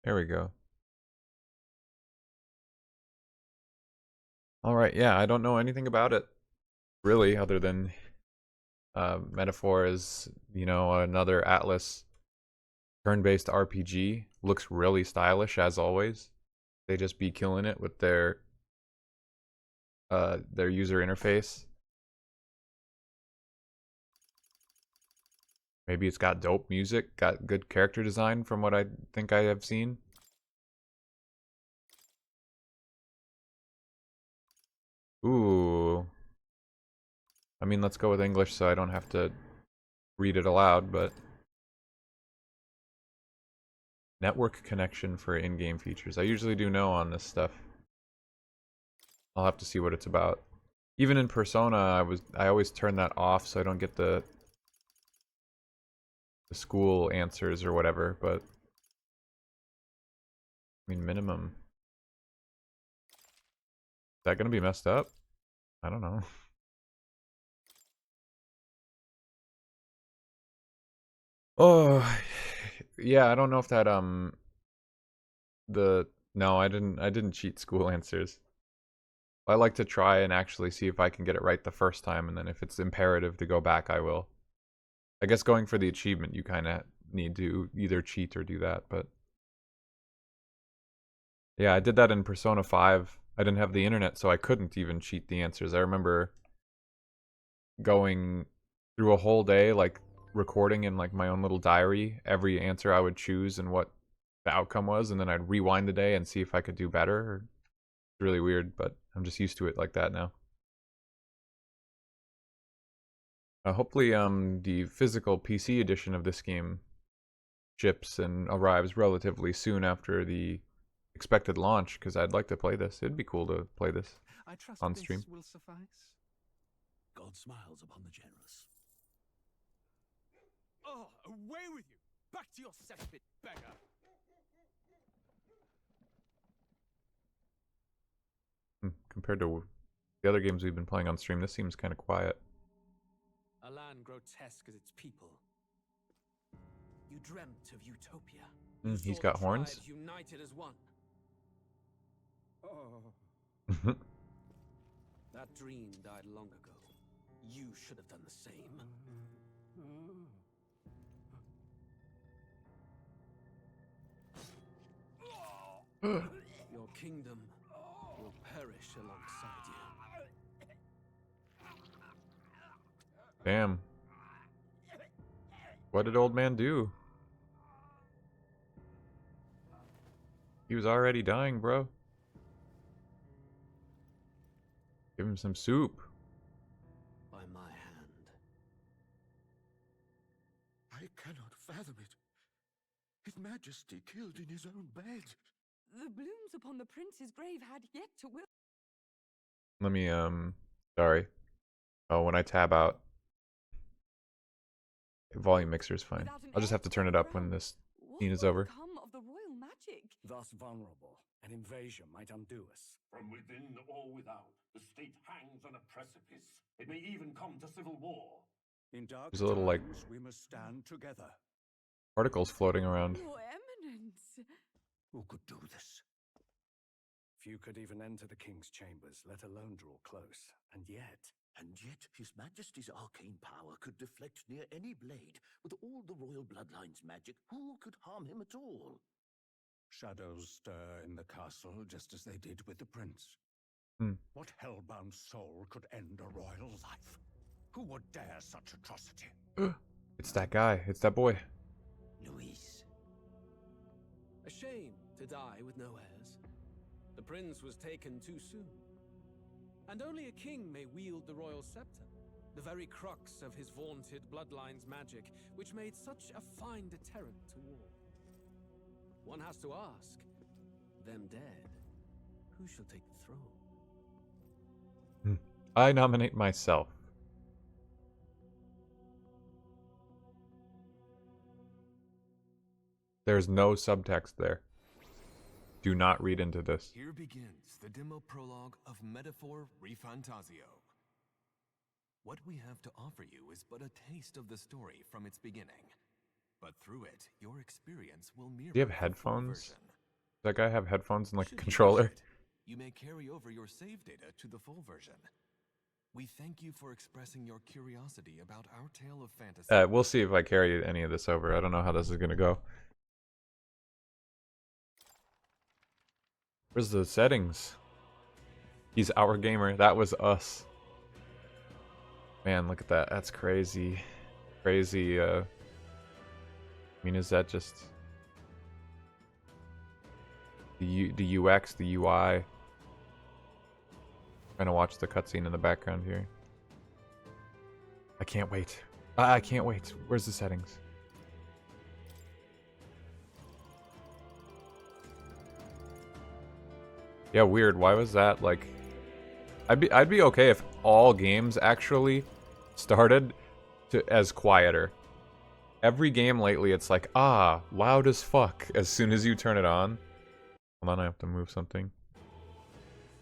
There we go. All right, yeah, I don't know anything about it really, other than Metaphor is, another Atlas turn-based RPG. Looks really stylish as always. They just be killing it with their user interface. Maybe it's got dope music, got good character design from what I think I have seen. Ooh. I mean, let's go with English so I don't have to read it aloud, but network connection for in-game features. I usually do know on this stuff. I'll have to see what it's about. Even in Persona, I always turn that off so I don't get the school answers or whatever, but I mean minimum. Is that gonna be messed up? I don't know. Oh yeah, I don't know if that no, I didn't cheat school answers. I like to try and actually see if I can get it right the first time, and then if it's imperative to go back, I will. I guess going for the achievement, you kind of need to either cheat or do that, but yeah, I did that in Persona 5. I didn't have the internet, so I couldn't even cheat the answers. I remember going through a whole day, like recording in like my own little diary every answer I would choose and what the outcome was, and then I'd rewind the day and see if I could do better. It's really weird, but I'm just used to it like that now. Hopefully, the physical PC edition of this game ships and arrives relatively soon after the expected launch, because I'd like to play this. It'd be cool to play this I trust on this stream. will suffice. God smiles upon the generous. Oh, away with you! Back to your cesspit, beggar! Compared to the other games we've been playing on stream, this seems kind of quiet. A land grotesque as its people. You dreamt of utopia. He's got horns. United as one. Oh. That dream died long ago. You should have done the same. Your kingdom will perish alongside you. Damn. What did old man do? He was already dying, bro. Give him some soup. By my hand. I cannot fathom it. His Majesty killed in his own bed. The blooms upon the prince's grave had yet to wilt. Let me, sorry. Oh, when I tab out, volume mixer is fine. I'll just have to turn it up when this scene is over. Come of the royal magic? Thus vulnerable, an invasion might undo us. From within or without, the state hangs on a precipice. It may even come to civil war. In dark There's a little, like, times, we must stand together. particles floating around. Your Eminence. Who could do this? Few could even enter the king's chambers, let alone draw close. And yet, His Majesty's arcane power could deflect near any blade. With all the royal bloodline's magic, who could harm him at all? shadows stir in the castle just as they did with the prince. What hellbound soul could end a royal life? Who would dare such atrocity? It's that guy. It's that boy. Luis. A shame to die with no heirs. The prince was taken too soon. And only a king may wield the royal scepter, the very crux of his vaunted bloodline's magic, which made such a fine deterrent to war. One has to ask, them dead, who shall take the throne? I nominate myself. There's no subtext there. Do not read into this. Here begins the demo prologue of Metaphor ReFantazio. What we have to offer you is but a taste of the story from its beginning. But through it, your experience will mirror Do you have the full headphones? version. that guy have headphones and like a Should you controller? wish it, you may carry over your save data to the full version. We thank you for expressing your curiosity about our tale of fantasy. We'll see if I carry any of this over. I don't know how this is gonna go. Where's the settings? He's our gamer. That was us. Man, look at that. That's crazy. Crazy, I mean, is that just the UX, the UI? Trying to watch the cutscene in the background here. I can't wait. I can't wait. Where's the settings? Yeah, weird. Why was that like? I'd be okay if all games actually started as quieter. Every game lately, it's like, loud as fuck as soon as you turn it on. Hold on, I have to move something.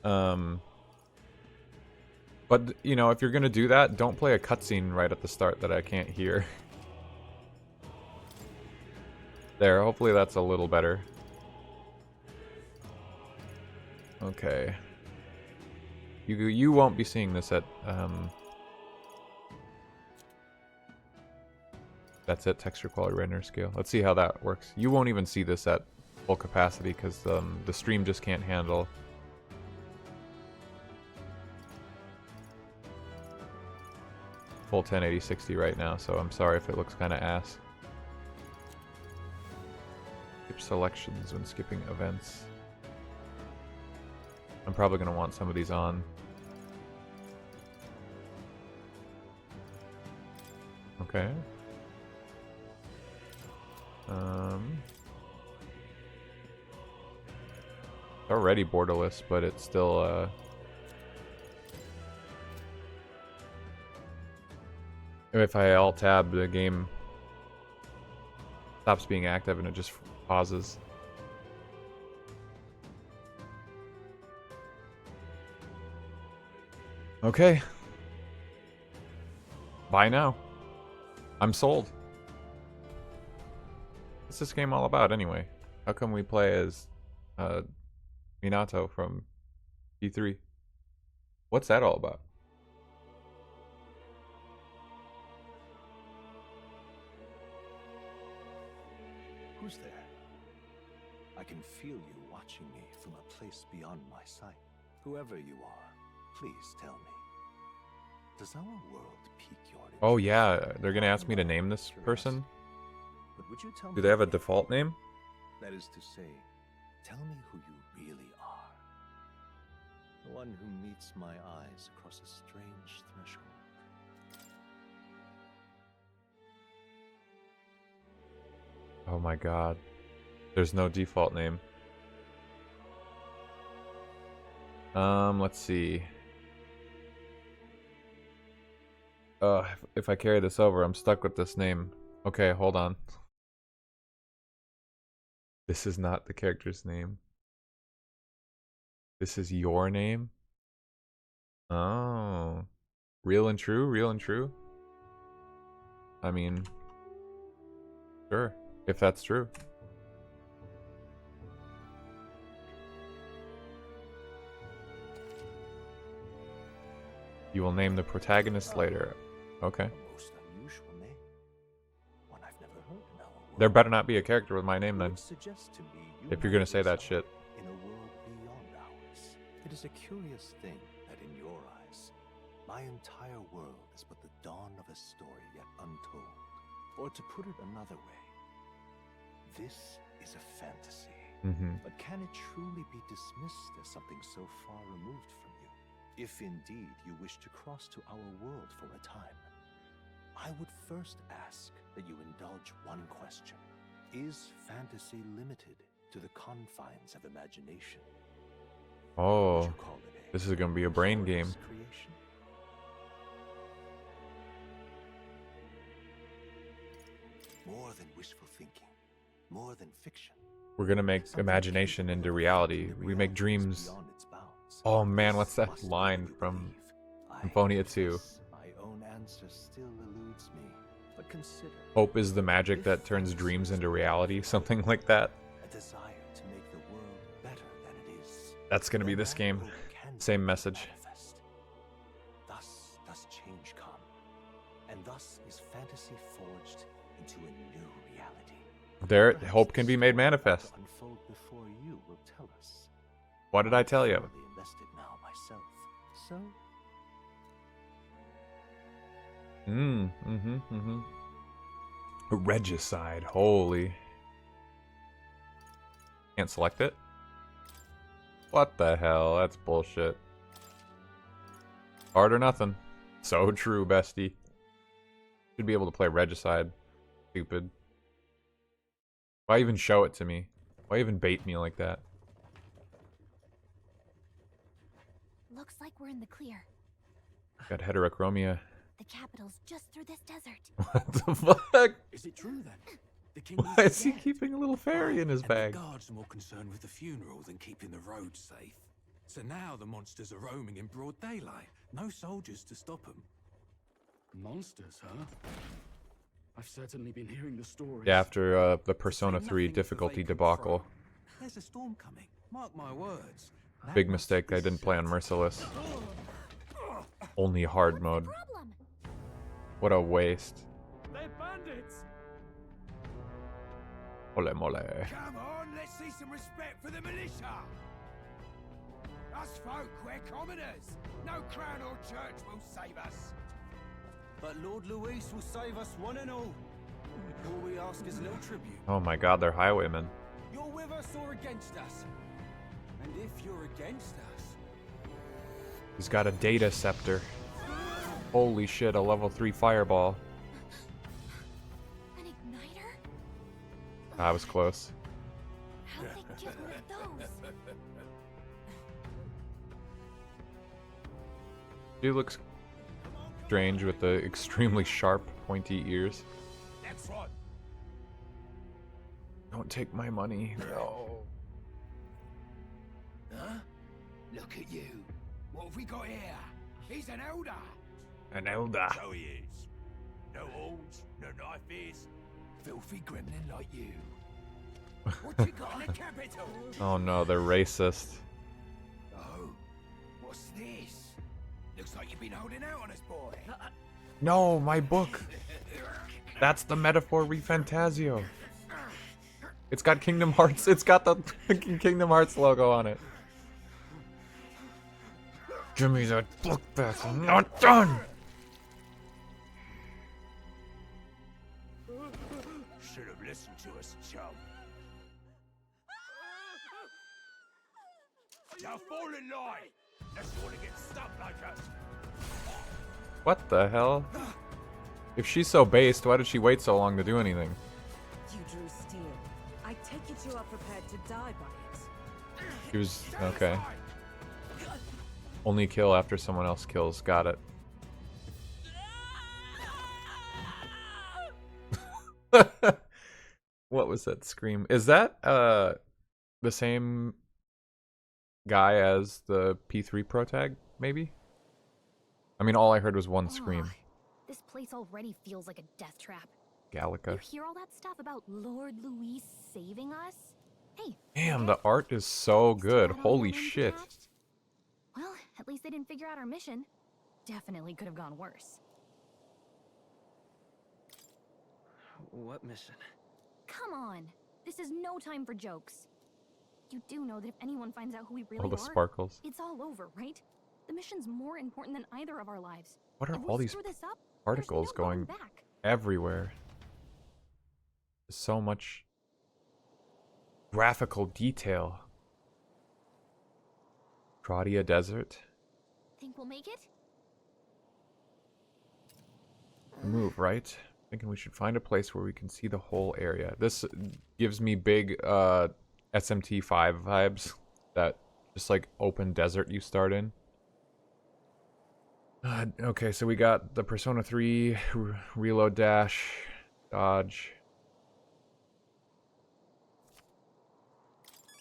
But, you know, if you're gonna do that, don't play a cutscene right at the start that I can't hear. There, hopefully that's a little better. Okay. You won't be seeing this at, That's it, texture quality render scale. Let's see how that works. You won't even see this at full capacity because the stream just can't handle. Full 1080 60 right now, so I'm sorry if it looks kind of ass. Skip selections when skipping events. I'm probably going to want some of these on. Okay. It's already borderless, but it's still if I alt tab, the game stops being active and it just pauses. Okay. Buy now. I'm sold. What's this game all about anyway? How come we play as Minato from E3? What's that all about? Who's there? I can feel you watching me from a place beyond my sight. Whoever you are, please tell me. Does our world pique your interest? Oh yeah, they're gonna ask me to name this person? But would you tell me Do they have a default name? That is to say, tell me who you really are. The one who meets my eyes across a strange threshold. Oh my god. There's no default name. Let's see. If I carry this over, I'm stuck with this name. Okay, hold on. This is not the character's name. This is your name? Oh. Real and true? Real and true? I mean, sure. If that's true. You will name the protagonist later. Okay. A most unusual name. One I've never heard in our world. There better not be a character with my name then. Would suggest to me you If you're might gonna say that reside shit. in a world beyond ours. It is a curious thing that in your eyes, my entire world is but the dawn of a story yet untold. Or to put it another way, this is a fantasy. But can it truly be dismissed as something so far removed from you? If indeed you wish to cross to our world for a time, I would first ask that you indulge one question. Is fantasy limited to the confines of imagination? Would Oh, you call it a this is gonna be a brain game. glorious creation? More than wishful thinking, more than fiction. We're gonna make Something imagination capable into of reality. bringing We make realities dreams. beyond its bounds. Oh man, This what's that must be line what you from believe. I Symphonia 2? confess my own answer still eludes me. But consider Hope is the magic that turns dreams into reality, something like that. a desire to make the world That's gonna be this game. Same message. Manifest. Thus does change come, and thus is fantasy forged into a new reality. There, Perhaps hope the can be made story about manifest. to unfold before you will tell us. What did I tell you? I'm thoroughly invested now myself. So, Regicide, holy. Can't select it? What the hell? That's bullshit. Hard or nothing. So true, bestie. Should be able to play Regicide. Stupid. Why even show it to me? Why even bait me like that? Looks like we're in the clear. Got heterochromia. The capital's just through this desert. What the fuck? Is it true then? The king Why is he dead? keeping a little fairy in his And bag? the guards are more concerned with the funeral than keeping the roads safe. So now the monsters are roaming in broad daylight. No soldiers to stop them. Monsters, huh? I've certainly been hearing the stories. Yeah, after the Persona Say 3 nothing of the difficulty vacant debacle. throne. There's a storm coming. Mark my words. That Big must mistake, be I didn't play on certain. Merciless. Only hard What's mode. the problem? What a waste. They're bandits! Ole mole. Come on, let's see some respect for the militia. Us folk, we're commoners. No crown or church will save us. But Lord Luis will save us one and all. All we ask is little tribute. Oh my god, they're highwaymen. You're with us or against us? And if you're against us, He's got a data scepter. Holy shit, a level 3 fireball. An igniter? That was close. How'd they get one of those? She looks strange with the extremely sharp, pointy ears. That's right. Don't take my money. No. Huh? Look at you. What have we got here? He's an elder. An elder. So he is. No horns, no knife ears. Filthy gremlin like you. What you got in the capital? Oh no, they're racist. Oh, what's this? Looks like you've been holding out on us, boy. No, my book. That's the metaphor ReFantazio. It's got Kingdom Hearts. It's got the fucking Kingdom Hearts logo on it. Give me that book back. I'm not done. Should have listened to us, chum. Now fall in line. Unless you want to get stuck like us. What the hell? If she's so based, why did she wait so long to do anything? You drew steel. I take it you are prepared to die by it. She was okay. Only kill after someone else kills. Got it. What was that scream? Is that the same guy as the P3 protag, maybe? I mean, all I heard was one scream. This place already feels like a death trap. You Gallica. hear all that stuff about Lord Luis saving us? Hey. Damn, the art is so good. Still got all Holy your names shit. attached? Well, at least they didn't figure out our mission. Definitely could have gone worse. what mission? Come on. This is no time for jokes. You do know that if anyone finds out who we really All the are, sparkles. it's all over, right? The mission's more important than either of our lives. What are If we all these screw this up, particles there's no going back. everywhere? So much graphical detail. Claudia Desert. Think we'll make it? Move, right? Thinking we should find a place where we can see the whole area. This gives me big SMT5 vibes. That just like open desert you start in. Okay, so we got the Persona 3 reload dash, dodge.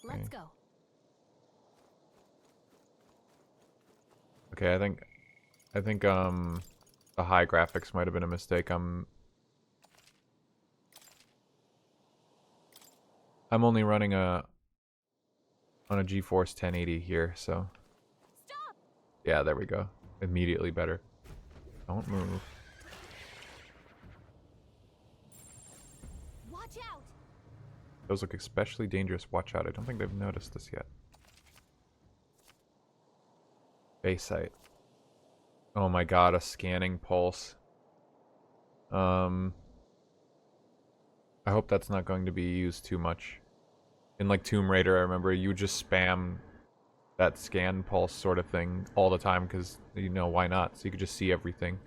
Let's go. Okay, I think the high graphics might have been a mistake. I'm only running a on a GeForce 1080 here, so. Stop! Yeah, there we go. Immediately better. Don't move. Watch out! Those look especially dangerous. Watch out. I don't think they've noticed this yet. Base site. Oh my god, a scanning pulse. I hope that's not going to be used too much. In like Tomb Raider, I remember you just spam that scan pulse sort of thing all the time because, you know, why not? So you could just see everything.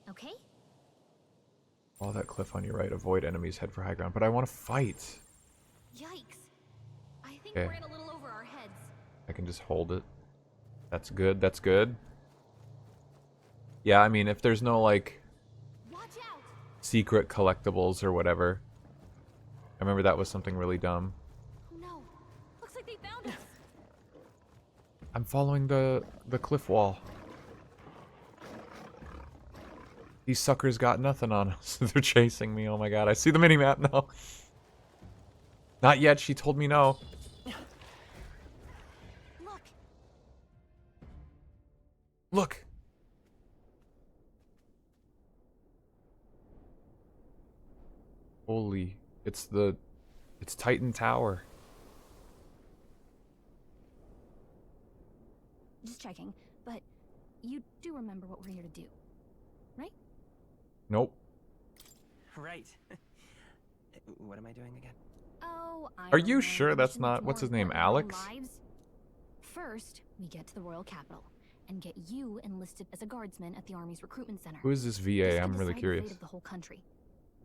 Okay. Follow that cliff on your right. Avoid enemies. Head for high ground. But I want to fight. Yikes. I think Okay. we're in a little over our heads. I can just hold it. That's good. That's good. Yeah, I mean, if there's no, like, Watch out! secret collectibles or whatever. I remember that was something really dumb. Oh no. Looks like they found us. I'm following the cliff wall. These suckers got nothing on us. They're chasing me. Oh my god. I see the minimap now. Not yet. She told me no. Look. Look. Holy. It's Titan Tower. Just checking, but you do remember what we're here to do, right? Nope. Right. What am I doing again? Oh, I Are don't you know. sure that's Mission not... What's more his name? important than our Alex? lives. First, we get to the royal capital and get you enlisted as a guardsman at the army's recruitment center. Who is this This VA? could I'm really decide the curious. fate of the whole country.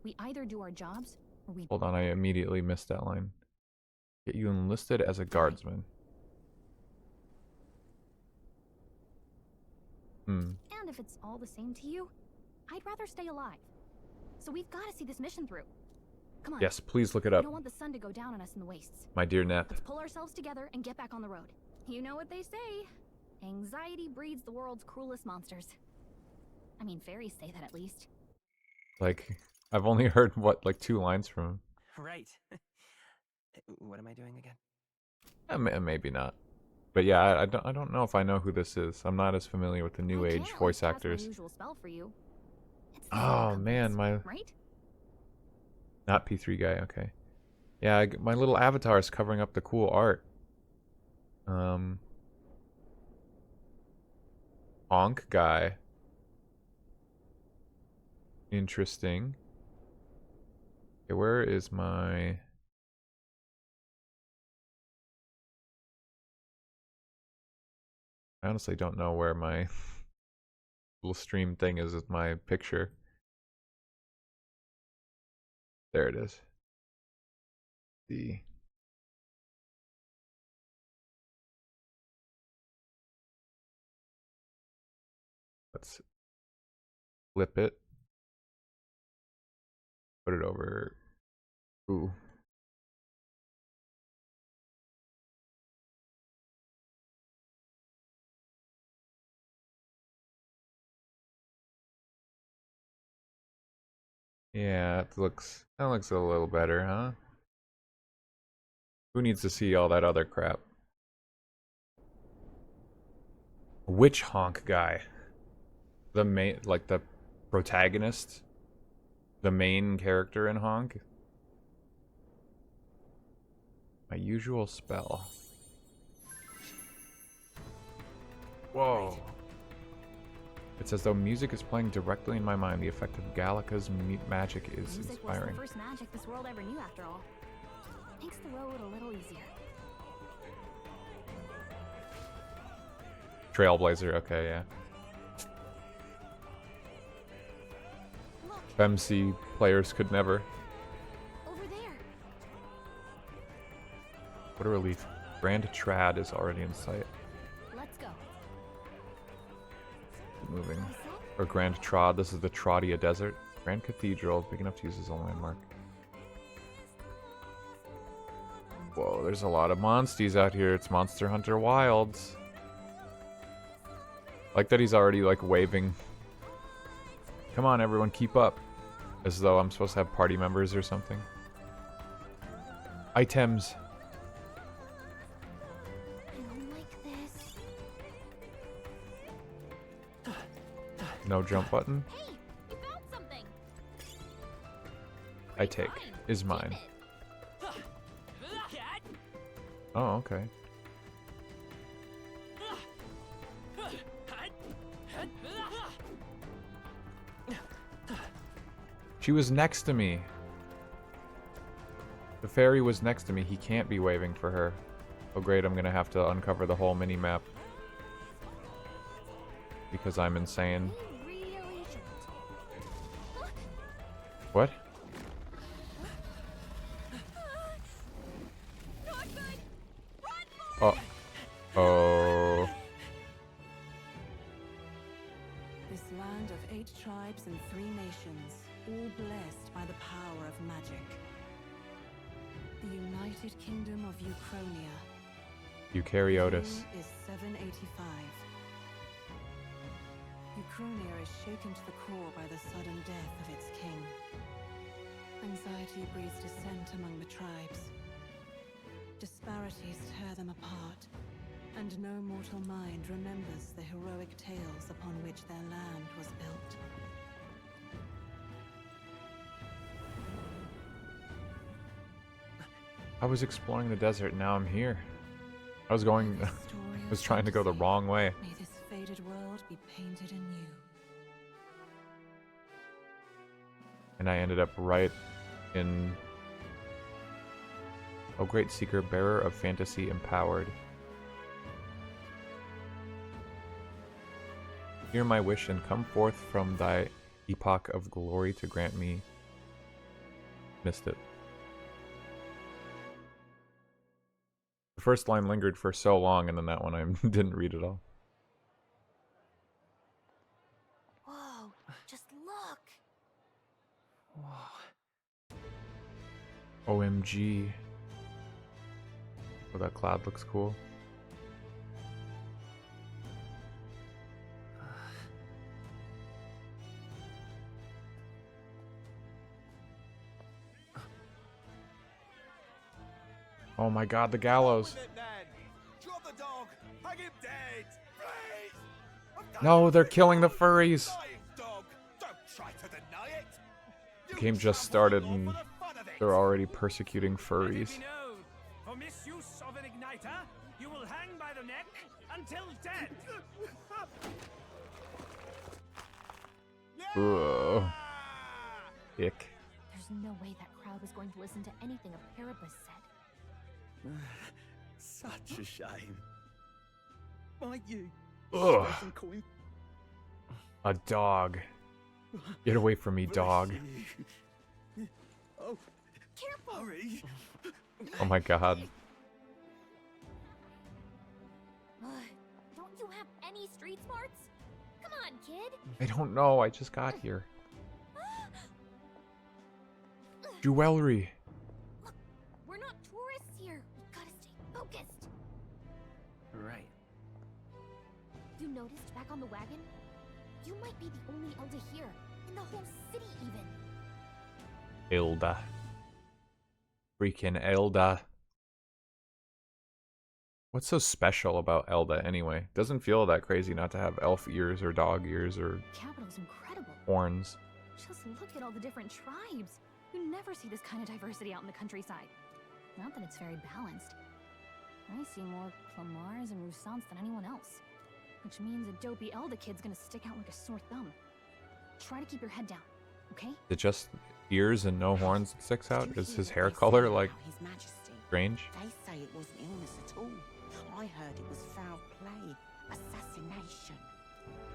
We either do our jobs or we Hold on, I immediately missed that line. Get you enlisted as a guardsman. And if it's all the same to you, I'd rather stay alive. So we've got to see this mission through. Come on. Yes, please look it We up. don't want the sun to go down on us in the wastes. My dear Net. Let's pull ourselves together and get back on the road. You know what they say. Anxiety breeds the world's cruelest monsters. I mean, fairies say that at least. Like, I've only heard, what, like 2 lines from him? Right. What am I doing again? Maybe not. But yeah, I don't know if I know who this is. I'm not as familiar with the new I age can't voice cast actors. My usual spell for you. It's the Oh same man, compass, my... right? Not P3 guy, okay. Yeah, my little avatar is covering up the cool art. Honk guy. Interesting. Okay, where is my... I honestly don't know where my little stream thing is with my picture. There it is. Let's flip it. Put it over. Ooh. Yeah, that looks a little better, huh? Who needs to see all that other crap? Which honk guy? The main, like the protagonist? The main character in Honk? My usual spell. Whoa. It's as though music is playing directly in my mind. The effect of Gallica's magic is Music inspiring. was the first magic this world ever knew, after all. Makes the road a little easier. Trailblazer, okay, yeah. Look, FMC players could never. over there. What a relief. Grand Trad is already in sight. Let's go. Keep moving. Or Grand Trod, this is the Trodia Desert. Grand Cathedral, big enough to use as a landmark. Whoa, there's a lot of monsties out here. It's Monster Hunter Wilds. Like that he's already like waving. Come on everyone, keep up. As though I'm supposed to have party members or something. Items. No jump button. Hey, you found something. I take. Is mine. Oh, okay. She was next to me. The fairy was next to me. He can't be waving for her. Oh great, I'm gonna have to uncover the whole mini-map. Because I'm insane. What? Oh. Oh. This land of 8 tribes and 3 nations, all blessed by the power of magic. The United Kingdom of Euchronia. Eukaryotis. Is 785. Euchronia is shaken to the core by the sudden death of its king. Anxiety breeds dissent among the tribes. Disparities tear them apart, and no mortal mind remembers the heroic tales upon which their land was built. I was exploring the desert, now I'm here. I was going... I was trying to go the wrong way. May this faded world be painted anew. And I ended up right in... Oh great seeker, bearer of fantasy empowered. Hear my wish and come forth from thy epoch of glory to grant me... Missed it. The first line lingered for so long, and then that one I didn't read at all. Whoa, just look. Whoa. OMG. Oh, that cloud looks cool. Oh my god, the gallows. No, they're killing the furries. The game just started and they're already persecuting furries. For misuse of an igniter, you will hang by the neck until dead. Ugh. Ick. There's no way that crowd was going to listen to anything a Paribus said. Such a shame. Might you? Ugh. A dog. Get away from me, dog. Oh, careful! Hurry. Oh my god. Don't you have any street smarts? Come on, kid. I don't know, I just got here. Jewelry. Look, we're not tourists here. We gotta stay focused. Right. You noticed back on the wagon? You might be the only Elder here, in the whole city even. Elda. Freaking Elda. What's so special about Elda anyway? Doesn't feel that crazy not to have elf ears or dog ears or Capital's incredible. horns. Just look at all the different tribes. You never see this kind of diversity out in the countryside. Not that it's very balanced. I see more Clamars and Roussants than anyone else. Which means a dopey Elda kid's gonna stick out like a sore thumb. Try to keep your head down, okay? Is it just ears and no horns that sticks out? Is his hair color like His Majesty. strange? They say it wasn't illness at all. I heard it was foul play, assassination.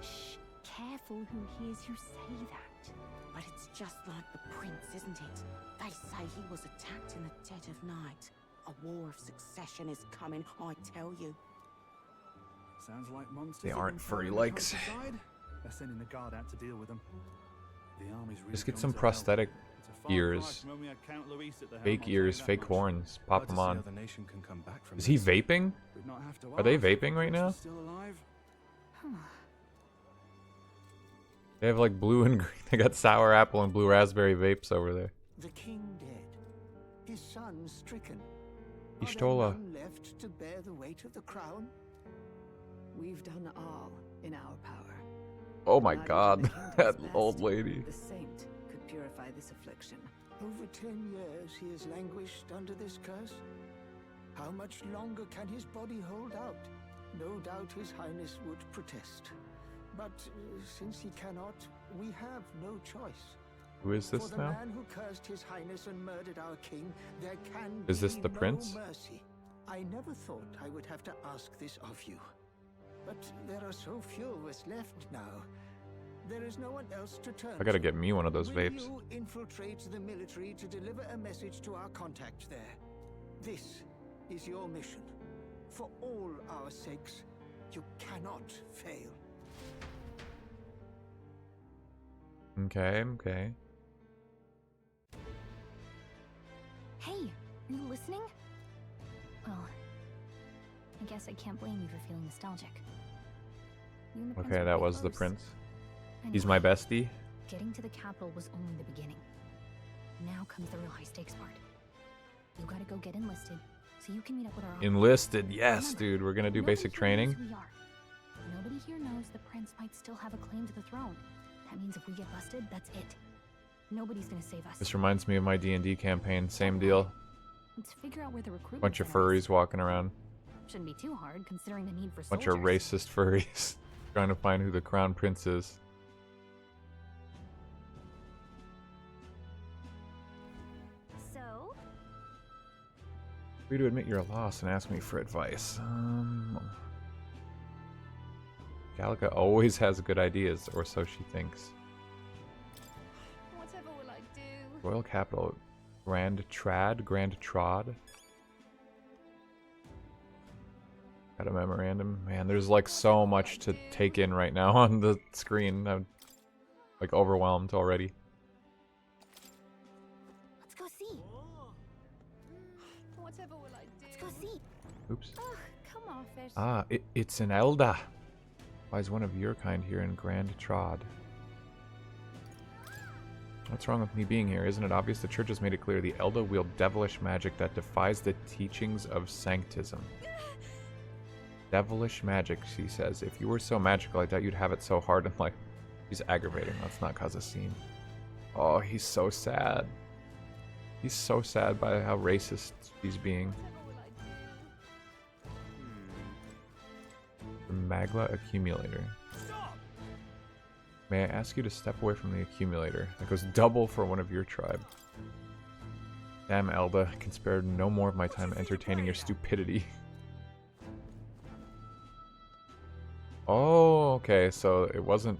Shh, careful who hears you say that. But it's just like the prince, isn't it? They say he was attacked in the dead of night. A war of succession is coming, I tell you. Sounds like monsters. They aren't have been furry prowling the legs. countryside. They're sending the guard out to deal with them. The army's really Just get come some to help. prosthetic It's a far cry ears. from when we had Count Luis at the helm, Fake I'll tell ears, you that fake much. horns. Pop them on. The nation can come back from Is he this. vaping? We'd not have to Are they ask if vaping the right prince now? was still alive. They have like blue and green. They got sour apple and blue raspberry vapes over there. The king dead. His son stricken. Are there Ishtola. none left to bear the weight of the crown? We've done all in our power. Oh my Not even god, the king that was old best. lady. The saint could purify this affliction. Over 10 years he has languished under this curse. How much longer can his body hold out? No doubt his highness would protest. But since he cannot, we have no choice. Who is this For the now? man who cursed his highness and murdered our king, there can Is this be the no prince? mercy. I never thought I would have to ask this of you. But there are so few of us left now. There is no one else to turn I gotta to. get me one of those Will vapes. you infiltrate the military to deliver a message to our contact there? This is your mission. For all our sakes, you cannot fail. Okay, okay. Hey, are you listening? Well, I guess I can't blame you for feeling nostalgic. You and the prince Okay, are that pretty was the close. prince. Anyway, He's my bestie. Getting to the capital was only the beginning. Now comes the real high-stakes part. You gotta go get enlisted, so you can meet up with our officers. Enlisted, yes, Remember, dude. We're gonna do nobody basic here training. knows who we are. Nobody here knows the prince might still have a claim to the throne. That means if we get busted, that's it. Nobody's gonna save us. This reminds me of my D&D campaign. Same deal. Let's figure out where the recruitment Bunch of center is. furries walking around. Shouldn't be too hard, considering the need for Bunch soldiers. of racist furries trying to find who the crown prince is. So? Free to admit your loss and ask me for advice. Gallica always has good ideas, or so she thinks. Whatever will I do? Royal capital, Grand Trad. Got a memorandum. Man, there's like so much to take in right now on the screen. I'm like overwhelmed already. Let's go see. Whatever will I do? Let's go see. Oops. Ugh, come off it. Ah, it's an Elda. Why is one of your kind here in Grand Trad? What's wrong with me being here? Isn't it obvious the church has made it clear the Elda wield devilish magic that defies the teachings of sanctism? Devilish magic, she says. If you were so magical, I doubt you'd have it so hard and like... He's aggravating. Let's not cause a scene. Oh, he's so sad. He's so sad by how racist he's being. The Magla Accumulator. May I ask you to step away from the accumulator? That goes double for one of your tribe. Damn, Elda. I can spare no more of my time entertaining your stupidity. Oh, okay, so it wasn't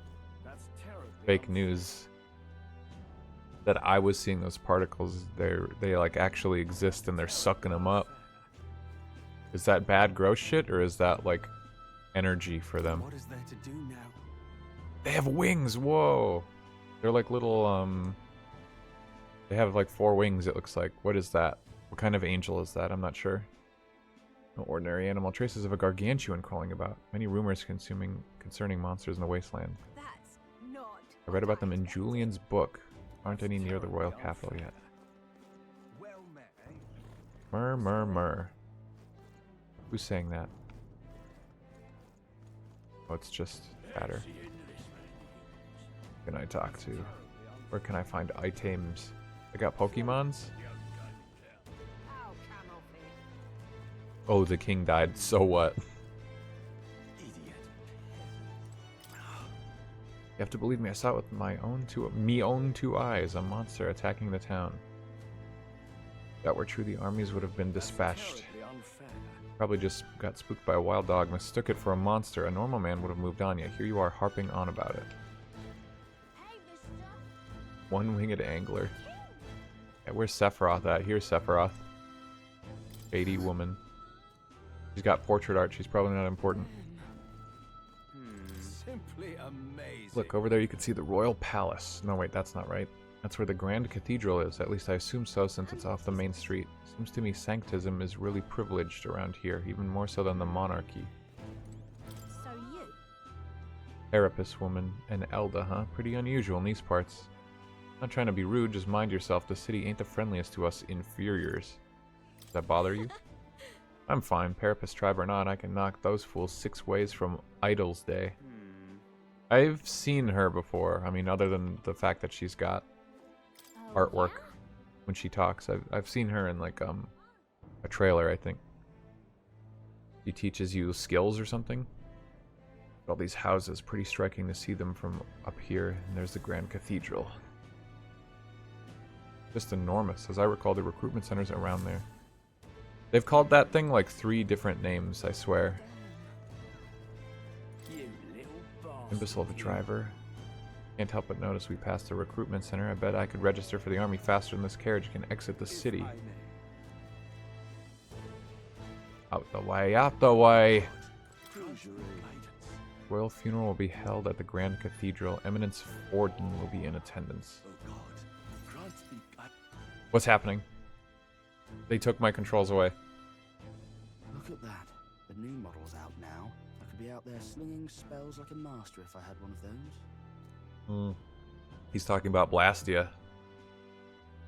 fake news that I was seeing those particles. They like actually exist and they're sucking them up. Is that bad gross shit, or is that like energy for them? What is there to do now? They have wings. Whoa, they're like little they have like 4 wings, it looks like. What is that? What kind of angel is that? I'm not sure. No ordinary animal. Traces of a gargantuan crawling about. Many rumors concerning monsters in the wasteland. That's not. I read about them in Julian's book. Aren't any near the royal capital yet. Well met, eh? Murr, murr, murr. Who's saying that? Oh, it's just chatter. Who can I talk to? Where can I find items? I got Pokemons? Oh, the king died. So what? Idiot. You have to believe me. I saw it with my own two eyes. A monster attacking the town. If that were true, the armies would have been dispatched. Probably just got spooked by a wild dog, mistook it for a monster. A normal man would have moved on, yet here you are harping on about it. One-winged angler. Yeah, where's Sephiroth at? Here's Sephiroth. Shady woman. She's got portrait art. She's probably not important. Simply amazing. Look, over there you can see the royal palace. No, wait, that's not right. That's where the Grand Cathedral is. At least I assume so, since it's off the main street. Seems to me sanctism is really privileged around here, even more so than the monarchy. So you? Therapist woman and Elda, huh? Pretty unusual in these parts. Not trying to be rude, just mind yourself. The city ain't the friendliest to us inferiors. Does that bother you? I'm fine. Parapus tribe or not, I can knock those fools 6 ways from Idol's Day. I've seen her before. I mean, other than the fact that she's got artwork when she talks. I've seen her in like a trailer, I think. She teaches you skills or something. All these houses, pretty striking to see them from up here. And there's the Grand Cathedral. Just enormous. As I recall, the recruitment center's around there. They've called that thing like 3 different names, I swear. Imbecile of a driver. Can't help but notice we passed the recruitment center. I bet I could register for the army faster than this carriage can exit the city. Out the way, out the way! Royal funeral will be held at the Grand Cathedral. Eminence Forden will be in attendance. What's happening? They took my controls away. Look at that. The new model's out now. I could be out there slinging spells like a master if I had one of those. He's talking about Blastia.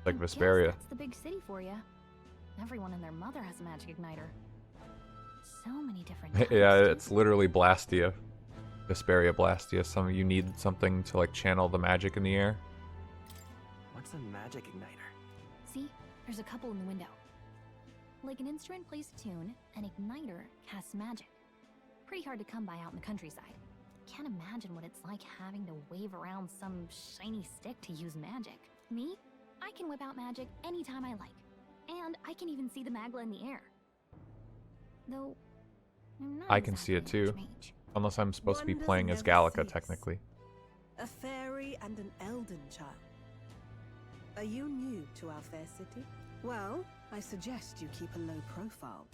Like Vesperia. That's the big city for you. Everyone and their mother has a magic igniter. So many different types. Yeah, it's literally Blastia. Vesperia Blastia. Some of you need something to like channel the magic in the air. What's a magic igniter? See, there's a couple in the window. Like an instrument plays a tune, an igniter casts magic. Pretty hard to come by out in the countryside. Can't imagine what it's like having to wave around some shiny stick to use magic. Me? I can whip out magic anytime I like. And I can even see the magla in the air. Though, I'm not I can see it too. Unless I'm supposed to be playing as Gallica, technically. A fairy and an elden child. Are you new to our fair city? Well, I suggest you keep a low profile.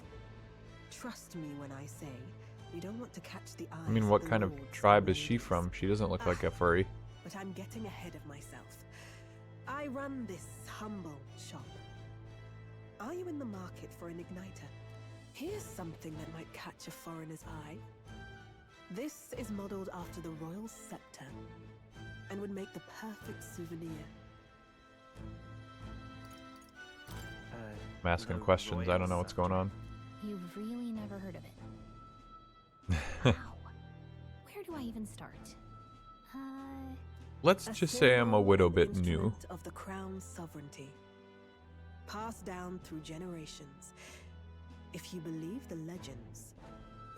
Trust me when I say you don't want to catch the eyes. I mean, what kind of tribe is she from? She doesn't look like a furry. But I'm getting ahead of myself. I run this humble shop. Are you in the market for an igniter? Here's something that might catch a foreigner's eye. This is modeled after the royal scepter and would make the perfect souvenir. I'm asking questions. I don't know what's going on. You've really never heard of it. Wow. Where do I even start? Let's just say I'm a little bit new. Of the crown's sovereignty, passed down through generations. If you believe the legends,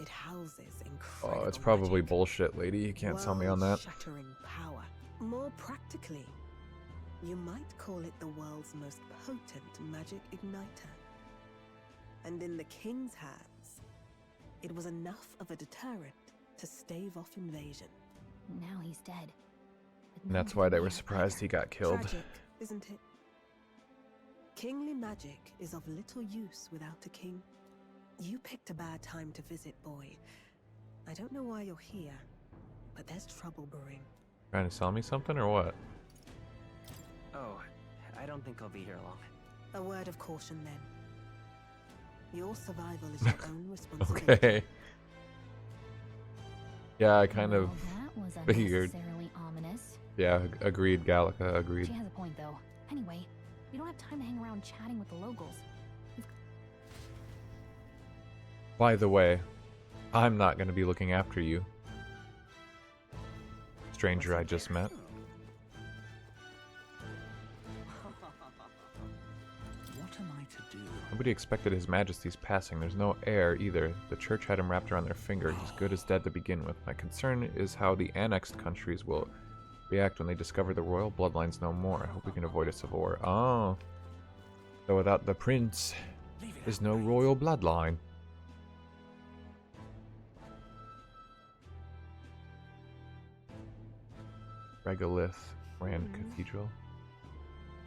it houses incredible. Oh, it's probably bullshit, lady. You can't tell me on that. Shattering power. More practically, you might call it the world's most potent magic igniter. And in the king's hands, it was enough of a deterrent to stave off invasion. Now he's dead. And that's why they were surprised he got killed. Tragic, isn't it? Kingly magic is of little use without a king. You picked a bad time to visit, boy. I don't know why you're here, but there's trouble brewing. Trying to sell me something or what? Oh, I don't think I'll be here long. A word of caution then. Your survival is your own responsibility. Okay. Yeah, I kind of that was figured. unnecessarily ominous. Yeah, agreed, Gallica, agreed. She has a point though. Anyway, we don't have time to hang around chatting with the locals. By the way, I'm not going to be looking after you. Stranger I just met. What am I to do? Nobody expected His Majesty's passing. There's no heir either. The church had him wrapped around their finger. He's good as dead to begin with. My concern is how the annexed countries will react when they discover the royal bloodline's no more. I hope we can avoid a civil war. Oh. So without the prince, there's no royal bloodline. Regolith Grand Cathedral.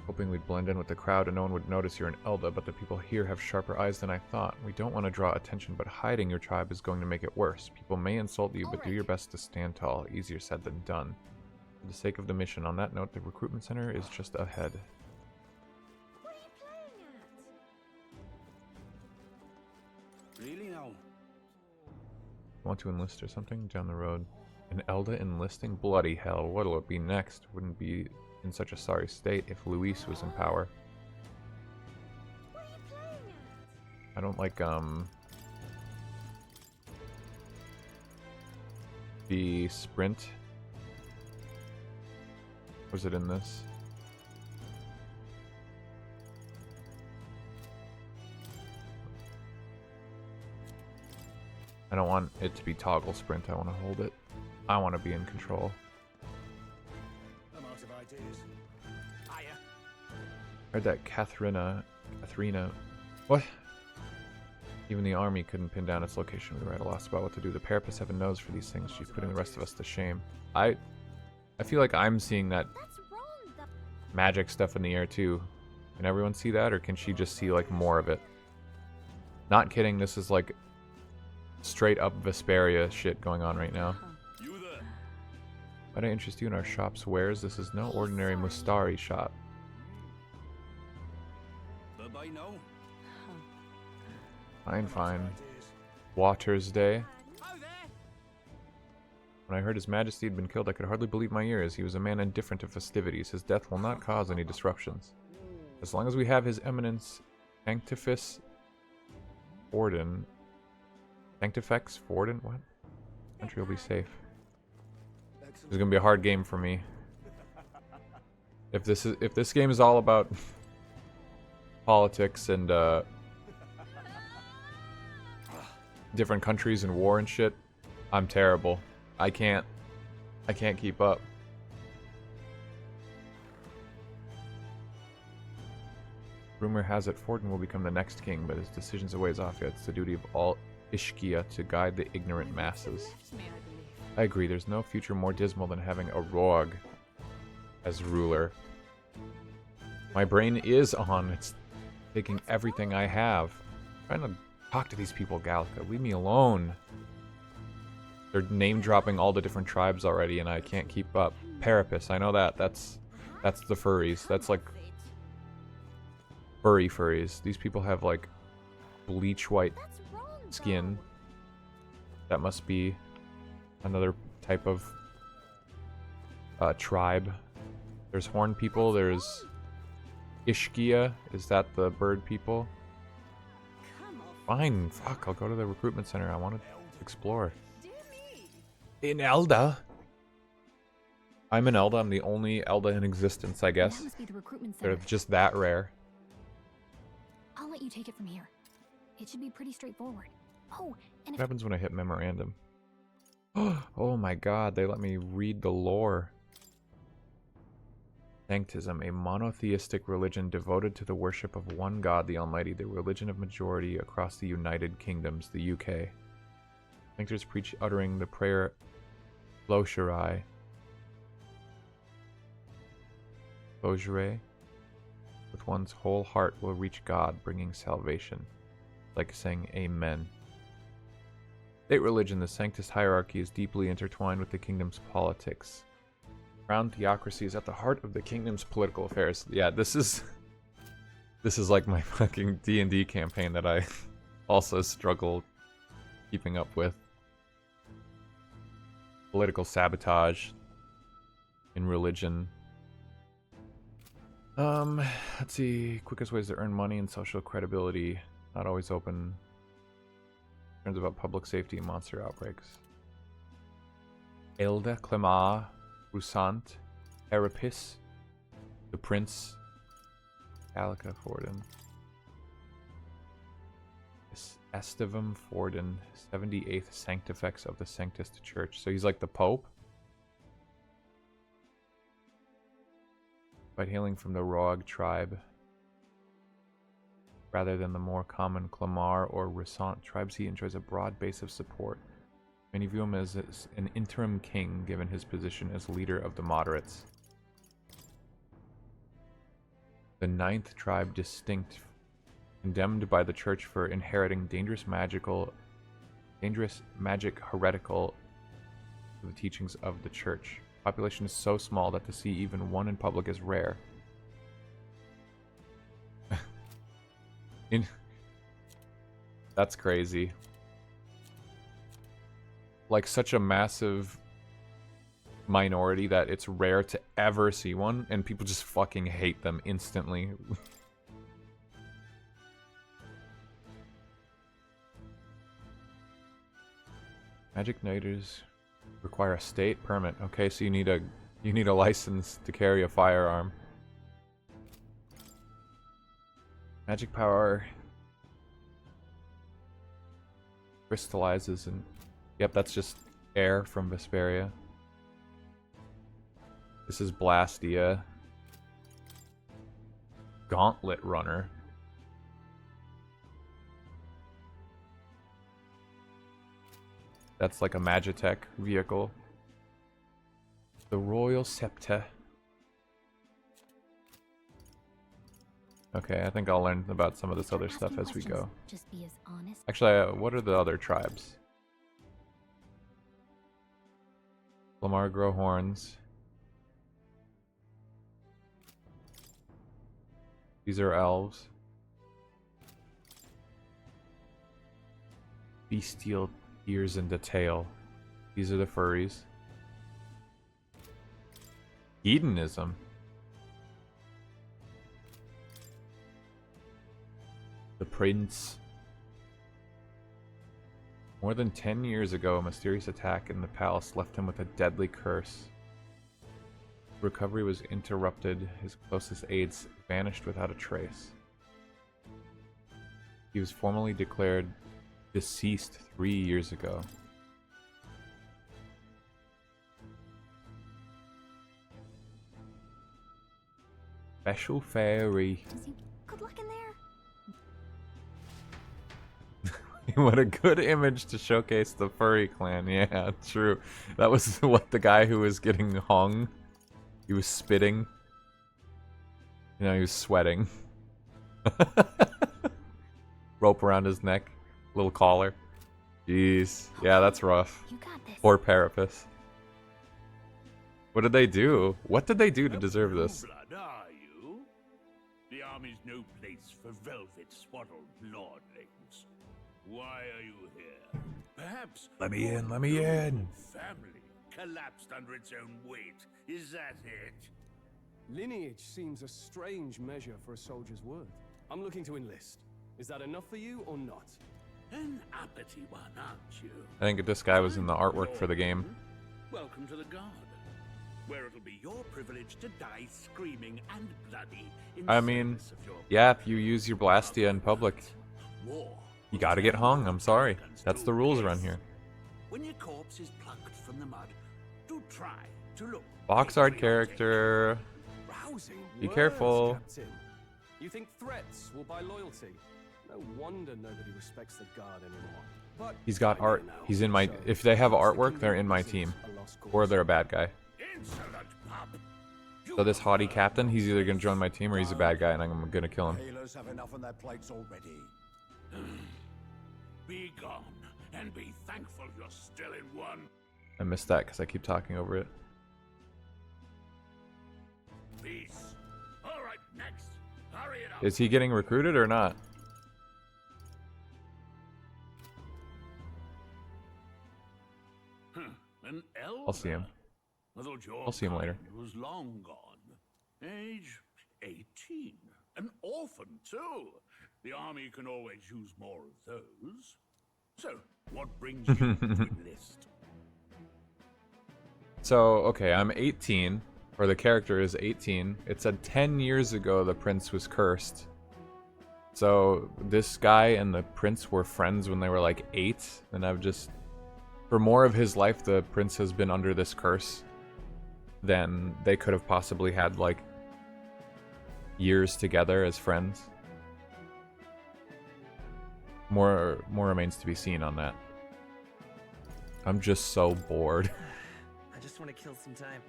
Hoping we'd blend in with the crowd and no one would notice you're an Elda, but the people here have sharper eyes than I thought. We don't want to draw attention, but hiding your tribe is going to make it worse. People may insult you, but do your best to stand tall. Easier said than done. For the sake of the mission, on that note, the recruitment center is just ahead. What are you playing at? Really now? Want to enlist or something? Down the road. An Elda enlisting? Bloody hell, what'll it be next? Wouldn't be in such a sorry state if Luis was in power. What are you playing at? I don't like, the sprint Was it in this? I don't want it to be toggle sprint. I want to hold it. I want to be in control. I'm out of ideas. Higher. Heard that Katharina. What? Even the army couldn't pin down its location. We were at a loss about what to do. The Parapus heaven knows for these things. She's putting the rest of us to shame. I feel like I'm seeing that magic stuff in the air too. Can everyone see that, or can she just see like more of it? Not kidding. This is like straight up Vesperia shit going on right now. Might I interest you in our shop's wares? This is no ordinary Mustari shop. Fine. Water's Day. When I heard His Majesty had been killed, I could hardly believe my ears. He was a man indifferent to festivities. His death will not cause any disruptions. As long as we have His Eminence Sanctifex Forden. Sanctifex Forden? What? Country will be safe. This is gonna be a hard game for me. If this game is all about politics and different countries and war and shit, I'm terrible. I can't keep up. Rumor has it Forden will become the next king, but his decision's a ways off yet. It's the duty of all Ishkia to guide the ignorant masses. I agree, there's no future more dismal than having a Rogue as ruler. My brain is on. It's taking everything I have. I'm trying to talk to these people, Gallica. Leave me alone. They're name-dropping all the different tribes already, and I can't keep up. Parapus, I know that. That's the furries. That's like furries. These people have like bleach white skin. That must be another type of tribe. There's horn people. There's Ishkia. Is that the bird people? Fine. Fuck. I'll go to the recruitment center. I want to explore. In Elda. I'm an Elda. I'm the only Elda in existence, I guess. That must be the recruitment center. They're just that rare. I'll let you take it from here. It should be pretty straightforward. Oh, and What happens when I hit memorandum? Oh my god, they let me read the lore. Sanctism, a monotheistic religion devoted to the worship of one God, the Almighty, the religion of majority across the United Kingdoms, the UK. Sanctors preach uttering the prayer Closure, with one's whole heart will reach God, bringing salvation. Like saying Amen. State religion, the Sanctus hierarchy, is deeply intertwined with the kingdom's politics. Crown theocracy is at the heart of the kingdom's political affairs. Yeah, this is like my fucking D&D campaign that I also struggle keeping up with. Political sabotage in religion. Let's see. Quickest ways to earn money and social credibility. Not always open. Concerns about public safety and monster outbreaks. Elda, Clemar, Rusant, Erapis, the Prince, Gallica, Forden. Estevum Forden, 78th Sanctifex of the Sanctist Church. So he's like the Pope. But hailing from the Rogue tribe, rather than the more common Clamar or Resant tribes, he enjoys a broad base of support. Many view him as an interim king, given his position as leader of the moderates. The 9th tribe, distinct, condemned by the church for inheriting dangerous magic heretical to the teachings of the church. Population is so small that to see even one in public is rare. That's crazy. Like such a massive minority that it's rare to ever see one, and people just fucking hate them instantly. Magic Knighters require a state permit. Okay, so you need You need a license to carry a firearm. Magic power crystallizes and... Yep, that's just air from Vesperia. This is Blastia. Gauntlet Runner. That's like a Magitech vehicle. The Royal Scepter. Okay, I think I'll learn about some of this other stuff as we go. Just be as honest. Actually, what are the other tribes? Lamar grow horns. These are elves. Bestial ears and detail. These are the furries. Hedonism. The Prince. More than 10 years ago, a mysterious attack in the palace left him with a deadly curse. Recovery was interrupted. His closest aides vanished without a trace. He was formally declared deceased 3 years ago. Special fairy. Good luck in there. What a good image to showcase the furry clan. Yeah, true. That was what the guy who was getting hung. He was spitting. You know, he was sweating. Rope around his neck. Little collar. Jeez. Yeah, that's rough. You got this. Poor Parapus. What did they do? What did they do to deserve this? Blood, are you? The army's no place for velvet swaddled lordlings. Why are you here? Perhaps Let me in, let me in. family collapsed under its own weight. Is that it? Lineage seems a strange measure for a soldier's worth. I'm looking to enlist. Is that enough for you or not? An uppity one, aren't you? I think this guy was in the artwork for the game. Welcome to the Guard, where it'll be your privilege to die screaming and bloody in I mean, service of your yeah, if you use your Blastia in public, war. you gotta get hung. I'm sorry. That's the rules around here. When your corpse is plucked from the mud, do try to look Box art character. Rousing Be words, careful. Captain. You think threats will buy loyalty? No wonder nobody respects the Guard anymore. But He's got I'm art. here now, He's in my... so If they have perhaps the artwork, they're in my kingdom team. isn't a lost cause. Or they're a bad guy. insolent pup. So this haughty captain, he's either gonna join my team or he's a bad guy and I'm gonna kill him. Healers have enough on their plates already. Be gone and be thankful you're still in one. I missed that because I keep talking over it. Peace. All right, next. Hurry it up. Is he getting recruited or not? An elder. I'll see him. I thought your I'll see him later. kind was long gone. Age 18. An orphan, too. The army can always use more of those. So, what brings you to enlist? So, okay, I'm 18, or the character is 18. It said 10 years ago the prince was cursed. So, this guy and the prince were friends when they were like 8, and I've just... For more of his life, the prince has been under this curse than they could have possibly had, like, years together as friends. More remains to be seen on that. I'm just so bored. I just want to kill some time.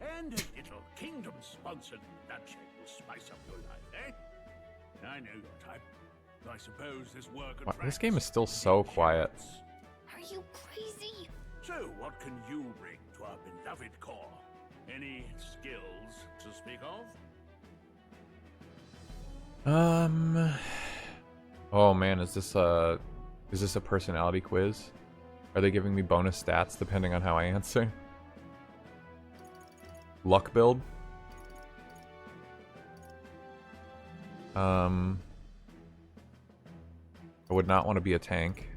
And a little kingdom-sponsored bloodshed will spice up your life, eh? I know your type. I suppose this work Wow, attracts this game is still so quiet. Are you crazy? So, what can you bring to our beloved core? Any skills to speak of? Oh man, is this a personality quiz? Are they giving me bonus stats depending on how I answer? Luck build? I would not want to be a tank.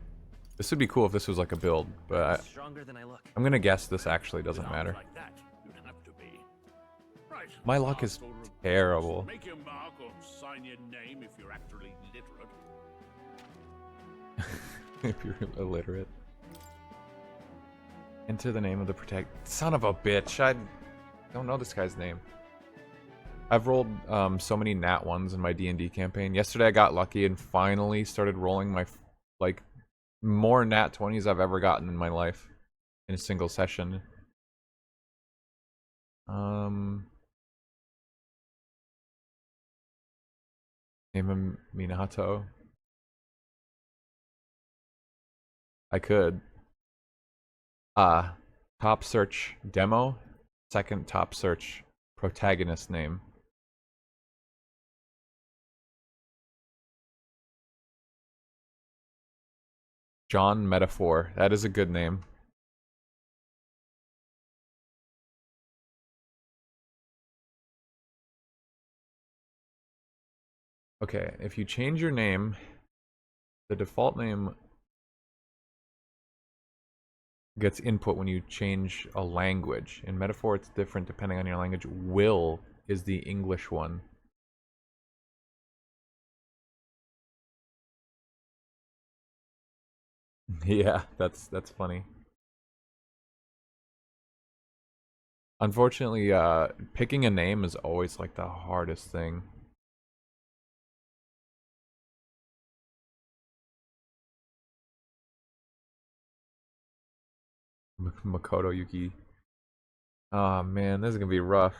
This would be cool if this was like a build, but Stronger than I look. I'm gonna guess this actually doesn't With arms matter. like that, you'd have to be. Right. My luck is Last order of terrible. business. Make your mark or sign your name if you're actually literate. If you're illiterate. Enter the name of the protect. Son of a bitch! I don't know this guy's name. I've rolled so many nat ones in my D&D campaign. Yesterday I got lucky and finally started rolling my like more nat 20s I've ever gotten in my life in a single session. Name him Minato. I could. Top search demo. Second top search protagonist name. John Metaphor. That is a good name. Okay, if you change your name, the default name gets input when you change a language. In Metaphor, it's different depending on your language. Will is the English one. Yeah, that's funny. Unfortunately, picking a name is always like the hardest thing. Makoto Yuki. Oh man, this is gonna be rough.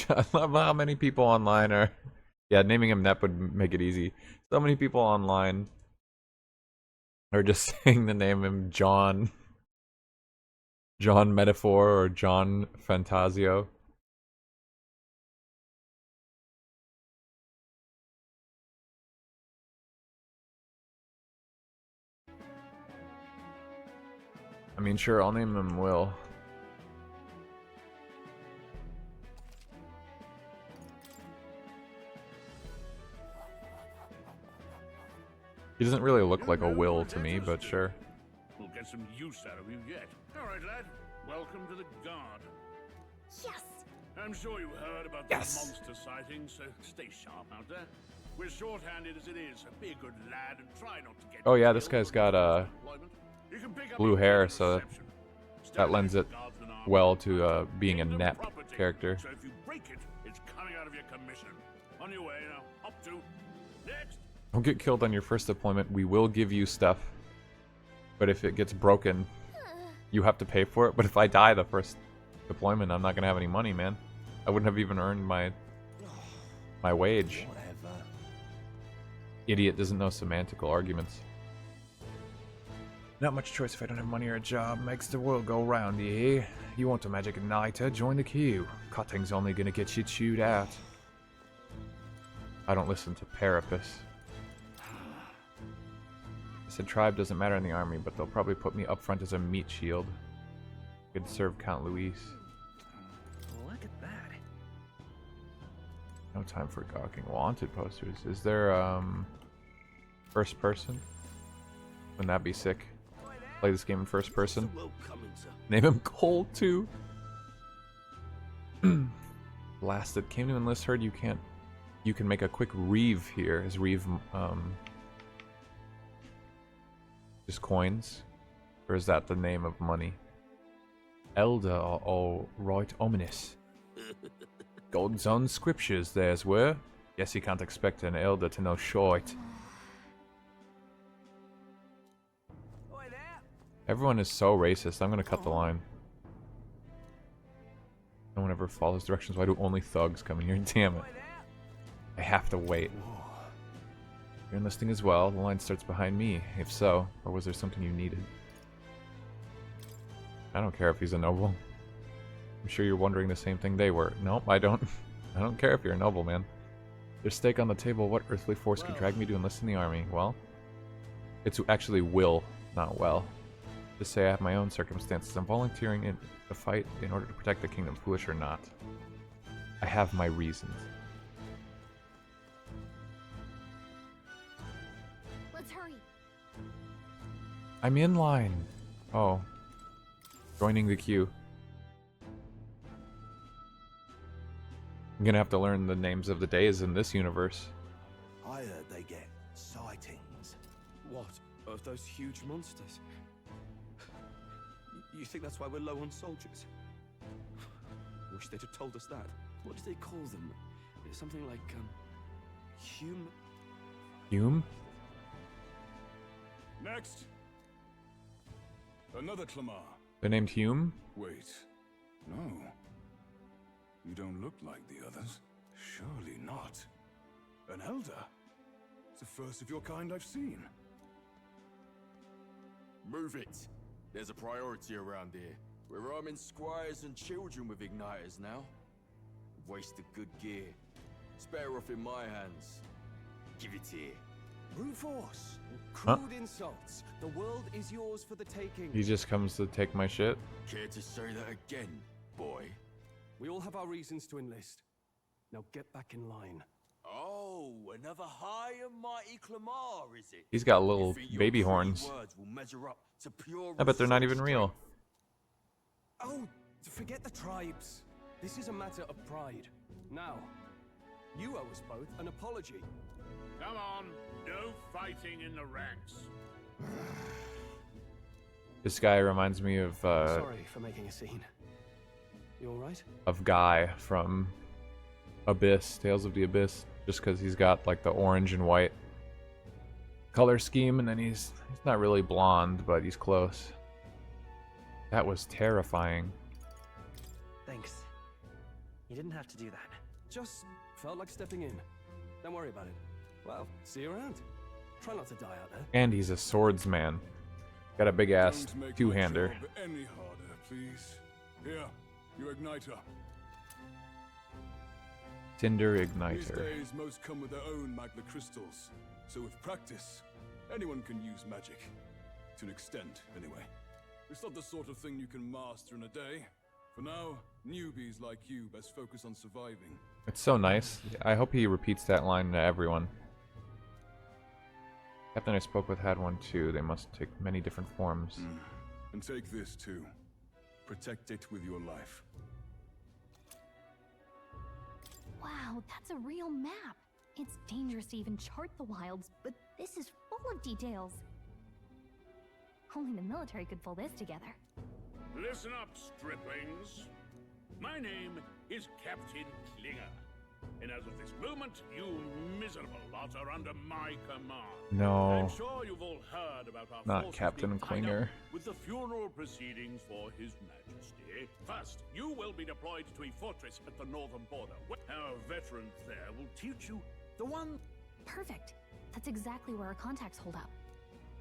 I love how many people online are. Yeah, naming him Nep would make it easy. So many people online are just saying the name him John Metaphor or John Fantasio. I mean, sure, I'll name him Will. He doesn't really look like a Will to me, but sure. We'll get some use out of you yet. All right, lad. Welcome to the Guard. Yes! I'm sure you heard about the monster sightings, so stay sharp out there. We're shorthanded as it is, so be a good lad and try not to get. Oh yeah, this guy's got blue hair, so that lends it well to being a Nep character. So if you break it, it's coming out of your commission. On your way now. Up to next. Don't get killed on your first deployment. We will give you stuff, but if it gets broken, you have to pay for it. But if I die the first deployment, I'm not gonna have any money, man. I wouldn't have even earned my wage. Whatever. Idiot doesn't know semantical arguments. Not much choice if I don't have money or a job. Makes the world go round, you hear? You want a magic igniter? Join the queue. Cutting's only gonna get you chewed out. I don't listen to Parapus. I said tribe doesn't matter in the army, but they'll probably put me up front as a meat shield. Could serve Count Luis. Look at that. No time for gawking. Wanted posters. Is there first person? Wouldn't that be sick? Play this game in first person. Name him Cole too. Blasted. Came to enlist. Heard you can't. You can make a quick reeve here. Is reeve just coins, or is that the name of money? Elder are all right ominous. God's own scriptures theirs were. Guess you can't expect an elder to know short. Everyone is so racist. I'm gonna cut the line. No one ever follows directions. Why do only thugs come in here? Damn it. I have to wait. You're enlisting as well. The line starts behind me. If so, or was there something you needed? I don't care if he's a noble. I'm sure you're wondering the same thing they were. Nope, I don't. I don't care if you're a noble, man. There's stake on the table. What earthly force could drag me to enlist in the army? Well, it's actually will, not well. Just say I have my own circumstances. I'm volunteering in the fight in order to protect the kingdom, foolish or not. I have my reasons. Let's hurry. I'm in line. Oh. Joining the queue. I'm gonna have to learn the names of the days in this universe. I heard they get sightings. What? Of those huge monsters? You think that's why we're low on soldiers? Wish they'd have told us that. What do they call them? Something like, Hume? Hume? Next. Another Clamar. They're named Hume? Wait. No. You don't look like the others. Surely not. An elder? It's the first of your kind I've seen. Move it. There's a priority around here. We're arming squires and children with igniters now. Waste of good gear. It's better off in my hands. Give it here. Brute force. Huh? Crude insults. The world is yours for the taking. He just comes to take my shit? Care to say that again, boy? We all have our reasons to enlist. Now get back in line. Oh, another high and mighty Clamar, is it? He's got little You think your baby pretty horns. words will measure up to pure I bet they're not even resource real. Oh, forget the tribes. This is a matter of pride. Now, you owe us both an apology. Come on, no fighting in the ranks. This guy reminds me of Sorry for making a scene. You alright? Guy from Abyss, Tales of the Abyss, just because he's got like the orange and white color scheme, and then he's not really blonde, but he's close. That was terrifying. Thanks. You didn't have to do that. Just felt like stepping in. Don't worry about it. Well, see you around. Try not to die out there. And he's a swordsman. Got a big ass Don't make my two-hander. job any harder, please. Here, your igniter. Tinder These igniter. days, most come with their own magna crystals. So with practice, anyone can use magic. To an extent, anyway. It's not the sort of thing you can master in a day. For now, newbies like you best focus on surviving. It's so nice. I hope he repeats that line to everyone. Captain I spoke with had one too. They must take many different forms. And take this too. Protect it with your life. Wow, that's a real map. It's dangerous to even chart the wilds, but this is full of details. Only the military could pull this together. Listen up, striplings. My name is Captain Klinger. And as of this moment, you miserable lot are under my command. No. I'm sure you've all heard about our Not forces Captain being tied Klinger. up with the funeral proceedings for His Majesty. First, you will be deployed to a fortress at the northern border. Our veterans there will teach you the one. Perfect. That's exactly where our contacts hold up.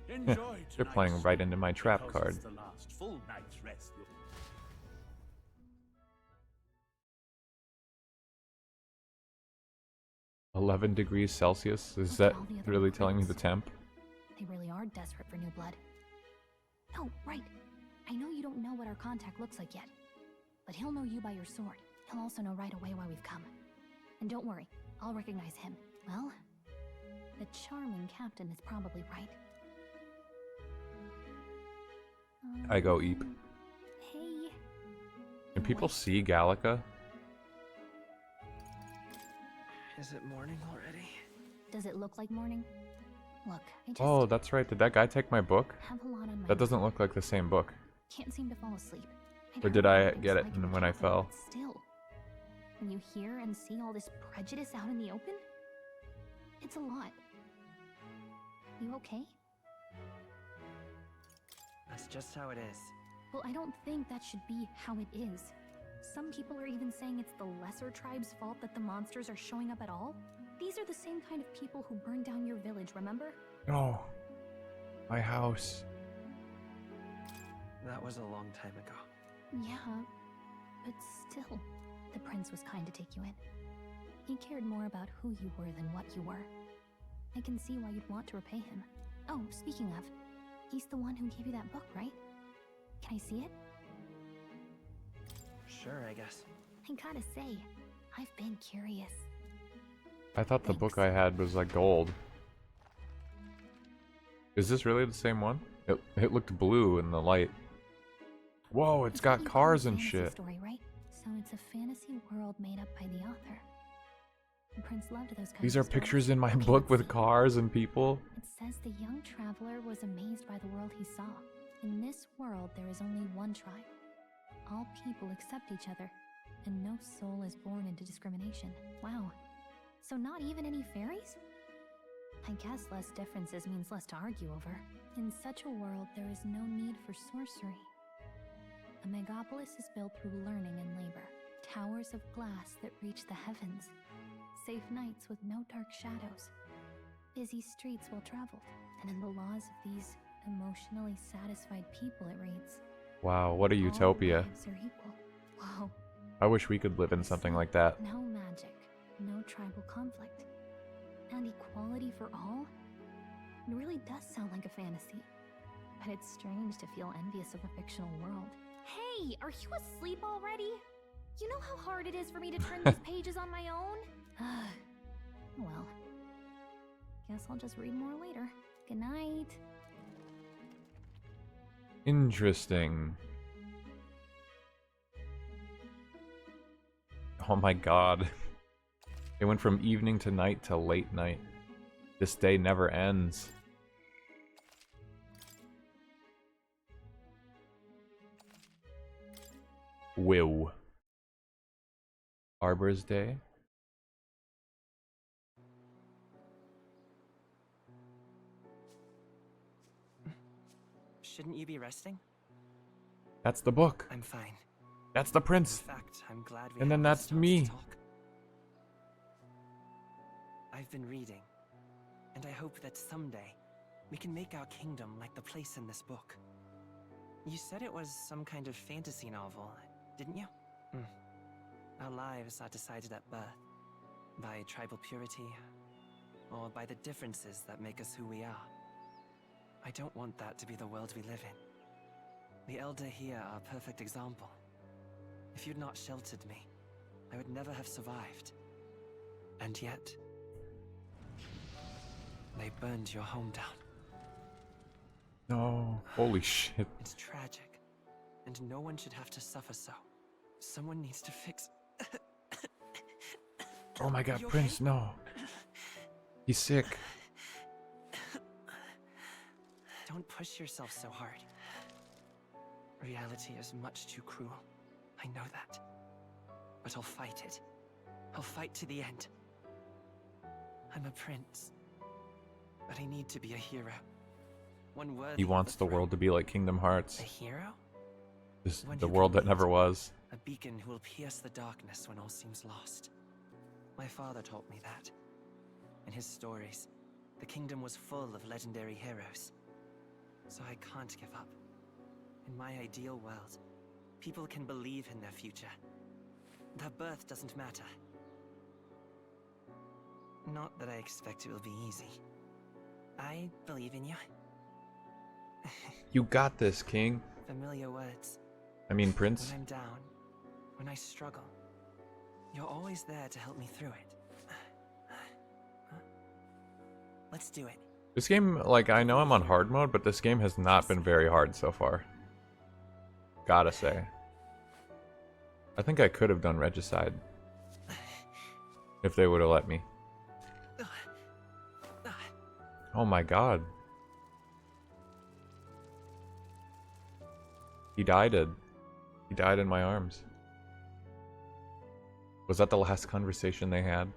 Enjoy They're playing right into my trap because card. it's the last full night's rest. 11 degrees Celsius? Is Look that at all the other really telling me the recruits. temp? They really are desperate for new blood. Oh, right. I know you don't know what our contact looks like yet, but he'll know you by your sword. He'll also know right away why we've come. And don't worry, I'll recognize him. Well, the charming captain is probably right. I go eep. Hey. Can people see Gallica? Is it morning already? Does it look like morning? Look, I just Oh, that's right. Did that guy take my book? have a lot on my That doesn't look like the same book. Can't seem to fall asleep. Or did I get it when I fell? Still, when you hear and see all this prejudice out in the open, it's a lot. You okay? That's just how it is. Well, I don't think that should be how it is. Some people are even saying it's the lesser tribe's fault that the monsters are showing up at all. These are the same kind of people who burned down your village, remember? No. My house. That was a long time ago. Yeah, but still, the prince was kind to take you in. He cared more about who you were than what you were. I can see why you'd want to repay him. Oh, speaking of, he's the one who gave you that book, right? Can I see it? Sure, I guess. I gotta say, I've been curious. I thought the book I had was like gold. Is this really the same one? It looked blue in the light. Whoa, it's got cars and shit. Story, right? So it's a fantasy world made up by the author. The prince loved those kinds These of are pictures stories. in my Okay, book let's with see. cars and people. It says the young traveler was amazed by the world he saw. In this world, there is only one tribe. All people accept each other, and no soul is born into discrimination. Wow. So not even any fairies? I guess less differences means less to argue over. In such a world, there is no need for sorcery. A megapolis is built through learning and labor. Towers of glass that reach the heavens. Safe nights with no dark shadows. Busy streets well traveled. And in the laws of these emotionally satisfied people, it reads, Wow, what a utopia. all lives are equal. Whoa. I wish we could live in something like that. No magic, no tribal conflict, and equality for all? It really does sound like a fantasy. But it's strange to feel envious of a fictional world. Hey, are you asleep already? You know how hard it is for me to turn these pages on my own? Well, guess I'll just read more later. Good night. Interesting. Oh my god. It went from evening to night to late night. This day never ends. Whoa. Arbor's Day? Shouldn't you be resting? That's the book. I'm fine. That's the prince. In fact, I'm glad we And then had this that's chance me. to talk. I've been reading, and I hope that someday we can make our kingdom like the place in this book. You said it was some kind of fantasy novel, didn't you? Our lives are decided at birth, by tribal purity, or by the differences that make us who we are. I don't want that to be the world we live in. The Elder here are a perfect example. If you'd not sheltered me, I would never have survived. And yet, they burned your home down. No. Holy shit. It's tragic, and no one should have to suffer so. Someone needs to fix... Oh my god, You Prince, okay? no. He's sick. Don't push yourself so hard. Reality is much too cruel. I know that. But I'll fight it. I'll fight to the end. I'm a prince. But I need to be a hero. One worthy He wants of the world to be like Kingdom Hearts. A hero? This, One the who world can that never lead. was. A beacon who will pierce the darkness when all seems lost. My father taught me that. In his stories, the kingdom was full of legendary heroes. So I can't give up. In my ideal world, people can believe in their future. Their birth doesn't matter. Not that I expect it will be easy. I believe in you. You got this, King. Familiar words. I mean, Prince. When I'm down, when I struggle, you're always there to help me through it. Let's do it. This game, like, I know I'm on hard mode, but this game has not been very hard so far. Gotta say. I think I could have done Regicide. If they would have let me. Oh my god. He died in my arms. Was that the last conversation they had?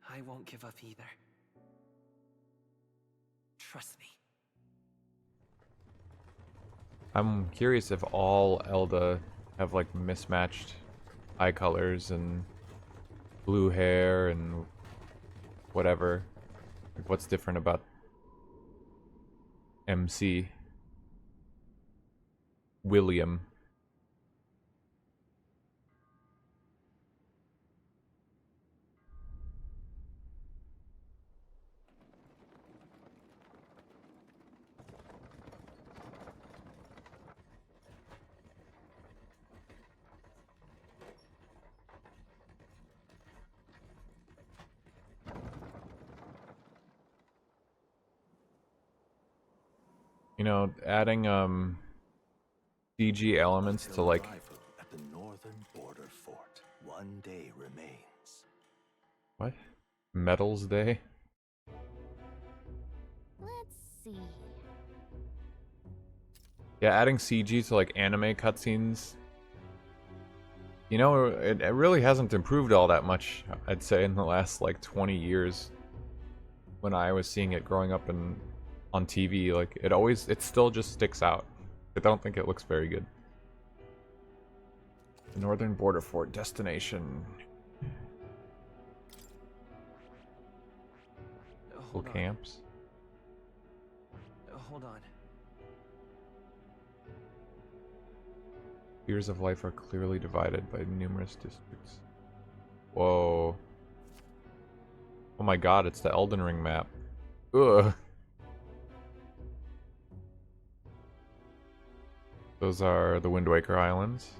I won't give up either. Trust me. I'm curious if all Elda have like mismatched eye colors and blue hair and whatever. Like, what's different about MC William? You know, adding CG elements to like Arrival at the northern border fort. One day remains. what? Metals Day? Let's see. Yeah, adding CG to like anime cutscenes. You know, it really hasn't improved all that much, I'd say, in the last like 20 years. When I was seeing it growing up on TV, like it still just sticks out. I don't think it looks very good. The Northern Border Fort destination. Hold on. Camps. Hold on. Spheres of life are clearly divided by numerous districts. Whoa. Oh my god, it's the Elden Ring map. Ugh. Those are the Wind Waker Islands.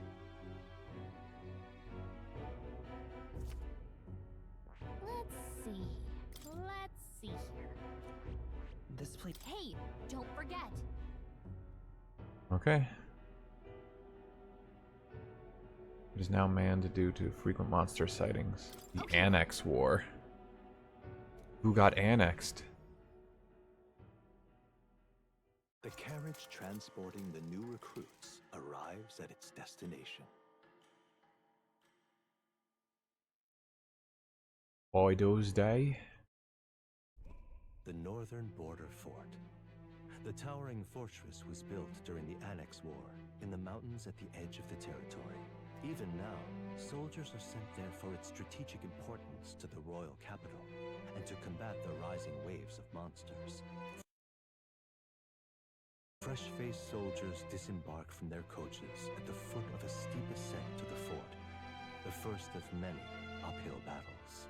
Let's see here. This place. Hey, don't forget. Okay. It is now manned due to frequent monster sightings. The Annex War. Who got annexed? The carriage transporting the new recruits arrives at its destination. Ido's Day. The northern border fort. The towering fortress was built during the Annex War in the mountains at the edge of the territory. Even now, soldiers are sent there for its strategic importance to the royal capital and to combat the rising waves of monsters. Fresh-faced soldiers disembark from their coaches at the foot of a steep ascent to the fort, the first of many uphill battles.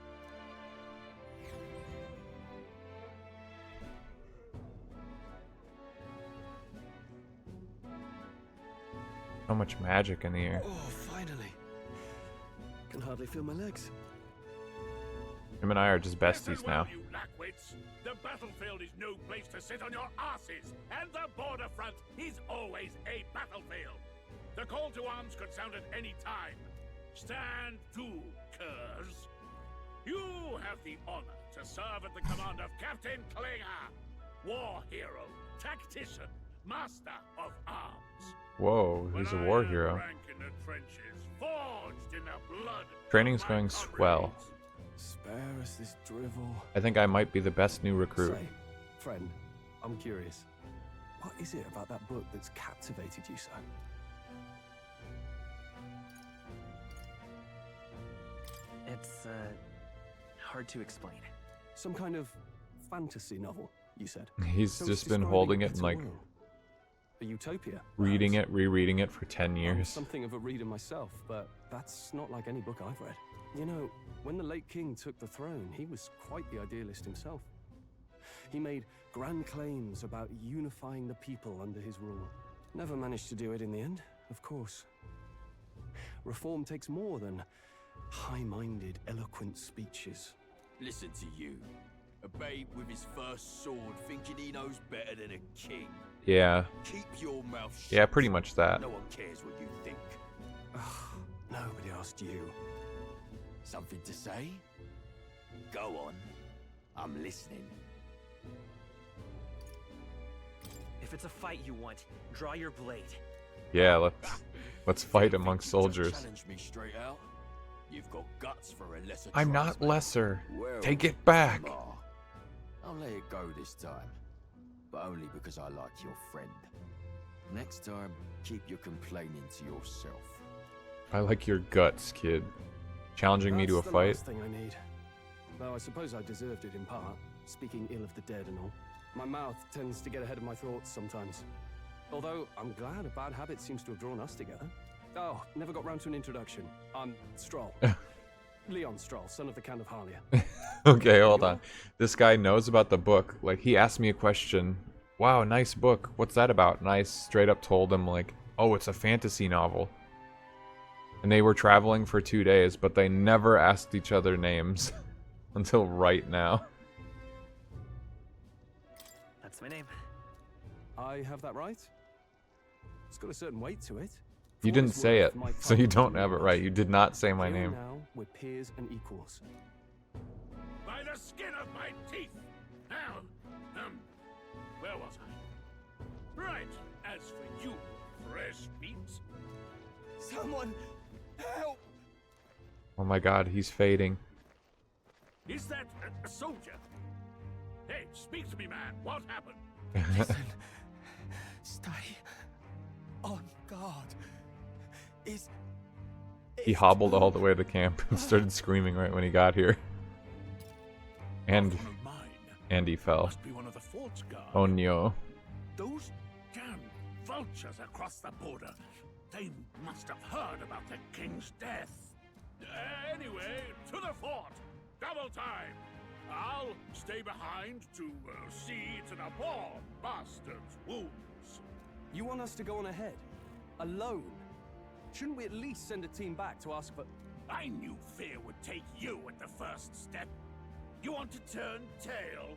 So much magic in the air. Oh, finally. Can hardly feel my legs. Him and I are just besties now. You lackwits. The battlefield is no place to sit on your asses, and the border front is always a battlefield. The call to arms could sound at any time. Stand to, curs. You have the honor to serve at the command of Captain Klinger, war hero, tactician, master of arms. Whoa, he's a war hero. Rank in the trenches, forged in the blood. Training's going swell. Spare us this drivel. I think I might be the best new recruit. Say, friend, I'm curious. What is it about that book that's captivated you so? It's, hard to explain. Some kind of fantasy novel, you said? He's So just it's been describing holding a it and better like world. A utopia. reading it, rereading it for 10 I'm years. something of a reader myself, but that's not like any book I've read. You know, when the late king took the throne, he was quite the idealist himself. He made grand claims about unifying the people under his rule. Never managed to do it in the end, of course. Reform takes more than high-minded, eloquent speeches. Listen to you. A babe with his first sword thinking he knows better than a king. Yeah. Keep your mouth shut. Yeah, pretty much that. No one cares what you think. Nobody asked you. Something to say? Go on. I'm listening. If it's a fight you want, draw your blade. Yeah, let's fight amongst soldiers. Challenge me straight out. You've got guts for a lesser I'm not tribesman. lesser. Well, Take it back. Ma, I'll let it go this time. But only because I like your friend. Next time, keep your complaining to yourself. I like your guts, kid. Challenging me to a That's the fight. last thing I need. Though I suppose I deserved it in part, speaking ill of the dead and all. My mouth tends to get ahead of my thoughts sometimes. Although, I'm glad a bad habit seems to have drawn us together. Oh, never got round to an introduction. I'm Stroll. Leon Stroll, son of the Count of Harlia. Okay, hold on. This guy knows about the book. Like, he asked me a question. Wow, nice book. What's that about? And I straight up told him, like, oh, it's a fantasy novel. And they were traveling for 2 days, but they never asked each other names until right now. That's my name. I have that right? It's got a certain weight to it. You didn't say it, so you don't have it right. You did not say my name. Now we're peers and equals. By the skin of my teeth. Now, where was I? Right. As for you, fresh meat. Someone help! Oh my god, he's fading. Is that a soldier? Hey, speak to me, man. What happened? Listen. Stay on guard. He hobbled all the way to camp and started screaming right when he got here. And he fell. Must be one of the fort's guard. Oh no. Those damn vultures across the border. They must have heard about the king's death. Anyway, to the fort. Double time. I'll stay behind to see to the poor bastard's wounds. You want us to go on ahead? Alone? Shouldn't we at least send a team back to ask for... I knew fear would take you at the first step. You want to turn tail?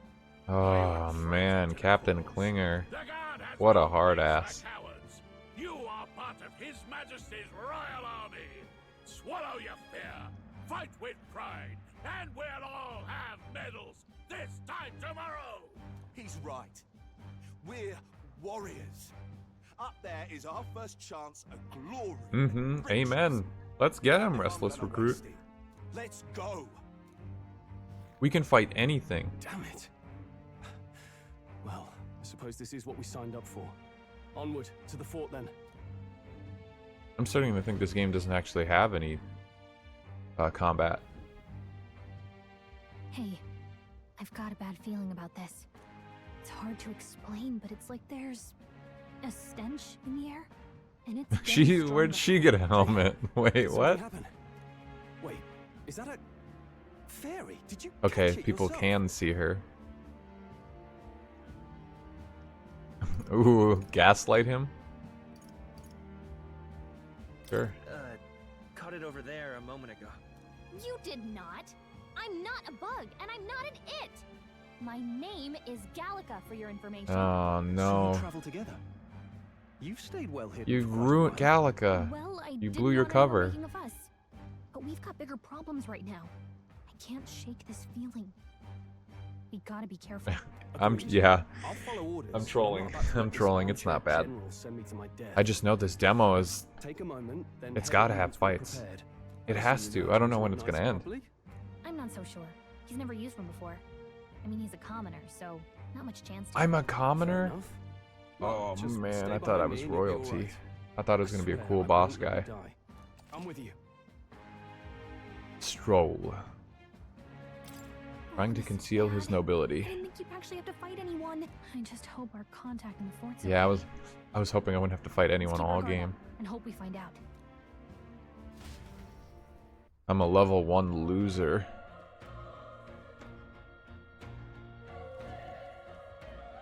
Oh man, Captain Klinger. What a hard ass. Cowards. You are part of His Majesty's Royal Army. Swallow your fear. Fight with pride. And we'll all have medals this time tomorrow. He's right. We're warriors. Up there is our first chance at glory. Amen. Let's get him, restless recruit. Let's go. We can fight anything. Damn it. Well, I suppose this is what we signed up for. Onward to the fort then. I'm starting to think this game doesn't actually have any combat. Hey, I've got a bad feeling about this. It's hard to explain, but it's like there's a stench in the air, and it's Where'd she get a helmet? Wait, what? Wait, is that a fairy? Did you Okay, catch it people yourself? can see her. Ooh, gaslight him? Sure. Caught it over there a moment ago. You did not. I'm not a bug, and I'm not an it. My name is Gallica, for your information. Oh So no. you travel together. You've stayed well hidden. You for quite a ruined while. Gallica. Well, I You didn't blew your know they were cover. making a fuss. But we've got bigger problems right now. I can't shake this feeling. We gotta be careful. Yeah. I'll follow orders. I'm trolling. I'm not about to I'm let this trolling. It's not bad. general send me to my death. I just know this demo is. Take a moment, then It's head got to in have once we're fights. prepared. It I has see to. you I don't know know when it's gonna end. properly. I'm not so sure. He's never used one before. I mean, he's a commoner, so not much chance to. I'm a commoner? enough. Oh Just man, stay I thought behind I me was and you'll be royalty. alright. I thought it was I gonna be a swear, cool I boss won't let guy. you die. I'm with you. Stroll. Trying to conceal his nobility. I didn't think you'd actually have to fight anyone. I just hope our contact in the fort's Yeah, okay. I was hoping I wouldn't have to fight anyone Let's keep our all guard game. up and hope we find out. I'm a level 1 loser.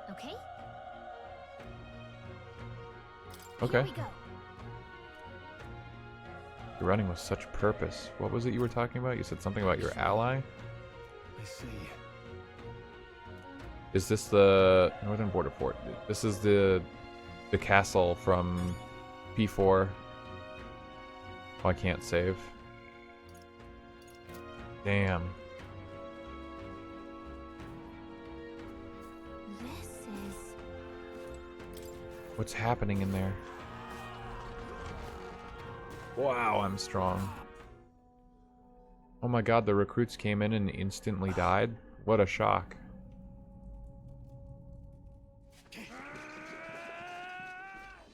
Okay? Okay. Here we go. You're running with such purpose. What was it you were talking about? You said something about your ally? I see. Is this the Northern Border Fort? This is the castle from P4. Oh, I can't save. Damn. This is. What's happening in there? Wow, I'm strong. Oh my god, the recruits came in and instantly died? What a shock.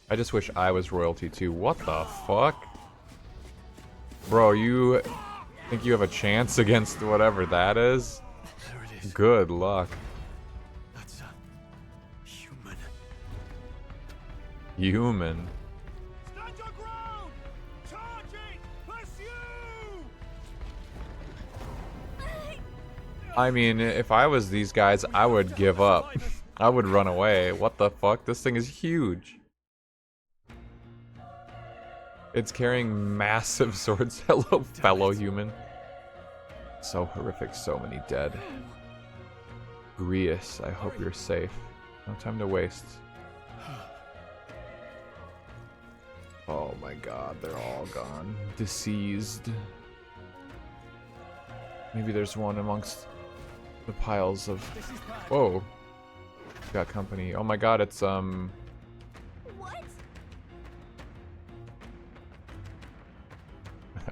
I just wish I was royalty too. What the fuck? Bro, you think you have a chance against whatever that is? There it is. Good luck. That's a human. Human. Stand your ground! Charging! Pursue! I mean, if I was these guys, I would give up. I would run away. What the fuck? This thing is huge. It's carrying massive swords. Hello, fellow human. So horrific, so many dead. Grius, I hope you're safe. No time to waste. my god, they're all gone. Deceased. Maybe there's one amongst the piles of... Whoa. Got company. Oh my god, it's What?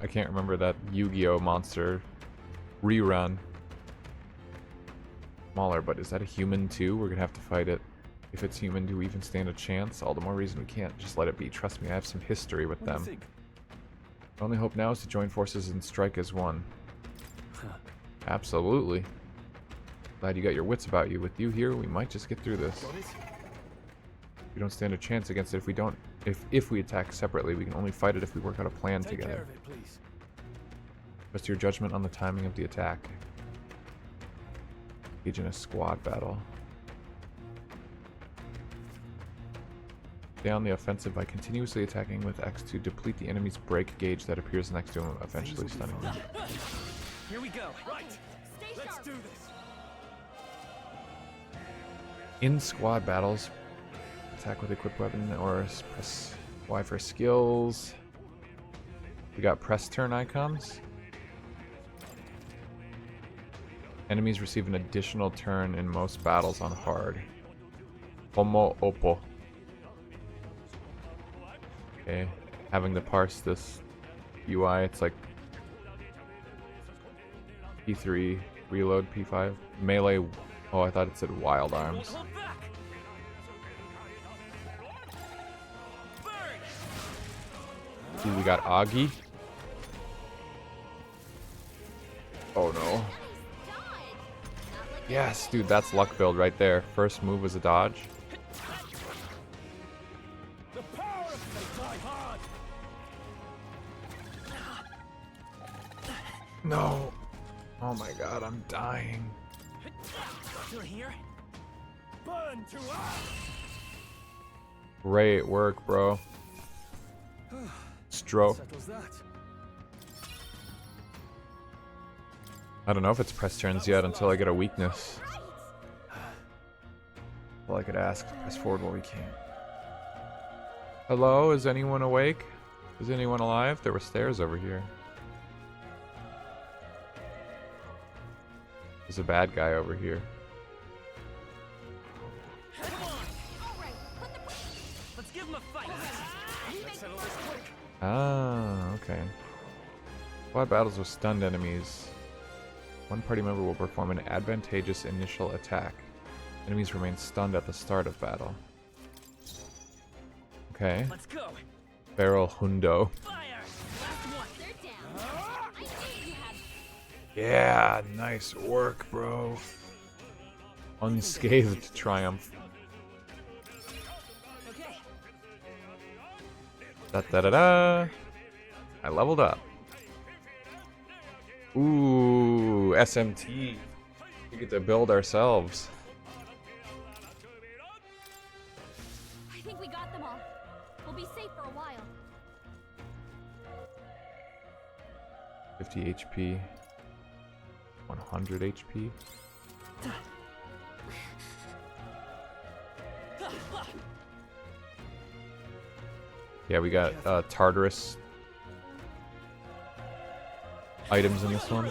I can't remember that Yu-Gi-Oh monster rerun. Smaller, but is that a human too? We're gonna have to fight it. If it's human, do we even stand a chance? All the more reason we can't just let it be. Trust me, I have some history with them. My only hope now is to join forces and strike as one. Absolutely. Glad you got your wits about you. With you here, we might just get through this. We don't stand a chance against it if we don't. If we attack separately, we can only fight it if we work out a plan together. Trust your judgment on the timing of the attack. Engage in a squad battle. Stay on the offensive by continuously attacking with X to deplete the enemy's break gauge that appears next to him, eventually stunning them. Here we go. Right. Let's do this. In squad battles, attack with equipped weapon or press Y for skills. We got press turn icons. Enemies receive an additional turn in most battles on hard. Homo oppo. Okay, having to parse this UI, it's like P3, reload, P5, melee. Oh, I thought it said wild arms. See, we got Augie. Oh no. Yes, dude, that's luck build right there. First move was a dodge. No. Oh my god, I'm dying. Still here? Burn to us! Great work, bro. Stroke. I don't know if it's press turns yet until I get a weakness. Well, I could ask. Press forward while we can. Hello, is anyone awake? Is anyone alive? There were stairs over here. There's a bad guy over here. Let's give him a fight. Let's settle this quick. Ah, okay. Squad battles with stunned enemies. One party member will perform an advantageous initial attack. Enemies remain stunned at the start of battle. Okay. Let's go. Barrel Hundo. Yeah, nice work, bro. Unscathed triumph. Da da da da. I leveled up. Ooh, SMT. We get to build ourselves. I think we got them all. We'll be safe for a while. 50 HP. 100 HP. Yeah, we got Tartarus items in this one.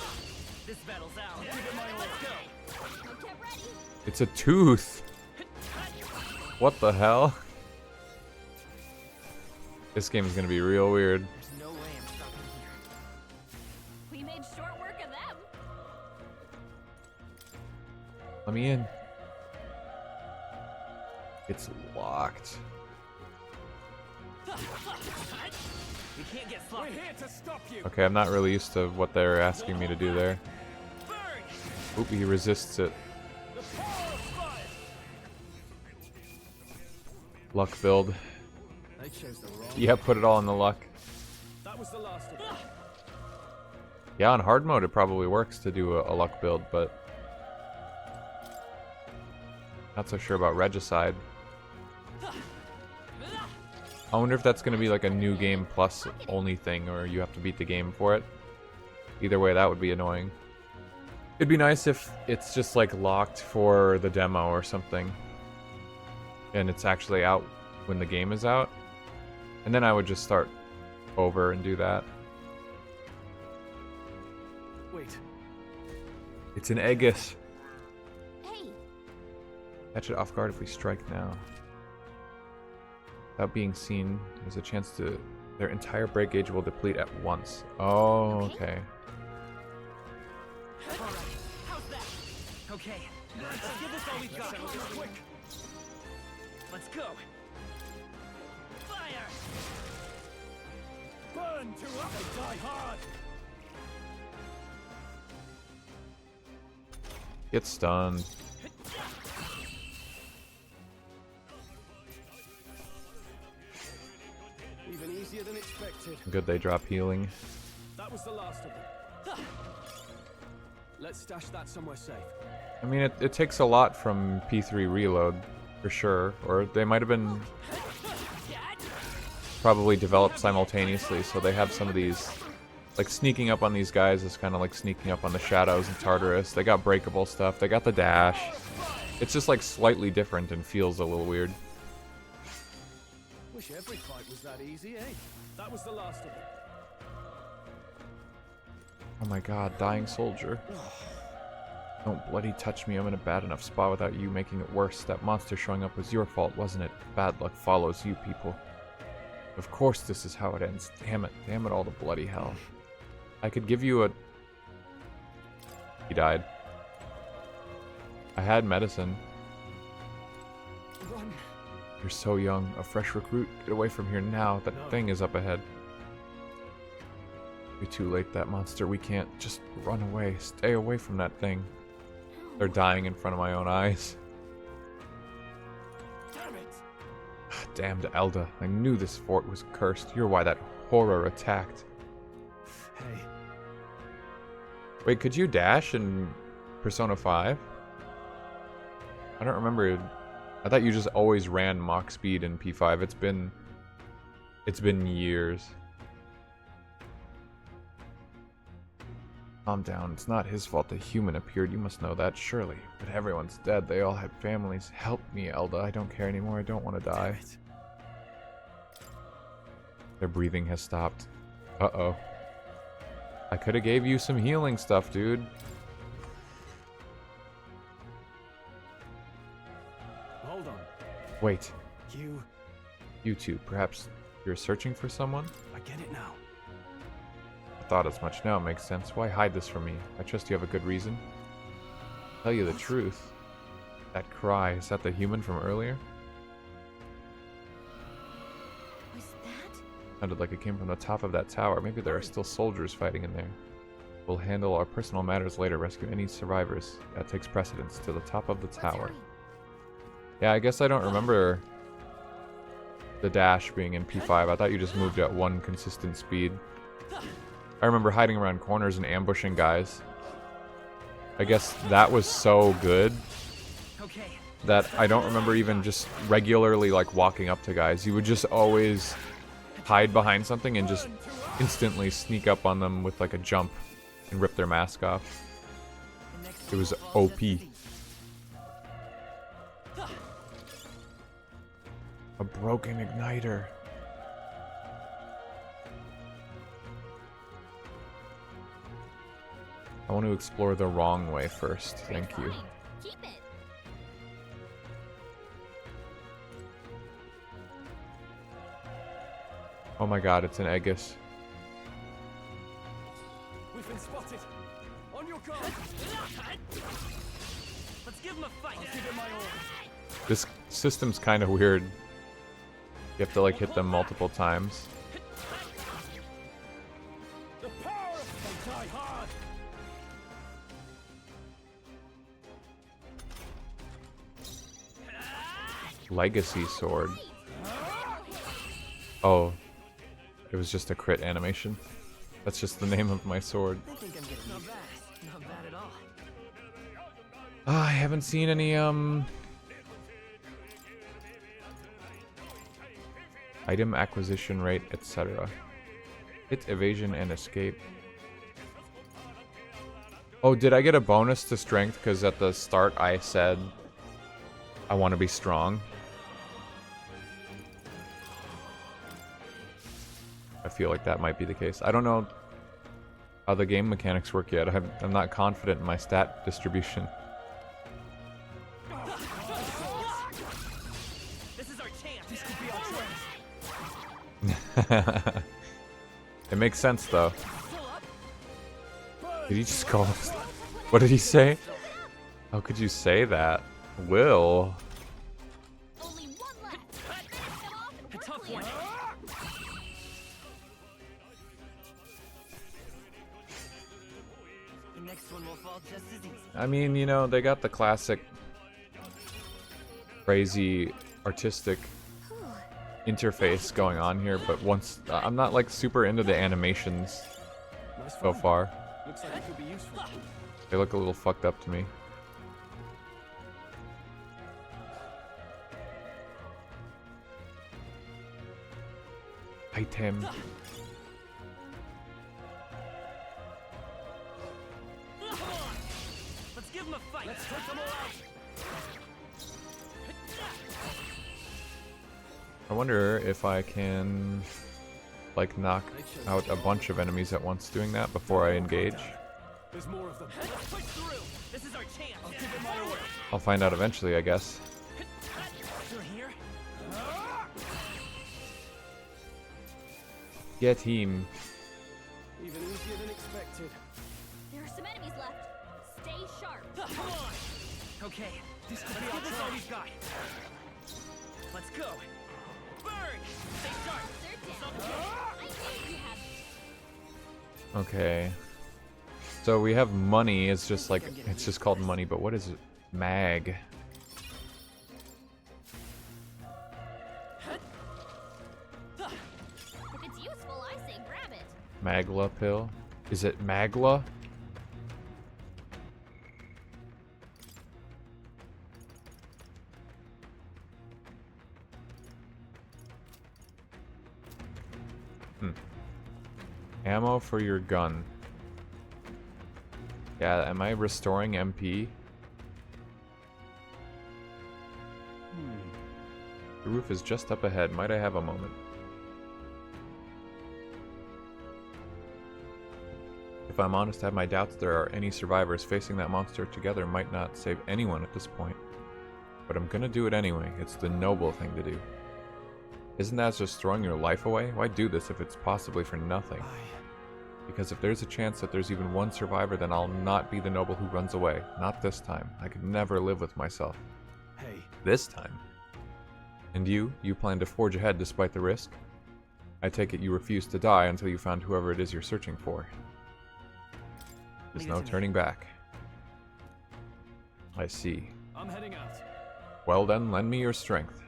This battle's out. Let's go. It's a tooth. What the hell? This game is gonna be real weird. There's no way I'm stopping here. We made short work of them. Let me in. It's locked. We can't get sloppy. We're here to stop you. Okay, I'm not really used to what they're asking me to do there. Oop, he resists it. Luck build. Yeah, put it all in the luck. That was the last of them. Yeah, on hard mode it probably works to do a luck build, but not so sure about Regicide. I wonder if that's going to be like a new game plus only thing, or you have to beat the game for it. Either way, that would be annoying. It'd be nice if it's just like locked for the demo or something, and it's actually out when the game is out. And then I would just start over and do that. Wait. It's an Aegis. Hey. Catch it off guard if we strike now. Without being seen, there's a chance to their entire break gauge will deplete at once. Oh, okay. Alright, how's that? Okay, let's give this all we've got. Quick. Let's go. Fire! Burn to us and die hard! Get stunned. Even easier than expected. Good they drop healing. That was the last of them. Let's stash that somewhere safe. I mean, it takes a lot from P3 reload, for sure. Or they might have been probably developed simultaneously, so they have some of these. Like, sneaking up on these guys is kind of like sneaking up on the Shadows and Tartarus. They got breakable stuff. They got the dash. It's just, like, slightly different and feels a little weird. Wish every fight was that easy, eh? That was the last of them. Oh my god, dying soldier. Don't bloody touch me. I'm in a bad enough spot without you making it worse. That monster showing up was your fault, wasn't it? Bad luck follows you people. Of course this is how it ends. Damn it all the bloody hell. I could give you a... He died. I had medicine. Run. You're so young. A fresh recruit. Get away from here now. That thing is up ahead. You're too late, that monster. We can't. Just run away. Stay away from that thing. They're dying in front of my own eyes. Damn it. Damned Elda. I knew this fort was cursed. You're why that horror attacked. Hey. Wait, could you dash in Persona 5? I don't remember. I thought you just always ran Mach speed in P5. It's been years. Calm down. It's not his fault the human appeared. You must know that, surely. But everyone's dead. They all had families. Help me, Elda. I don't care anymore. I don't want to die. Their breathing has stopped. Uh-oh. I could have gave you some healing stuff, dude. Hold on. Wait. You two. Perhaps you're searching for someone? I get it now. I thought as much. Now it makes sense. Why hide this from me? I trust you have a good reason. Tell you the truth. That cry, is that the human from earlier? Was that? Sounded like it came from the top of that tower. Maybe there are still soldiers fighting in there. We'll handle our personal matters later. Rescue any survivors. That takes precedence. To the top of the tower. Yeah, I guess I don't remember the dash being in P5. I thought you just moved at one consistent speed. I remember hiding around corners and ambushing guys. I guess that was so good that I don't remember even just regularly like walking up to guys. You would just always hide behind something and just instantly sneak up on them with like a jump and rip their mask off. It was OP. A broken igniter. I want to explore the wrong way first. Thank you. Keep it. Oh my god, it's an Aegis. We've been spotted. On your guard. Let's give him a fight. I'll give it my all. This system's kind of weird. You have to like hit them multiple times. The power of die hard! Legacy sword. Oh, it was just a crit animation. That's just the name of my sword. I think I'm getting not bad. Not bad at all. I haven't seen any item acquisition rate, etc. Hit evasion and escape. Oh, did I get a bonus to strength? Because at the start I said I want to be strong. I feel like that might be the case. I don't know how the game mechanics work yet. I'm not confident in my stat distribution. This is our chance. This could be our chance. It makes sense though. Did he just call us? What did he say? How could you say that? Will. Only one left. Finish them off and A we're tough clear. one. The next one will fall just as easy. I mean, you know, they got the classic crazy artistic interface going on here, but once I'm not like super into the animations so far. Looks like it could be useful. They look a little fucked up to me. Item. Let's give him a fight. Let's take them all out. I wonder if I can like knock out a bunch of enemies at once doing that before I engage. There's more of them. Let's push through. This is our chance. I'll give it my all. I'll find out eventually, I guess. Still here? Get him. Even easier than expected. There are some enemies left. Stay sharp. Come on. Okay, this could be all we've got. Let's go. Burn. Stay sharp. They're dead. I knew you had Okay. So we have money. It's just like, it's just called money, but what is it? Mag. If it's useful, I say grab it. Magla pill? Is it Magla? Ammo for your gun. Yeah, am I restoring MP? The roof is just up ahead. Might I have a moment? If I'm honest, I have my doubts there are any survivors. Facing that monster together might not save anyone at this point. But I'm gonna do it anyway. It's the noble thing to do. Isn't that just throwing your life away? Why do this if it's possibly for nothing? Because if there's a chance that there's even one survivor, then I'll not be the noble who runs away. Not this time. I could never live with myself. Hey. This time. And you? You plan to forge ahead despite the risk? I take it you refuse to die until you found whoever it is you're searching for. There's no turning back. I see. I'm heading out. Well then, lend me your strength.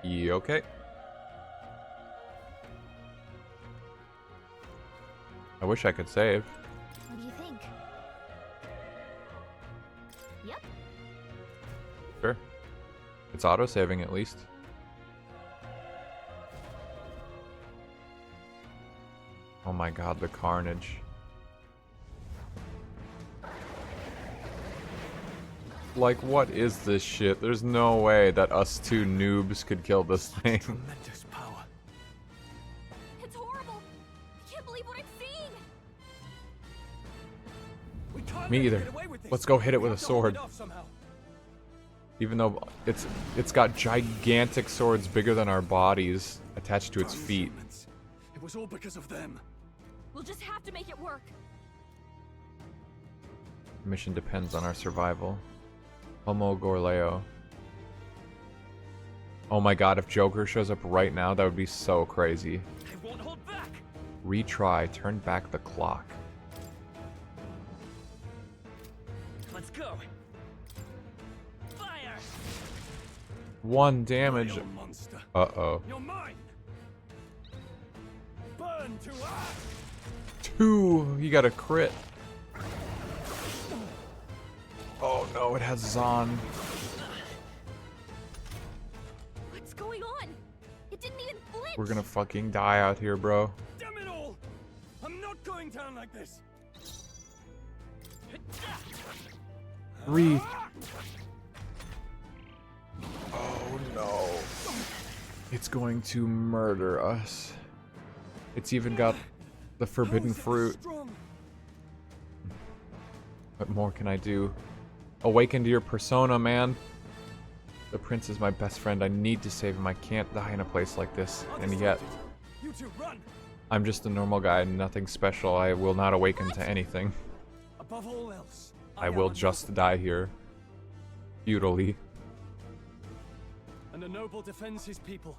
You okay? I wish I could save. What do you think? Yep. Sure. It's auto-saving at least. Oh my god, the carnage. Like, what is this shit? There's no way that us two noobs could kill this thing. Tremendous power. It's horrible. I can't believe what I'm seeing. We can't Me let either. get away with this. Let's go hit it We with a have to hold sword. it off somehow. Even though it's got gigantic swords bigger than our bodies attached to its feet. It was all because of them. We'll just have to make it work. Mission depends on our survival. Homo Gorleo. Oh my god, if Joker shows up right now, that would be so crazy. I won't hold back. Retry, turn back the clock. Let's go. Fire. 1 damage. You monster. Uh-oh. You're mine. Burn to ash. 2! You got a crit. Oh no, it has Zon. What's going on? It didn't even flinch. We're gonna fucking die out here, bro. Damn it all! I'm not going down like this. 3. Oh no. It's going to murder us. It's even got the forbidden fruit. What more can I do? Awaken to your persona, man. The prince is my best friend. I need to save him. I can't die in a place like this. And yet, I'm just a normal guy, nothing special. I will not awaken to anything. Above all else, I will just die here. Futilely. And a noble defends his people,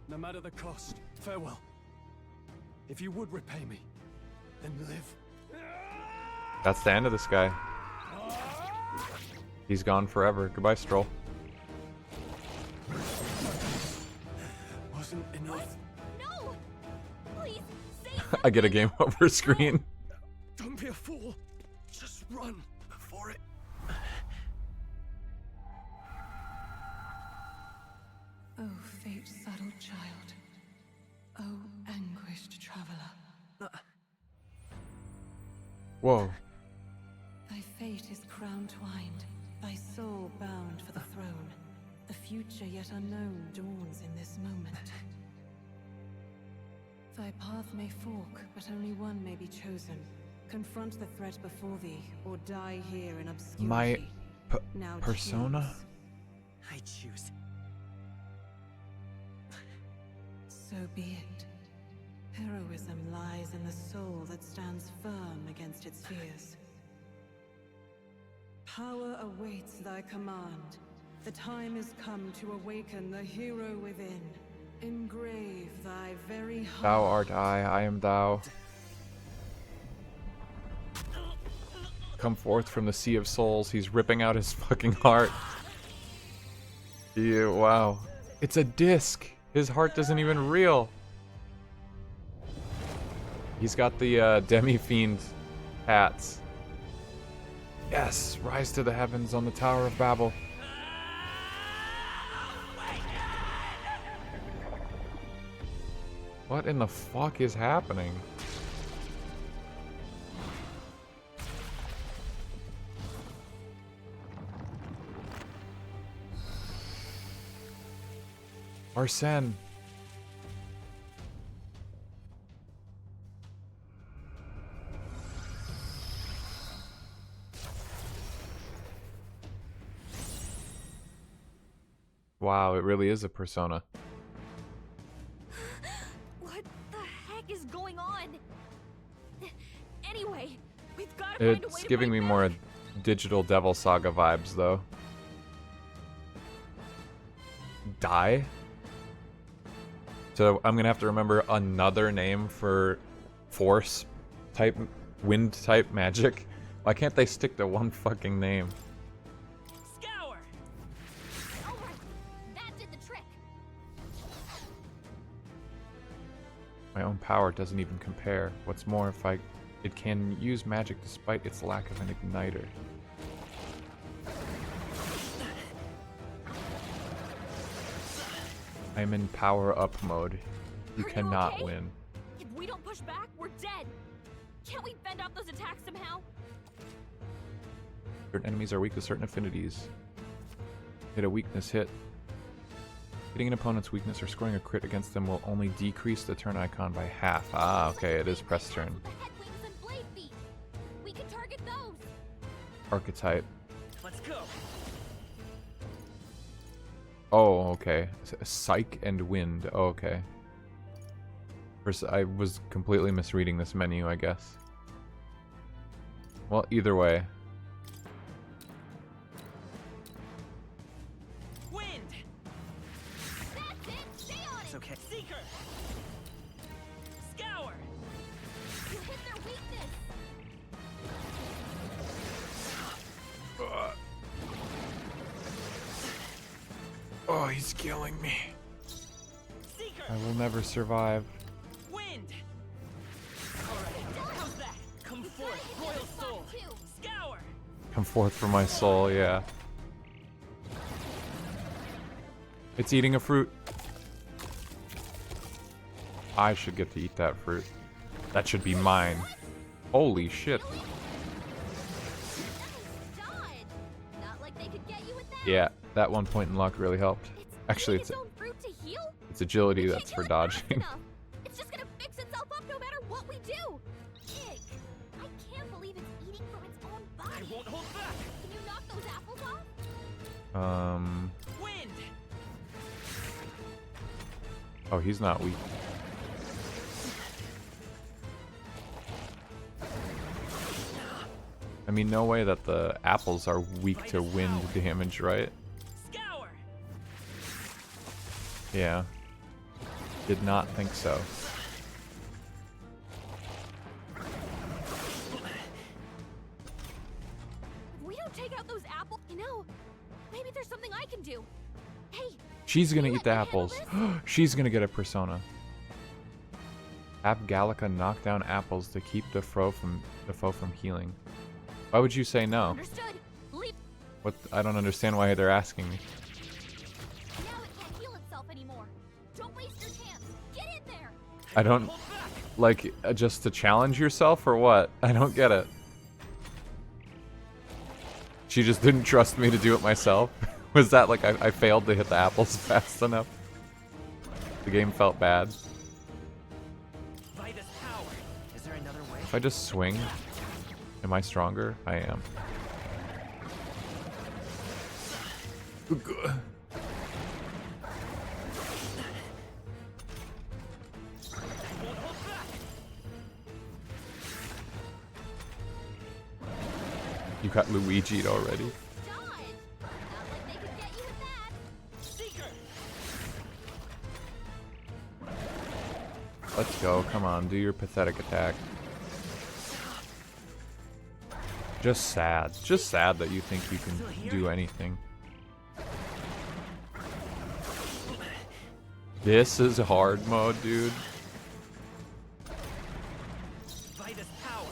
no matter the cost. Farewell. If you would repay me, then live. That's the end of this guy. He's gone forever. Goodbye, Stroll. Wasn't enough. No! Please, I get a game over screen. Don't be a fool. Just run before it. Oh, fate-saddled child. Oh, anguished traveler. Whoa. Thy fate is crown-twined, thy soul bound for the throne. The future yet unknown dawns in this moment. Thy path may fork, but only one may be chosen. Confront the threat before thee, or die here in obscurity. My Now persona? I choose. So be it. Heroism lies in the soul that stands firm against its fears. Power awaits thy command. The time is come to awaken the hero within. Engrave thy very heart. Thou art I am thou. Come forth from the sea of souls. He's ripping out his fucking heart. Yeah, wow. It's a disc. His heart isn't even real. He's got the demi-fiend hats. Yes, rise to the heavens on the Tower of Babel. What in the fuck is happening? Arsene. Wow, it really is a persona. What the heck is going on? Anyway, we've got to find a way It's to giving me fight more back. Digital Devil Saga vibes, though. Die? So I'm gonna have to remember another name for force type, wind type magic. Why can't they stick to one fucking name? Scour. All right, that did the trick. My own power doesn't even compare. What's more, it can use magic despite its lack of an igniter. I'm in power up mode. You cannot okay? win. If we don't push back, we're dead. Can't we fend off those attacks somehow? Certain enemies are weak to certain affinities. Hit a weakness hit. Hitting an opponent's weakness or scoring a crit against them will only decrease the turn icon by half. Ah, okay, it is press turn. We can target those. Archetype. Let's go. Oh, okay. Psych and wind. Oh, okay. First, I was completely misreading this menu, I guess. Well, either way. Wind. That's it. Stay on it's okay. Seeker. Scour. You hit their weakness. Oh, he's killing me. Seeker. I will never survive. Wind. All right. How's that? Come forth, royal soul. Scour. Come forth from my soul, yeah. It's eating a fruit. I should get to eat that fruit. That should be mine. Holy shit. Yeah, that 1 point in luck really helped. Actually, it's It's agility that's for dodging. It's just gonna fix itself up no matter what we do. Pig, I can't believe it's eating from its own body. I won't hold back. Can you knock those apples off? Wind. Oh, he's not weak. I mean, no way that the apples are weak to wind damage, right? Scour. Yeah. Did not think so. If we don't take out those apples, you know, maybe there's something I can do. Hey. She's gonna eat the apples. She's gonna get a persona. Have Gallica knock down apples to keep the foe from healing. Why would you say no? Understood. Leave. What? I don't understand why they're asking me. Now it can't heal itself anymore. Don't waste your chance. Get in there. I don't like just to challenge yourself or what? I don't get it. She just didn't trust me to do it myself. Was that like I failed to hit the apples fast enough? The game felt bad. By this power. Is there another way? If I just swing, am I stronger? I am. You got Luigi'd already. Let's go. Come on, do your pathetic attack. Just sad. Just sad that you think you can do anything. This is hard mode, dude. By this power.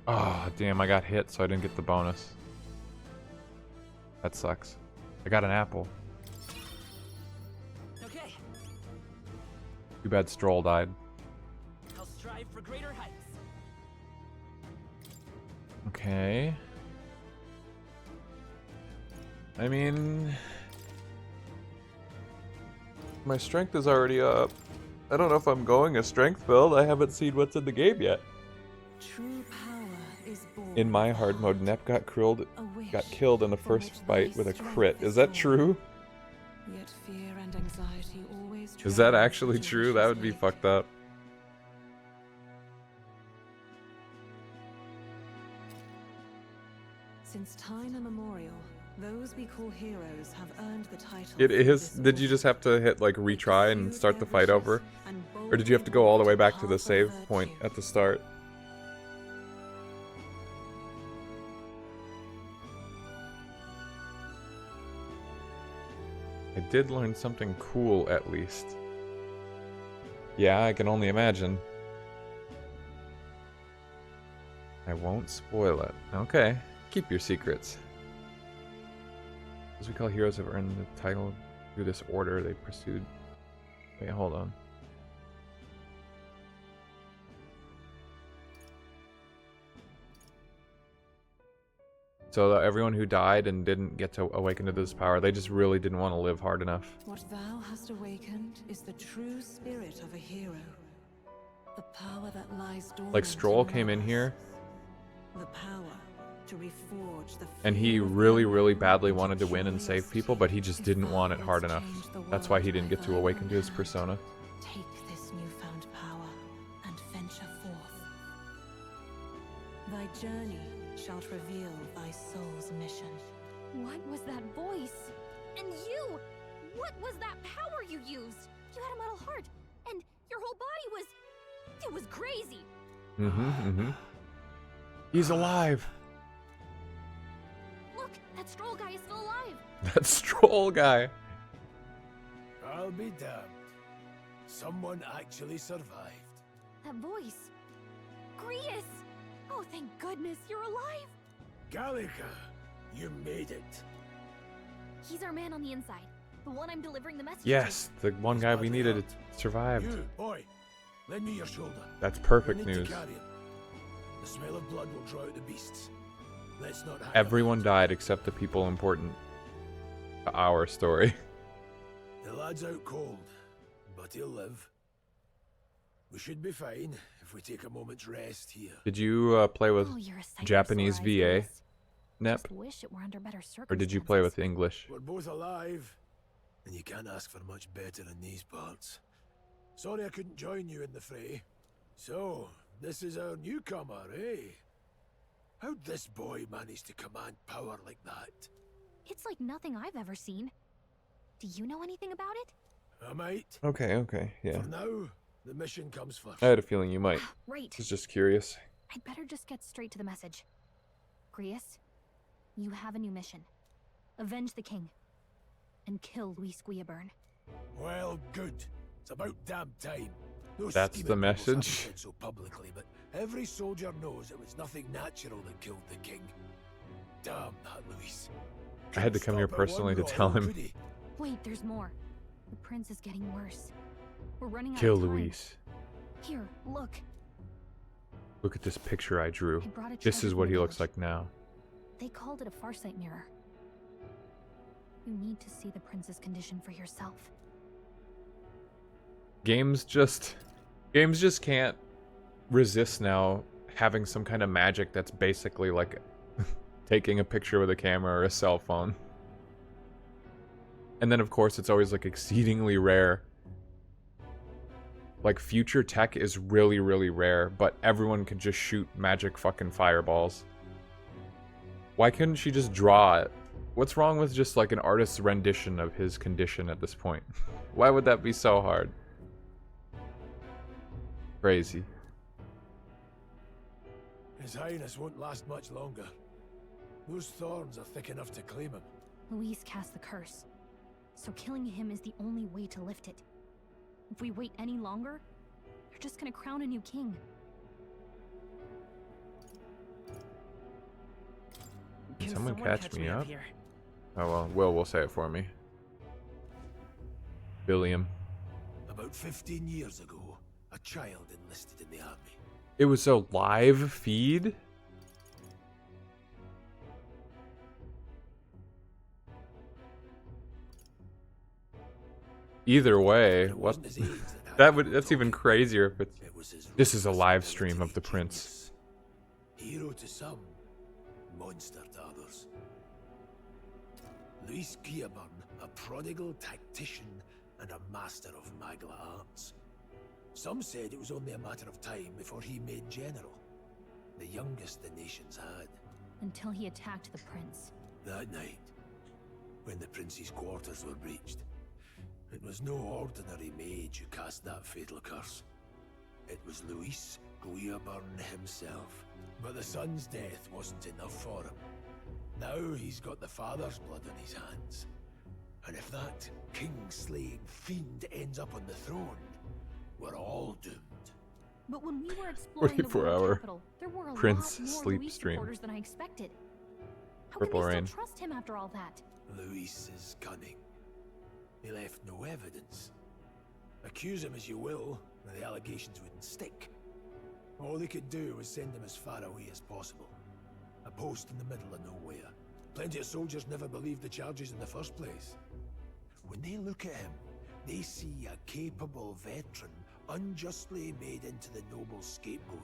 Oh, damn, I got hit, so I didn't get the bonus. That sucks. I got an apple. Okay. Too bad Stroll died. I'll strive for greater heights. Okay. I mean, my strength is already up. I don't know if I'm going a strength build. I haven't seen what's in the game yet. True power is born. In my hard mode, Nep got killed in the first fight with a crit. Is that true? Yet fear and anxiety always Is that actually true? That would be fucked up. Since time immemorial, those we call heroes have earned the title. It is. Did you just have to hit like retry and start the fight over? Or did you have to go all the way back to the save point at the start? I did learn something cool at least. Yeah, I can only imagine. I won't spoil it. Okay. Keep your secrets. As we call heroes have earned the title through this order they pursued. Wait, hold on. So everyone who died and didn't get to awaken to this power, they just really didn't want to live hard enough. What thou hast awakened is the true spirit of a hero. The power that lies dormant. Like Stroll came in here, The power to reforge the and he really, really badly wanted to win and save people, but he just didn't want it hard enough. That's why he didn't get to awaken to his persona. Take this newfound power and venture forth. Thy journey shalt reveal thy soul's mission. What was that voice? And you! What was that power you used? You had a metal heart, and your whole body was... It was crazy! He's alive! Look, that Stroll guy is still alive! That Stroll guy! I'll be damned. Someone actually survived. That voice... Grius! Oh, thank goodness you're alive! Gallica, you made it. He's our man on the inside. The one I'm delivering the message Yes, the one guy we needed to survive. You, boy, Lend me your shoulder. That's You'll perfect need to news. carry him. The smell of blood will draw out the beasts. Let's not hang Everyone died except the people important to our story. The lad's out cold, but he'll live. We should be fine if we take a moment's rest here. Did you play with Oh, you're a sight Japanese for sore eyes, VA, Chris. Nep? Just wish it were under better Or did you play with English? We're both alive, and you can't ask for much better in these parts. Sorry I couldn't join you in the fray. So, this is our newcomer, eh? How'd this boy manage to command power like that? It's like nothing I've ever seen. Do you know anything about it? I might. Okay, yeah. For now, the mission comes first. I had a feeling you might. Right. I was just curious. I'd better just get straight to the message. Grius, you have a new mission. Avenge the king. And kill Luis Guillaburn. Well, good. It's about damn time. No That's scheming the peoples haven't message? said so publicly, but every soldier knows it was nothing natural that killed the king. Damn that Luis. I had to come here Stop at personally one to tell royal him. goodie. Wait, there's more. The prince is getting worse. We're running out Kill of time. Luis. Here, look. Look at this picture I drew. I brought a This treasure is from what the he looks village. like now. They called it a farsight mirror. You need to see the prince's condition for yourself. Games just can't resist now having some kind of magic that's basically like taking a picture with a camera or a cell phone. And then of course it's always like exceedingly rare. Like future tech is really, really rare, but everyone can just shoot magic fucking fireballs. Why couldn't she just draw it? What's wrong with just like an artist's rendition of his condition at this point? Why would that be so hard? Crazy. His Highness won't last much longer. Those thorns are thick enough to claim him. Luis cast the curse, so killing him is the only way to lift it. If we wait any longer, they're just gonna crown a new king. Can someone catch me up? Oh well, Will will say it for me. William. About 15 years ago, a child enlisted in the army. It was a live feed? Either way, what? That's even crazier if it's. This is a live stream of the prince. Hero to some, monster to others. Luis Guillaburn, a prodigal tactician and a master of Magla arts. Some said it was only a matter of time before he made general, the youngest the nations had. Until he attacked the prince. That night, when the prince's quarters were breached, it was no ordinary mage who cast that fatal curse. It was Luis Guillaburn himself. But the son's death wasn't enough for him. Now he's got the father's blood on his hands. And if that king-slaying fiend ends up on the throne, we're all doomed. But when we were exploring the 24 royal hour capital, there were a Prince lot more sleep Luis stream. supporters than I expected. How Purple can we Rain. still trust him after all that? Luis is cunning. He left no evidence. Accuse him as you will, and the allegations wouldn't stick. All they could do was send him as far away as possible. A post in the middle of nowhere. Plenty of soldiers never believed the charges in the first place. When they look at him, they see a capable veteran unjustly made into the noble scapegoat.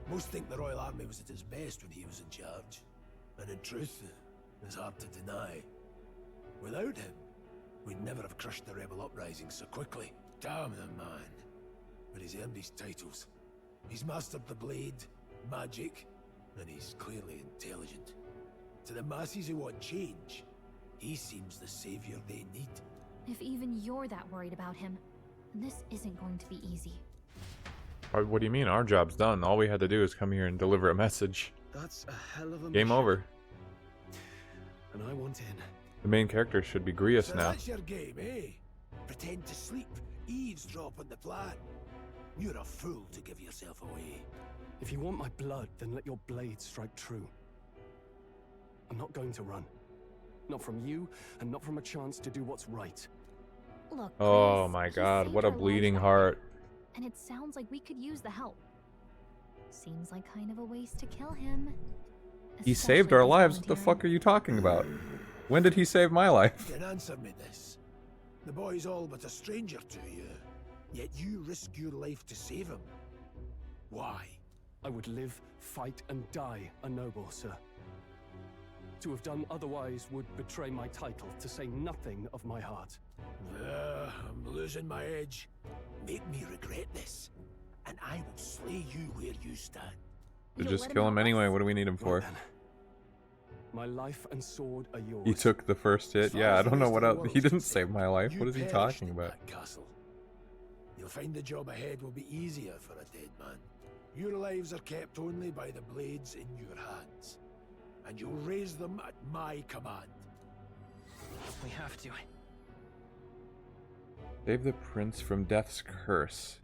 Most think the Royal Army was at its best when he was in charge. And in truth, it's hard to deny. Without him, we'd never have crushed the rebel uprising so quickly. Damn the man. But he's earned his titles. He's mastered the blade, magic, and he's clearly intelligent. To the masses who want change, he seems the savior they need. If even you're that worried about him, then this isn't going to be easy. What do you mean? Our job's done. All we had to do is come here and deliver a message. That's a hell of a Game mission. over. And I want in. The main character should be Grius So now. that's your game, eh? Pretend to sleep, eavesdrop on the plan. You're a fool to give yourself away. If you want my blood, then let your blade strike true. I'm not going to run. Not from you, and not from a chance to do what's right. Look, Oh Chris, my he god, saved what a our lives bleeding back heart. there, and it sounds like we could use the help. Seems like kind of a waste to kill him. He saved our lives? What the fuck are you talking about? When did he save my life? You can answer me this. The boy's all but a stranger to you, yet you risk your life to save him. Why? I would live, fight, and die a noble, sir. To have done otherwise would betray my title, to say nothing of my heart. I'm losing my edge. Make me regret this, and I will slay you where you stand. To just kill him anyway, what do we need him for? My life and sword are yours. He took the first hit? Yeah, I don't know what else. He didn't save my life. What is he talking about? Castle. You'll find the job ahead will be easier for a dead man. Your lives are kept only by the blades in your hands, and you'll raise them at my command. We have to. Save the prince from death's curse.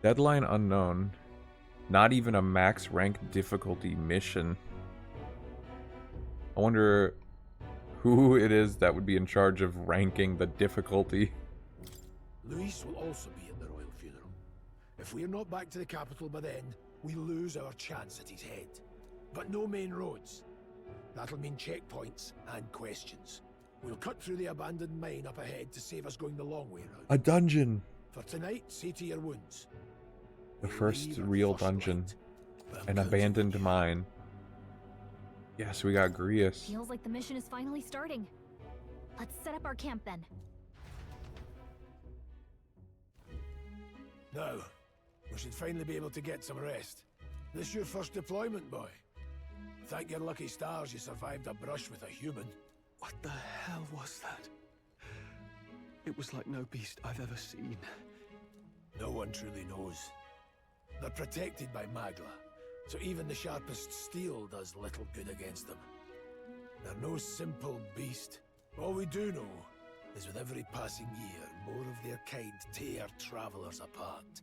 Deadline unknown. Not even a max rank difficulty mission. I wonder who it is that would be in charge of ranking the difficulty. Luis will also be at the royal funeral. If we're not back to the capital by then, we lose our chance at his head. But no main roads. That'll mean checkpoints and questions. We'll cut through the abandoned mine up ahead to save us going the long way round. A dungeon! For tonight, see to your wounds. The first real dungeon. An abandoned mine. Yes, we got Grius. Feels like the mission is finally starting. Let's set up our camp then. Now, we should finally be able to get some rest. This your first deployment, boy? Thank your lucky stars you survived a brush with a human. What the hell was that? It was like no beast I've ever seen. No one truly knows. They're protected by Magla, so even the sharpest steel does little good against them. They're no simple beast. All we do know is with every passing year, more of their kind tear travelers apart.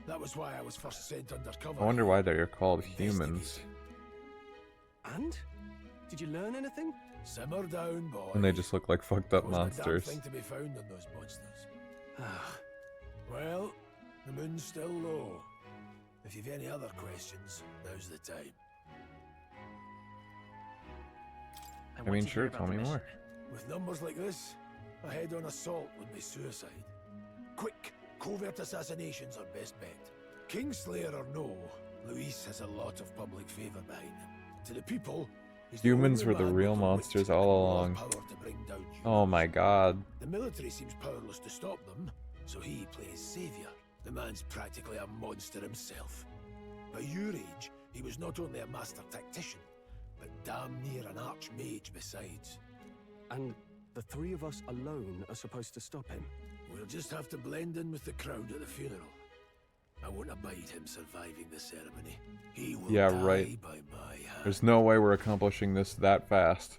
That was why I was first sent undercover. I wonder why they're called humans. And? Did you learn anything? Simmer down, boy. And they just look like fucked up Wasn't a damn monsters. thing to be found on those monsters. Well, the moon's still low. If you've any other questions, now's the time. I mean, sure, tell me more. With numbers like this, a head-on assault would be suicide. Quick, covert assassinations are best bet. Kingslayer or no, Luis has a lot of public favor behind him. To the people, he's the Humans only were the man real with the wit monsters and all raw along. power to bring down Oh my god. The military seems powerless to stop them, so he plays savior. The man's practically a monster himself. By your age, he was not only a master tactician, but damn near an archmage besides. And the three of us alone are supposed to stop him? We'll just have to blend in with the crowd at the funeral. I won't abide him surviving the ceremony. He will Yeah, die right. by my hand. There's no way we're accomplishing this that fast.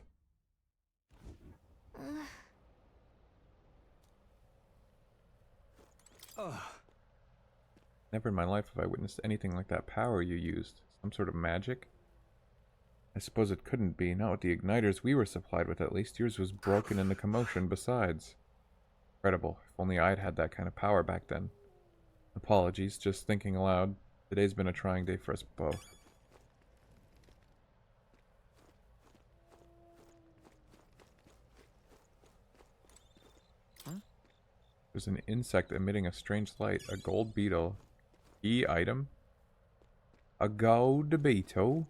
Never in my life have I witnessed anything like that power you used. Some sort of magic? I suppose it couldn't be, not with the igniters we were supplied with at least. Yours was broken in the commotion besides. Incredible. If only I'd had that kind of power back then. Apologies, just thinking aloud. Today's been a trying day for us both. There's an insect emitting a strange light. A gold beetle. Key item. A gold beetle.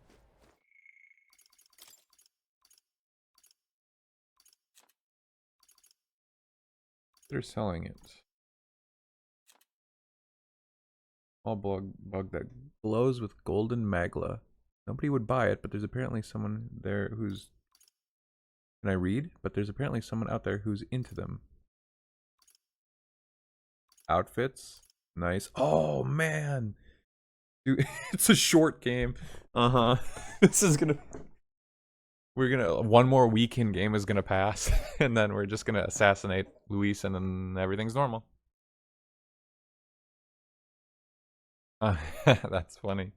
They're selling it. Small bug that glows with golden magla. Nobody would buy it, but there's apparently someone there who's... Can I read? But there's apparently someone out there who's into them. Outfits. Nice. Oh, man! Dude, it's a short game. Uh-huh. This is gonna... We're gonna... One more weekend game is gonna pass, and then we're just gonna assassinate Luis, and then everything's normal. That's funny.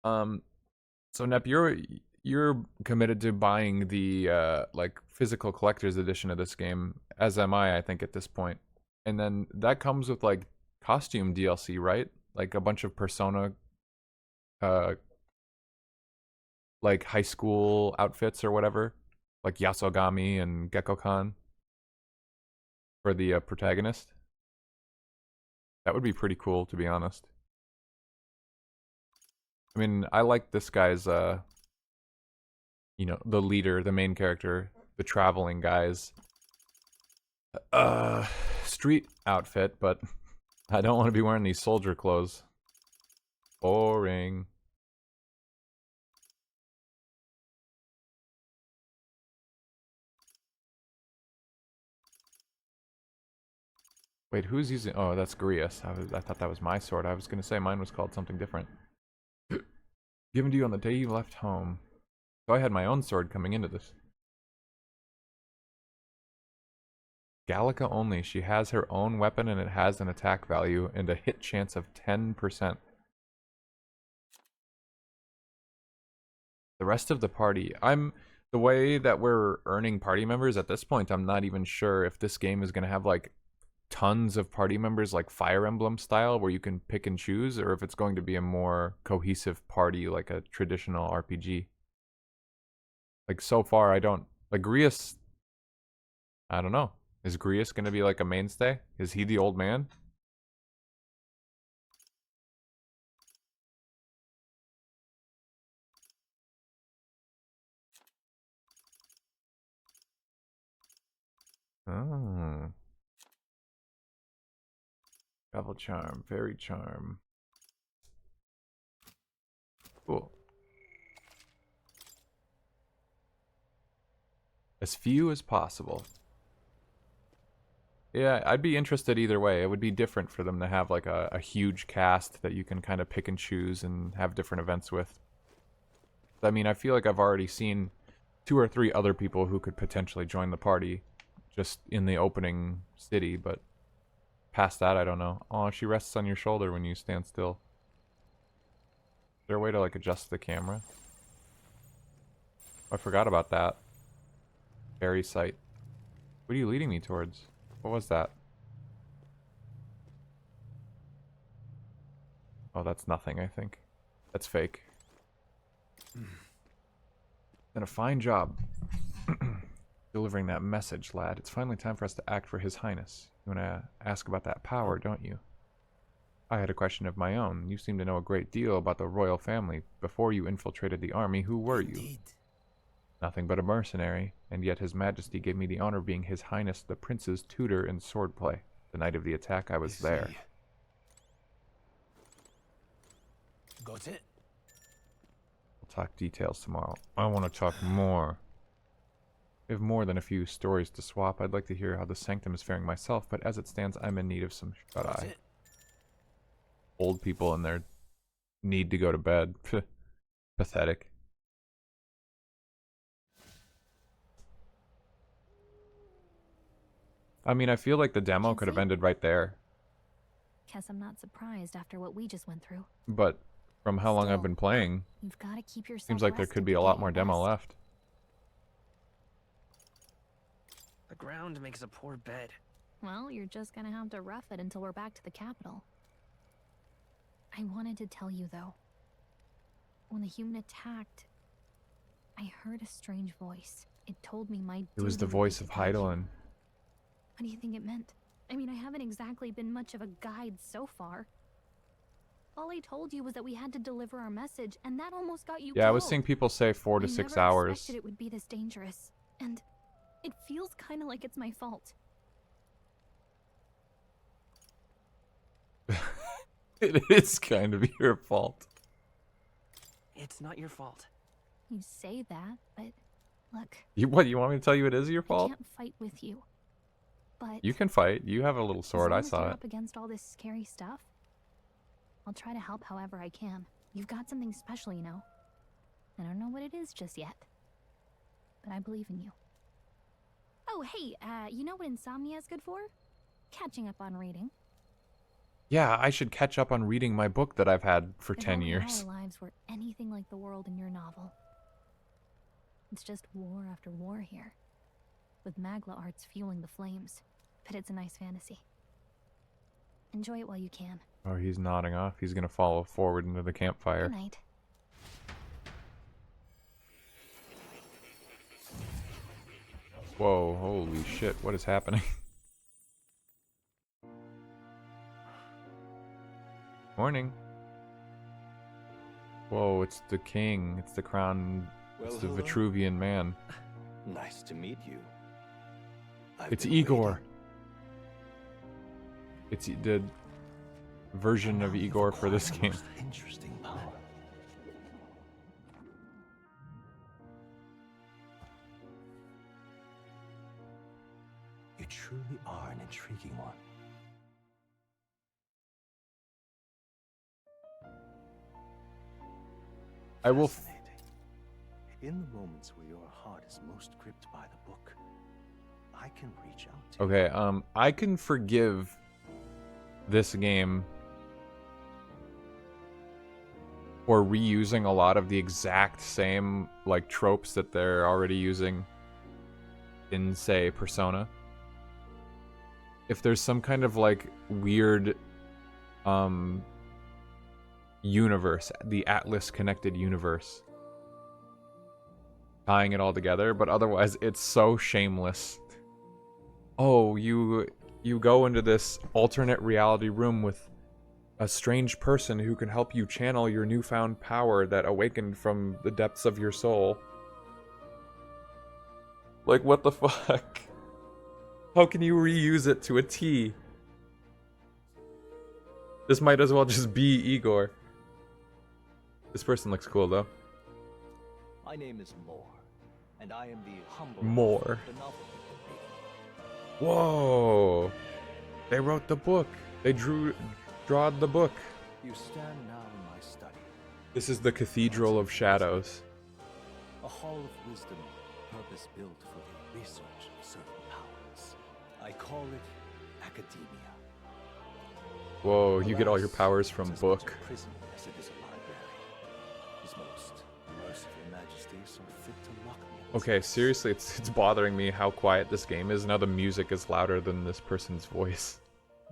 So Nep, you're committed to buying the like physical collector's edition of this game, as am I think at this point. And then that comes with like costume DLC, right? Like a bunch of Persona uh like high school outfits or whatever, like Yasogami and Gekko-kan for the protagonist. That would be pretty cool, to be honest. I mean, I like this guy's you know, the leader, the main character, the traveling guy's street outfit, but I don't want to be wearing these soldier clothes. Boring. Wait, who's using? Oh, that's Grius. I thought that was my sword. I was gonna say mine was called something different. Given to you on the day you left home. So I had my own sword coming into this. Gallica only. She has her own weapon and it has an attack value and a hit chance of 10%. The rest of the party, the way that we're earning party members at this point, I'm not even sure if this game is going to have like tons of party members like Fire Emblem style where you can pick and choose, or if it's going to be a more cohesive party like a traditional RPG. Like so far I don't, like Grius, I don't know. Is Grius going to be like a mainstay? Is he the old man? Oh. Travel charm, fairy charm. Cool. As few as possible. Yeah, I'd be interested either way. It would be different for them to have like a huge cast that you can kind of pick and choose and have different events with. I mean, I feel like I've already seen 2 or 3 other people who could potentially join the party just in the opening city, but past that, I don't know. Oh, she rests on your shoulder when you stand still. Is there a way to like adjust the camera? Oh, I forgot about that. Fairy sight. What are you leading me towards? What was that? Oh, that's nothing, I think. That's fake. Done a fine job delivering that message, lad. It's finally time for us to act for His Highness. You want to ask about that power, don't you? I had a question of my own. You seem to know a great deal about the royal family. Before you infiltrated the army, who were you? Nothing but a mercenary, and yet His Majesty gave me the honor of being His Highness the Prince's tutor in swordplay. The night of the attack, I was there. Got it? We'll talk details tomorrow. I want to talk more. We have more than a few stories to swap. I'd like to hear how the Sanctum is faring myself, but as it stands, I'm in need of some shut-eye. Old people and their need to go to bed. Pathetic. I mean, I feel like the demo could have ended right there. Guess I'm not surprised after what we just went through. But from how long I've been playing, You've got to keep yourself seems like there could be a lot more demo left. The ground makes a poor bed. Well, you're just gonna have to rough it until we're back to the capital. I wanted to tell you, though. When the human attacked, I heard a strange voice. It told me my It was the voice of Heidelin. What do you think it meant? I mean, I haven't exactly been much of a guide so far. All I told you was that we had to deliver our message, and that almost got you Yeah, I was killed. seeing people say 4 to 6 I never hours. expected it would be this dangerous, and it feels kind of like it's my fault. It is kind of your fault. It's not your fault. You say that, but look. You want me to tell you it is your I fault? can't fight with you, but You can fight. You have a little sword. I as long as saw you're it. up against all this scary stuff, I'll try to help however I can. You've got something special, you know. I don't know what it is just yet, but I believe in you. Oh, hey, you know what insomnia is good for? Catching up on reading. Yeah, I should catch up on reading my book that I've had for If 10 only years. our lives were anything like the world in your novel. It's just war after war here, with Magla arts fueling the flames. But it's a nice fantasy. Enjoy it while you can. Oh, he's nodding off. He's gonna follow forward into the campfire. Good night. Whoa, holy shit, what is happening? Morning. Whoa, it's the king. It's the crown. It's the hello. Vitruvian man. Nice to meet you. It's Igor. It's the version of Igor for this game. Interesting power. You truly are an intriguing one. I will. In the moments where your heart is most gripped by the book, I can reach out to Okay, I can forgive this game for reusing a lot of the exact same, like, tropes that they're already using in, say, Persona. If there's some kind of, like, weird, universe, the Atlas connected universe, tying it all together, but otherwise it's so shameless. Oh, you go into this alternate reality room with a strange person who can help you channel your newfound power that awakened from the depths of your soul. Like, what the fuck? How can you reuse it to a T? This might as well just be Igor. This person looks cool, though. My name is Moore, and I am the humble Moore. author of the novel you've been reading. Whoa! They wrote the book. They drawed the book. You stand now in my study, This is the Cathedral of Shadows. a hall of wisdom, purpose-built for the research of certain powers. I call it academia. Whoa, you get all your powers from It's as much book. a prison as it is a library. His most merciful majesty saw fit to lock me in this Okay, place. seriously, it's bothering me how quiet this game is. Now the music is louder than this person's voice.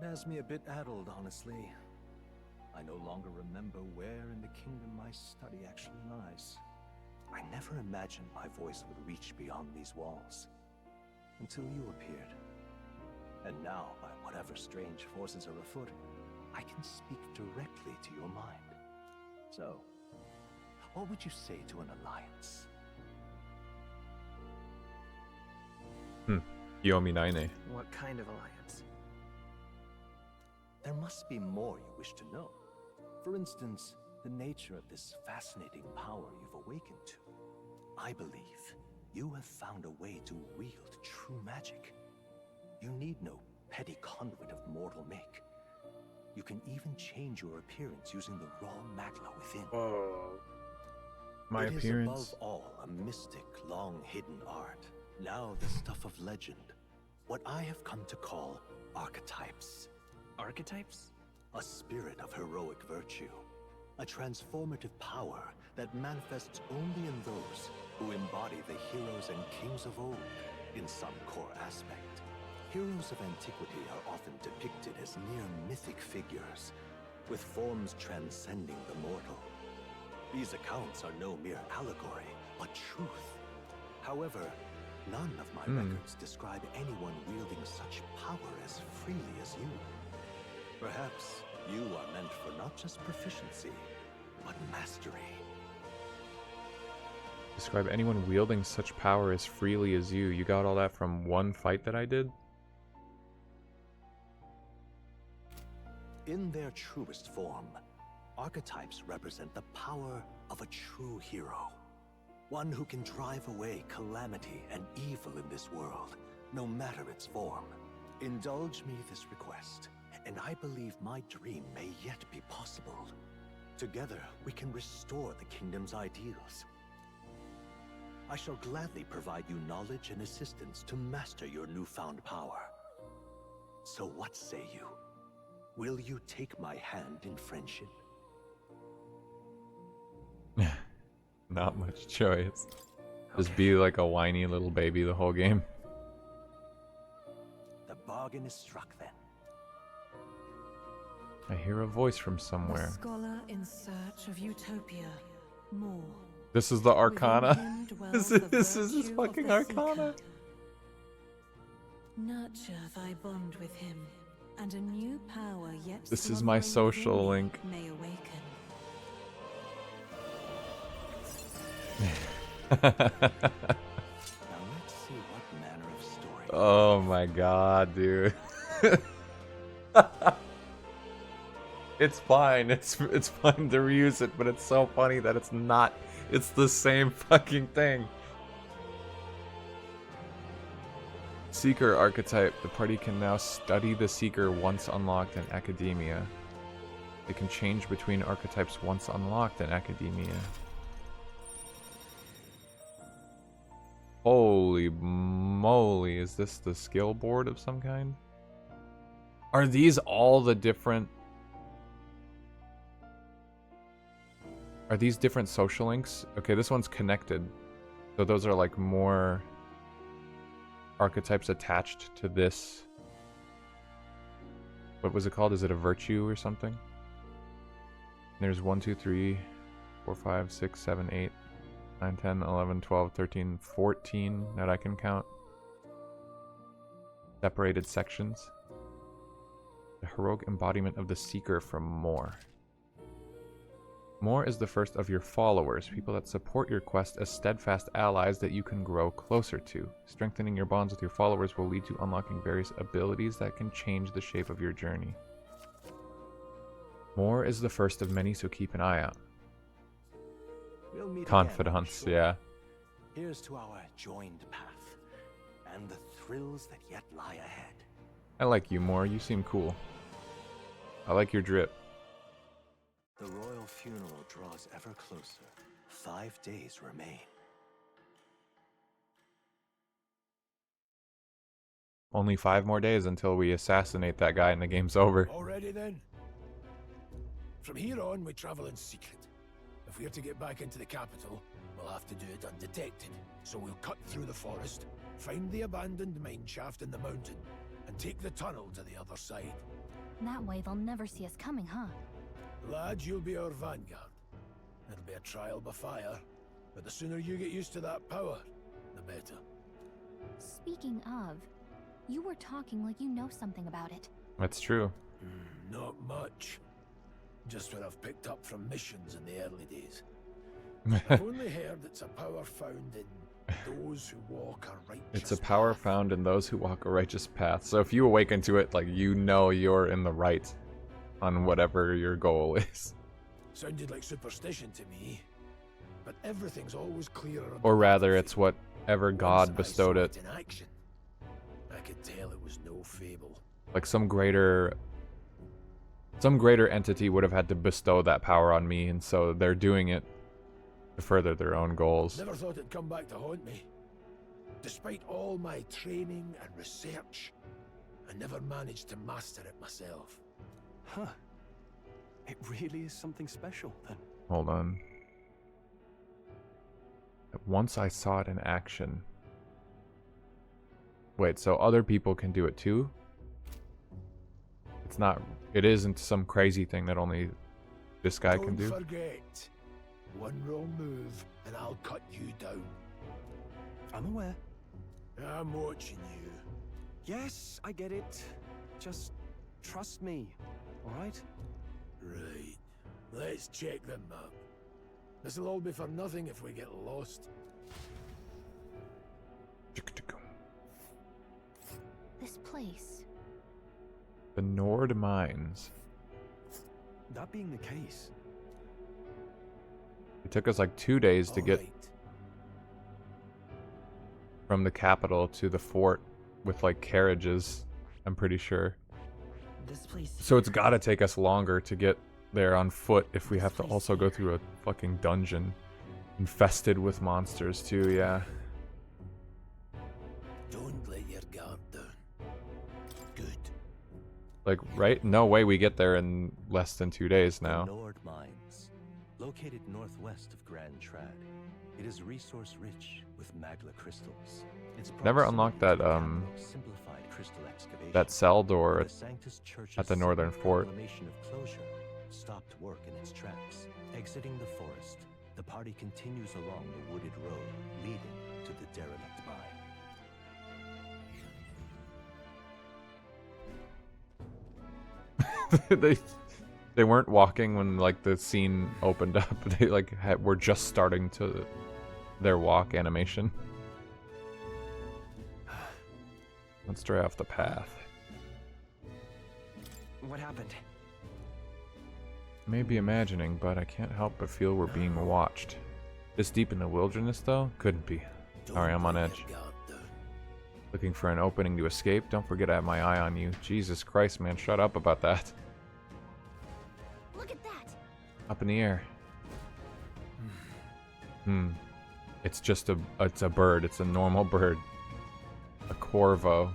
It has me a bit addled, honestly. I no longer remember where in the kingdom my study actually lies. I never imagined my voice would reach beyond these walls. Until you appeared. And now, by whatever strange forces are afoot, I can speak directly to your mind. So, what would you say to an alliance? Yomi Naine. What kind of alliance? There must be more you wish to know. For instance, the nature of this fascinating power you've awakened to. I believe you have found a way to wield true magic. You need no petty conduit of mortal make. You can even change your appearance using the raw magla within. My It appearance. is above all a mystic, long-hidden art. Now the stuff of legend. What I have come to call archetypes. Archetypes? A spirit of heroic virtue. A transformative power that manifests only in those who embody the heroes and kings of old in some core aspect. Heroes of antiquity are often depicted as near mythic figures, with forms transcending the mortal. These accounts are no mere allegory, but truth. However, none of my records describe anyone wielding such power as freely as you. Perhaps you are meant for not just proficiency, but mastery. Describe anyone wielding such power as freely as you. You got all that from one fight that I did? In their truest form, archetypes represent the power of a true hero. One who can drive away calamity and evil in this world, no matter its form. Indulge me this request, and I believe my dream may yet be possible. Together, we can restore the kingdom's ideals. I shall gladly provide you knowledge and assistance to master your newfound power. So what say you? Will you take my hand in friendship? Not much choice. Just be like a whiny little baby the whole game. The bargain is struck then. I hear a voice from somewhere. The scholar in search of utopia. More. This is the Arcana. This is fucking Arcana. Nurture thy bond with him, and a new power yet This is my social link. may awaken. Now let's see what manner of story. Oh my god, dude. It's fine. It's fine to reuse it, but it's so funny that it's not. It's the same fucking thing. Seeker archetype. The party can now study the Seeker once unlocked in Academia. They can change between archetypes once unlocked in Academia. Holy moly, is this the skill board of some kind? Are these all the different... Are these different social links? Okay, this one's connected. So those are like more archetypes attached to this. What was it called? Is it a virtue or something? There's 1, 2, 3, 4, 5, 6, 7, 8, 9, 10, 11, 12, 13, 14 that I can count. Separated sections. The heroic embodiment of the Seeker from More. More is the first of your followers, people that support your quest as steadfast allies that you can grow closer to. Strengthening your bonds with your followers will lead to unlocking various abilities that can change the shape of your journey. More is the first of many, so keep an eye out. We'll meet Confidence, again, yeah. Here's to our joined path, and the thrills that yet lie ahead. I like you more, you seem cool. I like your drip. The royal funeral draws ever closer. 5 days remain. Only 5 more days until we assassinate that guy and the game's over. Already then? From here on, we travel in secret. If we're to get back into the capital, we'll have to do it undetected. So we'll cut through the forest, find the abandoned mine shaft in the mountain, and take the tunnel to the other side. That way they'll never see us coming, huh? Lad, you'll be our vanguard. It'll be a trial by fire, but the sooner you get used to that power, the better. Speaking of, you were talking like you know something about it. That's true. Not much. Just what I've picked up from missions in the early days. I've only heard it's a power found in those who walk a righteous It's a power found in those who walk a righteous path. So if you awaken to it, like, you know you're in the right on whatever your goal is. Sounded like superstition to me, but everything's always clearer. Or rather, it's whatever God bestowed it. In action, I could tell it was no fable. Like some greater entity would have had to bestow that power on me, and so they're doing it to further their own goals. Never thought it'd come back to haunt me. Despite all my training and research, I never managed to master it myself. Huh. It really is something special, then. Hold on. Once I saw it in action. Wait, so other people can do it too? It's not... It isn't some crazy thing that only this guy can do? Don't forget, one wrong move and I'll cut you down. I'm aware. I'm watching you. Yes, I get it. Just trust me, alright? Right. Let's check the map. This'll all be for nothing if we get lost. This place. The Nord Mines. That being the case. It took us like 2 days to get from the capital to the fort with like carriages, I'm pretty sure. This place. So it's gotta take us longer to get there on foot if we have to also go through a fucking dungeon infested with monsters too, yeah. Don't let your guard down. Good. Like, right? No way we get there in less than 2 days now. The Nord Mines, located northwest of Grand Trad. It is resource-rich with magla crystals. Its Never unlocked that simplified crystal excavation. that cell door The Sanctus Church's at the northern fort. proclamation of closure stopped work in its tracks. Exiting the forest, the party continues along the wooded road leading to the derelict mine. They weren't walking when like the scene opened up. They like were just starting to their walk animation. Let's stray off the path. What happened? May be imagining, but I can't help but feel we're being watched. This deep in the wilderness, though? Couldn't be. Sorry, I'm on edge. Looking for an opening to escape? Don't forget I have my eye on you. Jesus Christ, man, shut up about that. Look at that. Up in the air. It's just it's a bird. It's a normal bird. A corvo.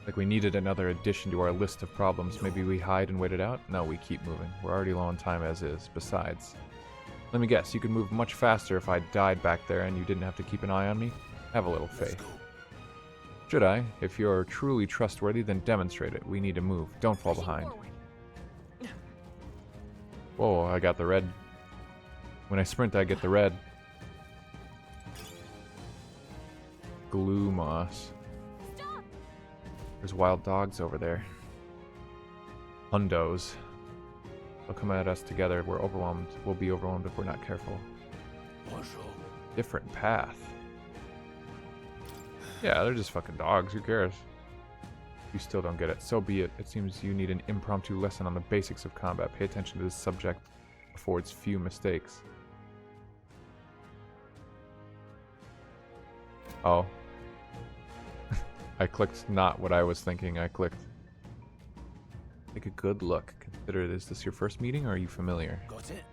Like we needed another addition to our list of problems. Maybe we hide and wait it out? No, we keep moving. We're already low on time as is. Besides, let me guess, you could move much faster if I died back there and you didn't have to keep an eye on me? Have a little faith. Should I? If you're truly trustworthy, then demonstrate it. We need to move. Don't fall behind. Whoa, I got the red. When I sprint, I get the red. Glue moss. There's wild dogs over there. Hundos. They'll come at us together. We're overwhelmed. We'll be overwhelmed if we're not careful. Different path. Yeah, they're just fucking dogs. Who cares? You still don't get it. So be it. It seems you need an impromptu lesson on the basics of combat. Pay attention to this subject. Affords few mistakes. Oh. I clicked not what I was thinking. I clicked. Take a good look. Consider it. Is this your first meeting or are you familiar? Got it.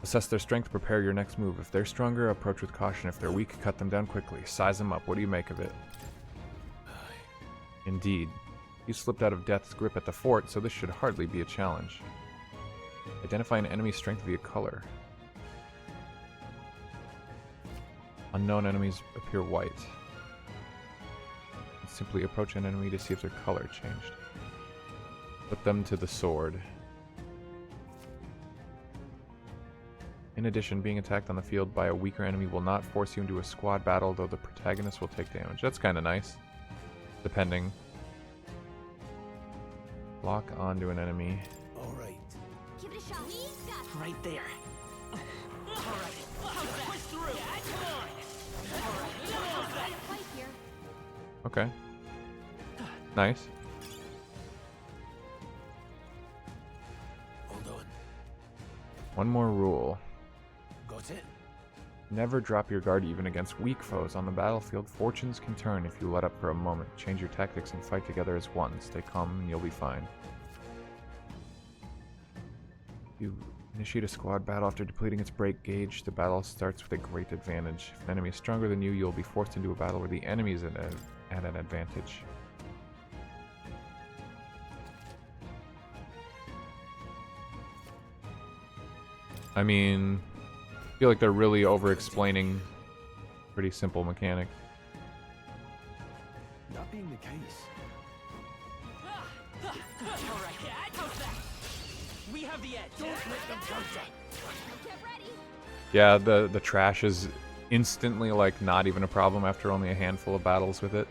Assess their strength. Prepare your next move. If they're stronger, approach with caution. If they're weak, cut them down quickly. Size them up. What do you make of it? Indeed. You slipped out of Death's grip at the fort, so this should hardly be a challenge. Identify an enemy's strength via color. Unknown enemies appear white. Simply approach an enemy to see if their color changed. Put them to the sword. In addition, being attacked on the field by a weaker enemy will not force you into a squad battle, though the protagonist will take damage. That's kind of nice. Depending. Lock onto an enemy. All right. Give it a shot. Right there. Okay. Nice. Hold on. One more rule. Got it. Never drop your guard even against weak foes. On the battlefield, fortunes can turn if you let up for a moment. Change your tactics and fight together as one. Stay calm and you'll be fine. You initiate a squad battle after depleting its break gauge. The battle starts with a great advantage. If an enemy is stronger than you, you'll be forced into a battle where the enemy is at an advantage. I mean, I feel like they're really over-explaining pretty simple mechanic. That being the case, Alright, how's that? We have the edge. Don't let them counter. Get ready. Yeah, the trash is instantly like not even a problem after only a handful of battles with it.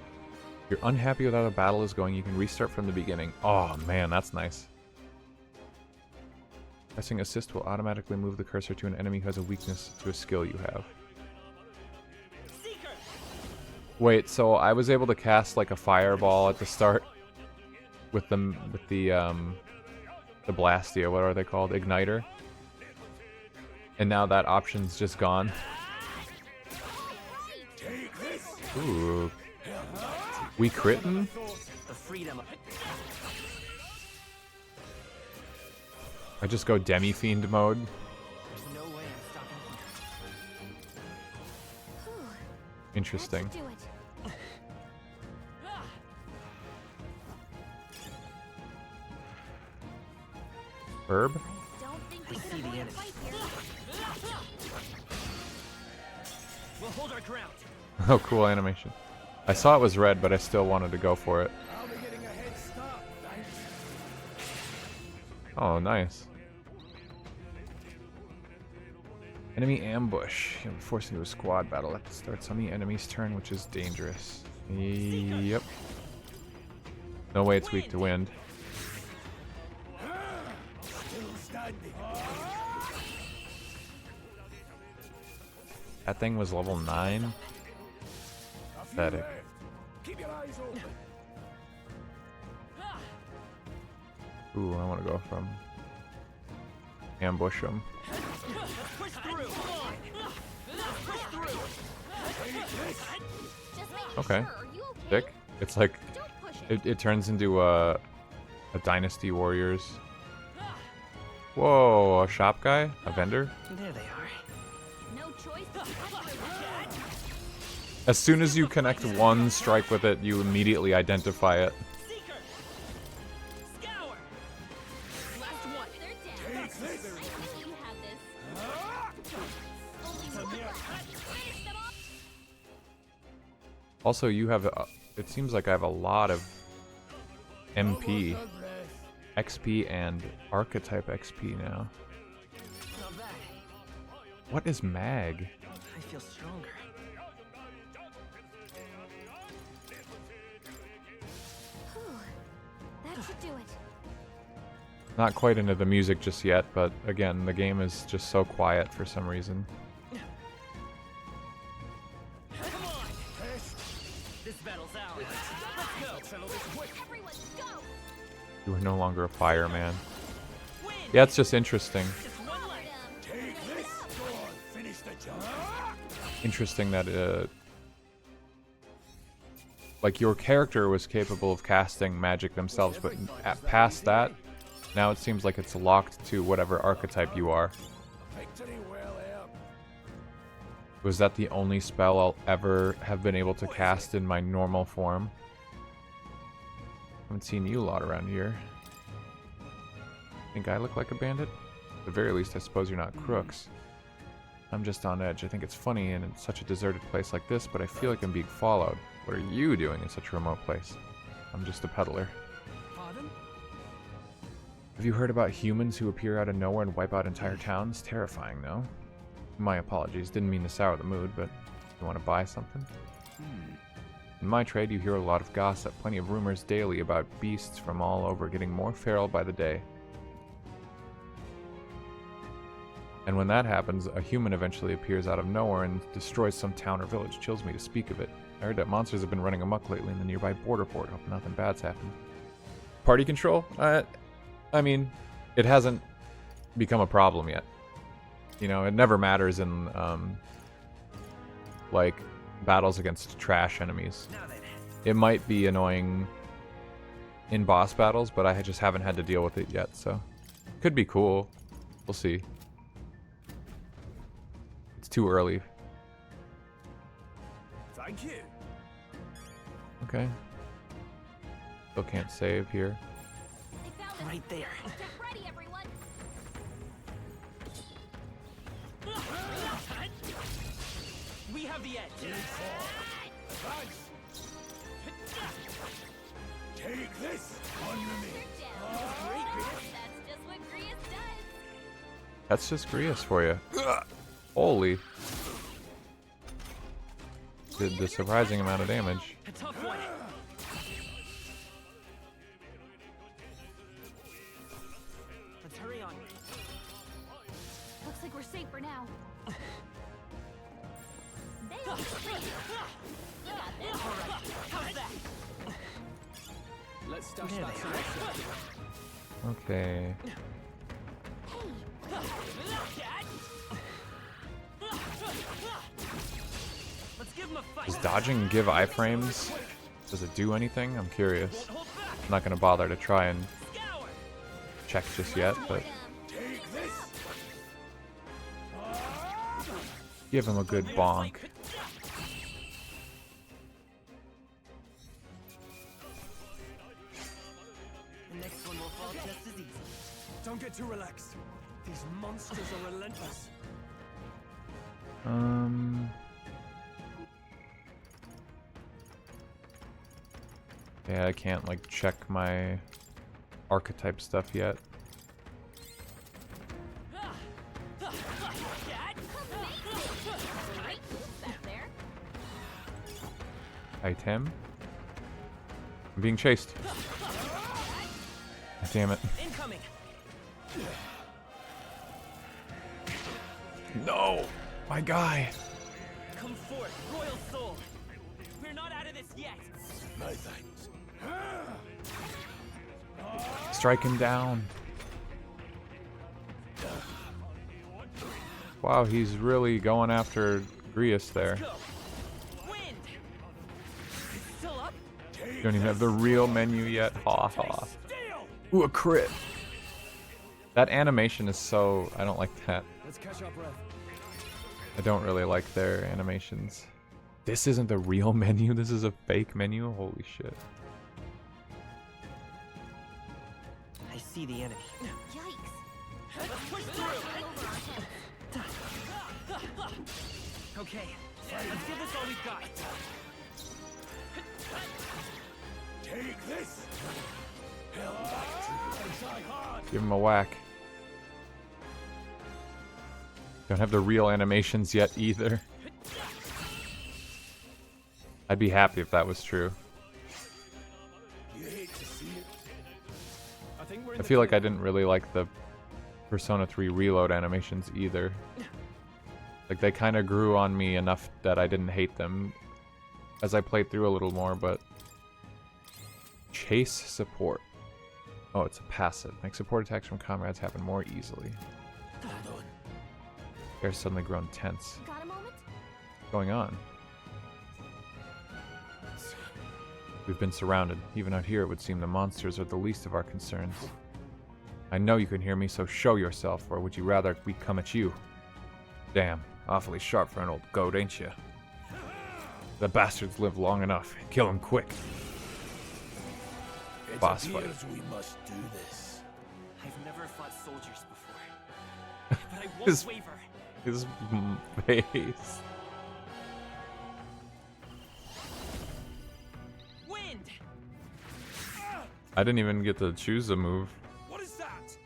If you're unhappy with how the battle is going, you can restart from the beginning. Oh man, that's nice. Pressing assist will automatically move the cursor to an enemy who has a weakness to a skill you have. Wait, so I was able to cast like a fireball at the start with the Blastia, what are they called? Igniter. And now that option's just gone. Ooh. We critting? The freedom. I just go Demi-Fiend mode. There's no way I'm stopping here. Interesting. Do it. Herb? I see the enemy. We'll hold our ground. Oh, cool animation. I saw it was red, but I still wanted to go for it. I'll be getting a head start, thanks. Oh, nice. Enemy ambush. You'll be forced into a squad battle that starts on the enemy's turn, which is dangerous. Yep. No way it's weak to wind. Still standing. That thing was level 9. Pathetic. Keep your eyes open. Ooh, I want to go from ambush him. Push through. Push through. Okay. Sick. It's like it turns into a Dynasty Warriors. Whoa, a shop guy? A vendor? There they are. No choice. As soon as you connect one strike with it, you immediately identify it. Scour. Last one. They're dead. I knew you had this. Only one. Finish them off. Also, you have, it seems like I have a lot of MP, XP, and Archetype XP now. Not bad. What is Mag? I feel stronger. That should do it. Not quite into the music just yet, but again, the game is just so quiet for some reason. Come on. This battle's ours. Let's go. Settle this quick. Everyone, go. You are no longer a fireman. Yeah, it's just interesting. Take this. Go on, finish the job. Interesting that like your character was capable of casting magic themselves, but past that, now it seems like it's locked to whatever archetype you are. Victory well earned. Was that the only spell I'll ever have been able to cast in my normal form? Haven't seen you a lot around here. Think I look like a bandit? At the very least, I suppose you're not crooks. I'm just on edge. I think it's funny in such a deserted place like this, but I feel like I'm being followed. What are you doing in such a remote place? I'm just a peddler. Pardon? Have you heard about humans who appear out of nowhere and wipe out entire towns? Terrifying, no? My apologies. Didn't mean to sour the mood, but you want to buy something? In my trade, you hear a lot of gossip, plenty of rumors daily about beasts from all over getting more feral by the day. And when that happens, a human eventually appears out of nowhere and destroys some town or village. Chills me to speak of it. I heard that monsters have been running amok lately in the nearby border port. Hope nothing bad's happened. Party control? I mean, it hasn't become a problem yet. You know, it never matters in, like, battles against trash enemies. It might be annoying in boss battles, but I just haven't had to deal with it yet, so... Could be cool. We'll see. It's too early. Thank you. Okay. Still can't save here. Right there. Get ready, everyone. We have the edge. Take this on your me. That's just what Grius does. That's just Grius for you. Holy. Did the surprising amount of damage. A tough one. Let's hurry on. Looks like we're safe for now. They are free. You got this. All right. How's that? Let's stash There that they selection. Okay. Let's give him a fight. Does dodging give iframes? Does it do anything? I'm curious. I'm not going to bother to try and check just yet, but... Give him a good bonk. The next one will fall just as easy. Don't get get to relax. These monsters are relentless. Yeah, I can't like check my archetype stuff yet. Item. I'm being chased. Damn it. Incoming. No! My guy! Come forth, royal soul. We're not out of this yet. No thanks. Strike him down. Wow, he's really going after Grius there. Wind. Still up? You don't even have the real menu yet. Ha ha. Ooh, a crit. That animation is so... I don't like that. Let's catch our breath. I don't really like their animations. This isn't the real menu. This is a fake menu. Holy shit. I see the enemy. Yikes. Let's push through. Okay, let's give this all we've got. Take this. Hell back to you. Try hard. Give him a whack. Don't have the real animations yet either. I'd be happy if that was true. You hate to see it. I feel like I didn't really like the Persona 3 reload animations either. Like they kind of grew on me enough that I didn't hate them as I played through a little more, but chase support. Oh, it's a passive. Make support attacks from comrades happen more easily. Hold on. Air's suddenly grown tense. Got a moment? What's going on? We've been surrounded. Even out here, it would seem the monsters are the least of our concerns. I know you can hear me, so show yourself, or would you rather we come at you? Damn, awfully sharp for an old goat, ain't you? The bastards live long enough. Kill them quick. Boss fight. We must do this. I've never fought soldiers before, but I won't His- waver. His face. Wind. I didn't even get to choose a move. What is that?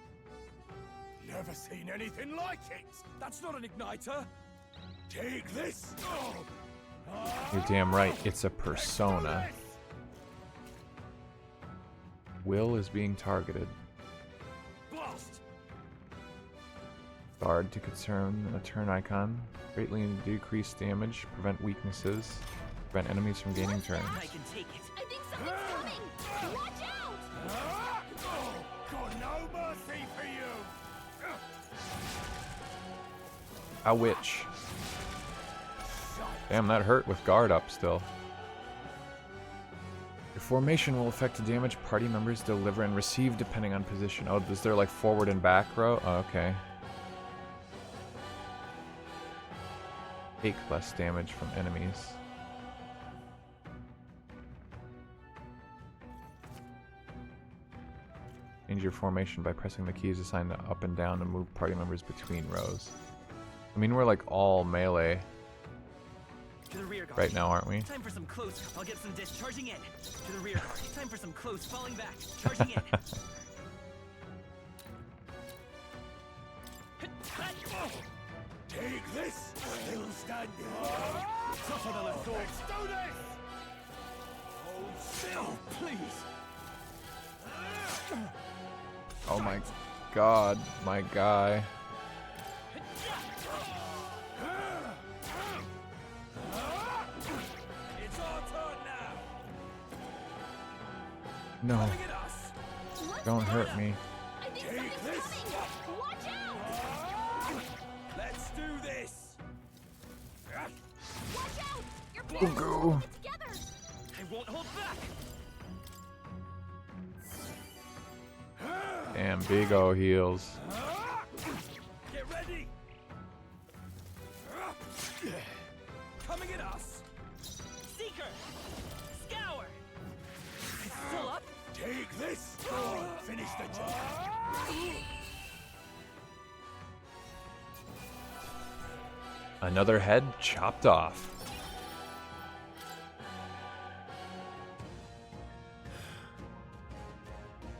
Never seen anything like it. That's not an igniter. Take this. You're damn right, it's a persona. Will is being targeted. Blast. Guard to concern a turn icon. Greatly decrease damage, prevent weaknesses, prevent enemies from gaining turns. I can take it. I think something's coming! Watch out! Got no mercy for you. A witch. Damn, that hurt with guard up still. Your formation will affect the damage party members deliver and receive depending on position. Oh, is there like forward and back row? Oh, okay. Take less damage from enemies. Change your formation by pressing the keys assigned to up and down to move party members between rows. I mean, we're like all melee To the rear guard. right now, aren't we? Time for some close. I'll get some discharging in. To the rear guard. Time for some close falling back. Charging in. Take this. Still standing. Tougher than I thought. Let's do this. Hold still, please. Oh my god, my guy. It's our turn now. No. Don't hurt me. I think Take something's this. coming! Watch out! Let's do this. Watch out! Your Oh, parents go. will hold it together! I won't hold back. Damn, big O heals. Get ready. Coming at us. Seeker. Scour. It's still up. Take this. Go on, finish the job. Another head chopped off.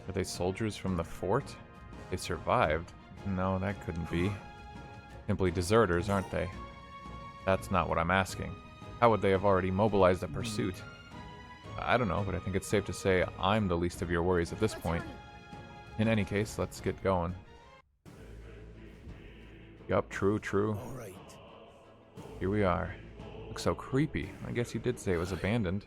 Are they soldiers from the fort? They survived? No, that couldn't be. Simply deserters, aren't they? That's not what I'm asking. How would they have already mobilized a pursuit? I don't know, but I think it's safe to say I'm the least of your worries at this point. In any case, let's get going. Yup, true. All right. Here we are. Looks so creepy. I guess you did say it was abandoned.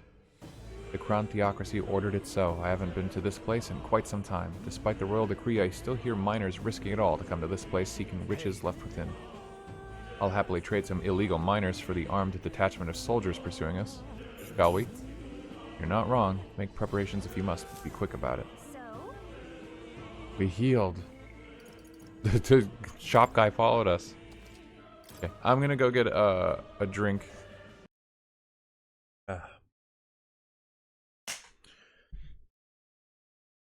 The Crown Theocracy ordered it so. I haven't been to this place in quite some time. Despite the royal decree, I still hear miners risking it all to come to this place seeking riches left within. I'll happily trade some illegal miners for the armed detachment of soldiers pursuing us. Shall we? You're not wrong. Make preparations if you must, but be quick about it. We healed. The shop guy followed us. Okay, I'm gonna go get a drink.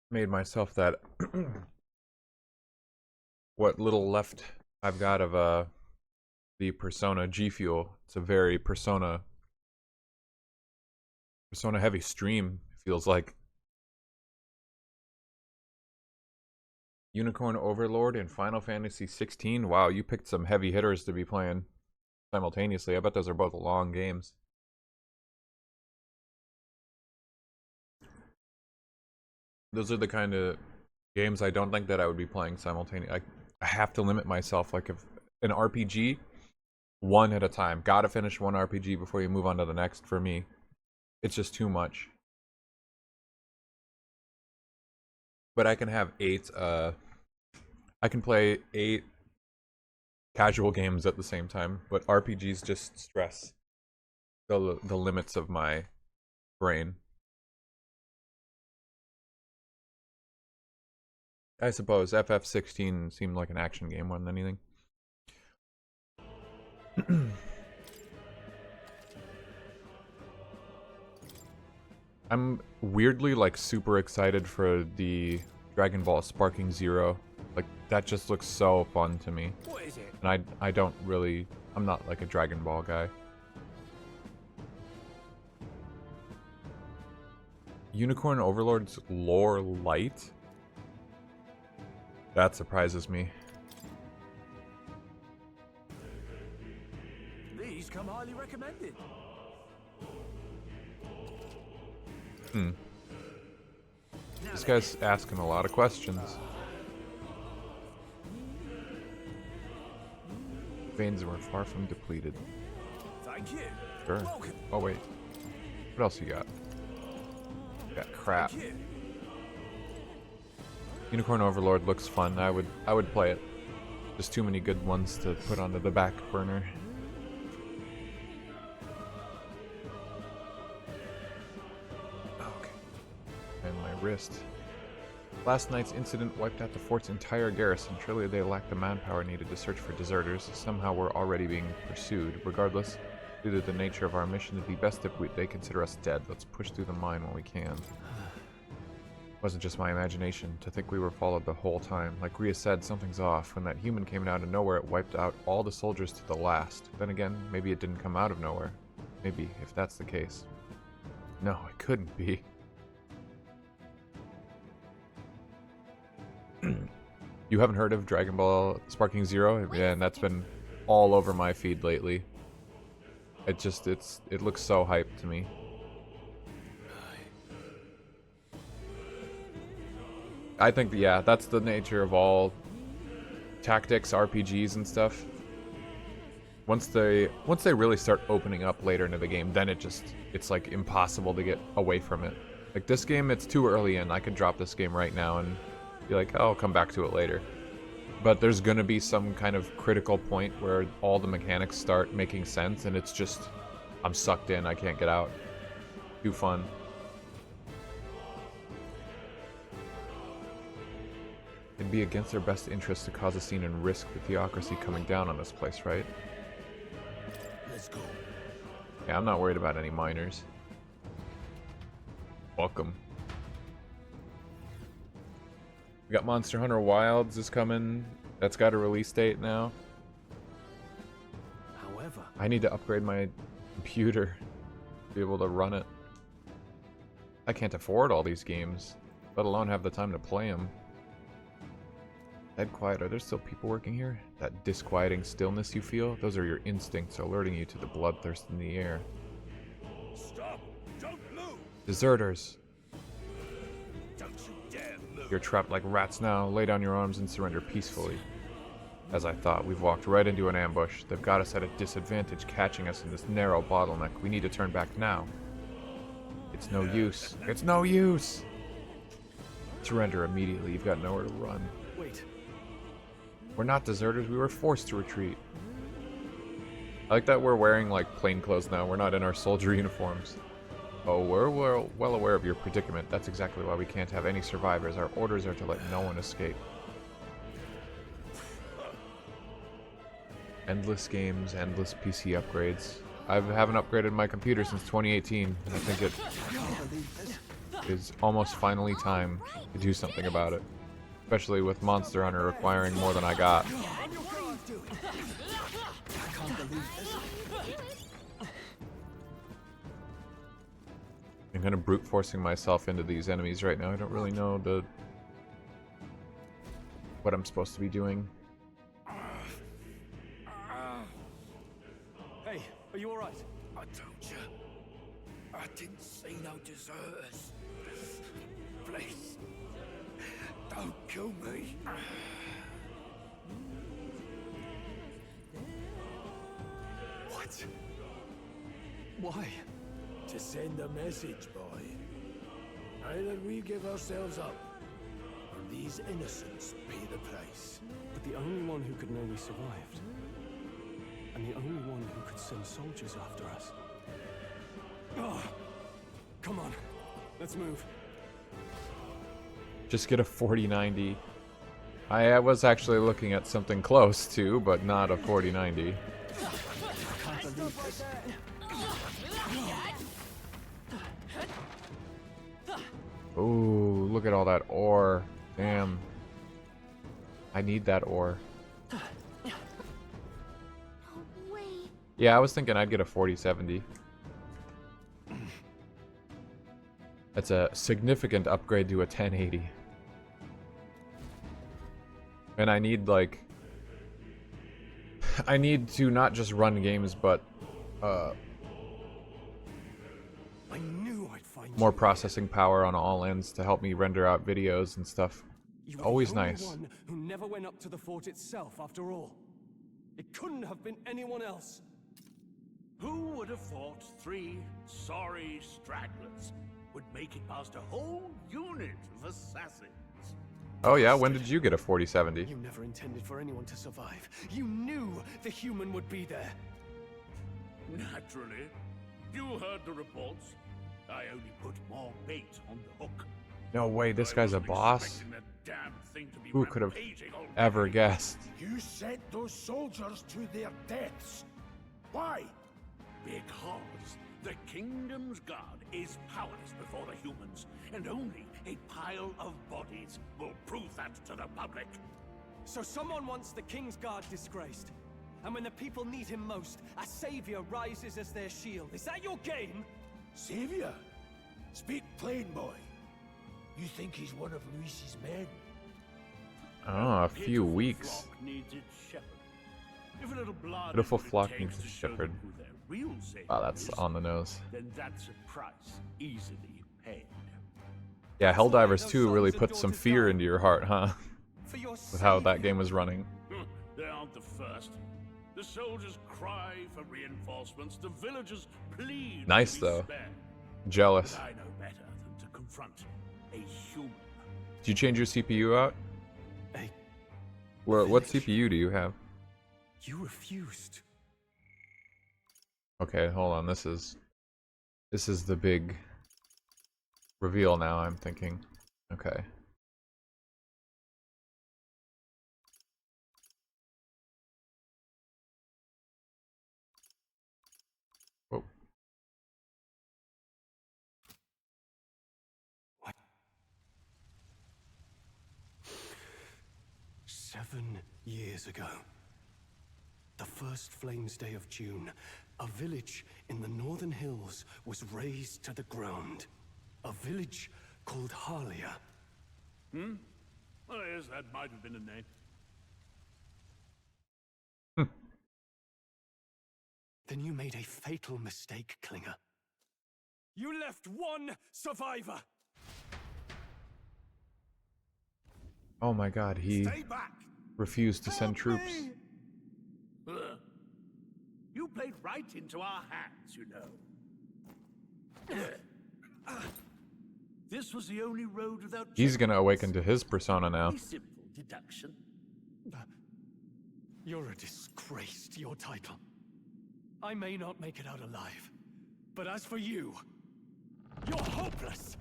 Made myself that what little left I've got of the Persona G Fuel. It's a very Persona heavy stream, feels like. Unicorn Overlord in Final Fantasy 16. Wow, you picked some heavy hitters to be playing simultaneously. I bet those are both long games. Those are the kind of games I don't think that I would be playing simultaneously. I have to limit myself. Like if an RPG, one at a time. Gotta finish one RPG before you move on to the next for me. It's just too much. But I can have 8, I can play 8 casual games at the same time, but RPGs just stress the limits of my brain. I suppose FF16 seemed like an action game more than anything. I'm weirdly like super excited for the Dragon Ball Sparking Zero. Like that just looks so fun to me. What is it? And I don't really, I'm not like a Dragon Ball guy. Unicorn Overlord's lore light? That surprises me. These come highly recommended. This guy's asking a lot of questions. Veins were far from depleted. Thank you. Sure. Oh wait. What else you got? Got crap. Unicorn Overlord looks fun. I would play it. Just too many good ones to put onto the back burner. Okay. And my wrist. Last night's incident wiped out the fort's entire garrison. Surely they lacked the manpower needed to search for deserters. Somehow we're already being pursued. Regardless, due to the nature of our mission, it'd be best if they consider us dead. Let's push through the mine while we can. Wasn't just my imagination to think we were followed the whole time. Like Rhea said, something's off. When that human came out of nowhere, it wiped out all the soldiers to the last. Then again, maybe it didn't come out of nowhere. Maybe, if that's the case. No, it couldn't be. You haven't heard of Dragon Ball Sparking Zero? Yeah, and that's been all over my feed lately. It looks so hyped to me. I think, yeah, that's the nature of all tactics, RPGs and stuff. Once they really start opening up later into the game, then it's like impossible to get away from it. Like this game, it's too early in. I could drop this game right now and be like, oh, I'll come back to it later. But there's gonna be some kind of critical point where all the mechanics start making sense and it's just, I'm sucked in, I can't get out. Too fun. It'd be against their best interest to cause a scene and risk the theocracy coming down on this place, right? Let's go. Yeah, I'm not worried about any miners. Welcome. We got Monster Hunter Wilds is coming. That's got a release date now. However, I need to upgrade my computer to be able to run it. I can't afford all these games, let alone have the time to play them. Dead quiet. Are there still people working here? That disquieting stillness you feel? Those are your instincts alerting you to the bloodthirst in the air. Stop! Don't move! Deserters! Don't you dare move! You're trapped like rats now. Lay down your arms and surrender peacefully. As I thought, we've walked right into an ambush. They've got us at a disadvantage, catching us in this narrow bottleneck. We need to turn back now. It's no use. It's no use! Surrender immediately. You've got nowhere to run. Wait. We're not deserters. We were forced to retreat. I like that we're wearing, like, plain clothes now. We're not in our soldier uniforms. Oh, we're well aware of your predicament. That's exactly why we can't have any survivors. Our orders are to let no one escape. Endless games, endless PC upgrades. I haven't upgraded my computer since 2018, and I think it is almost finally time to do something about it. Especially with Monster Hunter requiring more than I got. I'm kind of brute forcing myself into these enemies right now. I don't really know what I'm supposed to be doing. Hey, are you alright? I told you. I didn't see no deserters. Please. Don't kill me. What? Why? To send a message, boy. Either we give ourselves up, or these innocents pay the price. But the only one who could know we survived, and the only one who could send soldiers after us. Oh, come on, let's move. Just get a 4090. I was actually looking at something close to, but not a 4090. Ooh, look at all that ore. Damn. I need that ore. Yeah, I was thinking I'd get a 4070. That's a significant upgrade to a 1080. And I need, like... I need to not just run games, but... I knew I'd find more processing power on all ends to help me render out videos and stuff. You were Always the only nice. one who never went up to the fort itself, after all. It couldn't have been anyone else. Who would have thought 3 sorry stragglers would make it past a whole unit of assassins? Oh yeah, when did you get a 4070? You never intended for anyone to survive. You knew the human would be there. Naturally. You heard the reports. I only put more bait on the hook. No way, this guy's a boss? Who could have ever guessed? You sent those soldiers to their deaths. Why? Because the kingdom's guard is powerless before the humans, and only a pile of bodies will prove that to the public. So someone wants the King's Guard disgraced. And when the people need him most, a savior rises as their shield. Is that your game? Savior? Speak plain, boy. You think he's one of Luis's men? Oh, a few weeks. Flock needs its shepherd. If a little blood Beautiful is what it flock takes needs a to show shepherd. them who their real savior Wow, that's is, on the nose. then that's a price easily paid. Yeah, Helldivers 2 really put some fear into your heart, huh? With how that game was running. They aren't the first. The soldiers cry for reinforcements. The villagers plead. Nice, to be though. spared. Jealous. But I know better than to confront a human. Did you change your CPU out? What CPU do you have? You refused. Okay, hold on. This is the big reveal now, I'm thinking. Okay. Whoa. 7 years ago. The first Flames Day of June, a village in the northern hills was razed to the ground. A village called Harlia. Hmm? Well, yes, that might have been a name. Then you made a fatal mistake, Klinger. You left one survivor! Oh my god, he refused to send troops. You played right into our hands, you know. This was the only road without. He's gonna awaken to his persona now. A simple deduction. You're a disgrace to your title. I may not make it out alive, but as for you, you're hopeless.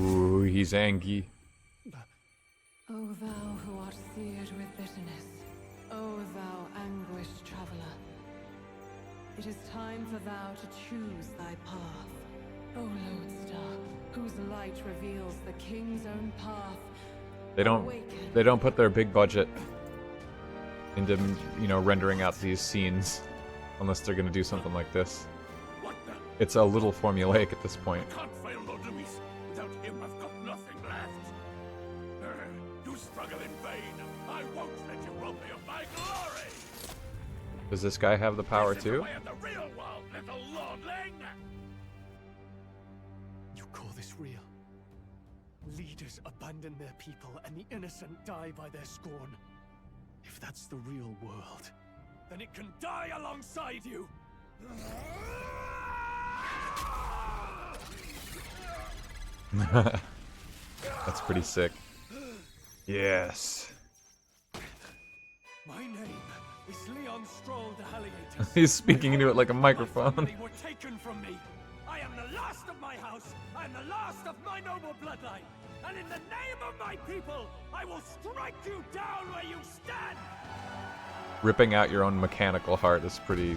Ooh, he's angry. O thou who art seared with bitterness, O thou anguished traveler, it is time for thou to choose thy path. O lodestar, whose light reveals the king's own path. They don't put their big budget into, you know, rendering out these scenes unless they're gonna do something like this. It's a little formulaic at this point. I can't fail Lord Luis. Without him, I've got nothing left. You struggle in vain. I won't let you rob me of my glory. Does this guy have the power This is the too? way of the real world, little lordling. You call this real? Leaders abandon their people and the innocent die by their scorn. If that's the real world, then it can die alongside you! That's pretty sick. Yes. My name is Leon Stroll the Halliator. He's speaking into it like a microphone. They were taken from me. I am the last of my house. I am the last of my noble bloodline. And in the name of my people, I will strike you down where you stand. Ripping out your own mechanical heart is pretty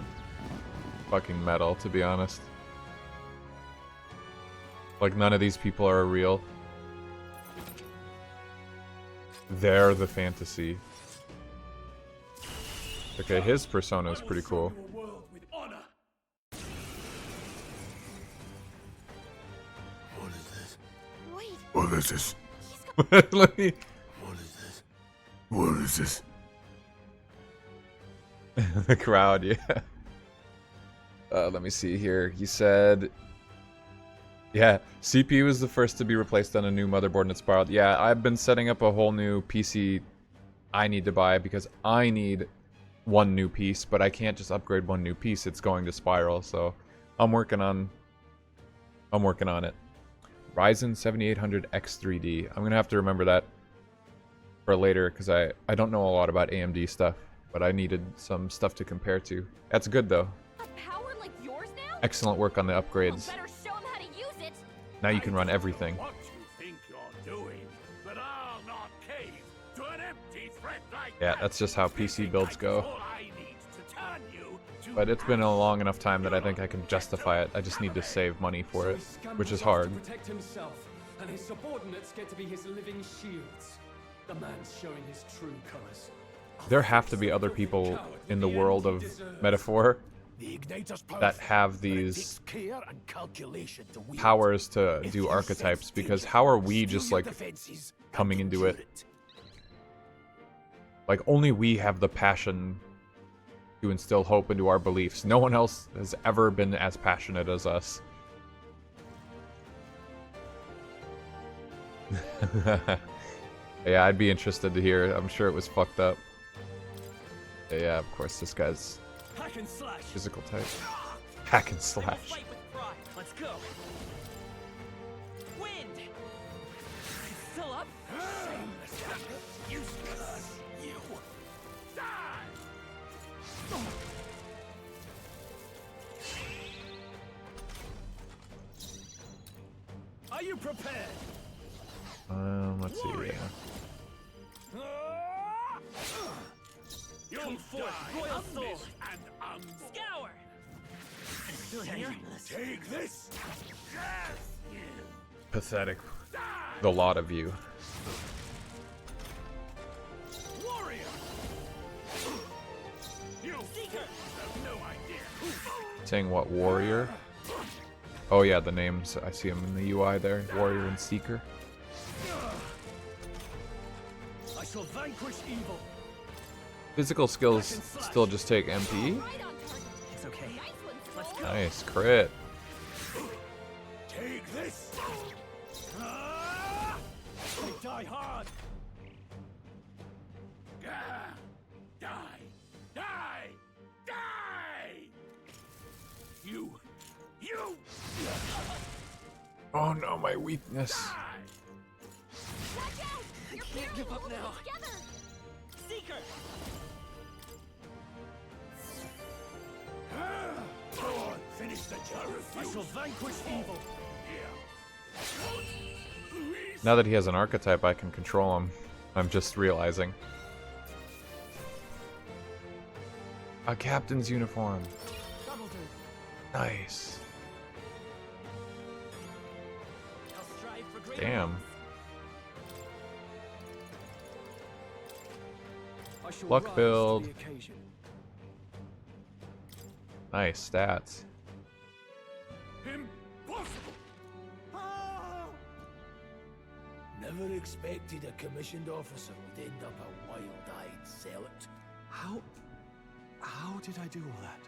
fucking metal, to be honest. Like, none of these people are real. They're the fantasy. Okay, his persona is pretty cool. What is this? Let me... What is this? What is this? The crowd, yeah. Let me see here. He said... Yeah, CPU is the first to be replaced on a new motherboard and it spiraled. Yeah, I've been setting up a whole new PC I need to buy because I need one new piece, but I can't just upgrade one new piece. It's going to spiral, so I'm working on it. Ryzen 7800 X3D. I'm gonna have to remember that for later because I don't know a lot about AMD stuff, but I needed some stuff to compare to. That's good though. Power like yours now? Excellent work on the upgrades. Better show him how to use it. Now you can run everything. What you think you're doing, but I'll not cave to an empty threat like Yeah, that. that's just how PC builds go. All I need to turn you to But it's been a long enough time that I think I can justify it. I just need to save money for it, which is hard. To protect himself, and his subordinates get to be his living shields. The man's showing his true colors. There have to be other people in the world of Metaphor that have these powers to do archetypes, because how are we just like coming into it? Like, only we have the passion to instill hope into our beliefs. No one else has ever been as passionate as us. Yeah, I'd be interested to hear. I'm sure it was fucked up. Yeah, of course, this guy's Hack and slash. physical type. Hack and slash. Let's go. Wind. Still up? useless. You die. Are you prepared? Let's see. Yeah. You'll forth, die royal unmissed sword. and unborn. Scour. Still here? Take this. Yes, you. Pathetic. The lot of you. Warrior. You Saying what, warrior? Oh yeah, the names. I see them in the UI there. Warrior and Seeker. I shall vanquish evil. Physical skills still just take MP? It's okay. Let's go. Nice, crit. Take this. They die hard. Die! Die! Die! You! Oh no, my weakness. I can't give up now. Seeker! Go on, finish the job. I shall vanquish evil. Now that he has an archetype, I can control him. I'm just realizing. A captain's uniform. Nice. Damn. Luck build. Nice stats. Impossible! Never expected a commissioned officer would end up a wild-eyed zealot. How did I do all that?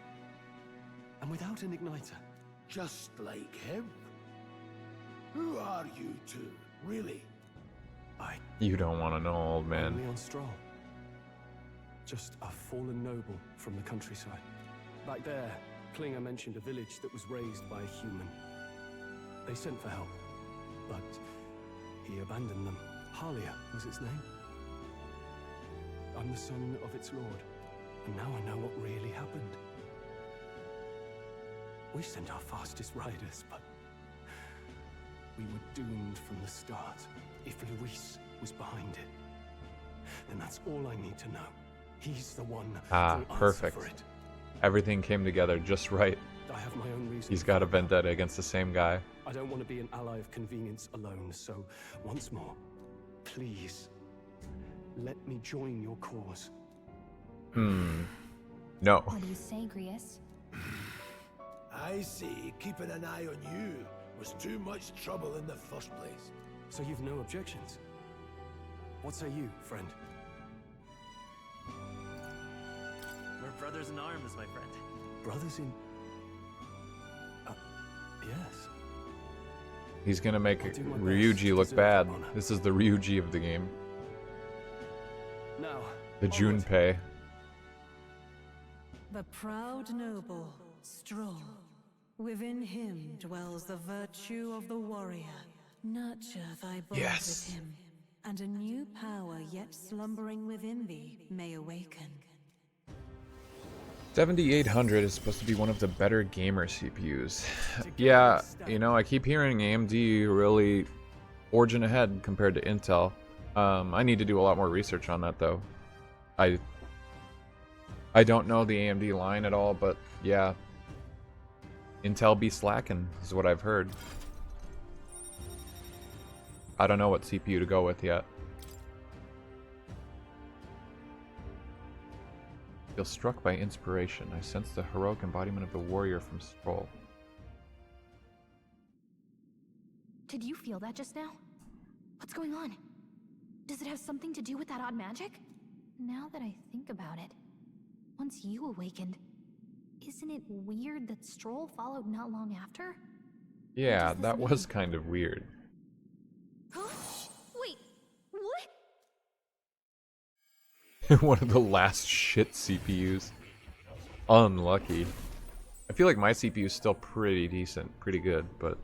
And without an igniter? Just like him. Who are you two, really? You don't want to know, old man. Leon Stroll. Just a fallen noble from the countryside. Back there, Klinger mentioned a village that was raised by a human. They sent for help, but he abandoned them. Halia was its name. I'm the son of its lord, and now I know what really happened. We sent our fastest riders, but we were doomed from the start. If Luis was behind it, then that's all I need to know. He's the one who'll perfect. answer for it. Everything came together just right. I have my own reasons. He's got a vendetta against the same guy. I don't want to be an ally of convenience alone, so once more, please, let me join your cause. No. What do you say, Grius? I see keeping an eye on you was too much trouble in the first place. So you've no objections? What say you, friend? We're brothers in arms, my friend. Brothers in... yes. He's gonna make Ryuji look bad. This is the Ryuji of the game. Now, the Junpei. The proud noble, Stroll. Within him dwells the virtue of the warrior. Nurture thy bond with him, and a new power yet slumbering within thee may awaken. 7800 is supposed to be one of the better gamer CPUs. Yeah, you know, I keep hearing AMD really forging ahead compared to Intel. I need to do a lot more research on that though. I don't know the AMD line at all, but yeah, Intel be slacking is what I've heard. I don't know what CPU to go with yet. Feel struck by inspiration. I sense the heroic embodiment of the warrior from Stroll. Did you feel that just now? What's going on? Does it have something to do with that odd magic? Now that I think about it, once you awakened, isn't it weird that Stroll followed not long after? Yeah, that was kind of weird. Wait, what? One of the last shit CPUs. Unlucky. I feel like my CPU is still pretty decent, pretty good, but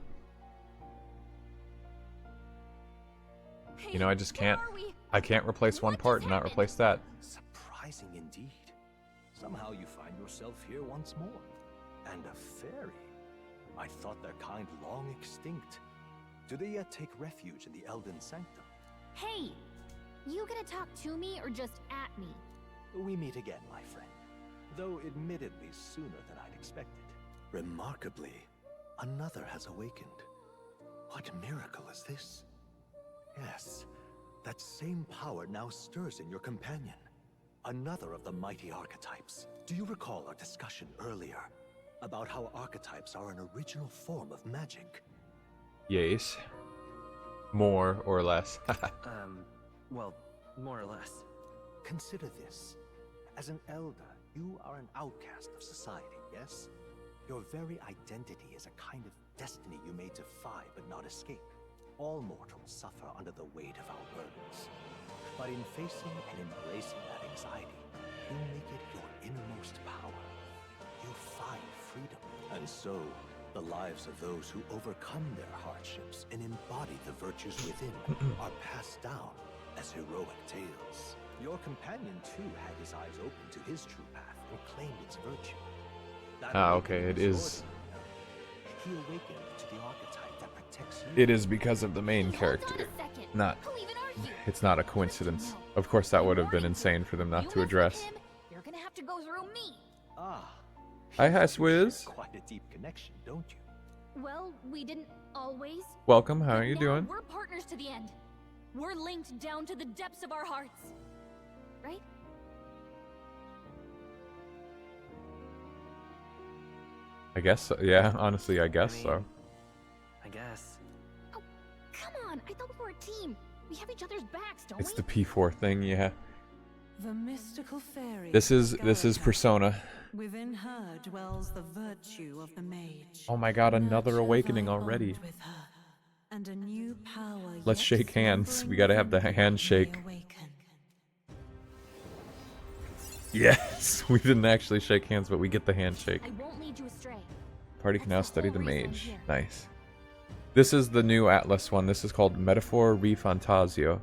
you know, I just can't. I can't replace one part and not replace that. Surprising indeed. Somehow you find yourself here once more. And a fairy. I thought their kind long extinct. Do they yet take refuge in the Elden Sanctum? Hey! You gonna talk to me or just at me? We meet again, my friend. Though admittedly sooner than I'd expected. Remarkably, another has awakened. What miracle is this? Yes, that same power now stirs in your companion. Another of the mighty archetypes. Do you recall our discussion earlier? about how archetypes are an original form of magic. Yes. More or less. Well, more or less. Consider this. As an elder, you are an outcast of society, yes? Your very identity is a kind of destiny you may defy but not escape. All mortals suffer under the weight of our burdens. But in facing and embracing that anxiety, you make it your innermost power. You find freedom. And so, the lives of those who overcome their hardships and embody the virtues within are passed down as heroic tales. Your companion, too, had his eyes open to his true path and claimed its virtue. Okay, it is. He awakened to the archetype that protects you. It is because of the main character. Not. It's not a coincidence. Of course, that would have been insane for them not to address. You're gonna have to go through me. Hi, Swizz. Quite a deep connection, don't you? Well, we didn't always. Welcome. How are But you now doing? We're partners to the end. We're linked down to the depths of our hearts. Right? I guess so. Yeah, honestly, I guess so. I guess. Oh, come on. I thought we were a team. We have each other's backs, don't It's we? the P4 thing, yeah. The mystical fairy. This is Persona. Within her dwells the virtue of the mage. Oh my god, another awakening already. With her, and a new power. Let's shake hands. We gotta have the handshake. Yes, we didn't actually shake hands, but we get the handshake. I won't lead you astray. Party can now study the mage. Nice. This is the new Atlas one. This is called Metaphor ReFantazio.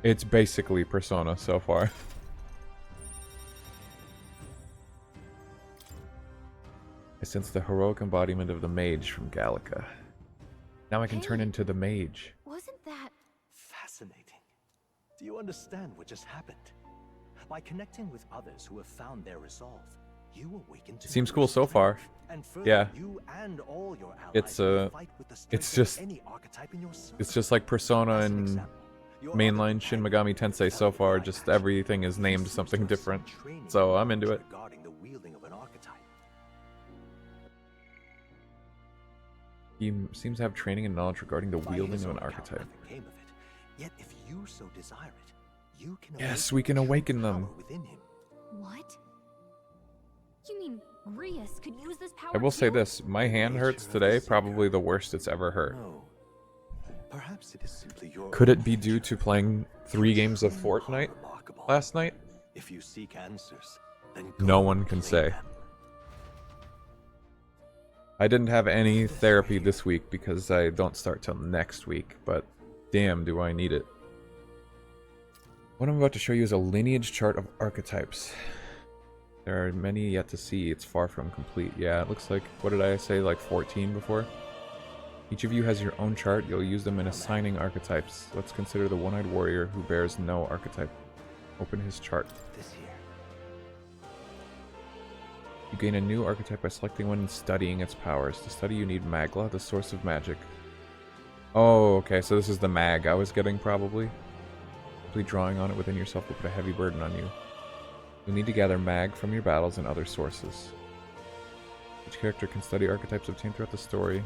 It's basically Persona so far. I sense the heroic embodiment of the mage from Gallica. Now I can turn into the mage. Wasn't that fascinating? Do you understand what just happened? By connecting with others who have found their resolve, you awaken to Seems cool so far. Yeah. You and all your allies It's fight with the strength it's of just any archetype in your circle. it's just like Persona and mainline Shin Megami Tensei so far. Just everything is named something different. So I'm into it. Regarding the wielding of an archetype. He seems to have training and knowledge regarding the By wielding his of an own account, archetype. nothing came of it. Yet if you so desire it, you can Yes, we can awaken them. power within him. what? You mean Grius could use this power? I will say too? this, my hand hurts today, probably the worst it's ever hurt. Perhaps it is simply your Could it be due to playing 3 games of Fortnite last night? If you seek answers, then No one can say. I didn't have any therapy this week because I don't start till next week, but damn do I need it. What I'm about to show you is a lineage chart of archetypes. There are many yet to see, it's far from complete. Yeah, it looks like, what did I say, like 14 before? Each of you has your own chart, you'll use them in assigning archetypes. Let's consider the one-eyed warrior who bears no archetype. Open his chart. This here. You gain a new archetype by selecting one and studying its powers. To study you need Magla, the source of magic. Oh, okay, so this is the mag I was getting probably. Simply drawing on it within yourself will put a heavy burden on you. You'll need to gather mag from your battles and other sources. Each character can study archetypes obtained throughout the story.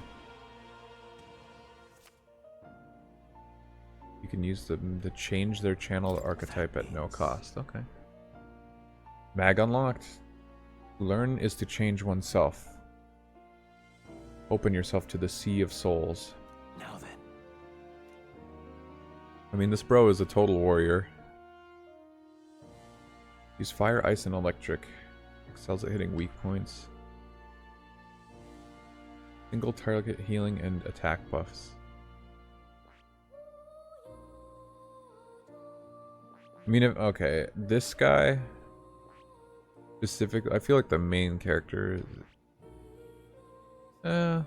You can use them to change their channel archetype at no cost. Okay. Mag unlocked. Learn is to change oneself. Open yourself to the sea of souls. Now then. I mean, this bro is a total warrior. Use fire, ice, and electric. Excels at hitting weak points. Single target healing and attack buffs. I mean, okay, this guy specifically, I feel like the main character. I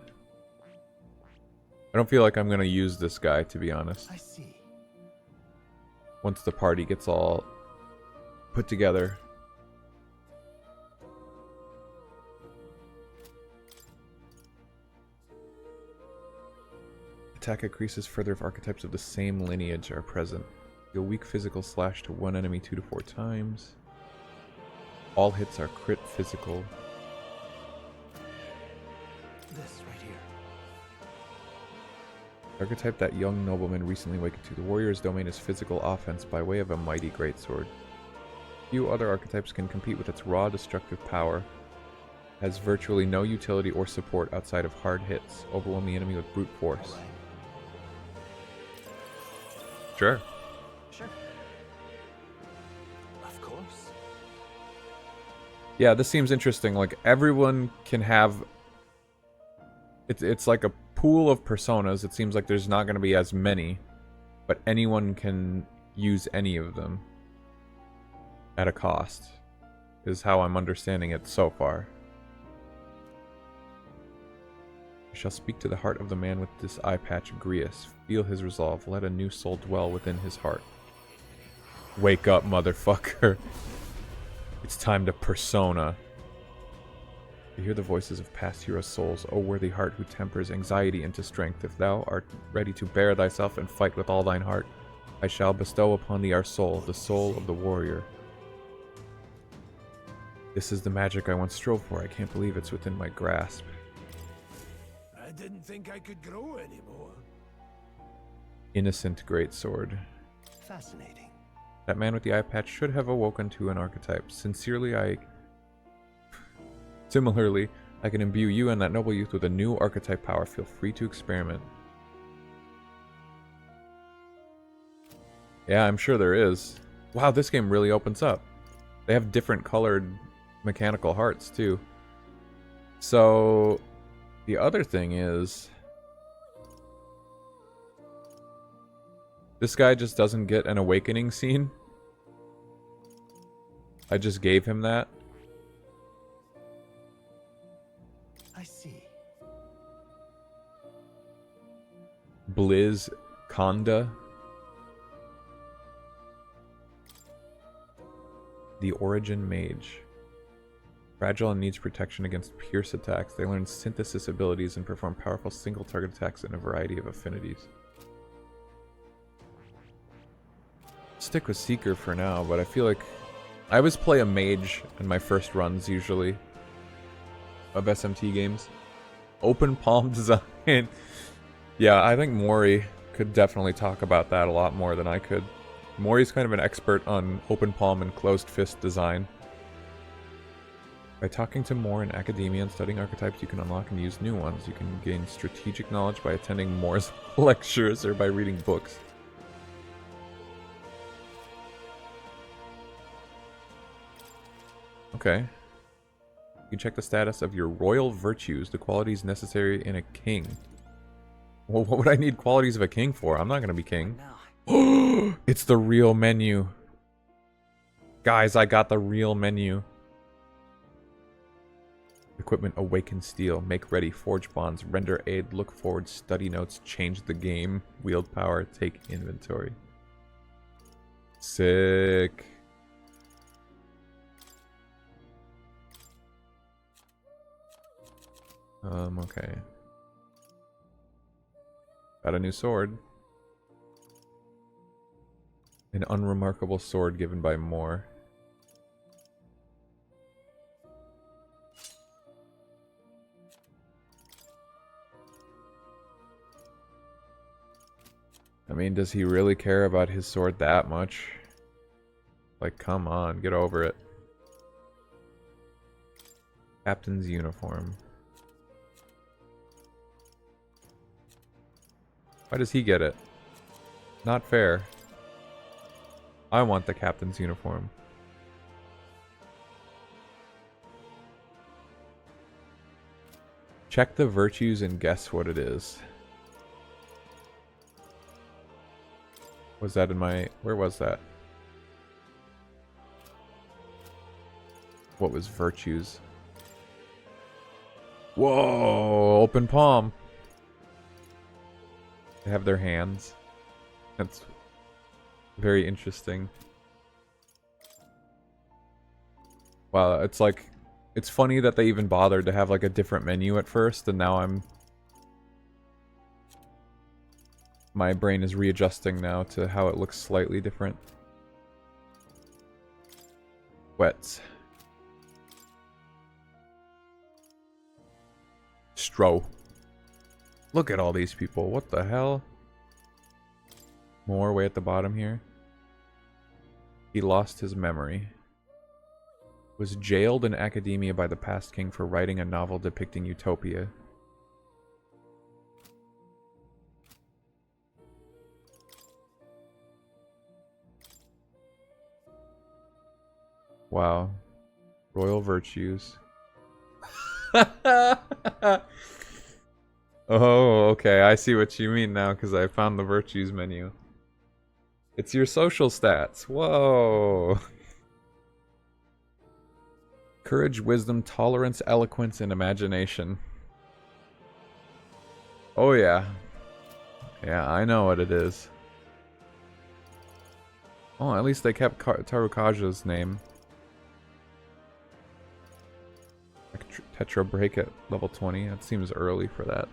don't feel like I'm gonna use this guy, to be honest. I see. Once the party gets all put together. Attack increases further if archetypes of the same lineage are present. Deal weak physical slash to one enemy 2 to 4 times. All hits are crit physical. this right here? Archetype that young nobleman recently awakened to. The warrior's domain is physical offense by way of a mighty greatsword. Few other archetypes can compete with its raw destructive power. Has virtually no utility or support outside of hard hits. Overwhelm the enemy with brute force. Sure. Sure. Of course. Yeah, this seems interesting. Like, everyone can have... It's like a pool of personas. It seems like there's not going to be as many, but anyone can use any of them at a cost, is how I'm understanding it so far. I shall speak to the heart of the man with this eye patch, Grius. Feel his resolve. Let a new soul dwell within his heart. Wake up, motherfucker. It's time to persona. To hear the voices of past heroes' souls, O worthy heart who tempers anxiety into strength. If thou art ready to bear thyself and fight with all thine heart, I shall bestow upon thee our soul, the soul of the warrior. This is the magic I once strove for. I can't believe it's within my grasp. I didn't think I could grow anymore. Innocent greatsword. Fascinating. That man with the eye patch should have awoken to an archetype. Similarly, I can imbue you and that noble youth with a new archetype power. Feel free to experiment. Yeah, I'm sure there is. Wow, this game really opens up. They have different colored mechanical hearts, too. So, the other thing is... this guy just doesn't get an awakening scene. I just gave him that. I see. Blizz Konda. The Origin Mage. Fragile and needs protection against pierce attacks. They learn synthesis abilities and perform powerful single target attacks in a variety of affinities. Stick with Seeker for now, but I feel like I always play a mage in my first runs usually of SMT games. Open palm design. Yeah, I think Mori could definitely talk about that a lot more than I could. Mori's kind of an expert on open palm and closed fist design. By talking to more in academia and studying archetypes, you can unlock and use new ones. You can gain strategic knowledge by attending Moore's lectures or by reading books. Okay. You check the status of your royal virtues, the qualities necessary in a king. Well, what would I need qualities of a king for? I'm not going to be king. It's the real menu. Guys, I got the real menu. Equipment: Awaken Steel, Make Ready, Forge Bonds, Render Aid, Look Forward, Study Notes, Change the Game, Wield Power, Take Inventory. Sick. Okay. Got a new sword. An unremarkable sword given by Moore. I mean, does he really care about his sword that much? Like, come on, get over it. Captain's uniform. Why does he get it? Not fair. I want the captain's uniform. Check the virtues and guess what it is. Was that in my... where was that? What was virtues? Whoa! Open palm. They have their hands. That's very interesting. Wow, it's like... it's funny that they even bothered to have like a different menu at first, and now my brain is readjusting now to how it looks slightly different. Wets. Stro. Look at all these people. What the hell? More way at the bottom here. He lost his memory. Was jailed in academia by the past king for writing a novel depicting utopia. Wow. Royal virtues. Oh, okay. I see what you mean now because I found the virtues menu. It's your social stats. Whoa. Courage, wisdom, tolerance, eloquence, and imagination. Oh, yeah. Yeah, I know what it is. Oh, at least they kept Tarukaja's name. Tetra break at level 20. That seems early for that.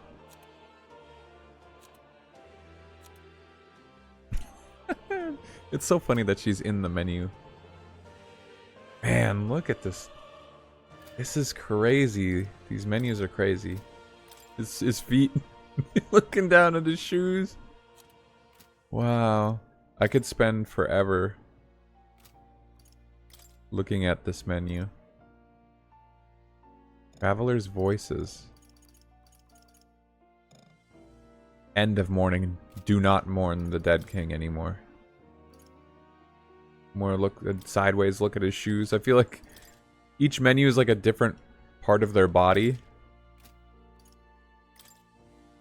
It's so funny that she's in the menu. Man, look at this. This is crazy. These menus are crazy. His feet. Looking down at his shoes. Wow. I could spend forever looking at this menu. Travelers' voices. End of mourning. Do not mourn the dead king anymore. More look sideways, look at his shoes. I feel like each menu is like a different part of their body.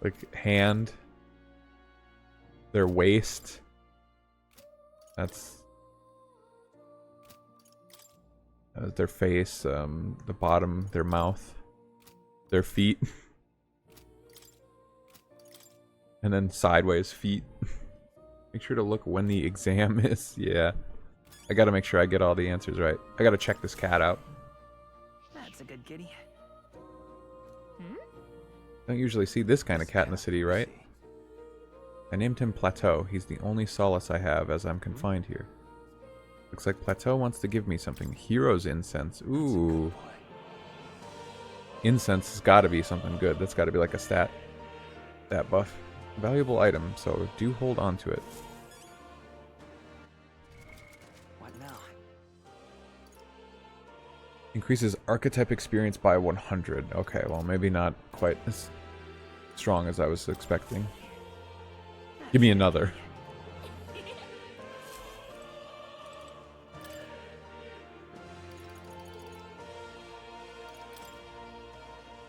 Like hand. Their waist. That's their face, the bottom, their mouth, their feet. And then sideways feet. Make sure to look when the exam is. Yeah. I gotta make sure I get all the answers right. I gotta check this cat out. That's a good kitty. Don't usually see this kind of cat in the city, right? I named him Plateau. He's the only solace I have as I'm confined here. Looks like Plateau wants to give me something. Hero's incense. Ooh. Incense has gotta be something good. That's gotta be like a stat buff. Valuable item, so do hold on to it. Increases archetype experience by 100. Okay, well, maybe not quite as strong as I was expecting. Give me another.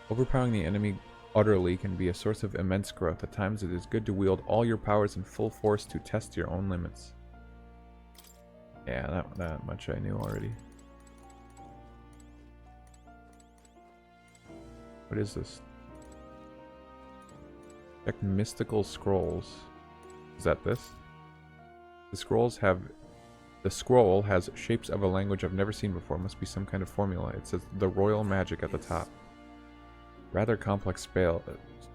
Overpowering the enemy utterly can be a source of immense growth. At times it is good to wield all your powers in full force to test your own limits. Yeah, that much I knew already. What is this? Check mystical scrolls. Is that this? The scroll has shapes of a language I've never seen before. Must be some kind of formula. It says the royal magic at the top. Rather complex spell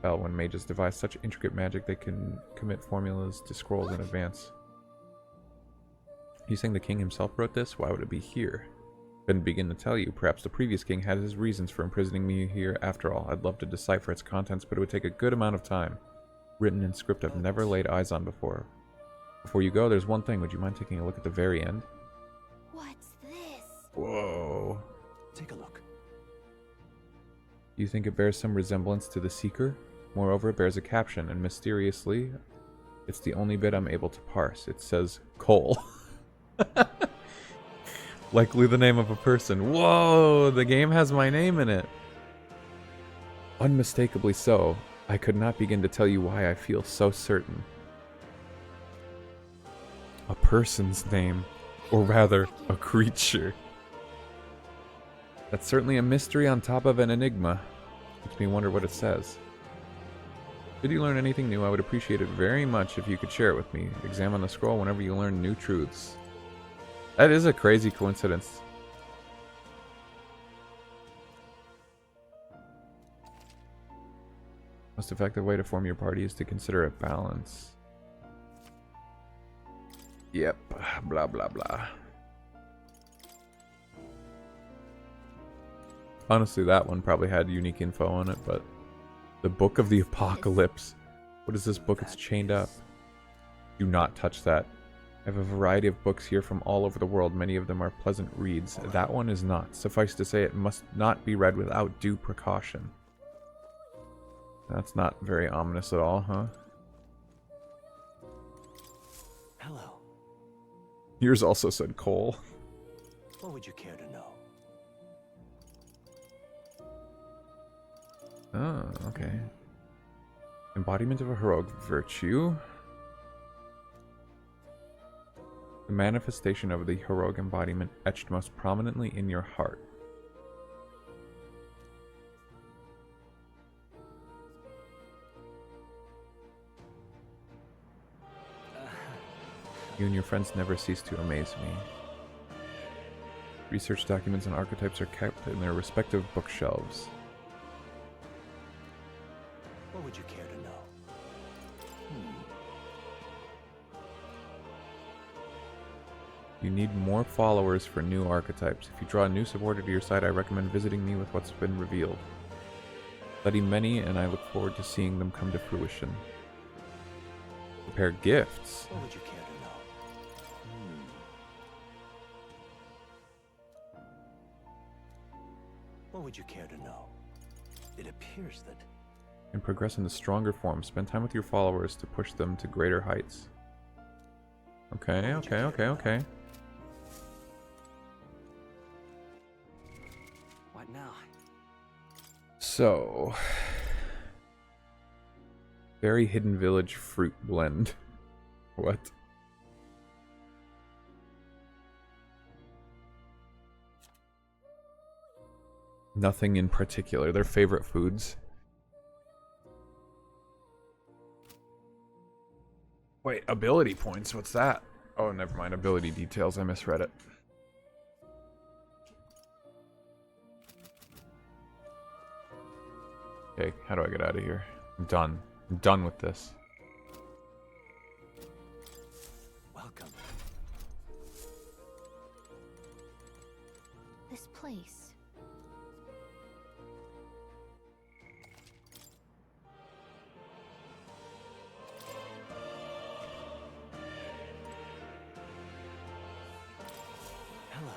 when mages devise such intricate magic they can commit formulas to scrolls in advance. You saying the king himself wrote this? Why would it be here? Couldn't begin to tell you. Perhaps the previous king had his reasons for imprisoning me here after all. I'd love to decipher its contents, but it would take a good amount of time. Written in script I've never laid eyes on before. Before you go, there's one thing. Would you mind taking a look at the very end? What's this? Whoa. Take a look. You think it bears some resemblance to the Seeker? Moreover, it bears a caption, and mysteriously, it's the only bit I'm able to parse. It says, Cole. Likely the name of a person. Whoa, the game has my name in it. Unmistakably so. I could not begin to tell you why I feel so certain. A person's name. Or rather, a creature. That's certainly a mystery on top of an enigma. Makes me wonder what it says. Did you learn anything new? I would appreciate it very much if you could share it with me. Examine the scroll whenever you learn new truths. That is a crazy coincidence. Most effective way to form your party is to consider it balance. Yep, blah blah blah. Honestly, that one probably had unique info on it, but The Book of the Apocalypse. What is this book? It's chained up. Do not touch that. I have a variety of books here from all over the world. Many of them are pleasant reads. That one is not. Suffice to say, it must not be read without due precaution. That's not very ominous at all, huh? Hello. Yours also said Cole. What would you care to know? Oh, okay. Embodiment of a heroic virtue. The manifestation of the heroic embodiment etched most prominently in your heart. You and your friends never cease to amaze me. Research documents and archetypes are kept in their respective bookshelves. What would you care to know? You need more followers for new archetypes. If you draw a new supporter to your side, I recommend visiting me with what's been revealed. Study many, and I look forward to seeing them come to fruition. Prepare gifts. What would you care to know? What would you care to know? It appears that... And progress into stronger forms. Spend time with your followers to push them to greater heights. Okay, okay. What now? So... Very Hidden Village fruit blend. What? Nothing in particular. Their favorite foods. Wait, ability points? What's that? Oh, never mind. Ability details. I misread it. Okay, how do I get out of here? I'm done. I'm done with this. Welcome. This place. Hello.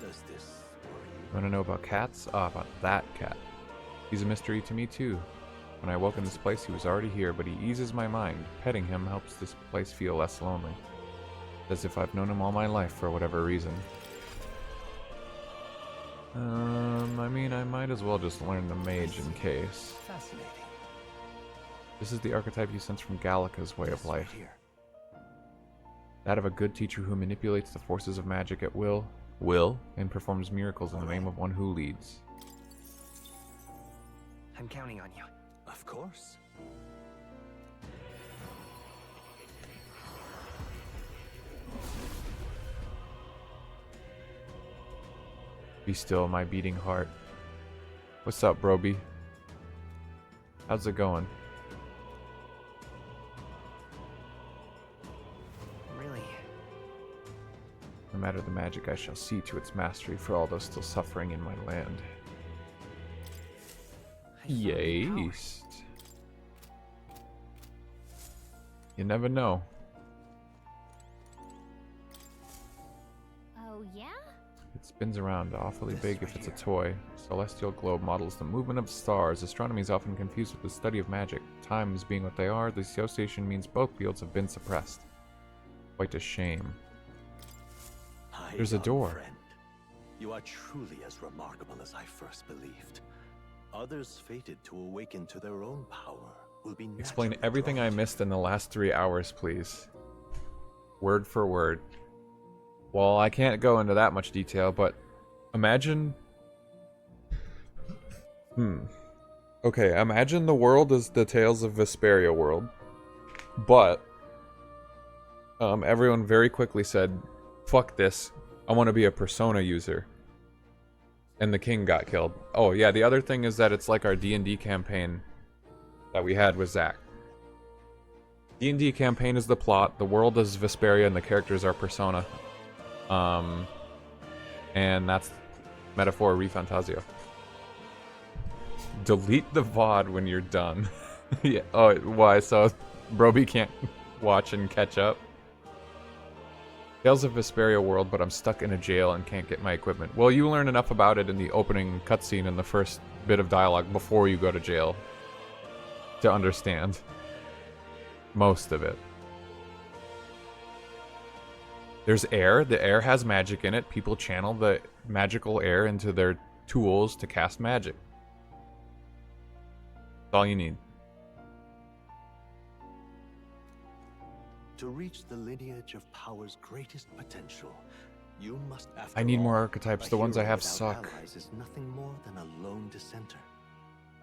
Does this worry you? Want to know about cats? Ah, about that cat. He's a mystery to me too. When I woke in this place, he was already here, but he eases my mind. Petting him helps this place feel less lonely. As if I've known him all my life for whatever reason. I mean, I might as well just learn the mage in case. Fascinating. This is the archetype you sense from Gallica's way of life. Here. That of a good teacher who manipulates the forces of magic at will, and performs miracles in the name of one who leads. I'm counting on you. Of course. Be still, my beating heart. What's up, Broby? How's it going? Really? No matter the magic, I shall see to its mastery for all those still suffering in my land. Yes. You never know. Oh, yeah? It spins around, awfully big if it's a toy. Celestial globe models the movement of stars. Astronomy is often confused with the study of magic. Times being what they are, the association means both fields have been suppressed. Quite a shame. Hi, There's a young door. friend. You are truly as remarkable as I first believed. Others fated to awaken to their own power will be Explain naturally everything I drawn to missed in the last 3 hours, please. Word for word. Well, I can't go into that much detail, but imagine... Okay, imagine the world as the Tales of Vesperia world. But... everyone very quickly said, fuck this, I want to be a Persona user. And the king got killed. Oh yeah, the other thing is that it's like our D&D campaign that we had with Zach. D&D campaign is the plot, the world is Vesperia, and the characters are Persona. And that's Metaphor ReFantazio. Delete the VOD when you're done. Yeah. Oh, why? So Broby can't watch and catch up. Tales of Vesperia world, but I'm stuck in a jail and can't get my equipment. Well, you learn enough about it in the opening cutscene in the first bit of dialogue before you go to jail to understand most of it. There's air. The air has magic in it. People channel the magical air into their tools to cast magic. That's all you need. To reach the lineage of power's greatest potential, you must. I need more archetypes. The ones I have suck. Allies is nothing more than a lone dissenter.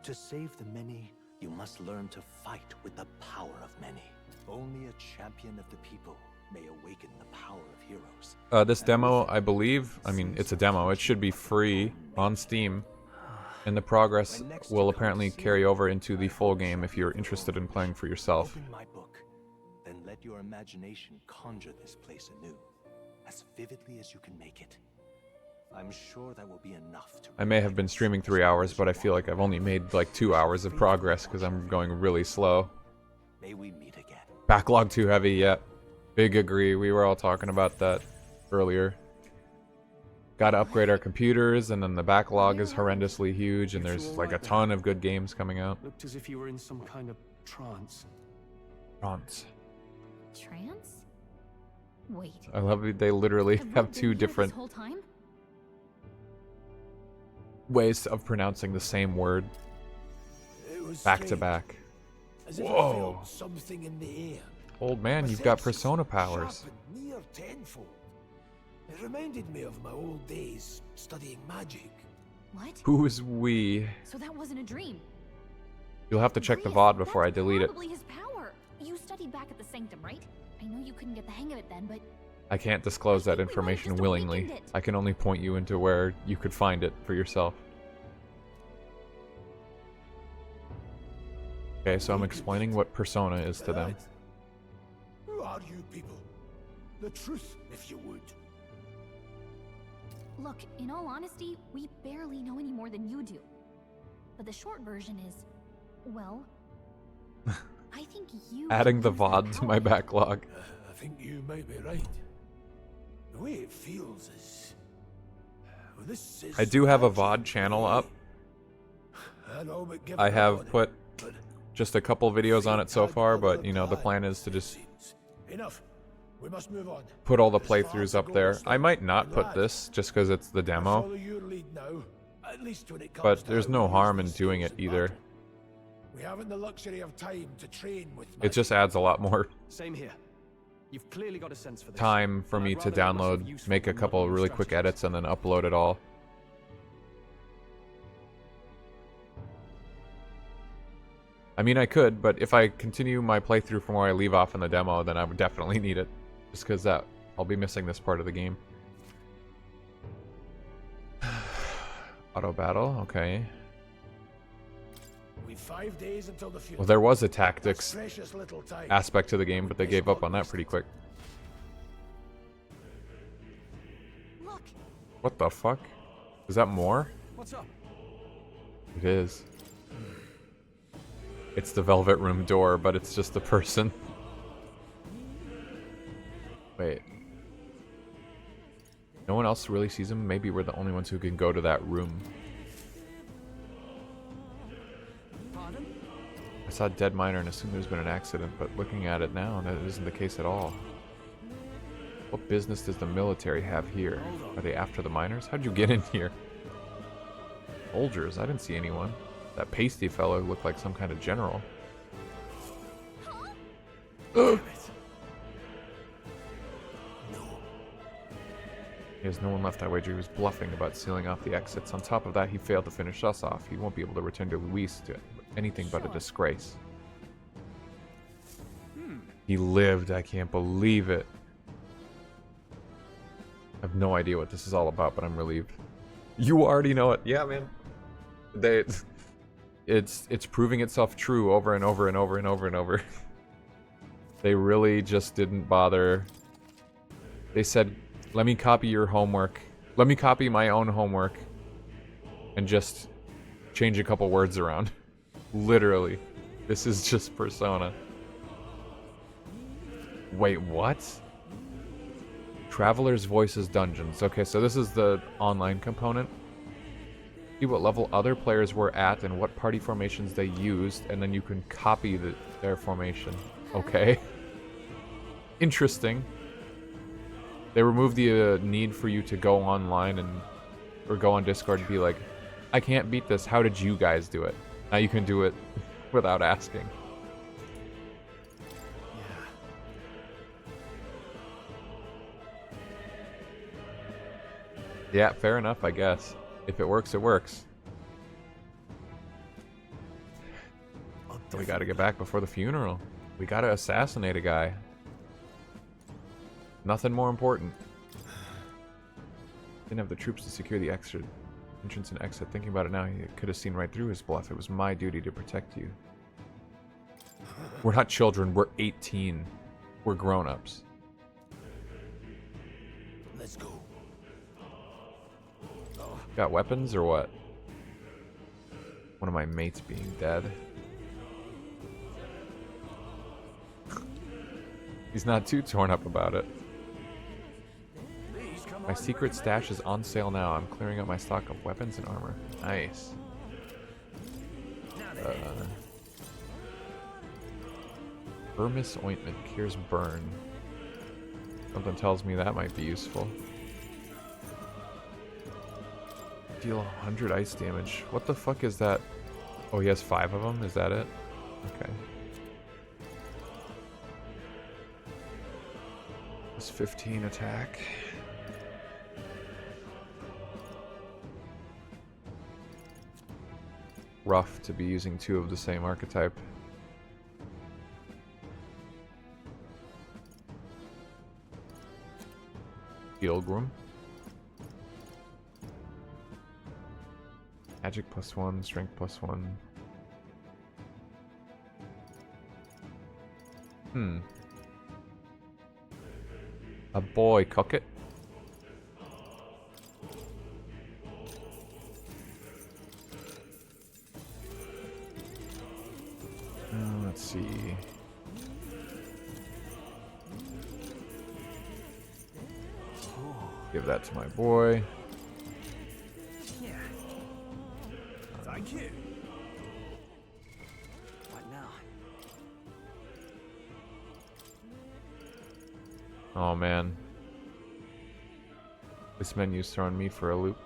To save the many, you must learn to fight with the power of many. Only a champion of the people may awaken the power of heroes. This demo, I believe, I mean, it's a demo. It should be free on Steam. And the progress will apparently carry over into the full game if you're interested in playing for yourself. Open my book, then let your imagination conjure this place anew, as vividly as you can make it. I'm sure that will be enough to. I may have been streaming 3 hours, but I feel like I've only made like 2 hours of progress because I'm going really slow. May we meet again. Backlog too heavy, yeah. Big agree. We were all talking about that earlier. Gotta upgrade our computers, and then the backlog is horrendously huge, and there's like a ton of good games coming out. Looked as if you were in some kind of trance. Trance. Trance? Wait. I love it. They literally have two different Whole time? ways of pronouncing the same word back to back. Whoa. Something in the air. Old man, you've got persona powers. Near tenfold. It reminded me of my old days studying magic. What? Who is we? So that wasn't a dream. You'll have to check the VOD before I delete it. Probably his power. You studied back at the Sanctum, right? I know you couldn't get the hang of it then, but I can't disclose that information willingly. I can only point you into where you could find it for yourself. Okay, so I'm explaining what persona is to them. Who are you people? The truth, if you would. look, in all honesty, we barely know any more than you do. But the short version is, well, I think you adding the VOD to my backlog. I think you might be right. The way it feels is... well, this is... I do have a VOD channel up. I have put just a couple videos on it so far, but you know, the plan is to just Enough. We must move on. put all the playthroughs up there. I might not put this just because it's the demo, Follow your lead now, at least when it comes but to there's how no we harm use in these doing it skills in either. battle. We haven't the luxury of time to train with It just adds a lot more Same here. You've clearly got a sense for this. time for me to download, make a couple really quick edits, and then upload it all. I mean, I could, but if I continue my playthrough from where I leave off in the demo, then I would definitely need it. Just because I'll be missing this part of the game. Auto battle, okay. We've 5 days until the future. Well, there was a tactics That's precious little time. aspect to the game, but they gave up on that pretty quick. Look. What the fuck? Is that more? What's up? It is. It's the Velvet Room door, but it's just a person. Wait. No one else really sees him? Maybe we're the only ones who can go to that room. Pardon? I saw a dead miner and assumed there's been an accident, but looking at it now, that isn't the case at all. What business does the military have here? Are they after the miners? How'd you get in here? Soldiers? I didn't see anyone. That pasty fellow looked like some kind of general. He has no one left, I wager. He was bluffing about sealing off the exits. On top of that, he failed to finish us off. He won't be able to return to Luis to anything but a disgrace. He lived. I can't believe it. I have no idea what this is all about, but I'm relieved. You already know it. Yeah, man. It's proving itself true over and over and over and over and over. They really just didn't bother. They said, let me copy your homework. Let me copy my own homework. And just change a couple words around. Literally. This is just Persona. Wait, what? Traveler's Voices Dungeons. Okay, so this is the online component. See what level other players were at and what party formations they used, and then you can copy their formation. Okay. Interesting. They removed the need for you to go online or go on Discord and be like, I can't beat this, how did you guys do it? Now you can do it without asking. Yeah, fair enough, I guess. If it works, it works. We gotta get back before the funeral. We gotta assassinate a guy. Nothing more important. Didn't have the troops to secure the entrance and exit. Thinking about it now, he could have seen right through his bluff. It was my duty to protect you. We're not children, we're 18. We're grown-ups. Let's go. Got weapons or what? One of my mates being dead. He's not too torn up about it. My secret stash is on sale now. I'm clearing out my stock of weapons and armor. Nice. Vermis ointment cures burn. Something tells me that might be useful. Deal 100 ice damage. What the fuck is that? Oh, he has 5 of them? Is that it? Okay. It's 15 attack. Rough to be using 2 of the same archetype. Pilgrim. Magic +1, strength +1. A boy cook it. Let's see. Give that to my boy. Yeah. Thank you. What now? Oh man. This menu's throwing me for a loop.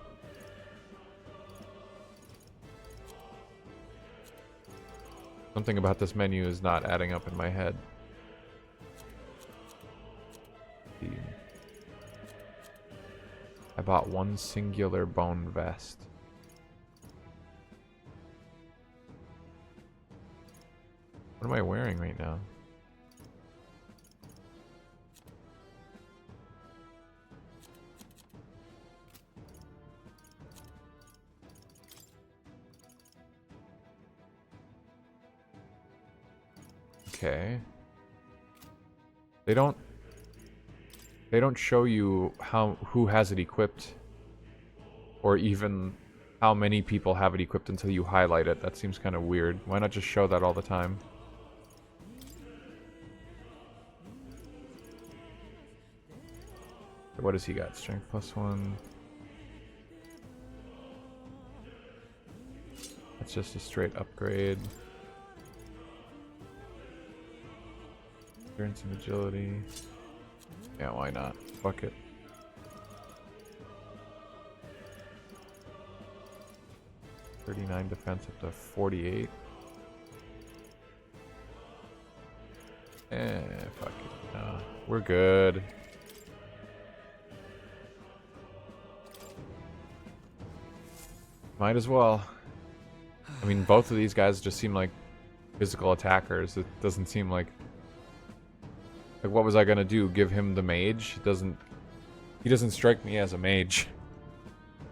Something about this menu is not adding up in my head. I bought 1 singular bone vest. What am I wearing right now? Okay. They don't show you who has it equipped, or even how many people have it equipped until you highlight it. That seems kind of weird. Why not just show that all the time? What does he got? Strength +1. That's just a straight upgrade. Endurance and agility. Yeah, why not? Fuck it. $39 defense up to 48. Fuck it. No, we're good. Might as well. I mean, both of these guys just seem like physical attackers. It doesn't seem like what was I gonna do? Give him the mage? He doesn't strike me as a mage.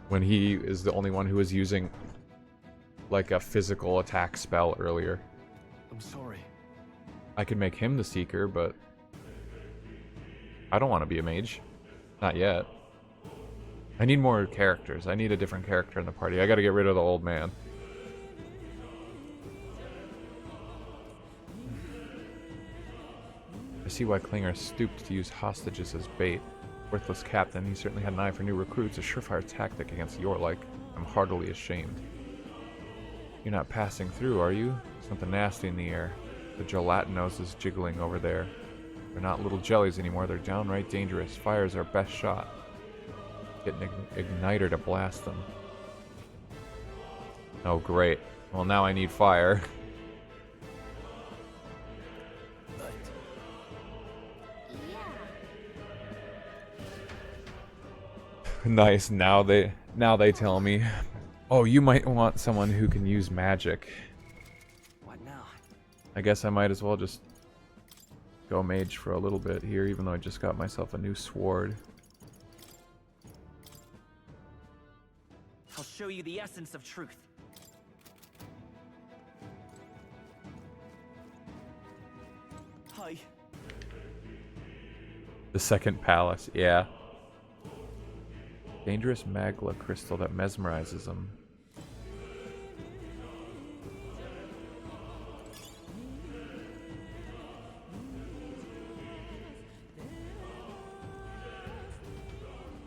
When he is the only one who was using like a physical attack spell earlier. I'm sorry. I could make him the seeker, but I don't want to be a mage. Not yet. I need more characters. I need a different character in the party. I gotta get rid of the old man. see why Klinger stooped to use hostages as bait. Worthless captain, he certainly had an eye for new recruits, a surefire tactic against your like. I'm heartily ashamed. You're not passing through, are you? Something nasty in the air. The gelatinose is jiggling over there. They're not little jellies anymore, they're downright dangerous. Fire's our best shot. Get an igniter to blast them. Oh great. Well now I need fire. Nice, now they tell me. Oh, you might want someone who can use magic. What now? I guess I might as well just go mage for a little bit here, even though I just got myself a new sword. I'll show you the essence of truth. Hi. The second palace, yeah. Dangerous magla crystal that mesmerizes them.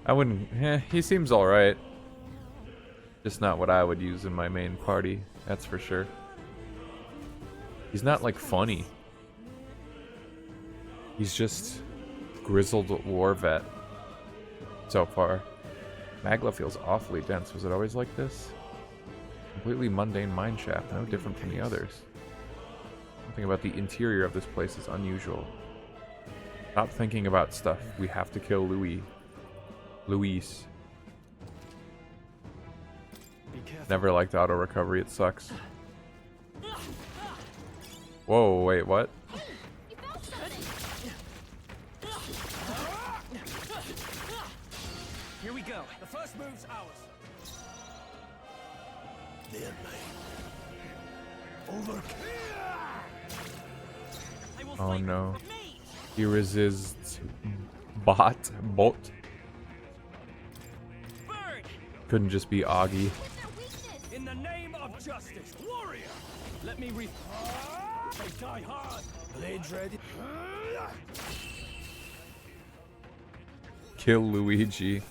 I wouldn't. He seems alright. Just not what I would use in my main party, that's for sure. He's not like funny. He's just grizzled war vet so far. Magla feels awfully dense. Was it always like this? Completely mundane mineshaft, no different from the others. Something about the interior of this place is unusual. Stop thinking about stuff. We have to kill Luis. Never liked auto recovery, it sucks. Whoa, wait, what? Here we go. The first move's ours. There, mate. Over. Oh no. He resists bot. Couldn't just be Augie. In the name of justice, warrior. Let me they die hard. Blades ready. Kill Luigi.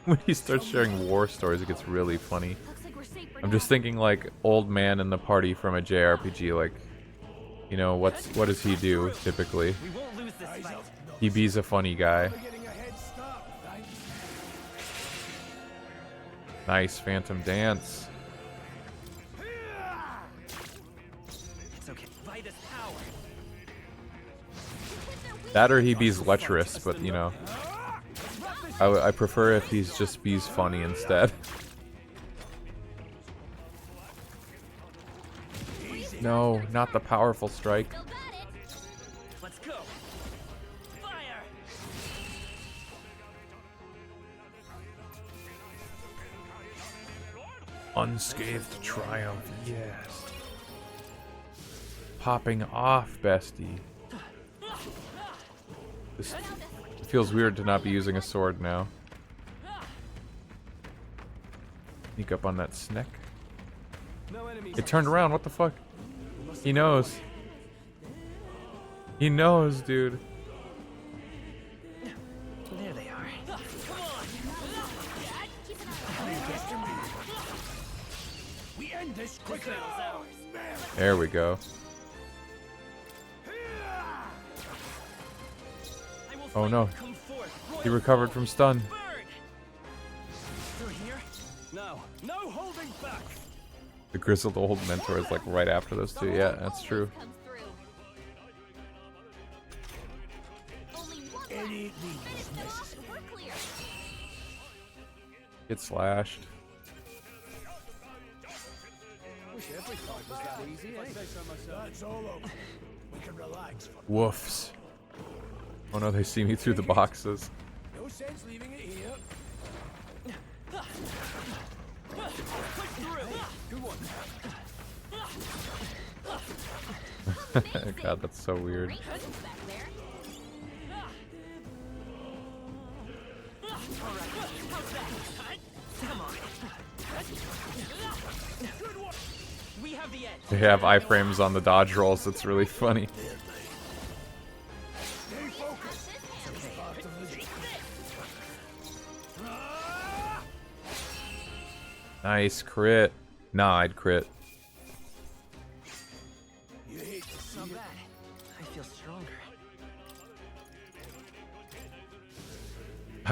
When he starts sharing war stories, it gets really funny. I'm just thinking like old man in the party from a JRPG, like, you know, what does he do typically? He be's a funny guy. Nice phantom dance. It's okay. By this power. That or he be's lecherous, but you know, I prefer if he's just be's funny instead. No, not the powerful strike. Let's go. Fire. Unscathed triumph, yes. Popping off, bestie. This feels weird to not be using a sword now. Sneak up on that snack. It turned around, what the fuck? He knows. He knows, dude. There they are. We end this quickly. There we go. Oh no. He recovered from stun. Through here? No. No holding back. The grizzled old mentor is like right after those two. Yeah, that's true. Any means necessary. Get slashed. Wish every fight was that easy, eh? That's all over. We can relax. Woofs. Oh no, they see me through the boxes. No sense leaving it here. Good one. God, that's so weird. Come on. We have the edge. They have iframes on the dodge rolls. It's really funny. Nice crit. Nah, I'd crit. You hate to see Not it. bad. I feel stronger.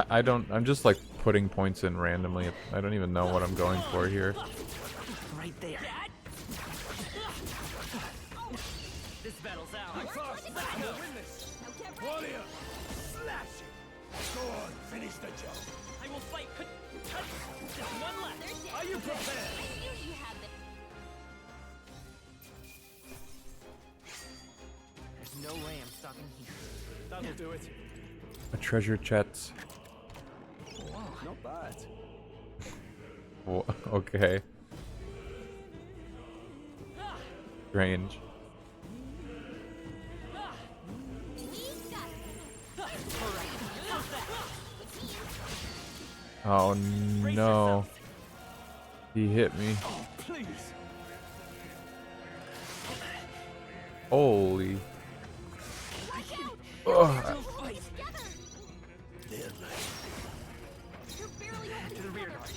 I don't. I'm just like putting points in randomly. I don't even know what I'm going for here. Right there. This battle's out. I'm fast. We'll win this. Warrior, slash it. Go on, finish the job. I will fight. Just one left. Are you prepared? There's no way I'm stopping here. That'll do it. A treasure chest. Not bad. Okay. Strange. Oh no. He hit me. Oh, please. Holy. Ugh. To the rear guard.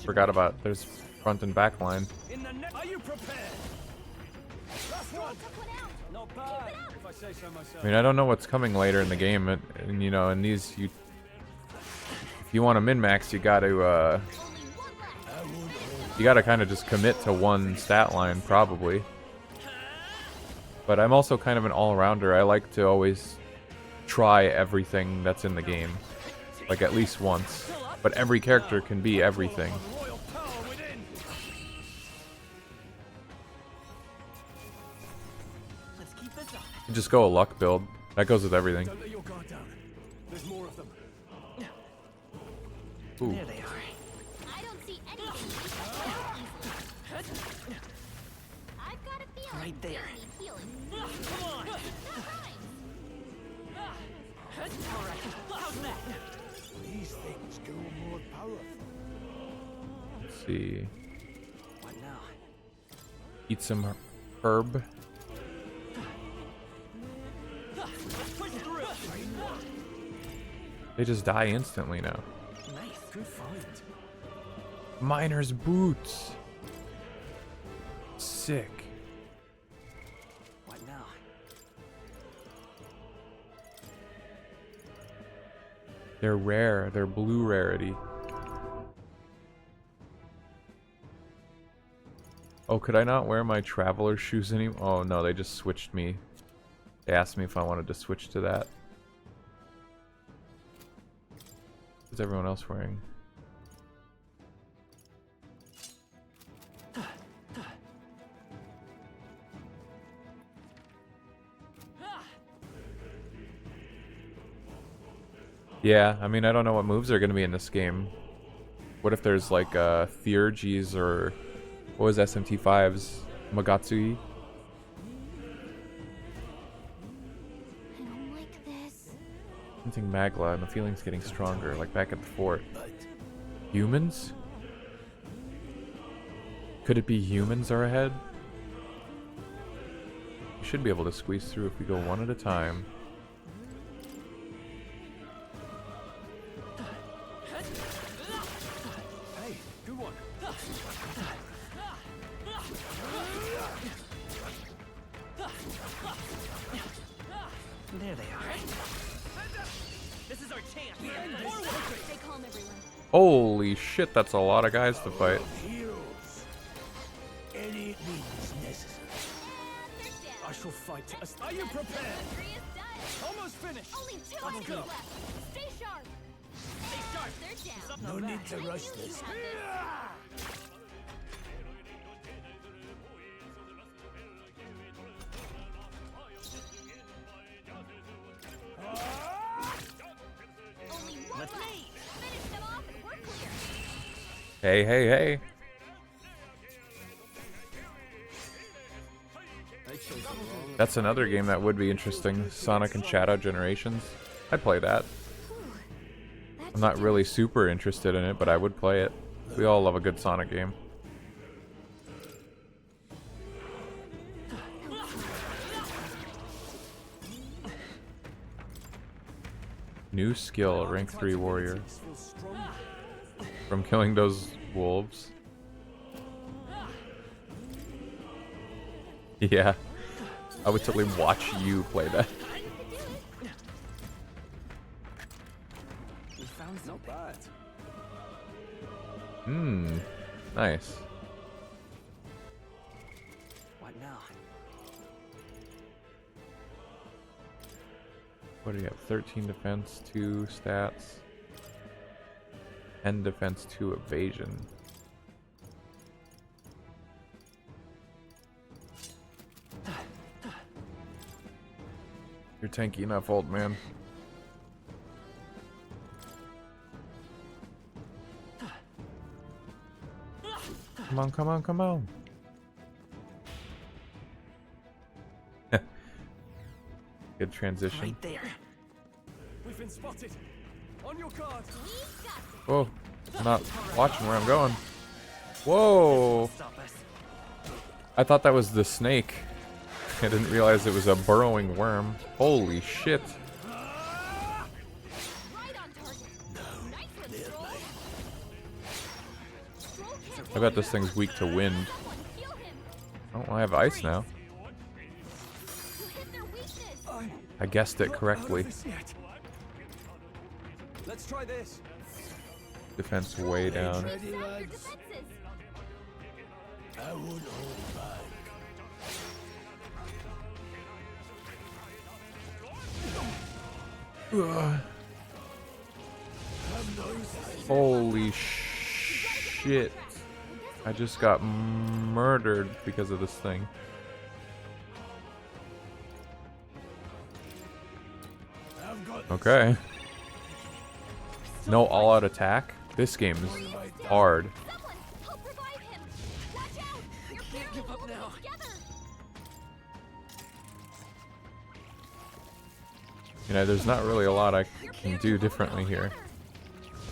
Forgot about there's front and back line. Are you prepared? Last one. Not bad, if I say so myself. I mean, I don't know what's coming later in the game, and you know, in these, if you want to min-max, you gotta kind of just commit to one stat line, probably. But I'm also kind of an all-rounder. I like to always try everything that's in the game, like at least once. But every character can be everything. You just go a luck build. That goes with everything. Don't let your guard down. There's more of them. Ooh. There they are. I don't see anything. I've got a feeling. Right there. Come on. Alright, how's that? These things go more powerful. Let's see. What now? Eat some herb. They just die instantly now. Nice, good fight. Miner's boots. Sick. What now? They're rare. They're blue rarity. Oh, could I not wear my traveler shoes anymore? Oh no, they just switched me. They asked me if I wanted to switch to that. What's everyone else wearing? Yeah, I mean, I don't know what moves are going to be in this game. What if there's like Theurgies or what was SMT5's Magatsui? I don't like this. Something Magla, and the feeling's getting stronger, like back at the fort. Humans? Could it be humans are ahead? We should be able to squeeze through if we go one at a time. Hey, good one. There they are. This is our chance. Stay calm, everyone. Holy shit, that's a lot of guys to fight. Heroes. Any means necessary. I shall fight. Are you prepared? Almost finished. Only two Let's items go. left. Stay sharp. Stay sharp. They're down. No need to rush this. Only one left. Finish them off and we're clear. Hey, hey, hey. That's another game that would be interesting. Sonic and Shadow Generations. I'd play that. I'm not really super interested in it, but I would play it. We all love a good Sonic game. New skill, rank 3 warrior. From killing those wolves. Yeah. I would totally watch you play that. We found Not bad. Hmm. Nice. What now? What do you have? 13 defense, 2 stats. 10 defense, 2 evasion. You're tanky enough, old man. Come on, come on, come on. Good transition. Right there. We've been spotted. On your guard. Whoa. I'm not watching where I'm going. Whoa. I thought that was the snake. I didn't realize it was a burrowing worm. Holy shit. I bet this thing's weak to wind. Oh, I have ice now. I guessed it correctly. Let's try this. Defense way down. I won't hold back. Ugh. Holy shit. I just got murdered because of this thing. Okay. No all-out attack? This game is hard. Can't give up now. You know, there's not really a lot I can do differently here.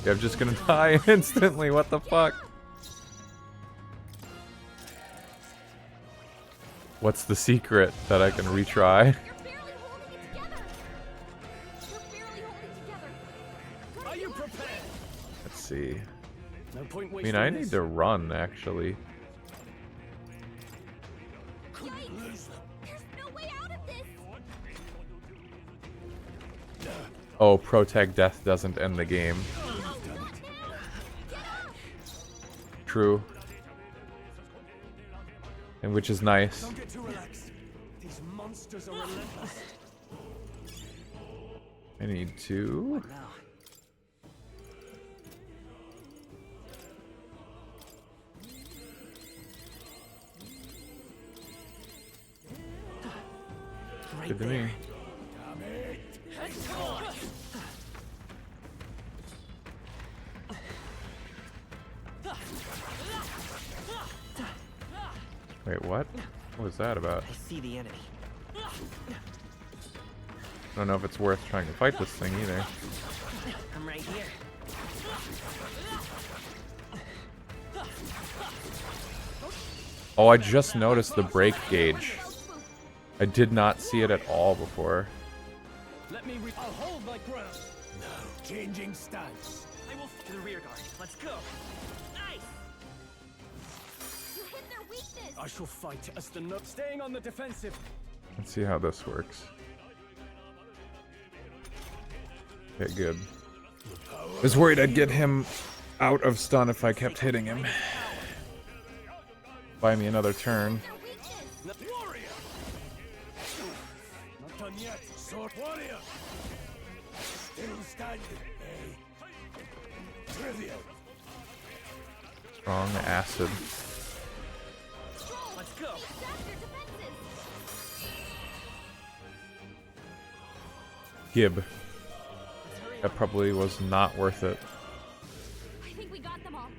Yeah, I'm just gonna die instantly, what the fuck? What's the secret that I can retry? Are you prepared? Let's see. No point I wasting mean, I this. need to run, actually. Oh, Protect Death doesn't end the game. True. And which is nice. Don't get too relaxed. These monsters are relentless. I need to. Good to me. Wait, what? What was that about? I see the enemy. I don't know if it's worth trying to fight this thing either. I'm right here. Oh, I just noticed the break gauge. I did not see it at all before. Let me I'll hold my ground. No, changing stance. I will to the rear guard. Let's go. Nice. I shall fight as the staying on the defensive. Let's see how this works. Okay, good. I was worried I'd get him out of stun if I kept hitting him. Buy me another turn. Warrior. Not done yet. Sword warrior. Still standing, eh? Trivial. Strong acid. Let's go. Gib. That probably was not worth it. I think we got them all.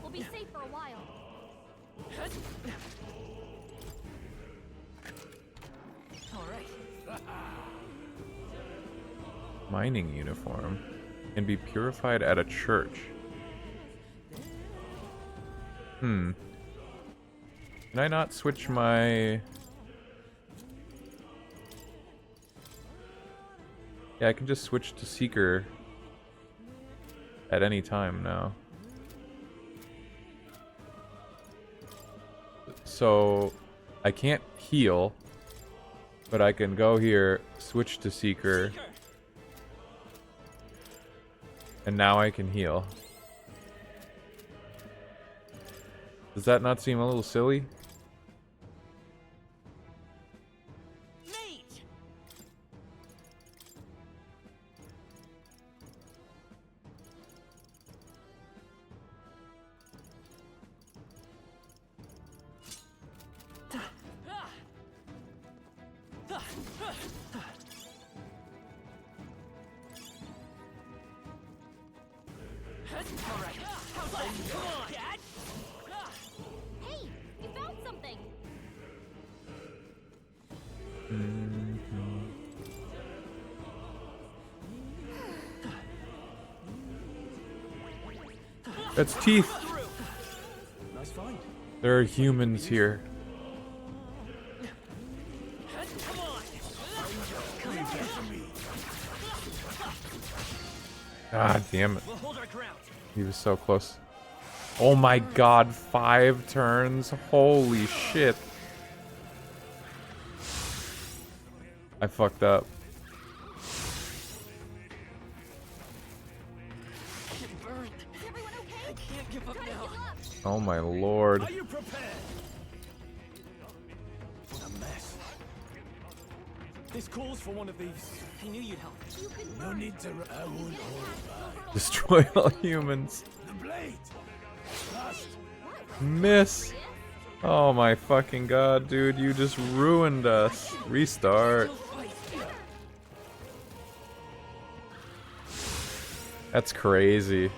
We'll be safe for a while. All right. Mining uniform can be purified at a church. Can I not switch my... Yeah, I can just switch to Seeker at any time now. So I can't heal, but I can go here, switch to Seeker, and now I can heal. Does that not seem a little silly? Hey, you found something. That's teeth. Nice find. There are humans here. God damn it. He was so close. Oh my god, 5 turns. Holy shit. I fucked up. Oh my lord. Are you prepared? What a mess. This calls for one of these. I knew you'd help. No need to. I won't hold back. Destroy all humans. The blade. Last. Miss. Oh my fucking god, dude. You just ruined us. Restart. That's crazy.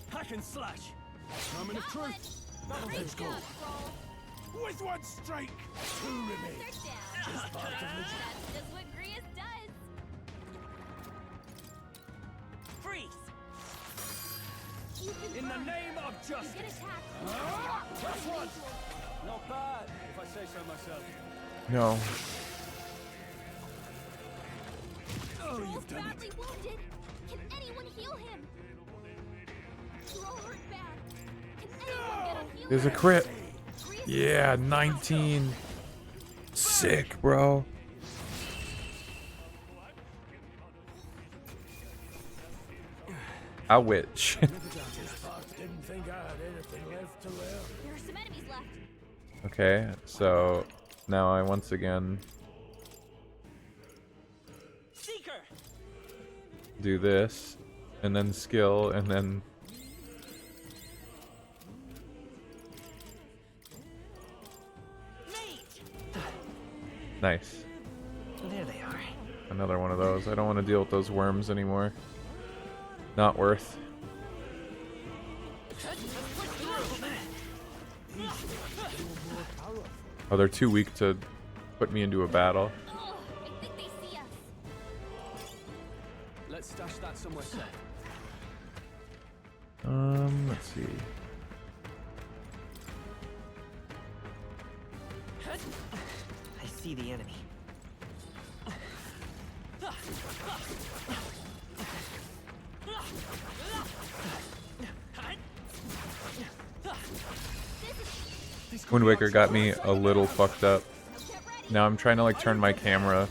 Hack and slash. Moment of truth. Let's go. With one strike, 2 remain. Just part of the job. That's just what Grius does. Freeze! In the name of justice. That's one. Not bad, if I say so myself. No. Oh, you've done Badly wounded. Can anyone heal him? You're all hurt bad. Can anyone get a healer? There's a crit. Yeah, 19. Sick, bro. I witch. Didn't think I had anything left to learn. There are some enemies left. Okay, so now I once again Seeker! do this, and then skill, and then nice. There they are. Another one of those. I don't want to deal with those worms anymore. Not worth. Oh, they're too weak to put me into a battle. Oh, I think they see us. Let's stash that somewhere safe. Let's see. I see the enemy. Wind Waker got me a little fucked up. Now I'm trying to like turn my camera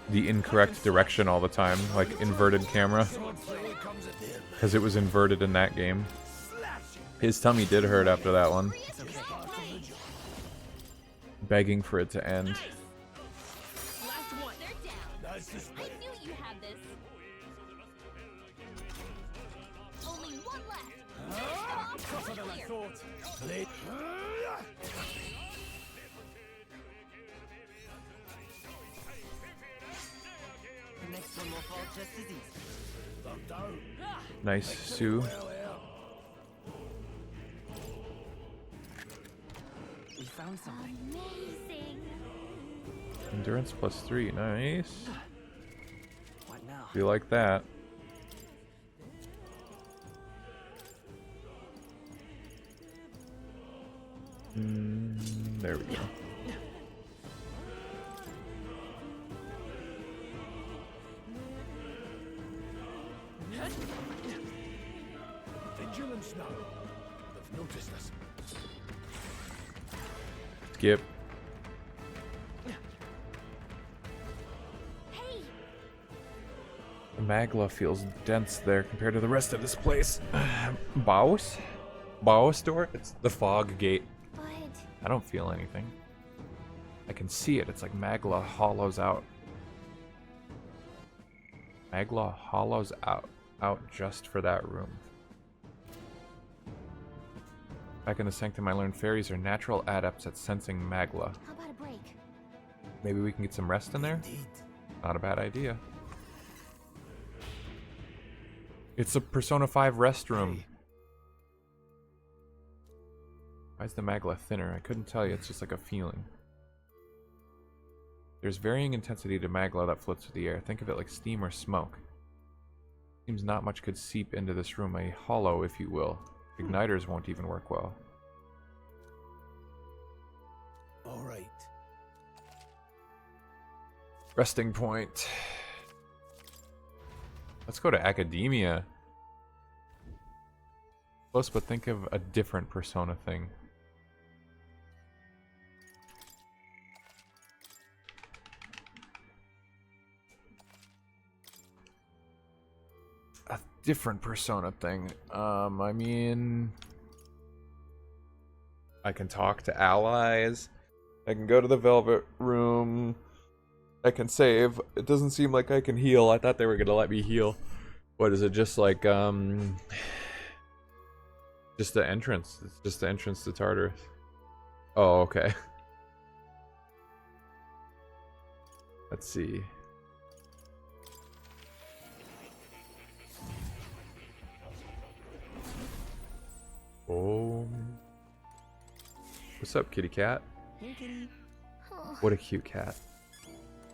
the incorrect direction all the time, like inverted camera, because it was inverted in that game. His tummy did hurt after that one. Begging for it to end. Last one. They're down. I knew you had this. Only one left. Tougher than I thought. Blade. The next one will fall just as easy. Nice, Sue. We found something. Amazing. Endurance +3, nice. What now? Be like that. There we go. Vigilance now. They've noticed us. Skip. The Magla feels dense there compared to the rest of this place. Baos? Baos door? It's the fog gate. I don't feel anything. I can see it. It's like Magla hollows out. Magla hollows out just for that room. Back in the sanctum, I learned fairies are natural adepts at sensing Magla. How about a break? Maybe we can get some rest in there? Not a bad idea. It's a Persona 5 rest room. Why is the Magla thinner? I couldn't tell you. It's just like a feeling. There's varying intensity to Magla that floats through the air. Think of it like steam or smoke. Seems not much could seep into this room. A hollow, if you will. Igniters won't even work well. All right. Resting point. Let's go to Academia. Close, but think of a different Persona thing. A different Persona thing. I mean, I can talk to allies. I can go to the Velvet Room. I can save. It doesn't seem like I can heal. I thought they were gonna let me heal. What is it? Just like just the entrance. It's just the entrance to Tartarus. Oh, okay. Let's see. Oh. What's up, kitty cat? Hey, kitty. What a cute cat.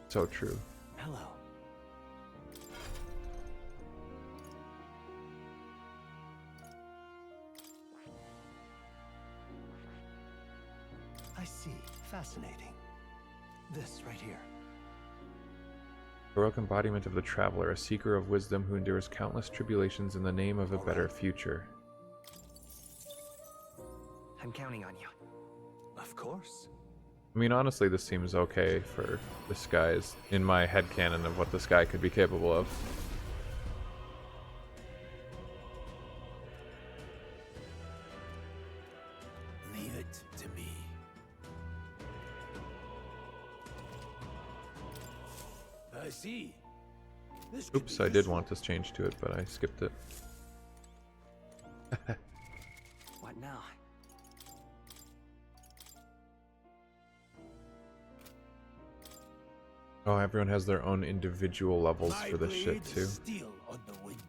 So true. Hello. I see. Fascinating. This right here. Heroic embodiment of the traveler, a seeker of wisdom who endures countless tribulations in the name of a better future. I'm counting on you. Of course. I mean, honestly, this seems okay for this guy's, in my headcanon of what this guy could be capable of. Leave it to me. I see. This could Oops, be I did useful. want this change to it, but I skipped it. What now? Oh, everyone has their own individual levels My for this shit, blade too. is steel on the wind.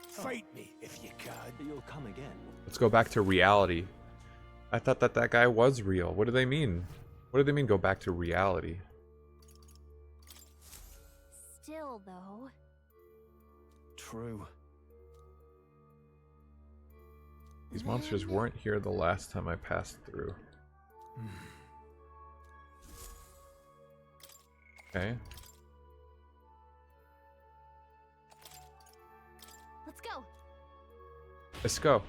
Fight me if you can. You'll come again. Let's go back to reality. I thought that that guy was real. What do they mean? What do they mean go back to reality? Still, though. True. These monsters weren't here the last time I passed through. Okay. Let's go. Let's go.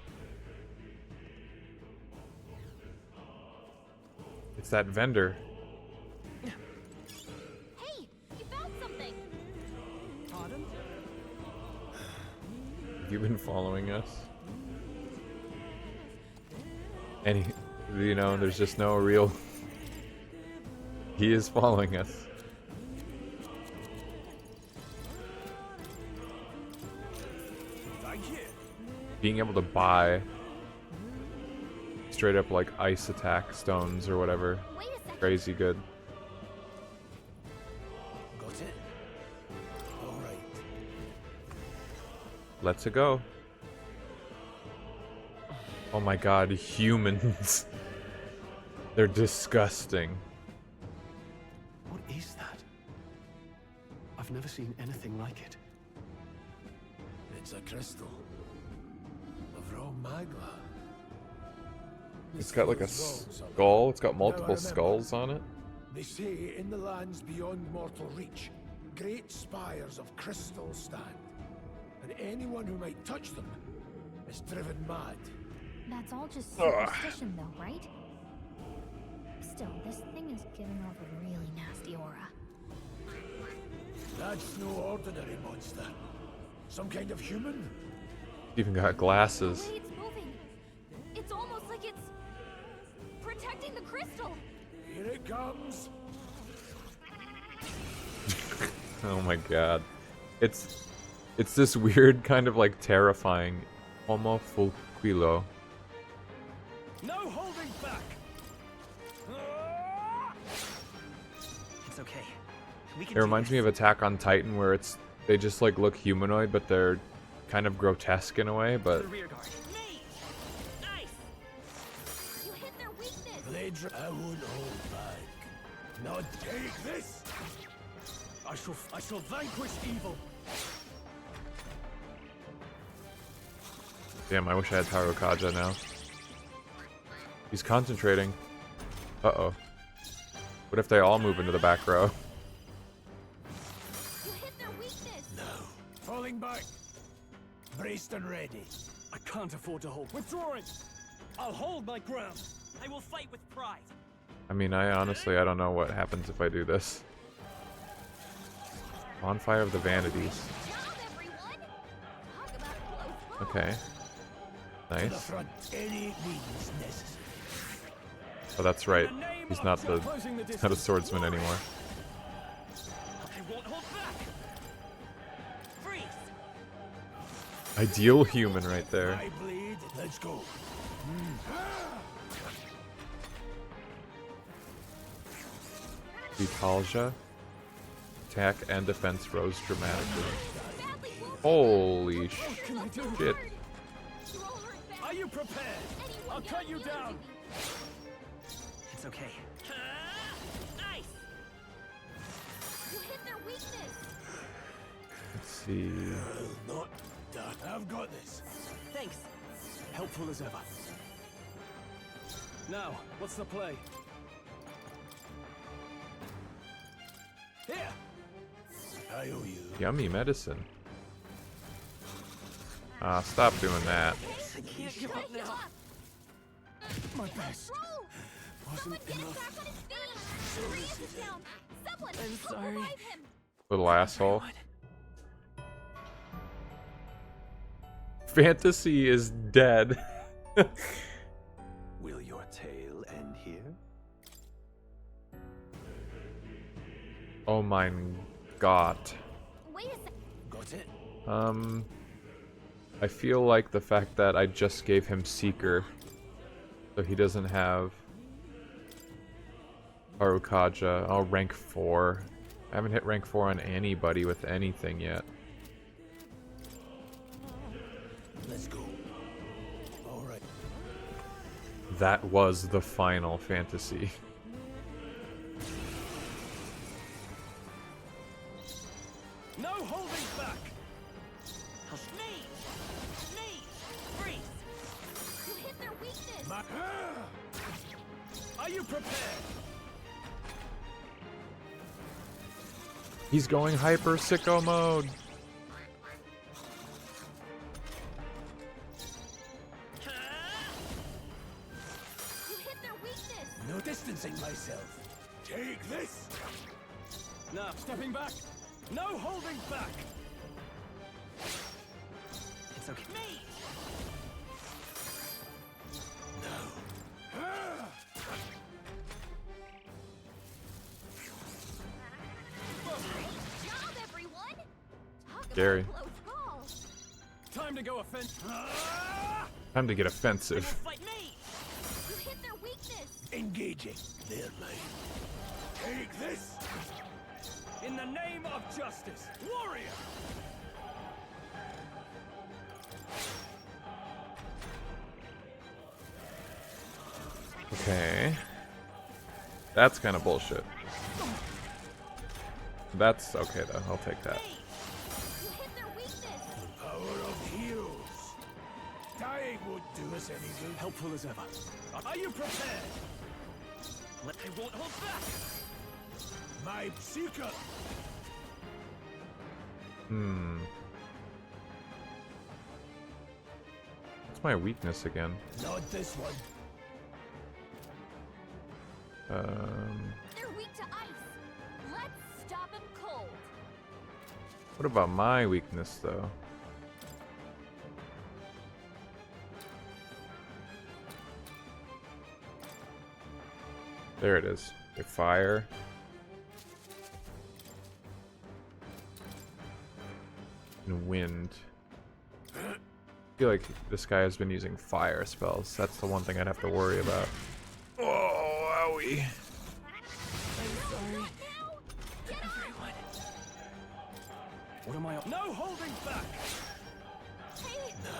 It's that vendor. Hey, you found something. Pardon? Have you been following us? And he, you know, there's just no real... He is following us. Thank you. Being able to buy straight up like ice attack stones or whatever. Crazy good. Got it. All right. Let's go. Oh my god, humans. They're disgusting. What is that? I've never seen anything like it. It's a crystal of raw magla. It's got like a skull. It's got multiple skulls on it. They say in the lands beyond mortal reach, great spires of crystal stand, and anyone who might touch them is driven mad. That's all just superstition, though, right? Still, this thing is giving off a really nasty aura. That's no ordinary monster. Some kind of human? Even got glasses. The way it's moving, it's almost like it's protecting the crystal. Here it comes. Oh my god. It's this weird kind of like terrifying homo fulquilo. No holding back. It's okay. We can It reminds me of Attack on Titan, where they just like look humanoid, but they're kind of grotesque in a way. But the rear guard. You hit their weakness. I won't hold back. Now take this. I shall vanquish evil. damn, I wish I had Tarokaja now. He's concentrating. Uh-oh. What if they all move into the back row? You hit their weakness. No. Falling back. Braced and ready. I can't afford to hold. Withdrawing. I'll hold my ground. I will fight with pride. I mean, I don't know what happens if I do this. Bonfire of the Vanities. Okay. Nice. Oh, that's right. He's not a swordsman anymore. Ideal human right there. Let's go. Vitalja. Attack and defense rose dramatically. Holy shit. Are you prepared? I'll cut you down. It's okay. Nice. You hit their weakness. Let's see. Not done. I've got this. Thanks. Helpful as ever. Now, what's the play? Here. I owe you. Yummy medicine. Ah, stop doing that. I can't give up now. My best. Someone get him back on his feet. Reyes is down. Someone I'm help sorry. revive him. Little asshole. Fantasy is dead. Will your tale end here? Oh mein Gott. Wait a sec. Got it? I feel like the fact that I just gave him Seeker, so he doesn't have Tarokaja. Oh, rank 4. I haven't hit rank 4 on anybody with anything yet. Let's go. All right. That was the Final Fantasy. No holding back. Freeze. You hit their weakness. Are you prepared? He's going hyper sicko mode. You hit their weakness. No distancing myself. Take this. Now, stepping back. No holding back. It's okay. Job, everyone. Talk Gary. about close call. Time to go offensive. Time to get offensive. Fight me. You hit their weakness. Engaging. They're mine. Take this. In the name of justice, warrior. Okay. That's kind of bullshit. That's okay though. I'll take that. You hit their weakness. Power of this any good? Helpful as ever. Are you prepared? I won't hold back. My seeker. What's my weakness again? Not this one. They're weak to ice. Let's stop them cold. What about my weakness, though? There it is. They're fire. And wind. I feel like this guy has been using fire spells. That's the one thing I'd have to worry about. Oh, owie. I'm sorry. Everyone. What am I? No holding back. No.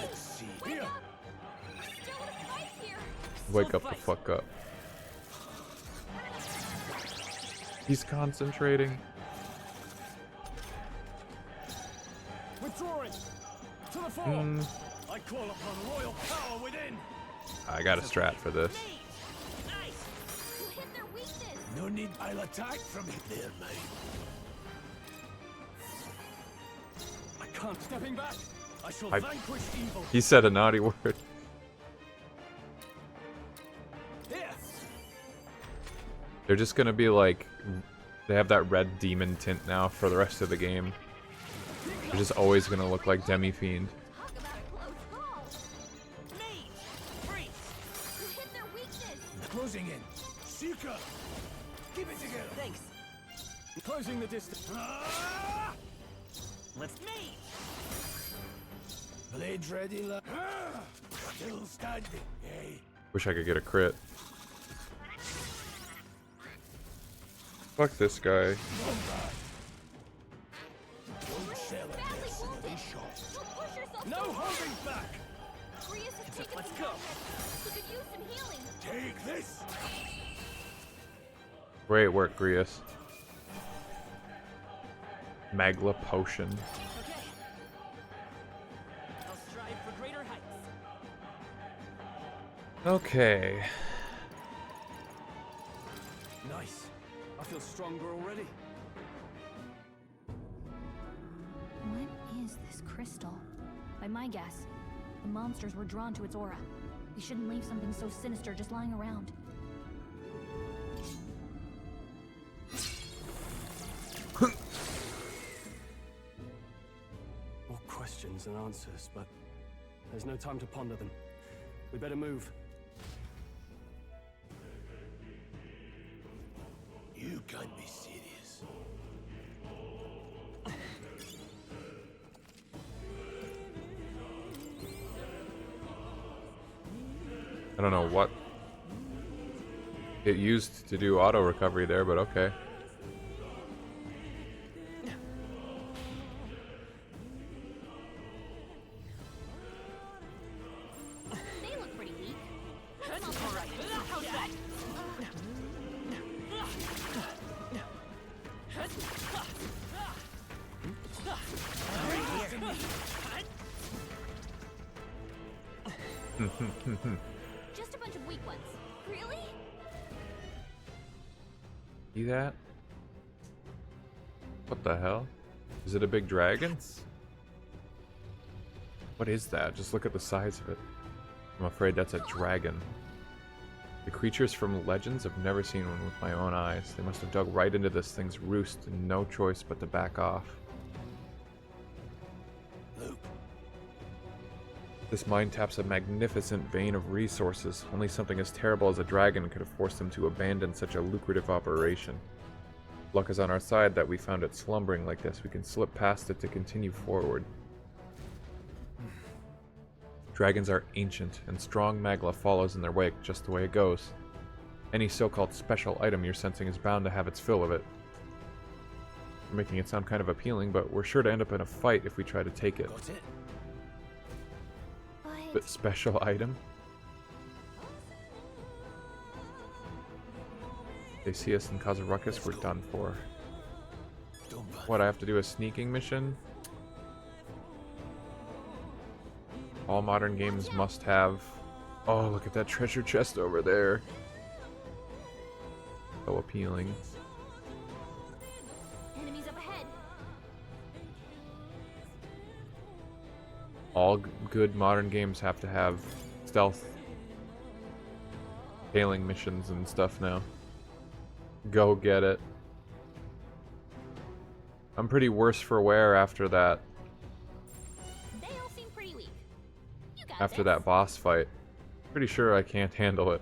Let's see. Wake up. We're still in a fight here. Wake up the fuck up. He's concentrating. Withdrawing to the fore. I call upon royal power within. I got a strat for this. You hit their weakness. No need. I'll attack from it there, mate. I can't. Stepping back. I shall vanquish evil. He said a naughty word. Here. They're just gonna be like, they have that red demon tint now for the rest of the game. They're just always gonna look like Demi-Fiend. Talk about a close call. Mage, freeze. You hit their weakness. Closing in. Seeker. Keep it together. Thanks. Closing the distance. Let's mate. Blades ready, still standing, eh? Wish I could get a crit. Fuck this guy. No holding back. Let's go. You could use some healing. Take this. Great work, Grius. Magla potion. Okay. I'll strive for greater heights. Okay. Nice. I feel stronger already. What is this crystal? By my guess, the monsters were drawn to its aura. We shouldn't leave something so sinister just lying around. More questions than answers, but there's no time to ponder them. We better move. You can't be serious. I don't know what it used to do auto recovery there, but okay. They look pretty weak. All right. How's that? Just a bunch of weak ones. Really? See that? What the hell? Is it a big dragon? What is that? Just look at the size of it. I'm afraid that's a dragon. The creatures from legends have never seen one with my own eyes. They must have dug right into this thing's roost and no choice but to back off. Luke. This mine taps a magnificent vein of resources. Only something as terrible as a dragon could have forced them to abandon such a lucrative operation. Luck is on our side that we found it slumbering like this. We can slip past it to continue forward. Dragons are ancient, and strong Magla follows in their wake just the way it goes. Any so-called special item you're sensing is bound to have its fill of it. You're making it sound kind of appealing, but we're sure to end up in a fight if we try to take it. Got it. But special item? They see us and cause a ruckus, we're done for. What, I have to do a sneaking mission? All modern games must have. Oh, look at that treasure chest over there. So appealing. Enemies up ahead. All good modern games have to have stealth failing missions and stuff now. Go get it. I'm pretty worse for wear after that. They all seem pretty weak. You got After this. that boss fight. Pretty sure I can't handle it.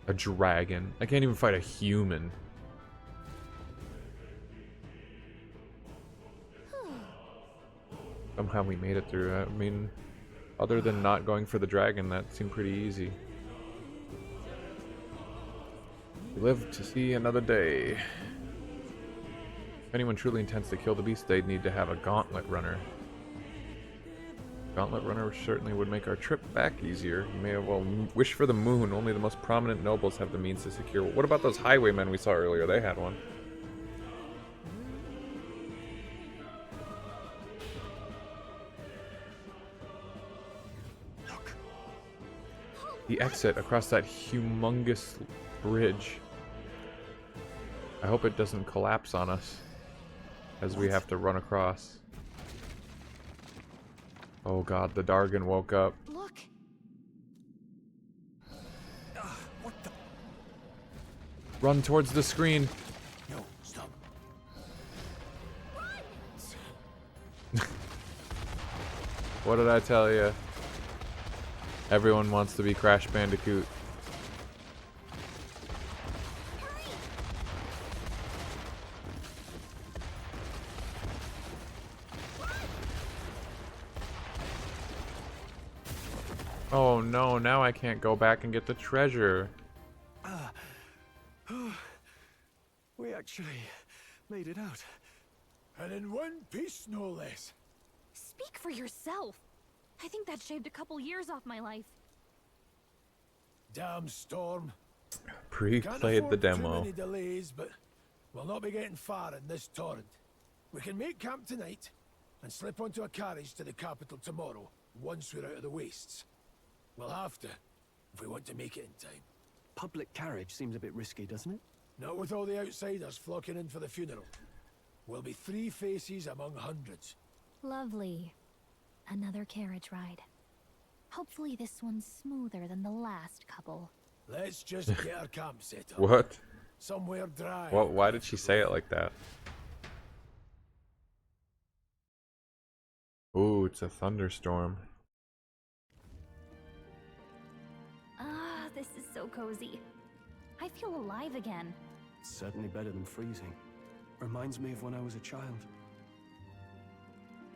A dragon. I can't even fight a human. Somehow we made it through. I mean, other than not going for the dragon, that seemed pretty easy. We live to see another day. If anyone truly intends to kill the beast, they'd need to have a gauntlet runner. Gauntlet runner certainly would make our trip back easier. You may well wish for the moon. Only the most prominent nobles have the means to secure. What about those highwaymen we saw earlier? They had one. Look. The exit across that humongous bridge. I hope it doesn't collapse on us as we have to run across. Oh god, the Dargon woke up. Look. What the? Run towards the screen. No, stop. What did I tell you? Everyone wants to be Crash Bandicoot. Oh no, now I can't go back and get the treasure. We actually made it out. And in one piece, no less. Speak for yourself. I think that shaved a couple years off my life. Damn storm. Pre-played the demo. Too many delays, but we'll not be getting far in this torrent. We can make camp tonight and slip onto a carriage to the capital tomorrow, once we're out of the wastes. We'll have to, if we want to make it in time. Public carriage seems a bit risky, doesn't it? Not with all the outsiders flocking in for the funeral. We'll be 3 faces among hundreds. Lovely. Another carriage ride. Hopefully this one's smoother than the last couple. Let's just get our camp set up. What? Somewhere dry. What? Why did she say it like that? Ooh, it's a thunderstorm. Ah, this is so cozy. I feel alive again. It's certainly better than freezing. Reminds me of when I was a child.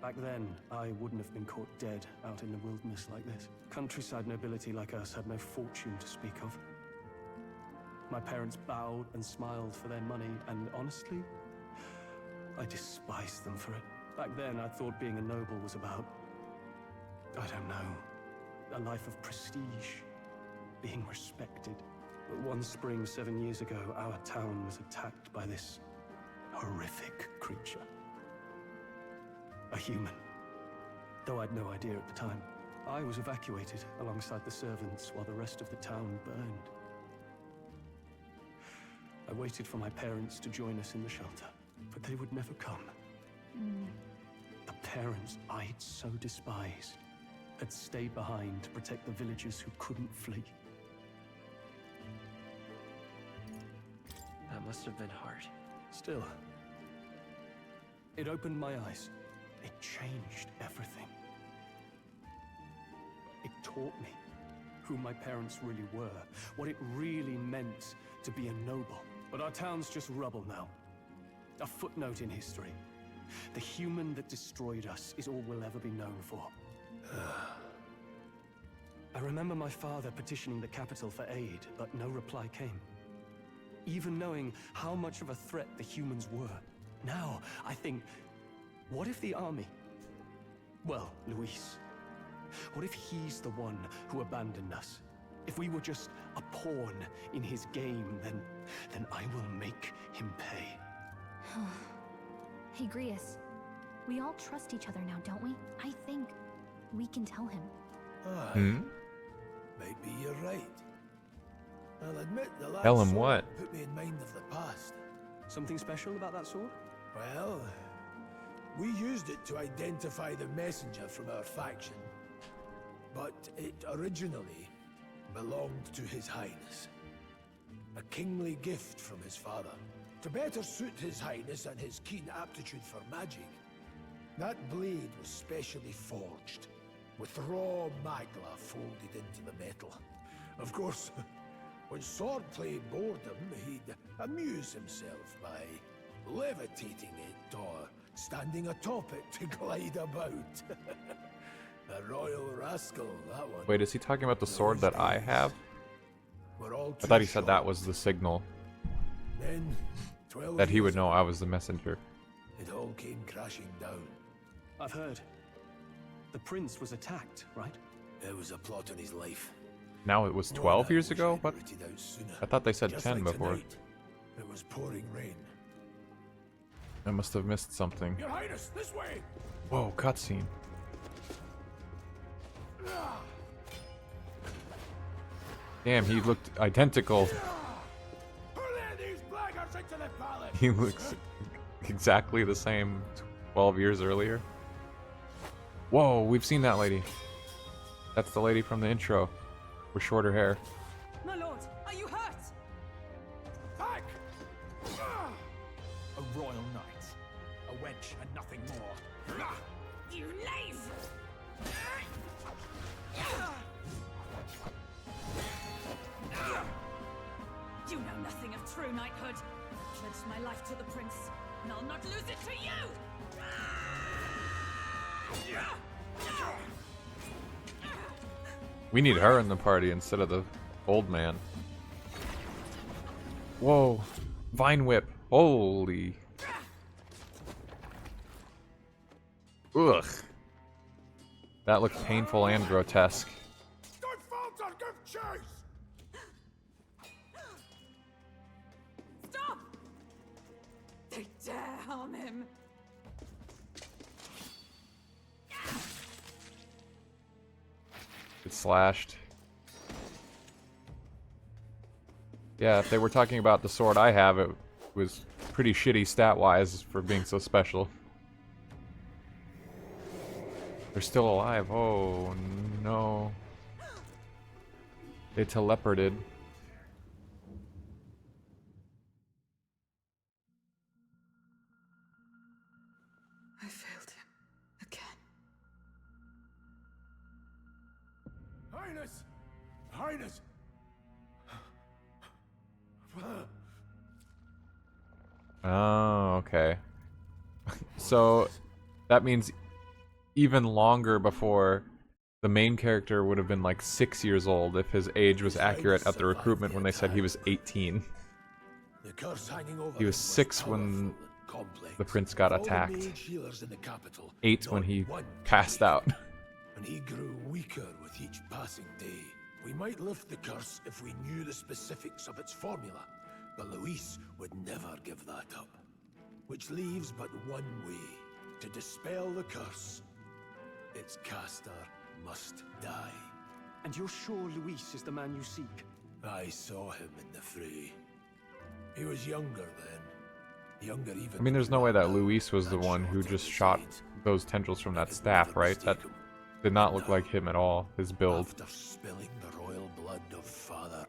Back then, I wouldn't have been caught dead out in the wilderness like this. Countryside nobility like us had no fortune to speak of. My parents bowed and smiled for their money, and honestly, I despised them for it. Back then, I thought being a noble was about, I don't know, a life of prestige, being respected. But one spring 7 years ago, our town was attacked by this horrific creature. A human. Though I'd no idea at the time. I was evacuated alongside the servants while the rest of the town burned. I waited for my parents to join us in the shelter, but they would never come. The parents I'd so despised had stayed behind to protect the villagers who couldn't flee. That must have been hard. Still, it opened my eyes. It changed everything. It taught me who my parents really were, what it really meant to be a noble. But our town's just rubble now. A footnote in history. The human that destroyed us is all we'll ever be known for. I remember my father petitioning the capital for aid, but no reply came. Even knowing how much of a threat the humans were. Now, I think, what if the army? Well, Luis. What if he's the one who abandoned us? If we were just a pawn in his game, then I will make him pay. Hey, Grius. We all trust each other now, don't we? I think we can tell him. Aye. Maybe you're right. I'll admit the last Tell him sword what? put me in mind of the past. Something special about that sword? Well, we used it to identify the messenger from our faction, but it originally belonged to His Highness. A kingly gift from his father, to better suit His Highness and his keen aptitude for magic. That blade was specially forged, with raw magla folded into the metal. Of course, when swordplay bored him, he'd amuse himself by levitating it or standing atop it to glide about. A royal rascal, that one. Wait, is he talking about the sword that I have? We're all I thought he too said that was the signal. Then, 12 That he would years know ago, I was the messenger. it all came crashing down. I've heard. The prince was attacked, right? There was a plot on his life. Now it was 12 years ago? What? I thought they said Just 10 like before. tonight, it was pouring rain. I must have missed something. Your Highness, this way! Whoa, cutscene. Damn, he looked identical. These blackguards into the palace! He looks exactly the same 12 years earlier. Whoa, we've seen that lady. That's the lady from the intro with shorter hair. My lord, are you hurt? Back! A royal knight. A wench and nothing more. You knave! You know nothing of true knighthood. I pledged my life to the prince, and I'll not lose it to you! We need her in the party instead of the old man. Whoa. Vine whip. Holy. Ugh. That looked painful and grotesque. Don't falter, give chase! Stop! They dare harm him. It's slashed. Yeah, if they were talking about the sword I have, it was pretty shitty stat-wise for being so special. They're still alive. Oh, no. They teleported. I failed him. Again. Highness! Highness! Oh, okay. So, that means even longer before the main character would have been like 6 years old if his age was accurate at the recruitment when they said he was 18. The curse hanging over He was him 6 when powerful and complex. the prince got Of all the attacked. mage healers in the capital, 8 when not he one passed out. And he grew weaker with each passing day. We might lift the curse if we knew the specifics of its formula, but Luis would never give that up. Which leaves but one way to dispel the curse. Its caster must die. And you're sure Luis is the man you seek? I saw him in the fray. He was younger then. Younger even. I mean, there's no way that Luis was the one who just shot those tendrils from that staff, right? That did not look like him at all, his build. After spilling the royal blood of father.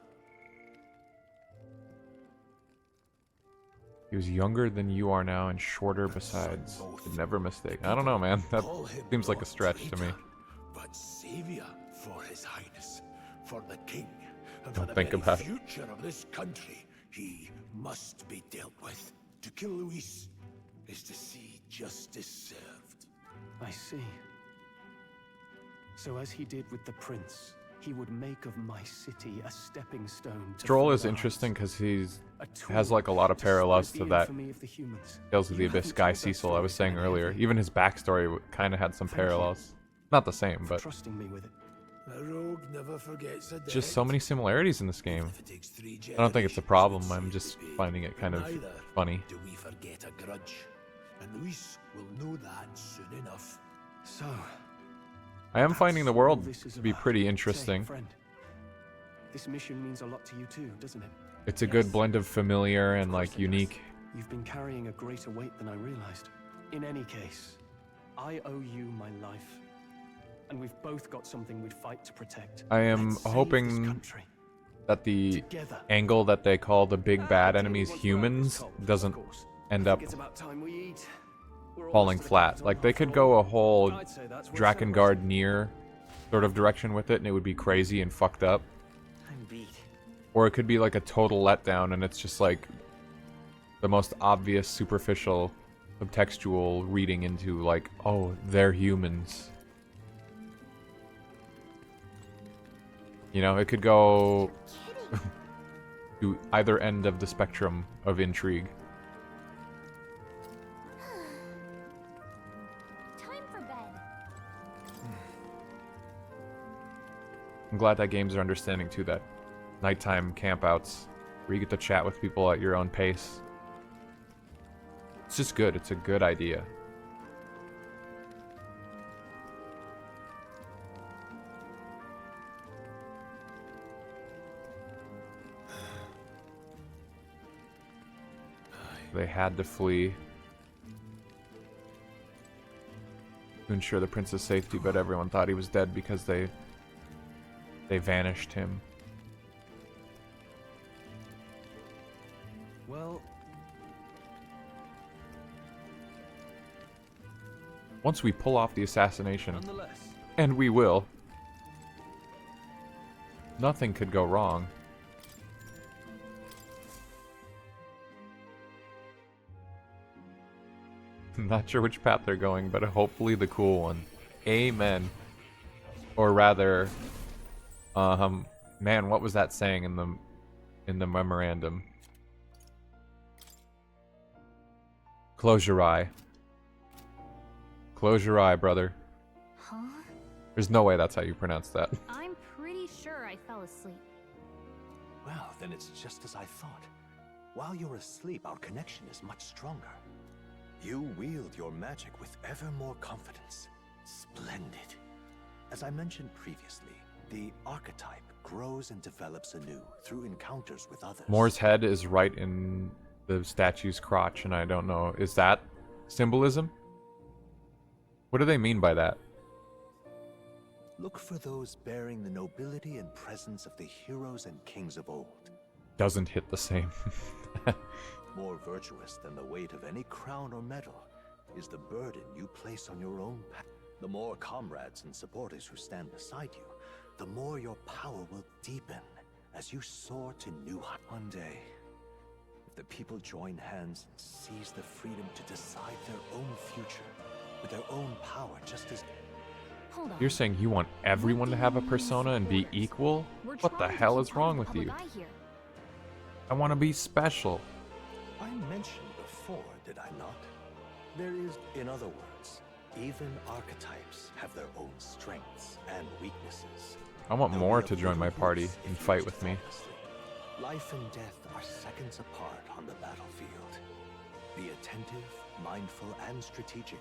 He was younger than you are now and shorter besides. Could never mistake. I don't know, man. That seems like a stretch to me. But savior for His Highness, for the king, and for Don't the think very about it. future of this country, he must be dealt with. To kill Luis is to see justice served. I see. So as he did with the prince, he would make of my city a stepping stone to Stroll is further interesting because he's a has like a lot of tool to parallels spread to the that infamy of the humans. Tales of the You Abyss haven't guy told that Cecil I story was to saying anyone, earlier. have you? Even his backstory kind of had some Thank you. parallels. Not the same, For but trusting me with it. A rogue never forgets a just debt. so many similarities in this game. If it takes 3 I don't think it's a generations, problem. it's I'm safe just to pay. finding it kind of Neither funny. do we forget a grudge. And Luis will know that soon enough. So, I am finding the That's all world this is to be about. pretty Say, interesting. friend, this mission means a lot to you too, doesn't it? It's a good blend of familiar and like unique. You've been carrying a greater weight than I realized. In any case, I owe you my life. And we've both got something we'd fight to protect. I am Let's save this hoping country. that the Together. angle that they call the big bad enemies humans doesn't end up It's about time we eat. We're falling almost to the flat. capital like they after could all. go a whole I'd say that's worth Drakengard near sort of direction with it and it would be crazy and fucked up. I'm beat. Or it could be like a total letdown and it's just like the most obvious superficial subtextual reading into like, oh, they're humans. You know, it could go to either end of the spectrum of intrigue. Time for bed. I'm glad that games are understanding too that nighttime campouts where you get to chat with people at your own pace. It's just good. It's a good idea. They had to flee to ensure the prince's safety, but everyone thought he was dead because they vanished him. Well, once we pull off the assassination, nonetheless, and we will, nothing could go wrong. Not sure which path they're going, but hopefully the cool one. Amen. Or rather, man, what was that saying in the memorandum? Close your eye. Close your eye, brother. Huh? There's no way that's how you pronounce that. I'm pretty sure I fell asleep. Well, then it's just as I thought. While you're asleep, our connection is much stronger. You wield your magic with ever more confidence. Splendid. As I mentioned previously, the archetype grows and develops anew through encounters with others. Moore's head is right in the statue's crotch, and I don't know. Is that symbolism? What do they mean by that? Look for those bearing the nobility and presence of the heroes and kings of old. Doesn't hit the same. More virtuous than the weight of any crown or medal is the burden you place on your own path. The more comrades and supporters who stand beside you, the more your power will deepen as you soar to new heights. One day, if the people join hands and seize the freedom to decide their own future with their own power, just as... Hold on. You're saying you want everyone to have a persona and be equal? What the hell is wrong with you? I want to be special. I mentioned before, did I not? There is, in other words, even archetypes have their own strengths and weaknesses. I want more to join my party and fight with me. Life and death are seconds apart on the battlefield. Be attentive, mindful, and strategic.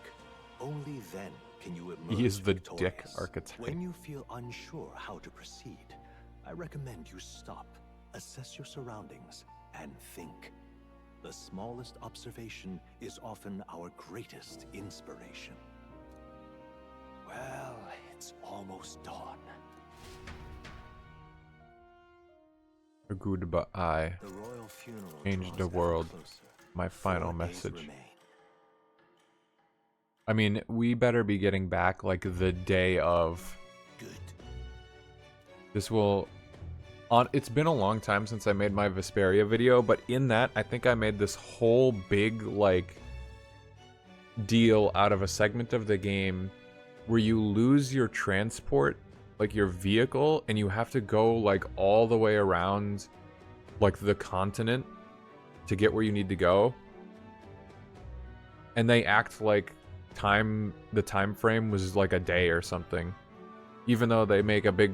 Only then can you emerge He is the victorious. dick archetype. When you feel unsure how to proceed, I recommend you stop, assess your surroundings, and think. The smallest observation is often our greatest inspiration. Well, it's almost dawn. A goodbye. The royal funeral Change draws the ever world. closer. My final 4 days message. remain. I mean, we better be getting back like the day of. Good. This will... It's been a long time since I made my Vesperia video, but in that, I think I made this whole big, like, deal out of a segment of the game where you lose your transport, like your vehicle, and you have to go, like, all the way around, like, the continent to get where you need to go. And they act like the time frame was, like, a day or something. Even though they make a big...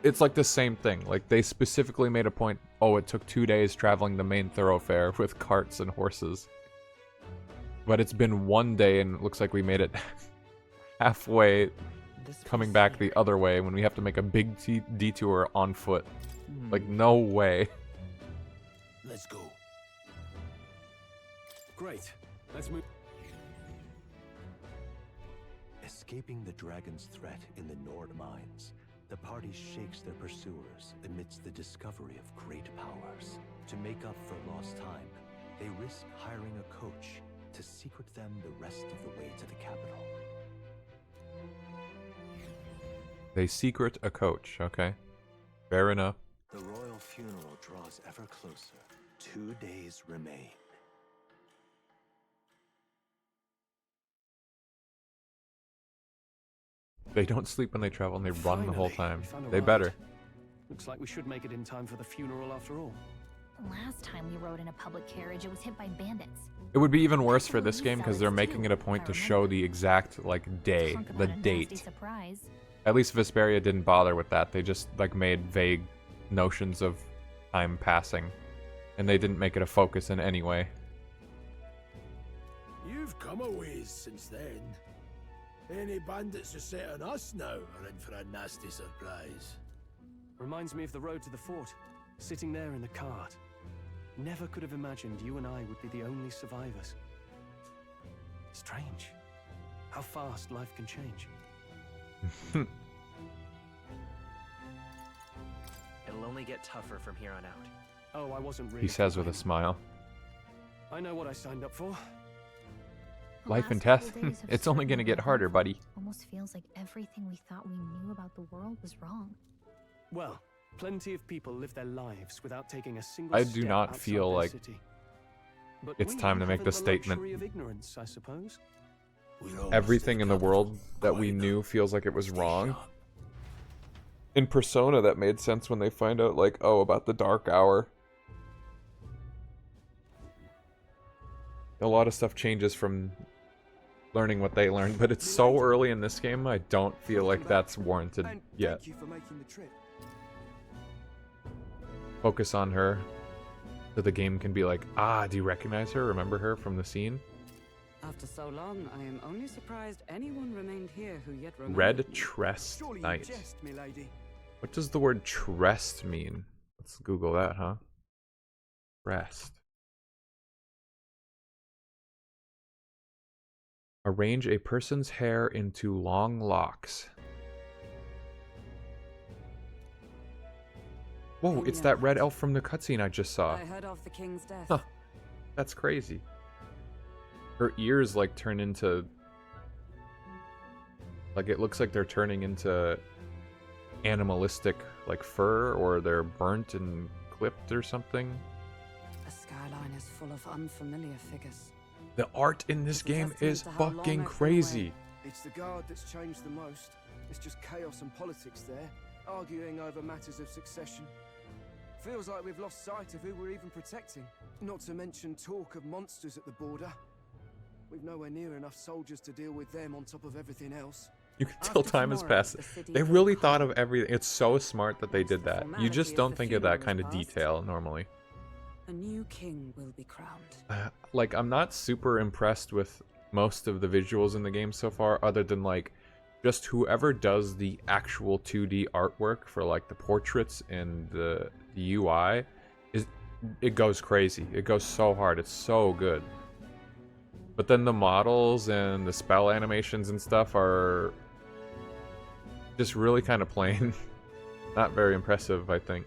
It's like the same thing. Like, they specifically made a point, oh, it took 2 days traveling the main thoroughfare with carts and horses. But it's been 1 day, and it looks like we made it halfway coming back the other way when we have to make a big detour on foot. Like, no way. Let's go. Great. Let's move. Escaping the dragon's threat in the Nord mines, the party shakes their pursuers amidst the discovery of great powers. To make up for lost time, they risk hiring a coach to secret them the rest of the way to the capital. They secret a coach, okay. Fair enough. The royal funeral draws ever closer. 2 days remain. They don't sleep when they travel and they run the whole time. We found a They ride. better. Looks like we should make it in time for the funeral after all. Last time we rode in a public carriage, it was hit by bandits. It would be even worse for this game because they're making it a point to show the exact, like, day, Talk the about a nasty date. surprise. At least Vesperia didn't bother with that. They just, like, made vague notions of time passing. And they didn't make it a focus in any way. You've come a ways since then. Any bandits are set on us now are in for a nasty surprise. Reminds me of the road to the fort, sitting there in the cart. Never could have imagined you and I would be the only survivors. Strange. How fast life can change. It'll only get tougher from here on out. Oh, I wasn't really. He says with a smile. I know what I signed up for. Life and death? It's only gonna get harder, buddy. Almost feels like everything we thought we knew about the world was wrong. Well, plenty of people live their lives without taking a single I step do not outside feel their like city. But it's we time to make haven't the the statement. luxury of ignorance, I suppose. Everything in the world that we knew feels like it was wrong. In Persona, that made sense when they find out, like, oh, about the Dark Hour. A lot of stuff changes from learning what they learned, but it's so early in this game, I don't feel like that's warranted yet. Thank you for making the trip. Focus on her, so the game can be like, ah, do you recognize her? Remember her from the scene? After so long, I am only surprised anyone remained here who yet remembered Red me. Tressed Surely you Knight. jest, milady. What does the word tressed mean? Let's Google that, huh? Tressed. Arrange a person's hair into long locks. Whoa, it's that red elf from the cutscene I just saw. I heard of the king's death. Huh. That's crazy. Her ears, like, turn into... Like, it looks like they're turning into animalistic, like, fur, or they're burnt and clipped or something. The skyline is full of unfamiliar figures. The art in this game is fucking crazy. It's the guard that's changed the most. It's just chaos and politics there, arguing over matters of succession. Feels like we've lost sight of who we're even protecting. Not to mention talk of monsters at the border. We've nowhere near enough soldiers to deal with them on top of everything else. You can tell time has passed. They really thought of everything. It's so smart that they did that. You just don't think of that kind of detail normally. A new king will be crowned. Like, I'm not super impressed with most of the visuals in the game so far, other than, like, just whoever does the actual 2D artwork for, like, the portraits and the UI, it goes crazy. It goes so hard. It's so good. But then the models and the spell animations and stuff are just really kind of plain. Not very impressive, I think.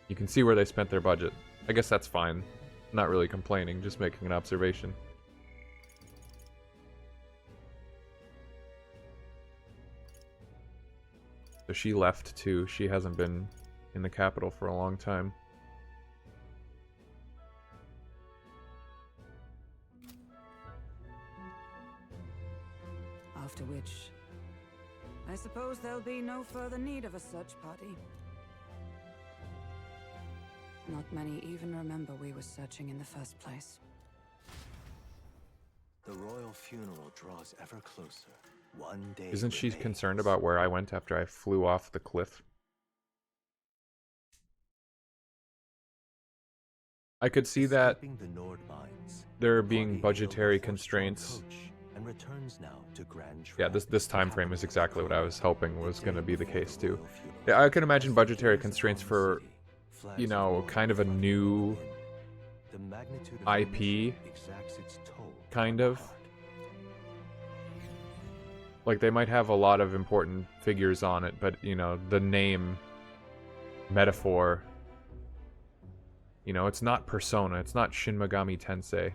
You can see where they spent their budget. I guess that's fine. Not really complaining, just making an observation. So she left too. She hasn't been in the capital for a long time. After which, I suppose there'll be no further need of a search party. Not many even remember we were searching in the first place. The royal funeral draws ever closer. 1 day. Isn't she concerned about where I went after I flew off the cliff? I could see that Escaping the Nord mines, there being budgetary constraints returns now to Grand Yeah, this time frame is exactly what I was hoping was going to be the case too. Yeah, I can imagine budgetary constraints for, you know, kind of a new IP, kind of. Like, they might have a lot of important figures on it, but, you know, the name, Metaphor, you know, it's not Persona, it's not Shin Megami Tensei.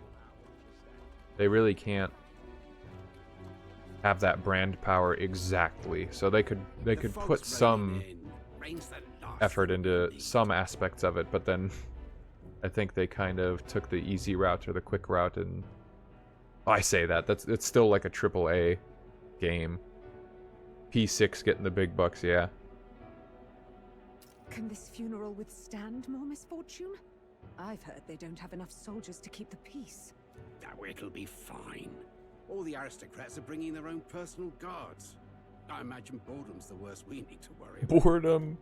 They really can't have that brand power exactly, so they could put some effort into some aspects of it, but then I think they kind of took the easy route or the quick route, and I say that it's still like a AAA game. P6 getting the big bucks, yeah. Can this funeral withstand more misfortune? I've heard they don't have enough soldiers to keep the peace. Oh, it'll be fine. All the aristocrats are bringing their own personal guards. I imagine boredom's the worst we need to worry about. Boredom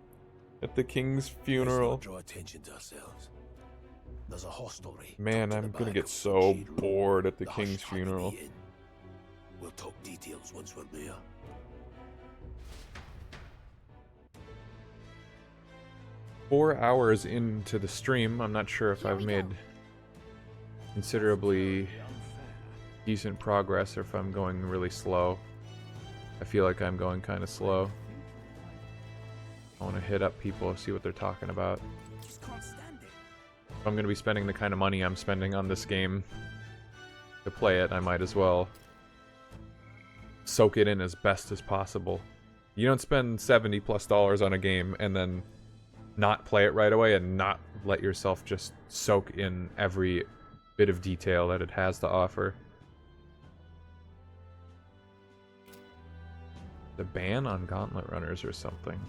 at the king's funeral. Draw attention to ourselves. There's a hostelry. Man, I'm gonna get so bored at the king's funeral. We'll talk details once we're there. Four hours into the stream, I'm not sure if I've made considerably decent progress or if I'm going really slow. I feel like I'm going kind of slow. I want to hit up people, see what they're talking about. If I'm going to be spending the kind of money I'm spending on this game to play it, I might as well soak it in as best as possible. You don't spend $70+ on a game and then not play it right away and not let yourself just soak in every bit of detail that it has to offer. The ban on gauntlet runners or something.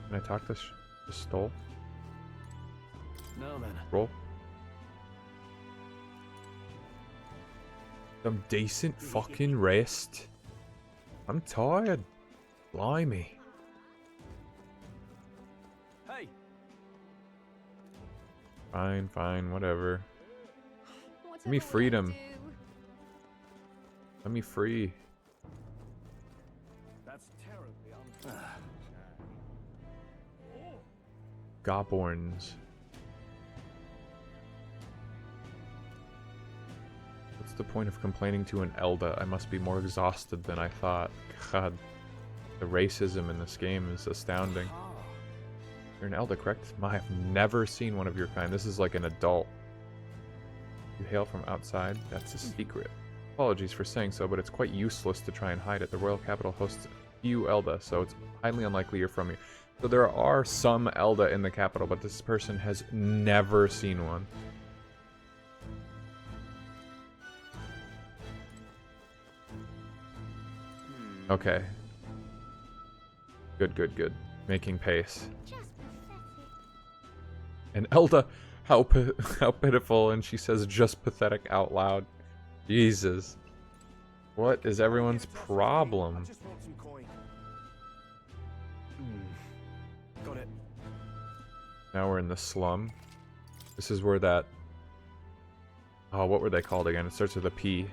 Can I talk to Stoll? No, man. Roll. Some decent fucking rest. I'm tired. Blimey. Hey. Fine, fine, whatever. Give me freedom. Let me free. That's terribly unfair. Goborns. What's the point of complaining to an Elda? I must be more exhausted than I thought. God, the racism in this game is astounding. You're an Elda, correct? I've never seen one of your kind. This is like an adult. You hail from outside? That's a secret. Apologies for saying so, but it's quite useless to try and hide it. The royal capital hosts few Elda, so it's highly unlikely you're from here. So there are some Elda in the capital, but this person has never seen one. Okay. Good, good, good. Making pace. And Elda, how pitiful, and she says just pathetic out loud. Jesus. What is everyone's problem? Got it. Now we're in the slum. This is where that... Oh, what were they called again? It starts with a P.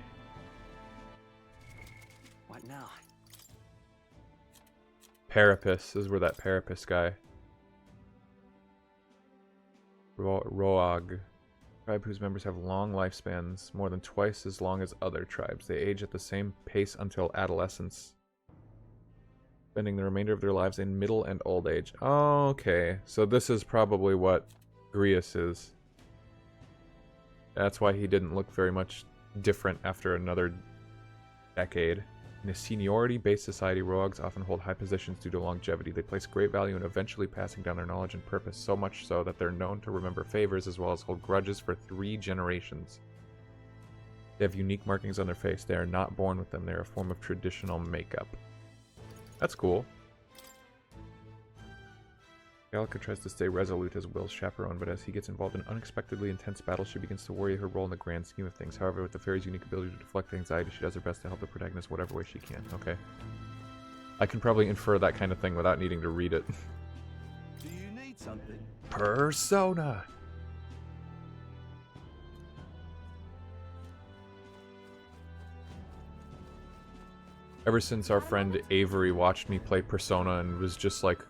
What now? Parapus. This is where that Parapus guy... Roag. Tribe whose members have long lifespans, more than twice as long as other tribes. They age at the same pace until adolescence, spending the remainder of their lives in middle and old age. Okay, so this is probably what Grius is. That's why he didn't look very much different after another decade. In a seniority-based society, Roags often hold high positions due to longevity. They place great value in eventually passing down their knowledge and purpose, so much so that they're known to remember favors as well as hold grudges for 3 generations. They have unique markings on their face. They are not born with them. They are a form of traditional makeup. That's cool. Gallica tries to stay resolute as Will's chaperone, but as he gets involved in unexpectedly intense battles, she begins to worry her role in the grand scheme of things. However, with the fairy's unique ability to deflect anxiety, she does her best to help the protagonist whatever way she can. Okay. I can probably infer that kind of thing without needing to read it. Do you need something? Persona! Ever since our friend Avery watched me play Persona and was just like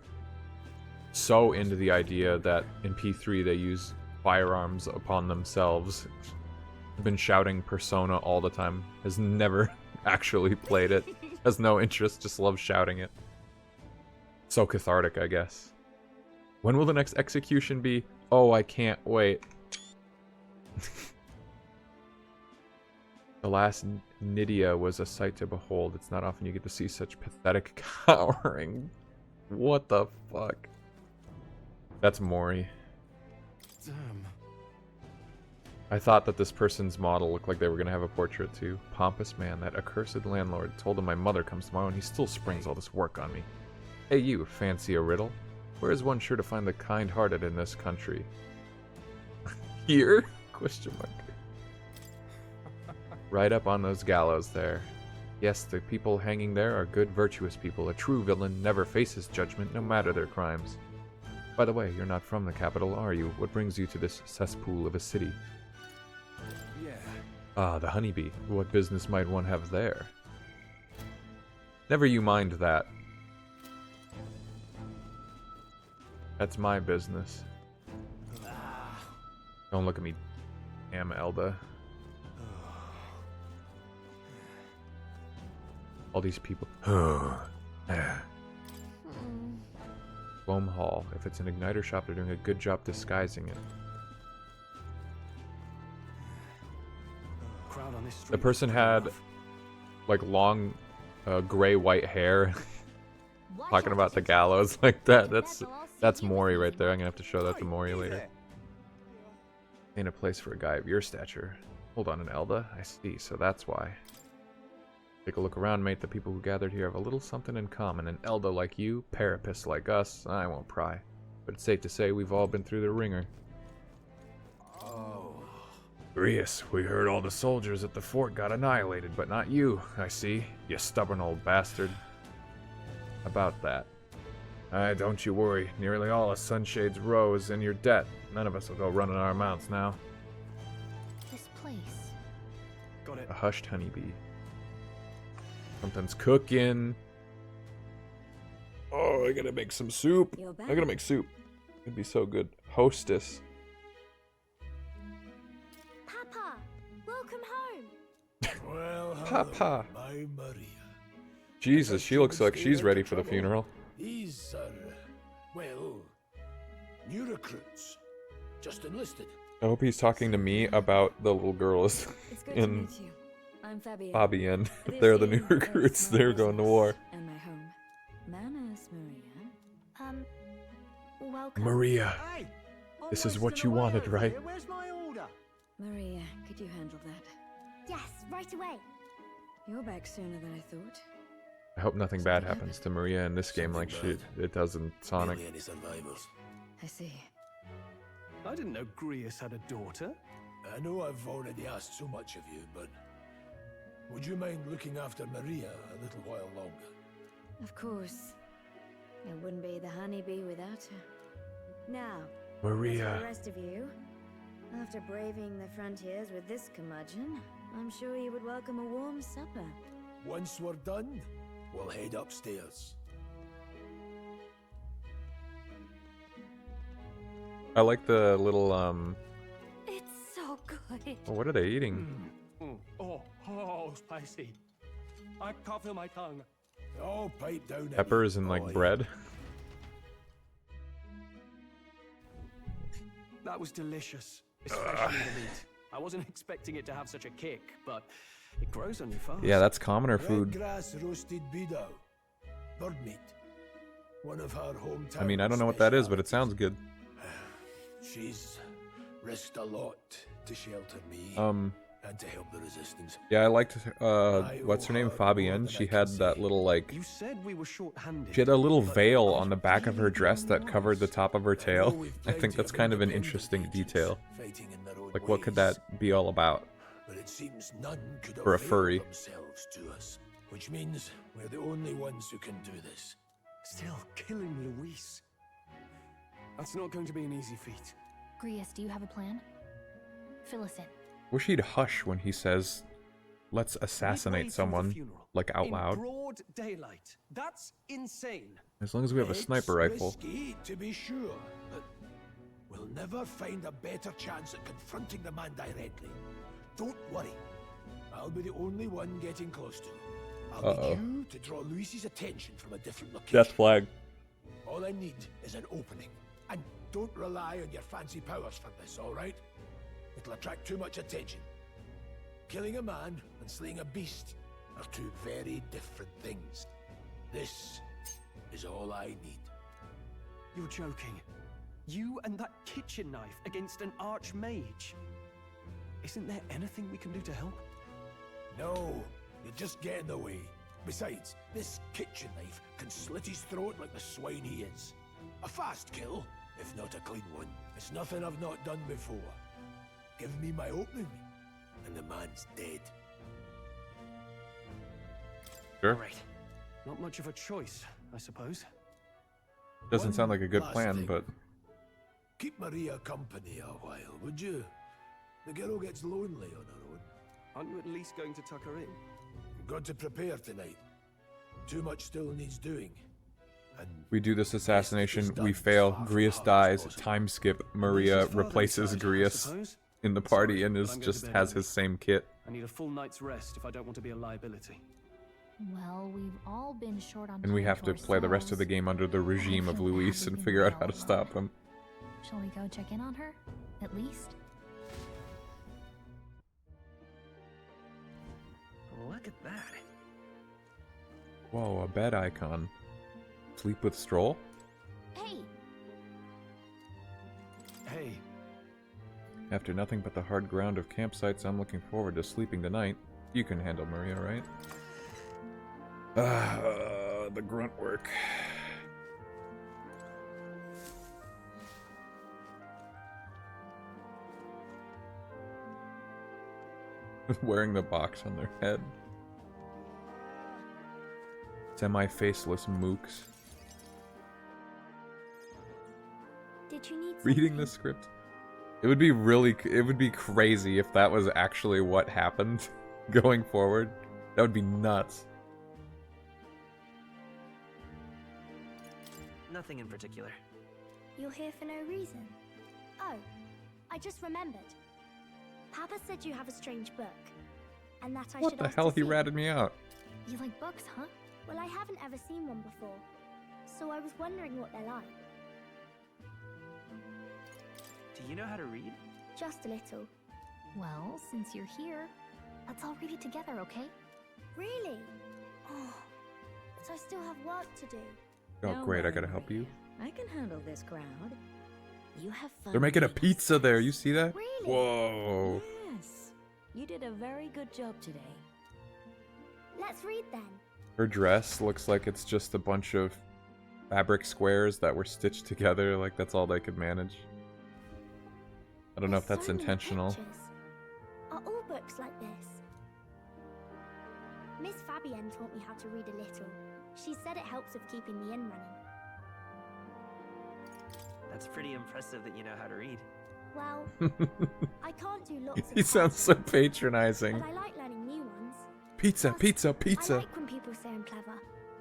so into the idea that in P3 they use firearms upon themselves. I've been shouting Persona all the time. Has never actually played it. Has no interest, just loves shouting it. So cathartic, I guess. When will the next execution be? Oh, I can't wait. The last Nydia was a sight to behold. It's not often you get to see such pathetic cowering. What the fuck? That's Mori. Damn. I thought that this person's model looked like they were going to have a portrait too. Pompous man, that accursed landlord. Told him my mother comes tomorrow and he still springs all this work on me. Hey you, fancy a riddle? Where is one sure to find the kind-hearted in this country? Here? Question mark. Right up on those gallows there. Yes, the people hanging there are good, virtuous people. A true villain never faces judgment, no matter their crimes. By the way, you're not from the capital, are you? What brings you to this cesspool of a city? Yeah. Ah, the honeybee. What business might one have there? Never you mind that. That's my business. Don't look at me, damn Elda. All these people. Foam Hall. If it's an igniter shop, they're doing a good job disguising it. The person had like long gray-white hair. Talking about the gallows like that. That's Mori right there. I'm gonna have to show that to Mori later. Ain't a place for a guy of your stature. Hold on, an Elda? I see, so that's why. Take a look around, mate. The people who gathered here have a little something in common. An Elda like you, Parapists like us. I won't pry. But it's safe to say we've all been through the ringer. Oh. Grius, we heard all the soldiers at the fort got annihilated, but not you, I see. You stubborn old bastard. About that. Don't you worry. Nearly all of Sunshade's row is in your debt. None of us will go running our mounts now. This place. Got it. A hushed honeybee. Something's cooking. Oh, I gotta make some soup. I gotta make soup. It'd be so good. Hostess. Papa, welcome home. Well, Papa. my Maria. Jesus, she looks like she's ready for the funeral. These are, well, new recruits. Just enlisted. I hope he's talking to me about the little girls in I'm Fabienne. They're the new recruits. They're going to war. And my home. Manners, Maria. Welcome. Maria, this is what you wanted, right? Where's my order? Maria, could you handle that? Yes, right away. You're back sooner than I thought. I hope nothing bad happens to Maria in this game like it does in Sonic. I see. I didn't know Grius had a daughter. I know I've already asked so much of you, but would you mind looking after Maria a little while longer? Of course. It wouldn't be the honeybee without her. Now, Maria. as for the rest of you, after braving the frontiers with this curmudgeon, I'm sure you would welcome a warm supper. Once we're done, we'll head upstairs. I like the little It's so good. oh, what are they eating? Oh, spicy. I can't feel my tongue. Oh, pipe down. Peppers and like bread. That was delicious, especially the meat. I wasn't expecting it to have such a kick, but it grows on you fast. Yeah, that's commoner Red food. grass roasted beedou. Bird meat. One of her hometown. I mean, I don't know what that is, but it sounds good. She's risked a lot to shelter me and to help the resistance. Yeah, I liked what's her name, Fabienne. She had that little like You said we were short-handed. she had a little veil on the back of her dress that covered the top of her tail. I think that's kind of an interesting detail. Like, what could that be all about? But it seems none could For a avail furry. themselves to us, which means we're the only ones who can do this. Still killing Luis. That's not going to be an easy feat. Grius, do you have a plan? Fill us in. Wish he'd hush when he says let's assassinate Midway through the someone, funeral, like out in loud. broad daylight. That's insane. As long as we have a sniper rifle. Risky, to be sure, but we'll never find a better chance at confronting the man directly. Don't worry. I'll be the only one getting close to him. I'll need you to draw Luis's attention from a different location. Death flag. All I need is an opening. And don't rely on your fancy powers for this, alright? It'll attract too much attention. Killing a man and slaying a beast are two very different things. This is all I need. You're joking. You and that kitchen knife against an archmage. Isn't there anything we can do to help? No, you just get in the way. Besides, this kitchen knife can slit his throat like the swine he is. A fast kill, if not a clean one. It's nothing I've not done before. Give me my opening, and the man's dead. Sure. Right. Not much of a choice, I suppose. Doesn't sound like a good last plan, thing. but Keep Maria company a while, would you? The girl gets lonely on her own. Aren't you at least going to tuck her in? You've got to prepare tonight. Too much still needs doing. And we do this assassination, we fail, Grius dies, time skip, Maria replaces Grius in the party and is just has his same kit. I need a full night's rest if I don't want to be a liability. Well, we've all been short on And we time have to play the rest of the game under the regime of Luis and figure out how to stop him. Shall we go check in on her? At least? Look at that. Whoa, a bed icon. Sleep with Stroll? Hey! Hey. After nothing but the hard ground of campsites, I'm looking forward to sleeping tonight. You can handle Maria, right? The grunt work. Wearing the box on their head. Semi-faceless mooks. Did you need Reading the script. It would be crazy if that was actually what happened going forward. That would be nuts. Nothing in particular. You're here for no reason. Oh, I just remembered. Papa said you have a strange book, and that I What should the ask hell? to He see it. ratted me out. You like books, huh? Well, I haven't ever seen one before, so I was wondering what they're like. Do you know how to read? Just a little. Well, since you're here, let's all read it together, okay? Really? Oh, but I still have work to do. Oh, great, I gotta help you. I can handle this crowd. You have fun. They're making a pizza there, you see that? Really? Whoa. Yes. You did a very good job today. Let's read then. Her dress looks like it's just a bunch of fabric squares that were stitched together, like that's all they could manage. I don't know if that's So many intentional. pictures. Are all books like this? Miss Fabienne taught me how to read a little. She said it helps with keeping the inn running. That's pretty impressive that you know how to read. Well, I can't do lots of He sounds so classes, patronizing. but I like learning new ones. Pizza, Plus, pizza, I pizza. like when people say I'm clever,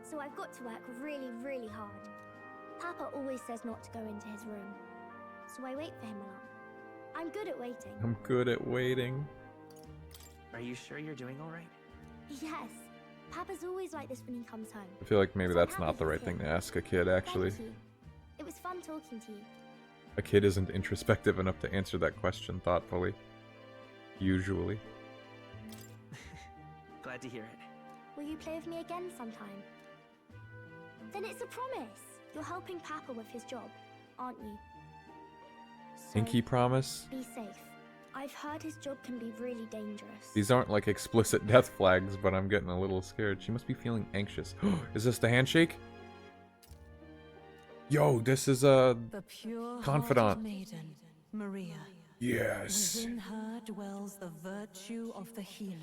so I've got to work really, really hard. Papa always says not to go into his room, so I wait for him a lot. I'm good at waiting. I'm good at waiting. Are you sure you're doing all right? Yes, Papa's always like this when he comes home. I feel like maybe So I'm that's happy not the he's right thing here. to ask a kid, actually. Thank you. It was fun talking to you. A kid isn't introspective enough to answer that question thoughtfully. Usually. Glad to hear it. Will you play with me again sometime? Then it's a promise. You're helping Papa with his job, aren't you? So, Pinky promise? be safe. I've heard his job can be really dangerous. These aren't like explicit death flags, but I'm getting a little scared. She must be feeling anxious. Is this the handshake? Yo, this is a The pure confidant. maiden, Maria. Yes. Within her dwells the virtue of the healer.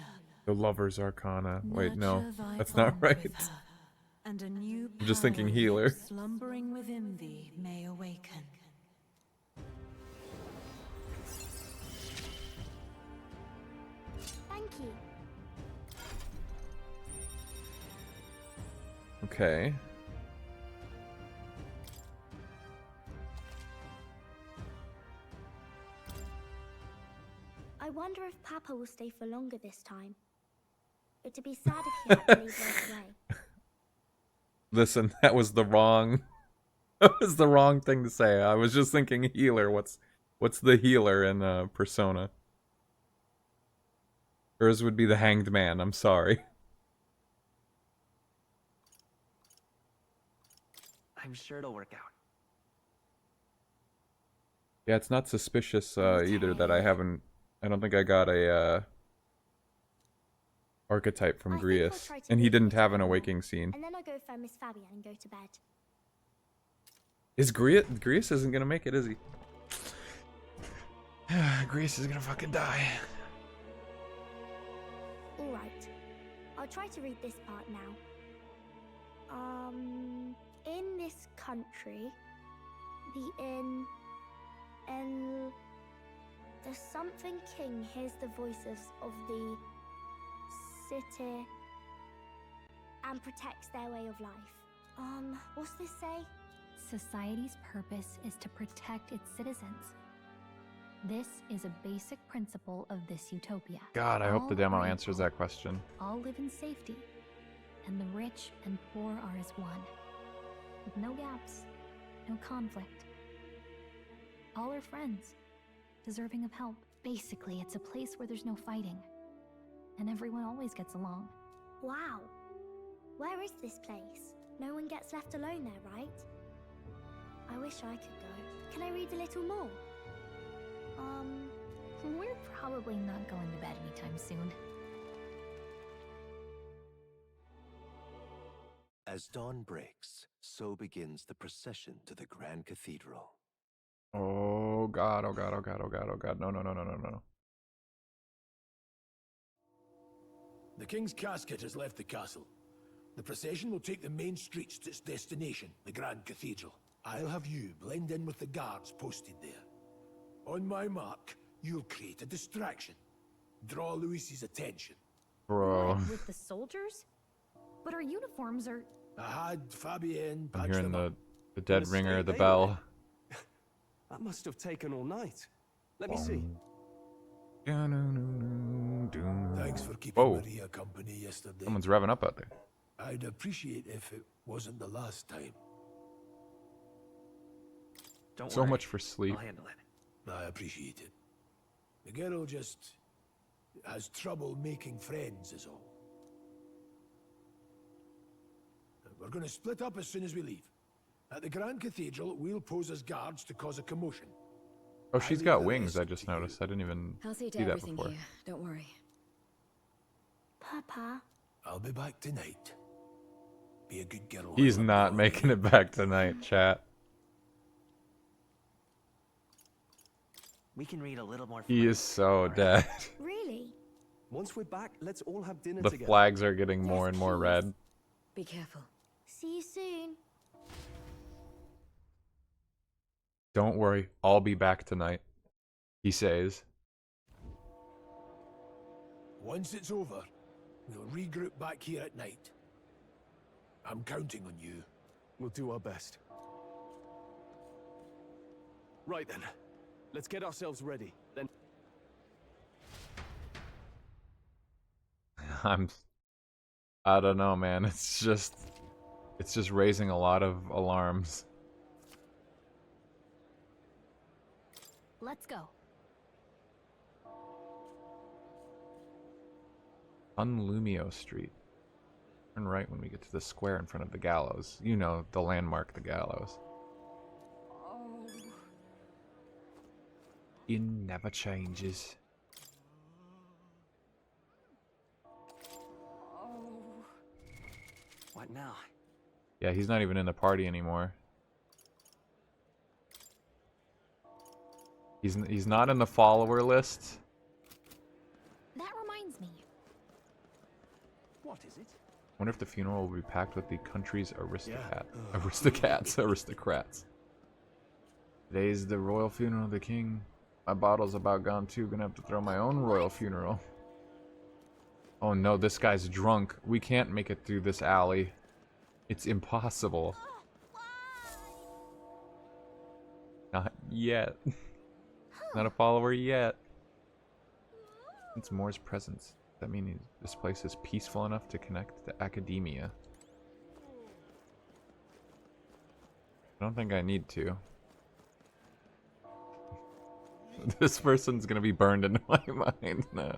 The lover's arcana. Wait, no, Nurture thy that's not bond right. with her, and a new I'm just thinking power healer. slumbering within thee may awaken. Thank you. Okay. I wonder if Papa will stay for longer this time. It'd be sad if he had to leave right away. Listen, that was the wrong that was the wrong thing to say. I was just thinking healer. What's the healer in Persona? Hers would be the Hanged Man, I'm sorry. I'm sure it'll work out. Yeah, it's not suspicious either that I don't think I got a archetype from Grius. And he didn't have an awakening scene. And then I'll go find Miss Fabian and go to bed. Is Grius isn't gonna make it, is he? Grius is gonna fucking die. Alright. I'll try to read this part now. In this country, the something king hears the voices of the city and protects their way of life. What's this say? Society's purpose is to protect its citizens. This is a basic principle of this utopia. God, I hope the All demo are answers equal, that question. All live in safety, and the rich and poor are as one, with no gaps, no conflict. All are friends, deserving of help. Basically, it's a place where there's no fighting, and everyone always gets along. Wow. Where is this place? No one gets left alone there, right? I wish I could go. Can I read a little more? We're probably not going to bed anytime soon. As dawn breaks, so begins the procession to the Grand Cathedral. Oh god, oh god, oh god, oh god, oh god. No, no, no, no, no, no. The king's casket has left the castle. The procession will take the main streets to its destination, the Grand Cathedral. I'll have you blend in with the guards posted there. On my mark, you'll create a distraction. Draw Luis's attention. Bro. With the soldiers? But our uniforms are... I had Fabienne I'm patch hearing them up. the dead The ringer, state the they bell. That must have taken all night. Let me see. Thanks for keeping Whoa. Maria company yesterday. Someone's revving up out there. I'd appreciate if it wasn't the last time. Don't So worry. much for sleep. I'll handle it. I appreciate it. The girl just has trouble making friends is all. We're going to split up as soon as we leave. At the Grand Cathedral, we'll pose as guards to cause a commotion. Oh, she's got wings, I just noticed. I didn't even I'll see to see that everything before. here. Don't worry. Papa. I'll be back tonight. Be a good girl. He's while I'm not gone. making it back tonight, chat. We can read a little more. He is so dead. Really? Once we're back, let's all have dinner The together. flags are getting more and more red. Be careful. See you soon. Don't worry, I'll be back tonight, he says. Once it's over, we'll regroup back here at night. I'm counting on you. We'll do our best. Right then. Let's get ourselves ready. Then I don't know, man. It's just raising a lot of alarms. Let's go. Unlumio Street. Turn right when we get to the square in front of the gallows. You know, the landmark, the gallows. It never changes. What now? Yeah, he's not even in the party anymore. He's not in the follower list. That reminds me. what is it? Wonder if the funeral will be packed with the country's aristocrats. Today's the royal funeral of the king. My bottle's about gone too. Gonna have to throw my own royal funeral. Oh no, this guy's drunk. We can't make it through this alley. It's impossible. Not yet. Not a follower yet. Since Moore's presence, that means this place is peaceful enough to connect to academia. I don't think I need to. This person's gonna be burned into my mind now.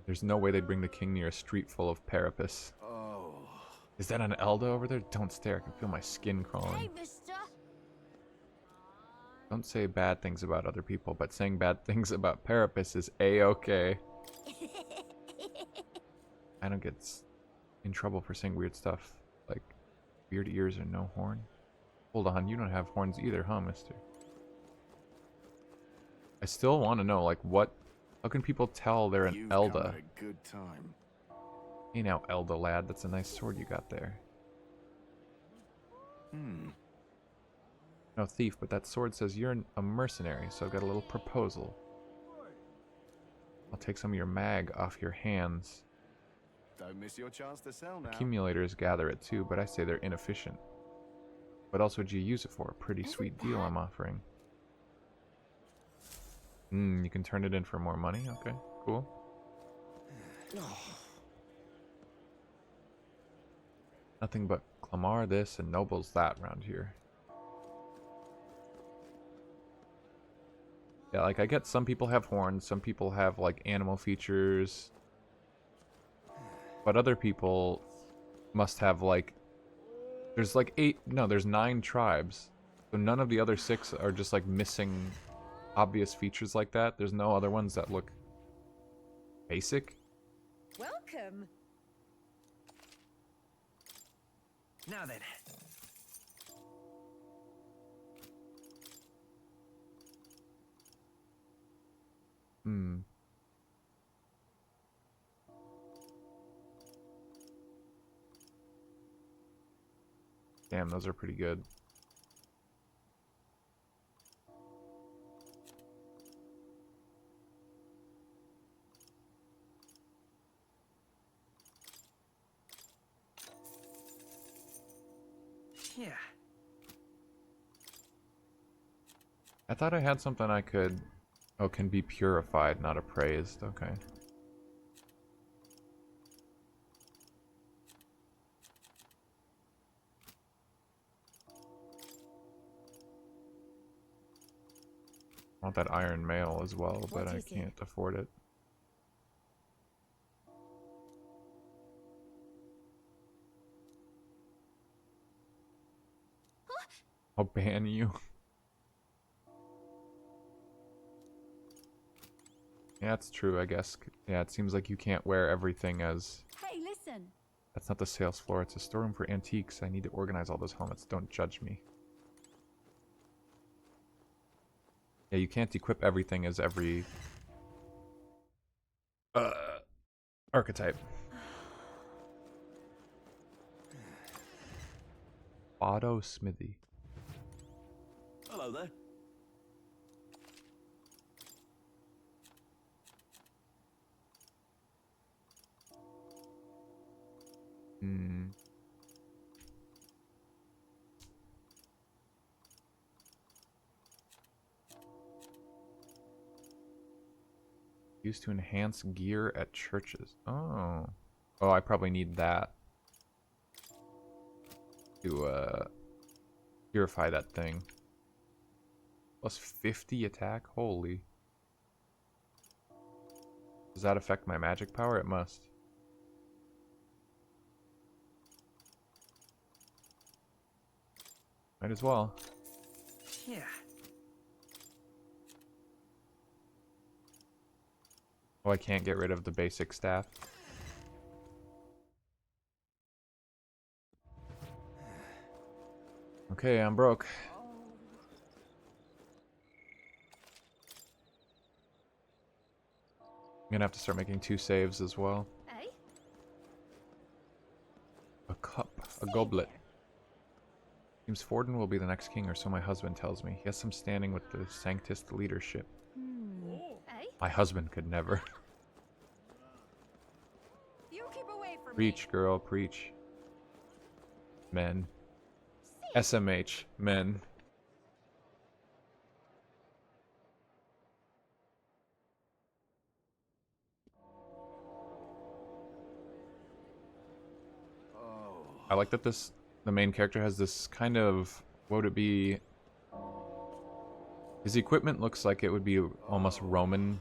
There's no way they'd bring the king near a street full of Parapus. Oh. Is that an Elda over there? Don't stare, I can feel my skin crawling. Hey, mister. Don't say bad things about other people, but saying bad things about Parapus is A-okay. I don't get in trouble for saying weird stuff, like weird ears or no horn. Hold on, you don't have horns either, huh, mister? I still want to know, like, what... How can people tell they're an Elda? A good time. Hey now, Elda lad, that's a nice sword you got there. No thief, but that sword says you're a mercenary, so I've got a little proposal. I'll take some of your mag off your hands. Don't miss your chance to sell now. Accumulators gather it too, but I say they're inefficient. What else would you use it for? A pretty sweet deal I'm offering. You can turn it in for more money? Okay, cool. Nothing but Clamar this and nobles that around here. Yeah, like I get some people have horns, some people have like animal features. But other people must have like... There's like 9 tribes. So none of the other 6 are just like missing obvious features like that. There's no other ones that look basic. Welcome. Now then. Damn, those are pretty good. Yeah. I thought I had something I could... Oh, can be purified, not appraised. Okay. I want that iron mail as well, but I can't afford it. I'll ban you. Yeah, that's true, I guess. Yeah, it seems like you can't wear everything as... Hey, listen. That's not the sales floor, it's a storeroom for antiques. I need to organize all those helmets. Don't judge me. Yeah, you can't equip everything as every... archetype. Auto Smithy. Hello there. Used to enhance gear at churches. Oh. Oh, I probably need that. To, purify that thing. Plus 50 attack? Holy. Does that affect my magic power? It must. Might as well. Yeah. Oh, I can't get rid of the basic staff. Okay, I'm broke. I'm gonna have to start making 2 saves as well. Hey? A cup, a goblet. Seems Forden will be the next king, or so my husband tells me. He has some standing with the Sanctist leadership. My husband could never. You keep away from Preach, girl, preach. Men. SMH, men. I like that the main character has this kind of, what would it be? His equipment looks like it would be almost Roman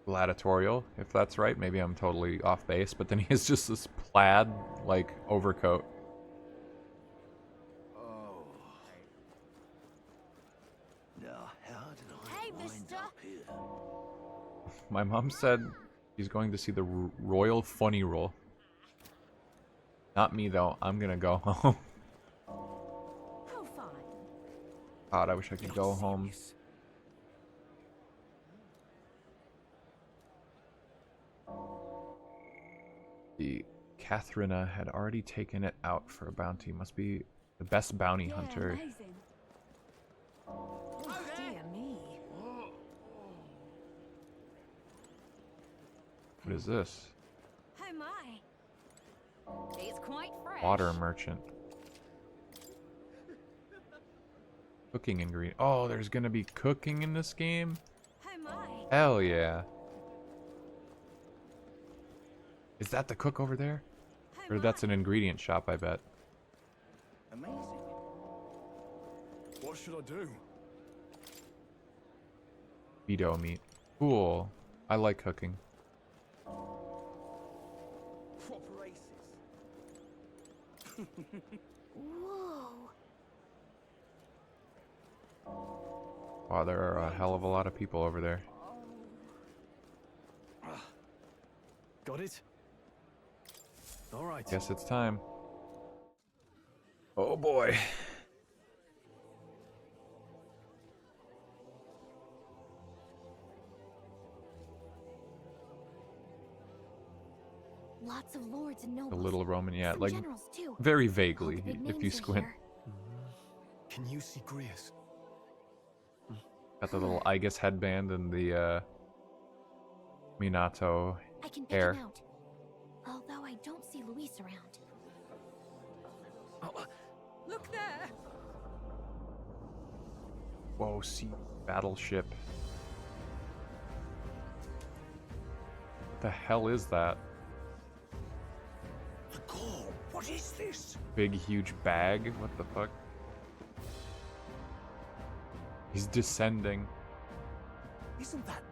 gladiatorial, if that's right. Maybe I'm totally off base, but then he has just this plaid, like, overcoat. Hey, mister! My mom said she's going to see the Royal Funny Roll. Not me, though. I'm gonna go home. How fine. God, I wish I could go home. The Katharina had already taken it out for a bounty. Must be the best bounty hunter. Amazing. Oh, dear me. What is this? Oh my. It's quite fresh. Water merchant. Cooking ingredient. Oh, there's gonna be cooking in this game? Oh my. Hell yeah. Is that the cook over there? Or that's an ingredient shop, I bet. Amazing. What should I do? Vito meat. Cool. I like cooking. Proper aces. Whoa. Wow, there are a hell of a lot of people over there. Got it? Alright. Guess it's time. Oh boy. Lots of lords and The nobles. little Roman, yeah, Some like generals too. very All vaguely, the big if you names are squint. here. Can you see Grius? Got the little Igus headband and the Minato I can pick hair. him out. Although I don't see Luis around. Look there. Whoa, sea battleship. What the hell is that? God, what is this? Big, huge bag? What the fuck? He's descending. Isn't that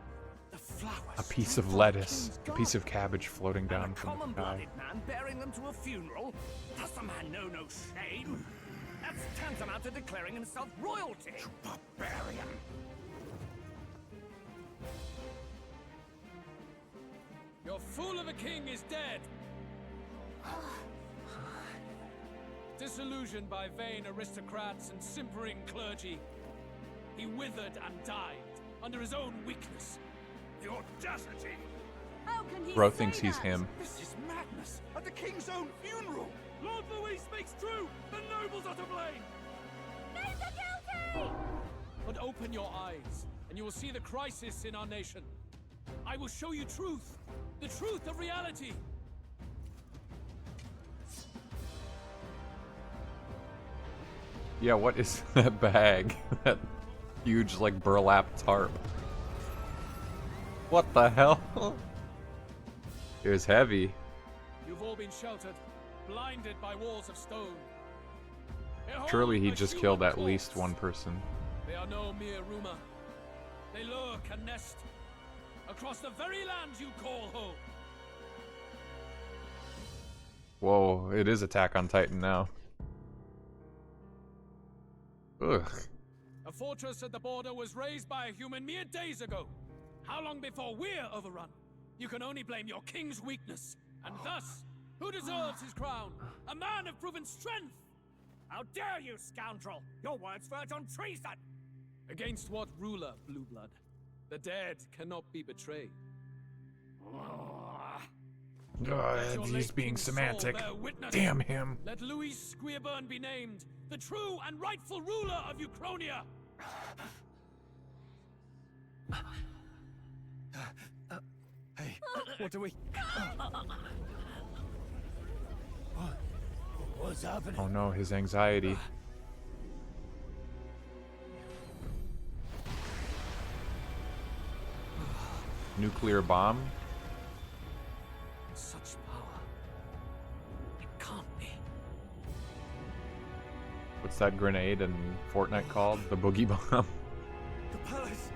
the flowers? A piece of lettuce, a piece of cabbage floating down from the sky. Common-blooded man bearing them to a funeral? Does the man know no shame? That's tantamount to declaring himself royalty. You barbarian! Your fool of a king is dead. Disillusioned by vain aristocrats and simpering clergy, he withered and died under his own weakness. The audacity! How can he Bro say thinks he's that? him. This is madness! At the king's own funeral! Lord Louis speaks true! The nobles are to blame! Names are guilty! But open your eyes, and you will see the crisis in our nation. I will show you truth, the truth of reality. Yeah, what is that bag? That huge, like, burlap tarp. What the hell? It was heavy. You've all been sheltered, blinded by walls of stone. Behold Surely he the just human killed at corpse. least one person. They are no mere rumor. They lurk and nest across the very land you call home. Whoa, it is Attack on Titan now. Ugh. A fortress at the border was raised by a human mere days ago. How long before we're overrun? You can only blame your king's weakness. And thus, who deserves his crown? A man of proven strength! How dare you, scoundrel! Your words verge on treason! Against what ruler, Blue Blood? The dead cannot be betrayed. Let your He's late being king's soul semantic. bear witness. Damn him. Let Louis Squeerburn be named, the true and rightful ruler of Uchronia! What do we... What's happening? Oh no, his anxiety. Nuclear bomb? Such power. It can't be. What's that grenade in Fortnite called? The boogie bomb? The palace!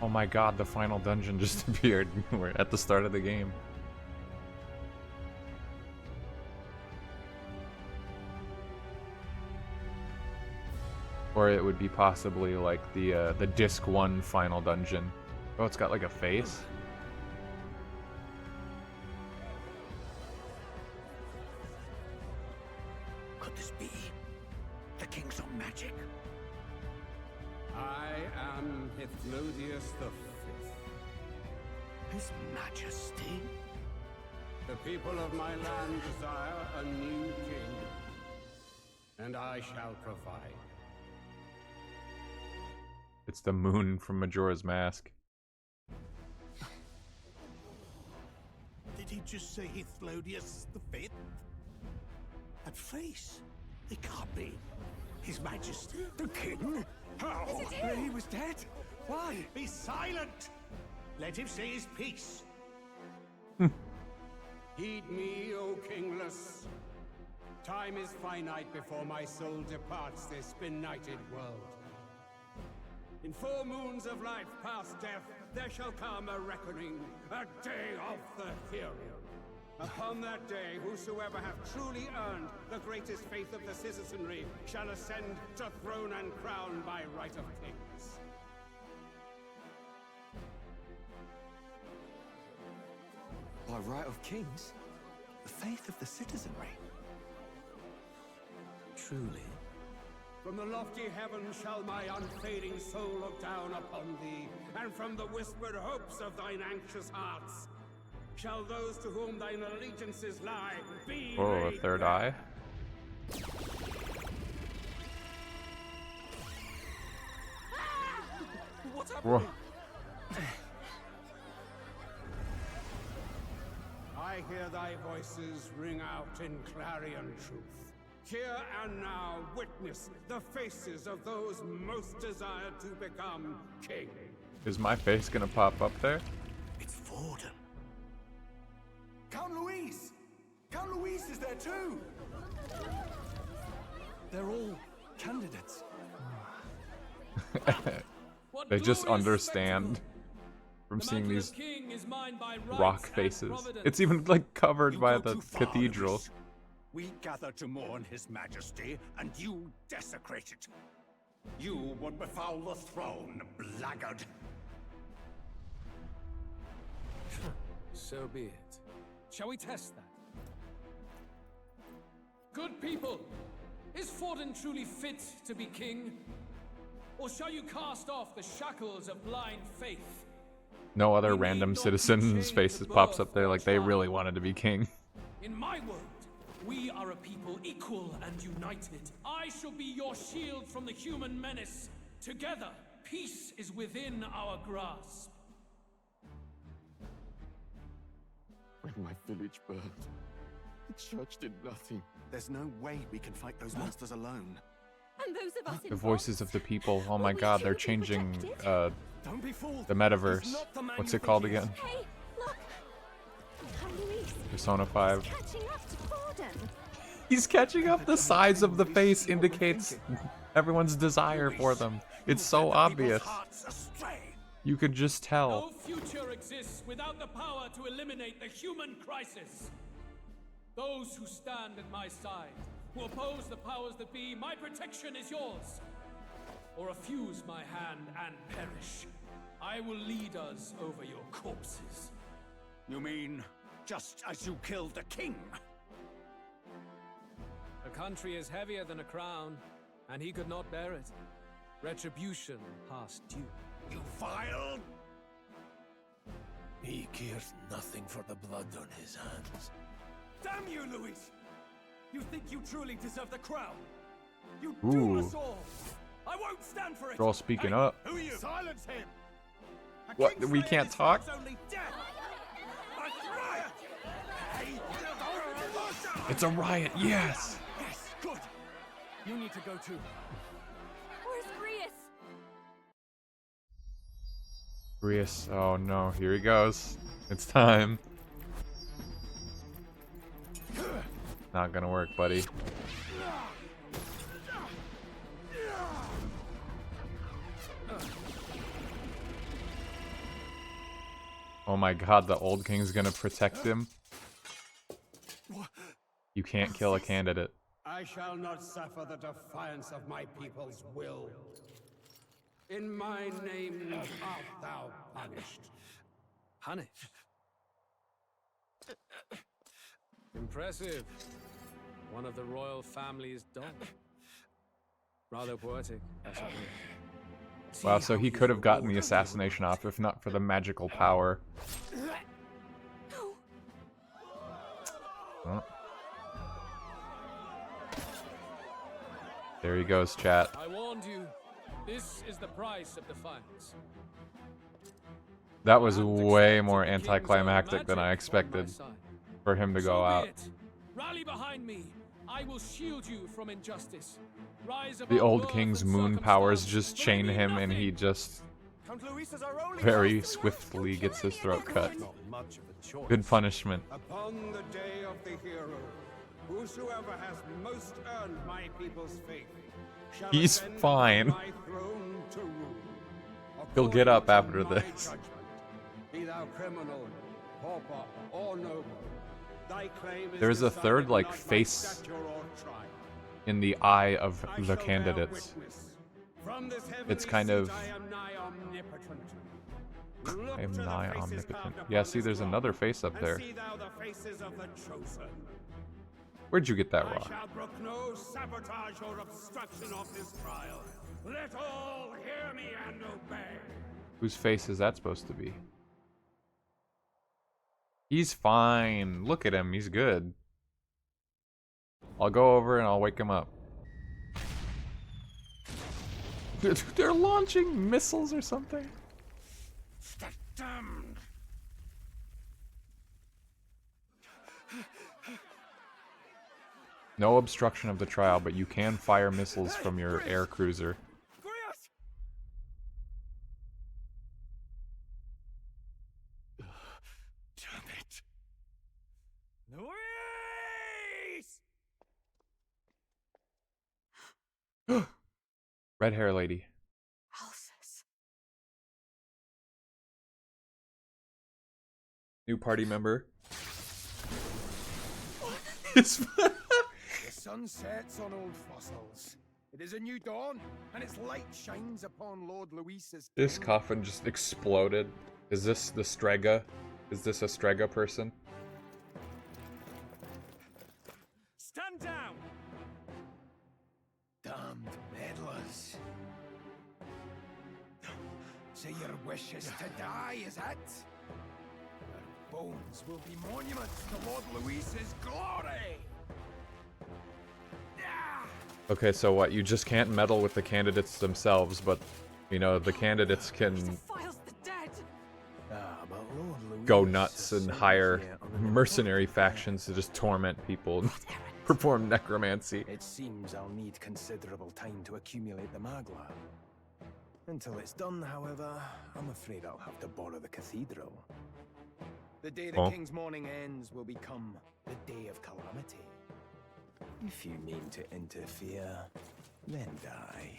Oh my god, the final dungeon just appeared. We're at the start of the game. Or it would be possibly like the Disc 1 final dungeon. Oh, it's got like a face. Could this be the King's own magic? I am Hithlodius V. His Majesty? The people of my land desire a new king, and I shall provide. It's the moon from Majora's Mask. Did he just say Hithlodius V? That face. It can't be. His Majesty, the King? How? Is it him? He was dead? Why? Be silent! Let him say his piece. Heed me, O kingless. Time is finite before my soul departs this benighted world. In 4 moons of life past death, there shall come a reckoning, a day of the hero. Upon that day, whosoever hath truly earned the greatest faith of the citizenry shall ascend to throne and crown by right of kings. By right of kings? The faith of the citizenry? Truly. From the lofty heavens shall my unfading soul look down upon thee, and from the whispered hopes of thine anxious hearts shall those to whom thine allegiances lie be Oh, a made third bare. eye. What's Whoa. happening? I hear thy voices ring out in clarion truth. Here and now witness the faces of those most desired to become king. Is my face gonna pop up there? It's Forden. Count Louise! Count Louise is there too! They're all candidates. They just understand from seeing these rock faces. It's even like covered by the cathedral. We gather to mourn His Majesty, and you desecrate it. You would befoul the throne, blackguard. So be it. Shall we test that? Good people, is Forden truly fit to be king? Or shall you cast off the shackles of blind faith? No other random citizen's faces pops up there like they really wanted to be king. In my world, we are a people equal and united. I shall be your shield from the human menace. Together, peace is within our grasp. When my village burned, the church did nothing. There's no way we can fight those monsters alone. And those of us The voices of the people. Oh my god, they're changing the metaverse. What's it called again? Hey, look! Louise, Persona 5. catching up to Forden. He's catching up. The size of the face indicates everyone's desire for them. It's so obvious. You could just No tell. future exists without the power to eliminate the human crisis. Those who stand at my side, who oppose the powers that be, my protection is yours. Or refuse my hand and perish. I will lead us over your corpses. You mean, just as you killed the king? A country is heavier than a crown, and he could not bear it. Retribution past due. You vile! He cares nothing for the blood on his hands. Damn you, Louise! You think you truly deserve the crown? You doom Ooh. us all! I won't stand for it! They're all speaking up. Who are you? Silence him! What? We can't talk? Only death! It's a riot, yes! Yes, good. You need to go too. Where's Grius? Grius, oh no, here he goes. It's time. Not gonna work, buddy. Oh my god, the old king's gonna protect him. You can't kill a candidate. I shall not suffer the defiance of my people's will. In my name art thou punished. Punished? Impressive. One of the royal family's dog. Rather poetic, I suppose. Wow, so he could have gotten the assassination off if not for the magical power. Oh. There he goes, chat. I warned you. This is the price of defiance. That was way more anticlimactic than I expected for him to go out. Rally behind me. I will shield you from injustice. Rise The old king's moon powers just chain him and he just very swiftly gets his throat cut. Good punishment. Upon the day of the hero, whosoever has most earned my people's faith shall He's ascend fine. my throne to rule. He'll get up after According to my this. judgment, be thou criminal, pauper, or noble, thy claim is There's a decided third, like, not by face stature or trial. in the eye of I the shall bear candidates. witness. From this It's heavenly kind seat of... I am nigh omnipotent. I am To the nigh faces omnipotent. carved upon Yeah, see, this there's rock, another face up and there. see thou the faces of the chosen. Where'd you get that I rock? shall brook no sabotage or obstruction of this trial. Let all hear me and obey. Whose face is that supposed to be? He's fine. Look at him. He's good. I'll go over and I'll wake him up. They're launching missiles or something. The damned. No obstruction of the trial, but you can fire missiles from your air cruiser. Damn it. Luis! Red hair lady. New party member. It's The sun sets on old fossils. It is a new dawn, and its light shines upon Lord Luis's. This coffin just exploded. Is this the Strega? Is this a Strega person? Stand down! Damned meddlers. So your wish is to die, is it? Your bones will be monuments to Lord Luis's glory! Okay, so what? You just can't meddle with the candidates themselves, but, you know, the candidates can go nuts and hire mercenary factions to just torment people and perform necromancy. It seems I'll need considerable time to accumulate the magla. Until it's done, however, I'm afraid I'll have to borrow the cathedral. The day the Oh. king's morning ends will become the day of calamity. If you mean to interfere, then die.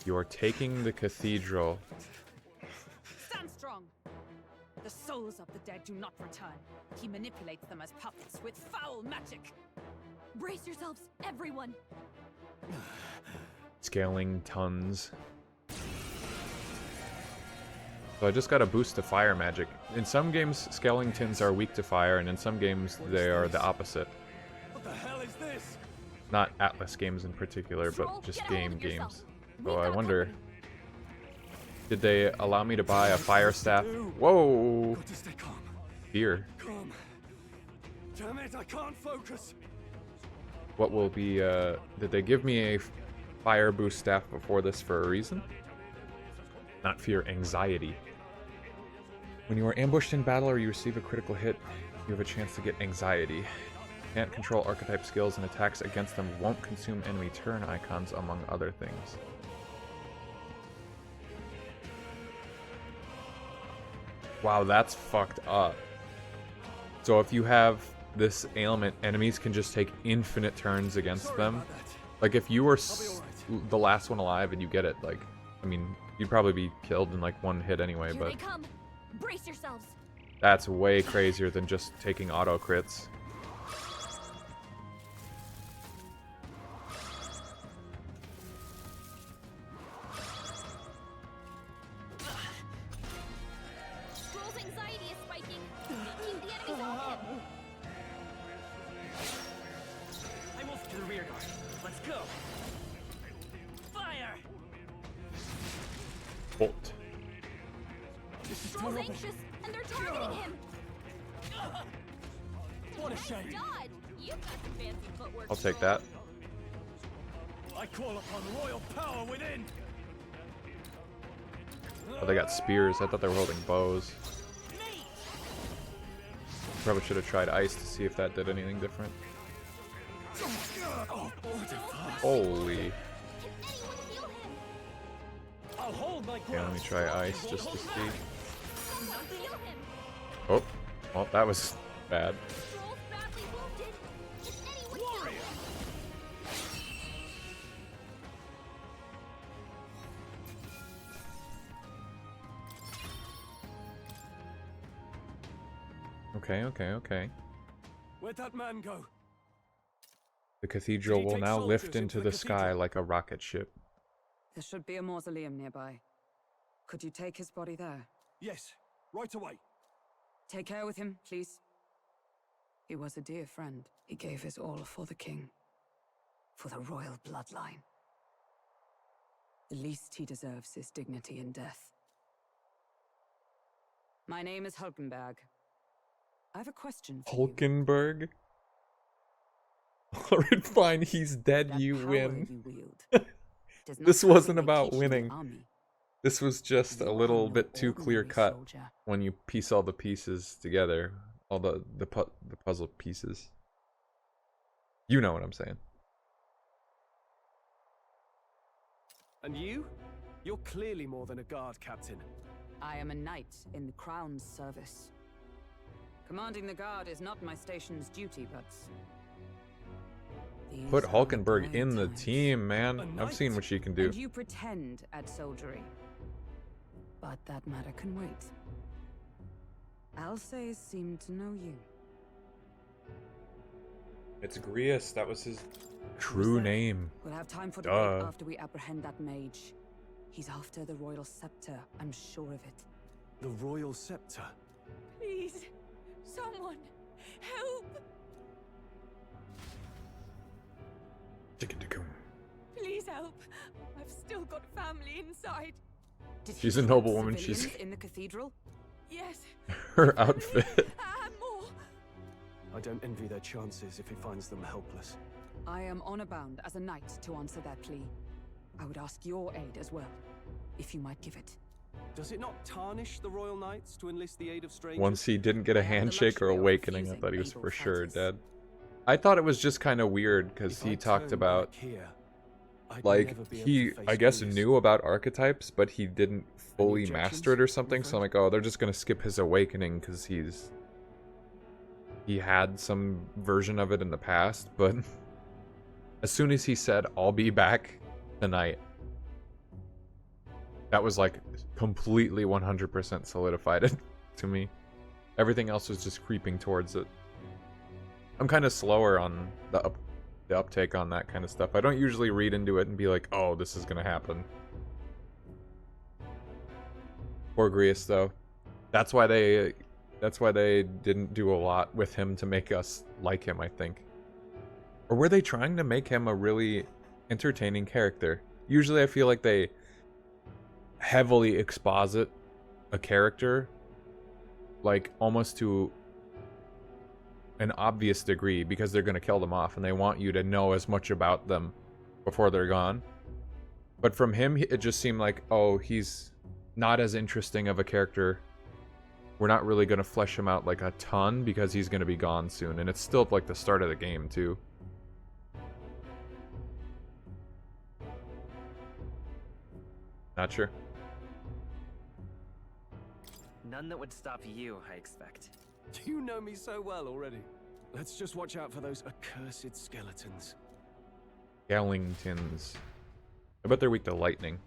You're taking the cathedral. Stand strong. The souls of the dead do not return. He manipulates them as puppets with foul magic. Brace yourselves, everyone! Scaling tons. So I just got a boost to fire magic. In some games, scaling tins are weak to fire, and in some games, they are the opposite. What the hell is this? Not Atlas games in particular, but just game games. Oh, I wonder... Did they allow me to buy a fire staff? Whoa! Got to stay calm. Here. Calm. Damn it, I can't focus. What will be, did they give me a fire boost staff before this for a reason? Not fear, anxiety. When you are ambushed in battle or you receive a critical hit, you have a chance to get anxiety. Can't control archetype skills, and attacks against them won't consume enemy turn icons, among other things. Wow, that's fucked up. So if you have this ailment, enemies can just take infinite turns against them. Like if you were the last one alive and you get it, like, I mean, you'd probably be killed in like one hit anyway, Here but they come. Brace yourselves. that's way crazier than just taking auto crits. Stroll's anxiety is spiking. Keep the enemies off him. I move to the rear guard. Let's go. Fire! Bolt. Stroll's anxious, and they're targeting him. What a shame. Dodge. You've got some fancy footwork. I'll take that. I call upon royal power within. Oh, they got spears. I thought they were holding bows. Probably should have tried ice to see if that did anything different. Holy. I'll hold my Okay, let me try ice just to see. Oh, well, that was bad. Okay. Where'd that man go? The cathedral will now lift into the sky like a rocket ship. There should be a mausoleum nearby. Could you take his body there? Yes, right away. Take care with him, please. He was a dear friend. He gave his all for the king. For the royal bloodline. The least he deserves is dignity in death. My name is Hulkenberg. I have a question for you. Hulkenberg? Alright, fine, he's dead, you win. This wasn't about winning. This was just a little bit too clear cut when you piece all the pieces together. All the puzzle pieces. You know what I'm saying. And you? You're clearly more than a guard captain. I am a knight in the crown's service. Commanding the guard is not my station's duty, but... Put Hulkenberg in the team, man. I've seen what she can do. And you pretend at soldiery. But that matter can wait. Alsace seemed to know you. It's Grius, that was his true name. We'll have time for Duh. debate after we apprehend that mage. He's after the royal scepter, I'm sure of it. The royal scepter? Please, someone, help! Please help. I've still got family inside. She's a noblewoman. She's in the cathedral? Yes. her outfit. And more. I don't envy their chances if he finds them helpless. I am honor bound as a knight to answer that plea. I would ask your aid as well, if you might give it. Does it not tarnish the royal knights to enlist the aid of strangers? Once he didn't get a handshake or awakening, I thought he was for sure dead. I thought it was just kind of weird because he talked about, like, he, I guess, knew about archetypes, but he didn't fully master it or something. So I'm like, oh, they're just gonna skip his awakening because he had some version of it in the past. But as soon as he said, "I'll be back tonight," that was like completely 100% solidified it to me. Everything else was just creeping towards it. I'm kind of slower on the uptake on that kind of stuff. I don't usually read into it and be like, oh, this is gonna happen. Poor Grius, though. That's why they didn't do a lot with him to make us like him, I think. Or were they trying to make him a really entertaining character? Usually I feel like they heavily exposit a character, like almost to an obvious degree, because they're going to kill them off and they want you to know as much about them before they're gone. But from him, it just seemed like, oh, he's not as interesting of a character we're not really going to flesh him out like a ton because he's going to be gone soon. And it's still like the start of the game too. Not sure. None that would stop you, I expect. You know me so well already. Let's just watch out for those accursed skeletons. Gallingtons. I bet they're weak to lightning.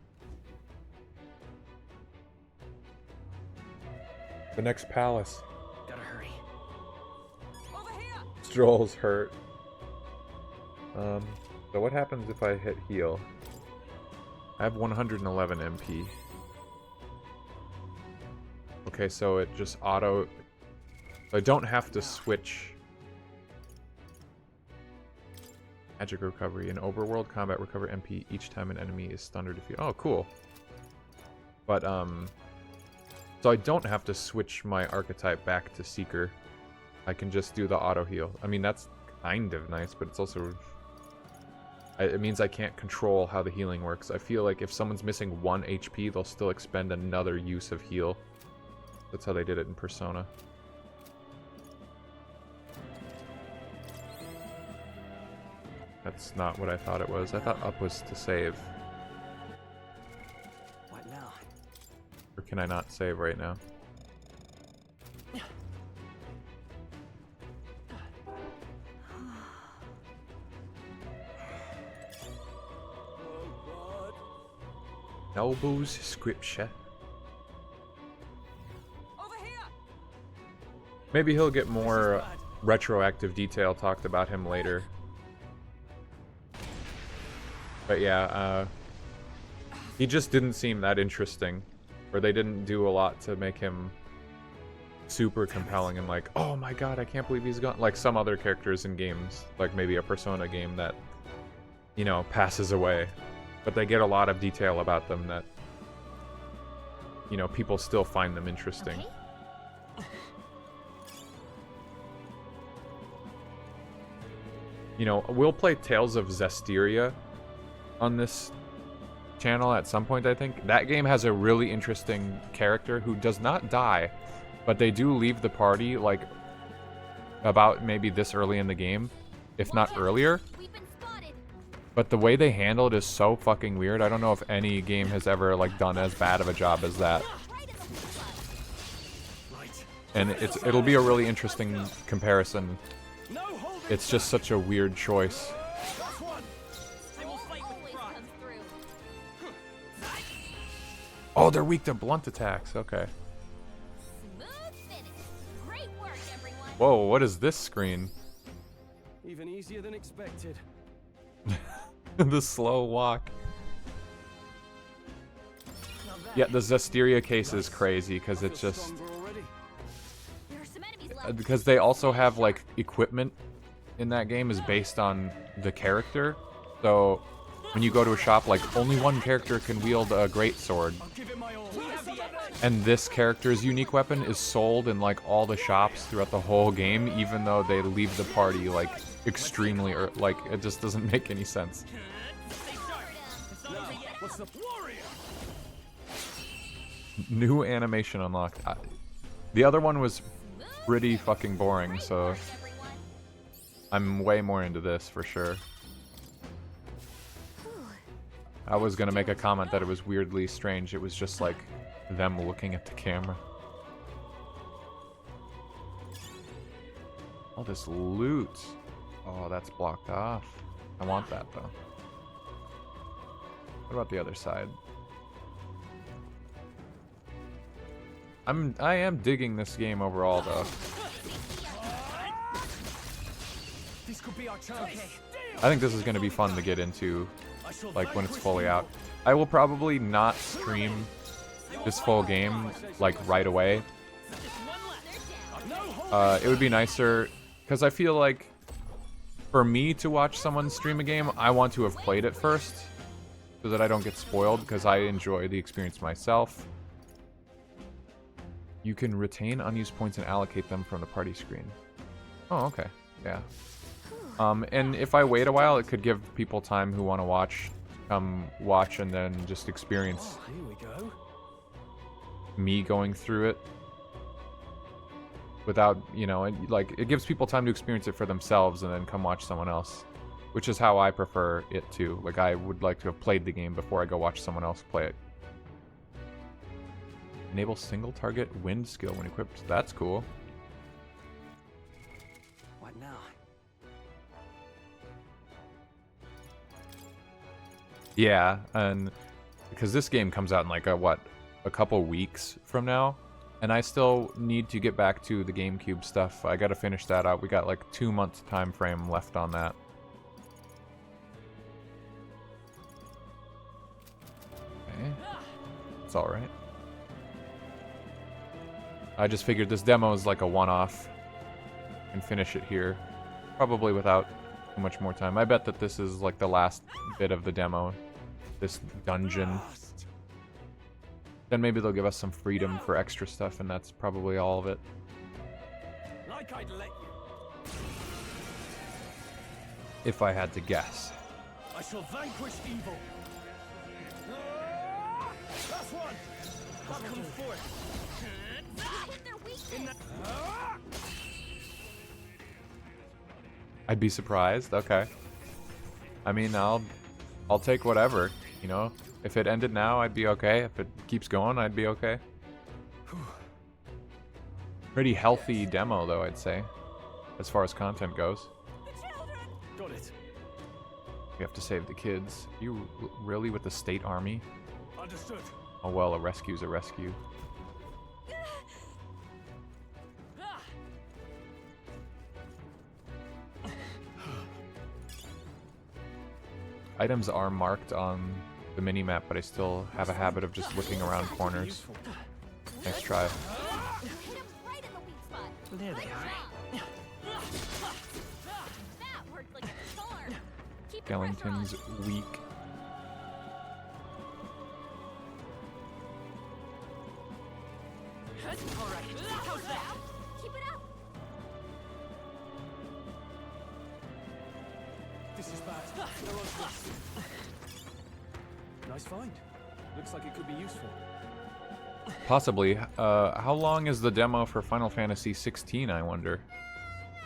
The next palace. Gotta hurry. Stroll's hurt. So what happens if I hit heal? I have 111 MP. Okay, so it just auto... I don't have to switch... Magic recovery. In overworld combat, recover MP each time an enemy is stunned or defeated. Oh, cool. But, so I don't have to switch my archetype back to Seeker. I can just do the auto heal. I mean, that's kind of nice, but it's also... It means I can't control how the healing works. I feel like if someone's missing 1 HP, they'll still expend another use of heal. That's how they did it in Persona. That's not what I thought it was. I thought up was to save. What now? Or can I not save right now? Elbows scripture. Maybe he'll get more retroactive detail talked about him later. But yeah, he just didn't seem that interesting. Or they didn't do a lot to make him super compelling and like, oh my god, I can't believe he's gone. Like some other characters in games, like maybe a Persona game that, you know, passes away. But they get a lot of detail about them that, you know, people still find them interesting. Okay. You know, we'll play Tales of Zestiria on this channel at some point, I think. That game has a really interesting character who does not die, but they do leave the party, like, about maybe this early in the game, if not earlier. But the way they handle it is so fucking weird. I don't know if any game has ever, like, done as bad of a job as that. And it'll be a really interesting comparison. It's just such a weird choice. Oh, they're weak to blunt attacks. Okay. Whoa, what is this screen? Even easier than expected. The slow walk. Yeah, the Zestiria case is crazy because it's just... Because they also have, like, equipment in that game is based on the character. So, when you go to a shop, like, only one character can wield a greatsword. And this character's unique weapon is sold in, like, all the shops throughout the whole game, even though they leave the party, like, extremely... like, it just doesn't make any sense. New animation unlocked. The other one was pretty fucking boring, so I'm way more into this for sure. I was gonna make a comment that it was weirdly strange. It was just like them looking at the camera. All this loot. Oh, that's blocked off. I want that though. What about the other side? I am digging this game overall though. This could be our chance. I think this is going to be fun to get into, like, when it's fully out. I will probably not stream this full game, like, right away. It would be nicer, because I feel like, for me to watch someone stream a game, I want to have played it first, so that I don't get spoiled, because I enjoy the experience myself. You can retain unused points and allocate them from the party screen. Oh, okay. Yeah. And if I wait a while, it could give people time who want to watch, watch and then just experience here we go. Me going through it. me going through it. without, you know, like it gives people time to experience it for themselves and then come watch someone else, which is how I prefer it too. Like I would like to have played the game before I go watch someone else play it. Enable single target wind skill when equipped. That's cool. What now? Yeah, and because this game comes out in like a couple weeks from now, and I still need to get back to the GameCube stuff. I gotta finish that out. We got like 2 months time frame left on that. Okay, it's all right. I just figured this demo is like a one-off and finish it here, probably without too much more time. I bet that this is like the last bit of the demo, this dungeon. Then maybe they'll give us some freedom for extra stuff, and that's probably all of it. Like I'd let you. If I had to guess. I shall vanquish evil. That's one. I'll come forth. I'd be surprised. Okay. I mean, I'll take whatever, you know. If it ended now, I'd be okay. If it keeps going, I'd be okay. Pretty healthy demo, though, I'd say, as far as content goes. Got it. We have to save the kids. You really with the state army? Understood. Oh well, a rescue's a rescue. Items are marked on the mini-map, but I still have a habit of just looking around corners. Nice try. There they are. Skellington's weak. This is bad. Nice find. Looks like it could be useful. Possibly. How long is the demo for Final Fantasy 16, I wonder? I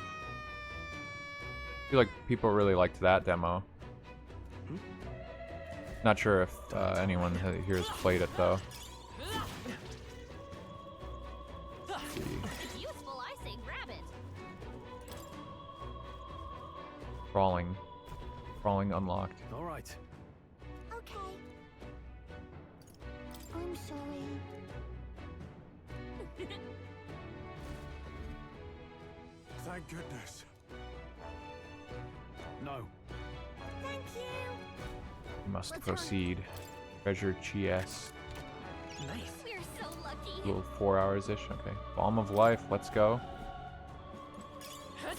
feel like people really liked that demo. Not sure if anyone here has played it, though. It's useful, I say grab it. Crawling. Crawling unlocked. All right. Okay. I'm sorry. Thank goodness. No. Thank you. We must proceed. Treasure chest. Nice. We're so lucky. Little 4 hours-ish. Okay. Balm of Life. Let's go. That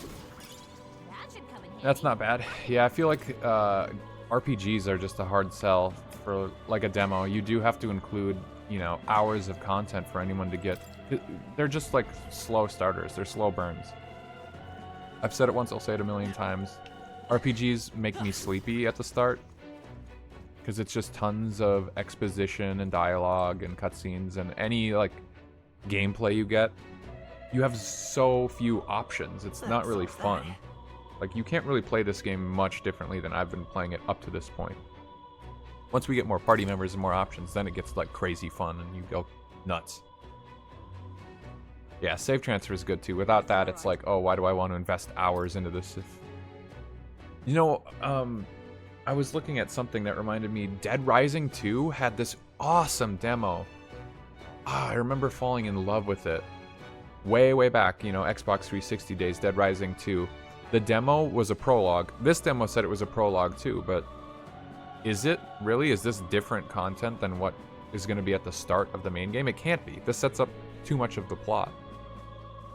should come in handy. That's not bad. Yeah, I feel like RPGs are just a hard sell for like a demo. You do have to include, you know, hours of content for anyone to get. They're just like slow starters. They're slow burns. I've said it once, I'll say it a million times. RPGs make me sleepy at the start because it's just tons of exposition and dialogue and cutscenes, and any like gameplay you get, you have so few options. It's not really fun. Like, you can't really play this game much differently than I've been playing it up to this point. Once we get more party members and more options, then it gets like crazy fun and you go nuts. Yeah, save transfer is good too. Without that, it's like, oh, why do I want to invest hours into this? You know, I was looking at something that reminded me, Dead Rising 2 had this awesome demo. I remember falling in love with it. Way back, you know, Xbox 360 days, Dead Rising 2. The demo was a prologue. This demo said it was a prologue too, but is it really? Is this different content than what is going to be at the start of the main game? It can't be. This sets up too much of the plot.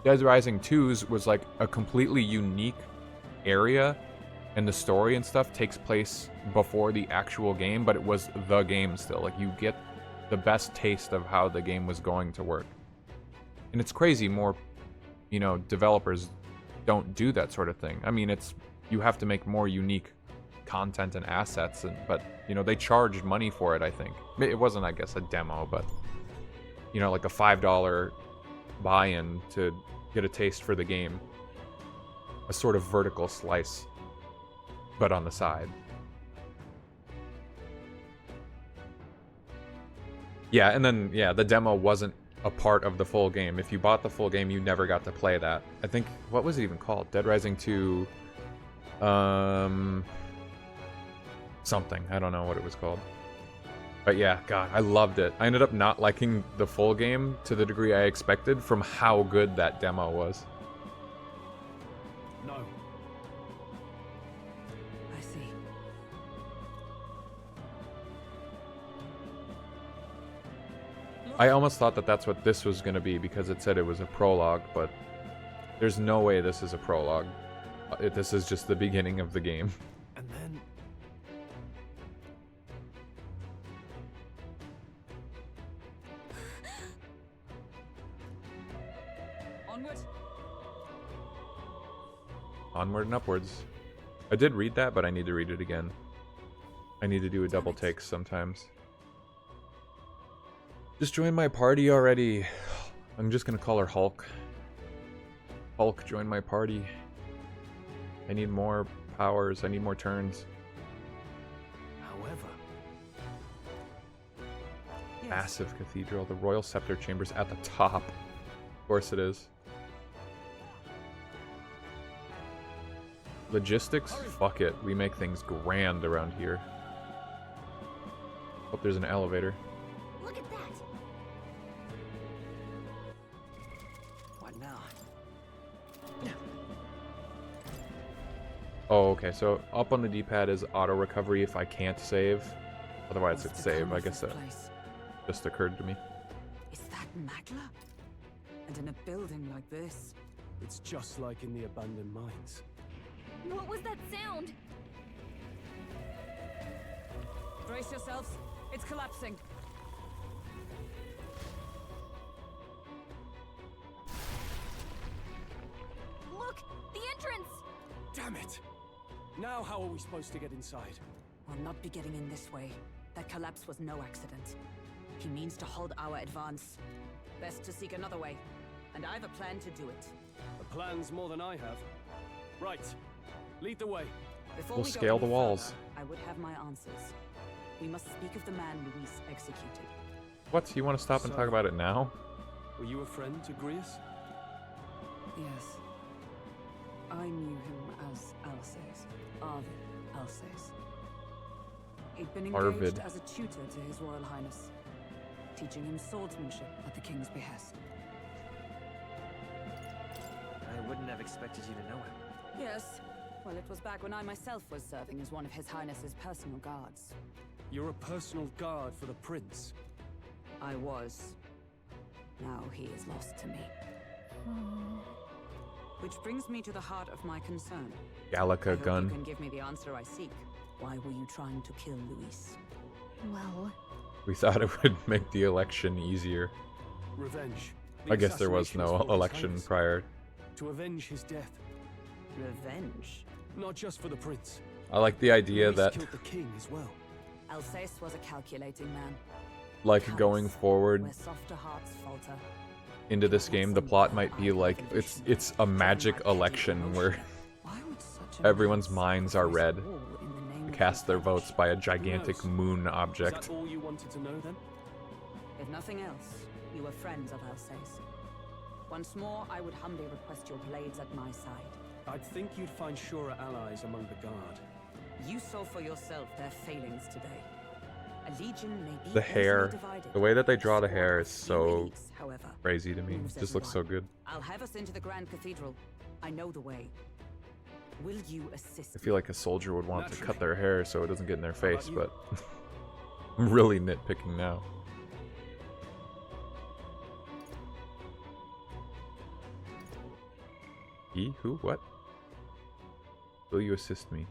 Dead Rising 2's was like a completely unique area, and the story and stuff takes place before the actual game, but it was the game still. Like, you get the best taste of how the game was going to work. And it's crazy more, you know, developers don't do that sort of thing. I mean, it's, you have to make more unique content and assets, but, you know, they charged money for it, I think. It wasn't, I guess, a demo, but, you know, like a $5 buy-in to get a taste for the game. A sort of vertical slice, but on the side. Yeah, and then, yeah, the demo wasn't a part of the full game. If you bought the full game, you never got to play that. I think, what was it even called? Dead Rising 2... something. I don't know what it was called. But yeah, God, I loved it. I ended up not liking the full game to the degree I expected from how good that demo was. No. I see. I almost thought that that's what this was going to be because it said it was a prologue, but there's no way this is a prologue. This is just the beginning of the game. And then... Onward. Onward and upwards. I did read that, but I need to read it again. I need to do a double take sometimes. Just join my party already. I'm just gonna call her Hulk. Hulk, join my party. I need more powers. I need more turns. However... Massive cathedral. The Royal Scepter Chamber's at the top. Of course it is. Logistics? Fuck it. We make things grand around here. Hope there's an elevator. Look at that. What now? Oh, okay. So up on the D-pad is auto recovery if I can't save. Otherwise it's save. I guess that just occurred to me. Is that Magla? And in a building like this? It's just like in the abandoned mines. What was that sound? Brace yourselves. It's collapsing. Look! The entrance! Damn it! Now how are we supposed to get inside? We'll not be getting in this way. That collapse was no accident. He means to hold our advance. Best to seek another way. And I've a plan to do it. A plan's more than I have. Right. Lead the way. Before We'll we go scale the any walls. further, I would have my answers. We must speak of the man Luis executed. What? You want to stop and talk about it now? Were you a friend to Grius? Yes. I knew him as Alsace. Arvid Alsace. He'd been engaged Arvid. as a tutor to His Royal Highness, teaching him swordsmanship at the King's behest. I wouldn't have expected you to know him. Yes. Well, it was back when I myself was serving as one of His Highness's personal guards. You're a personal guard for the prince. I was. Now he is lost to me. Which brings me to the heart of my concern. Gallica I hope gun. you can give me the answer I seek. Why were you trying to kill Luis? Well... We thought it would make the election easier. Revenge. I guess there was assassination no is for His election Highness. prior. To avenge his death. Revenge? Not just for the prince. I like the idea Luis that, killed the king as well. Alsace was a calculating man. like, going forward Where softer hearts falter. into this game, the plot might be like it's a magic election where everyone's minds are red to cast their votes by a gigantic moon Is object. that all you wanted to know then? If nothing else, you were friends of Alsace. Once more, I would humbly request your blades at my side. I'd think you'd find surer allies among the guard. You saw for yourself their failings today. A legion may be The easily hair, divided. the way that they draw the hair is so however, crazy to me. moves It just looks so everyone. good. I'll have us into the Grand Cathedral. I know the way. Will you assist I feel like a soldier would want to cut their hair so it doesn't get in their face, but I'm really nitpicking now. He? Who? What? Will you assist me?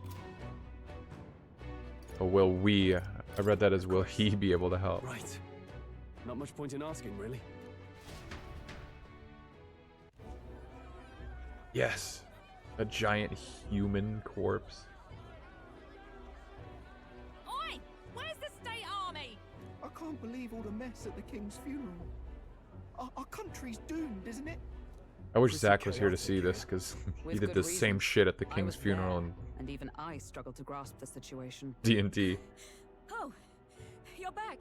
Or will we? I read that as will he be able to help? Right. Not much point in asking, really. Yes. A giant human corpse. Oi! Where's the state army? I can't believe all the mess at the king's funeral. Our country's doomed, isn't it? I wish Zach was here to see this, because he With did good the same reason. shit at the I king's was funeral there, in and even I struggled to grasp the situation. D&D. Oh, you're back.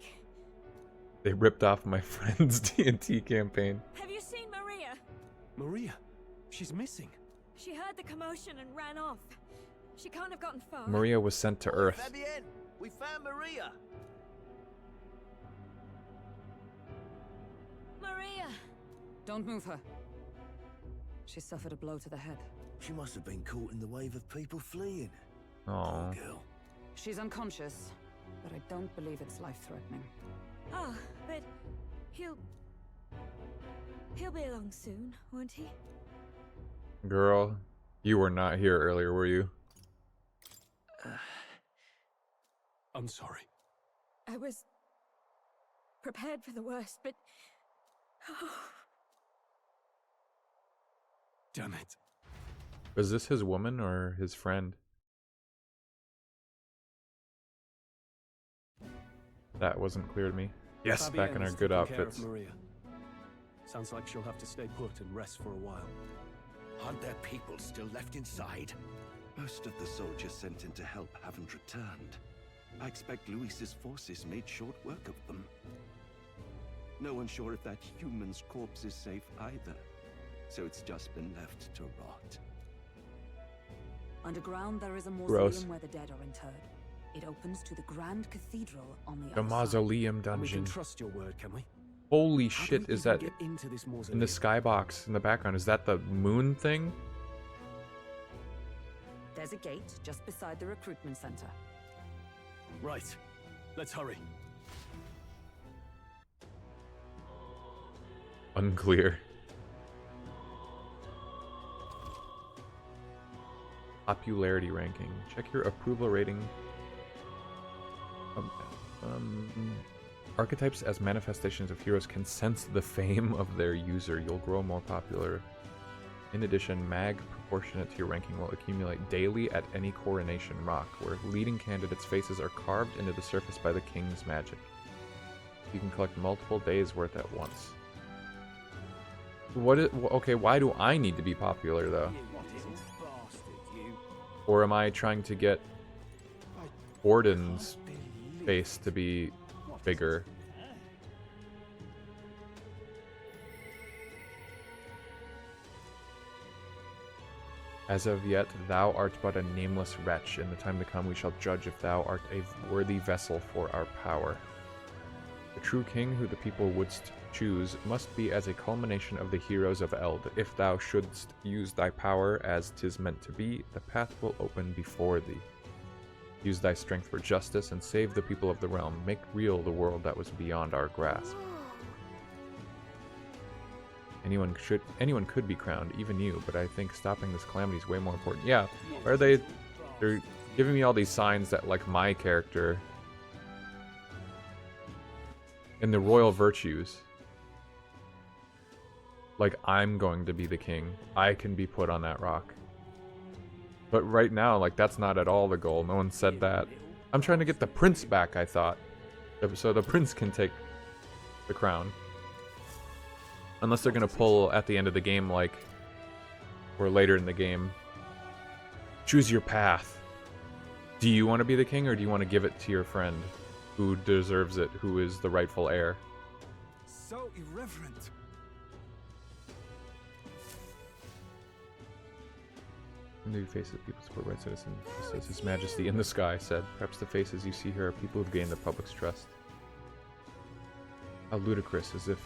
They ripped off my friend's D&D campaign. Have you seen Maria? Maria? She's missing. She heard the commotion and ran off. She can't have gotten far. Maria was sent to Earth. Fabienne, we found Maria. Maria! Don't move her. She suffered a blow to the head. She must have been caught in the wave of people fleeing. Oh. Girl. She's unconscious, but I don't believe it's life-threatening. Oh, but he'll be along soon, won't he? Girl, you were not here earlier, were you? I'm sorry. I was prepared for the worst, but Damn it. Was this his woman or his friend? That wasn't clear to me. Yes, back in our Fabienne's good taking care of outfits. Maria. Sounds like she'll have to stay put and rest for a while. Aren't there people still left inside? Most of the soldiers sent in to help haven't returned. I expect Luis's forces made short work of them. No one's sure if that human's corpse is safe either, so it's just been left to rot. Underground, there is a Gross. mausoleum where the dead are interred. It opens to the Grand Cathedral on the The other mausoleum We can dungeon. trust your word, can we? Holy How do shit, we is even that get into this in mausoleum? the skybox in the background? Is that the moon thing? side. There's a gate just beside the recruitment center. Right. Let's hurry. Unclear. Popularity ranking. Check your approval rating. Archetypes as manifestations of heroes can sense the fame of their user. You'll grow more popular. In addition, mag proportionate to your ranking will accumulate daily at any coronation rock, where leading candidates' faces are carved into the surface by the king's magic. You can collect multiple days' worth at once. Okay, why do I need to be popular, though? Or am I trying to get Orden's face to be bigger? As of yet, thou art but a nameless wretch. In the time to come we shall judge if thou art a worthy vessel for our power. The true king who the people wouldst choose must be as a culmination of the heroes of Eld. If thou shouldst use thy power as 'tis meant to be, the path will open before thee. Use thy strength for justice and save the people of the realm. Make real the world that was beyond our grasp. Anyone could be crowned, even you, but I think stopping this calamity is way more important. Yeah, they're giving me all these signs that, like, my character in the royal virtues, like, I'm going to be the king. I can be put on that rock. But right now, like, that's not at all the goal. No one said that. I'm trying to get the prince back, I thought. So the prince can take the crown. Unless they're going to pull at the end of the game, like, or later in the game. Choose your path. Do you want to be the king, or do you want to give it to your friend who deserves it, who is the rightful heir? So irreverent. New faces people support right citizen, just as His Majesty in the sky said. Perhaps the faces you see here are people who've gained the public's trust. How ludicrous, as if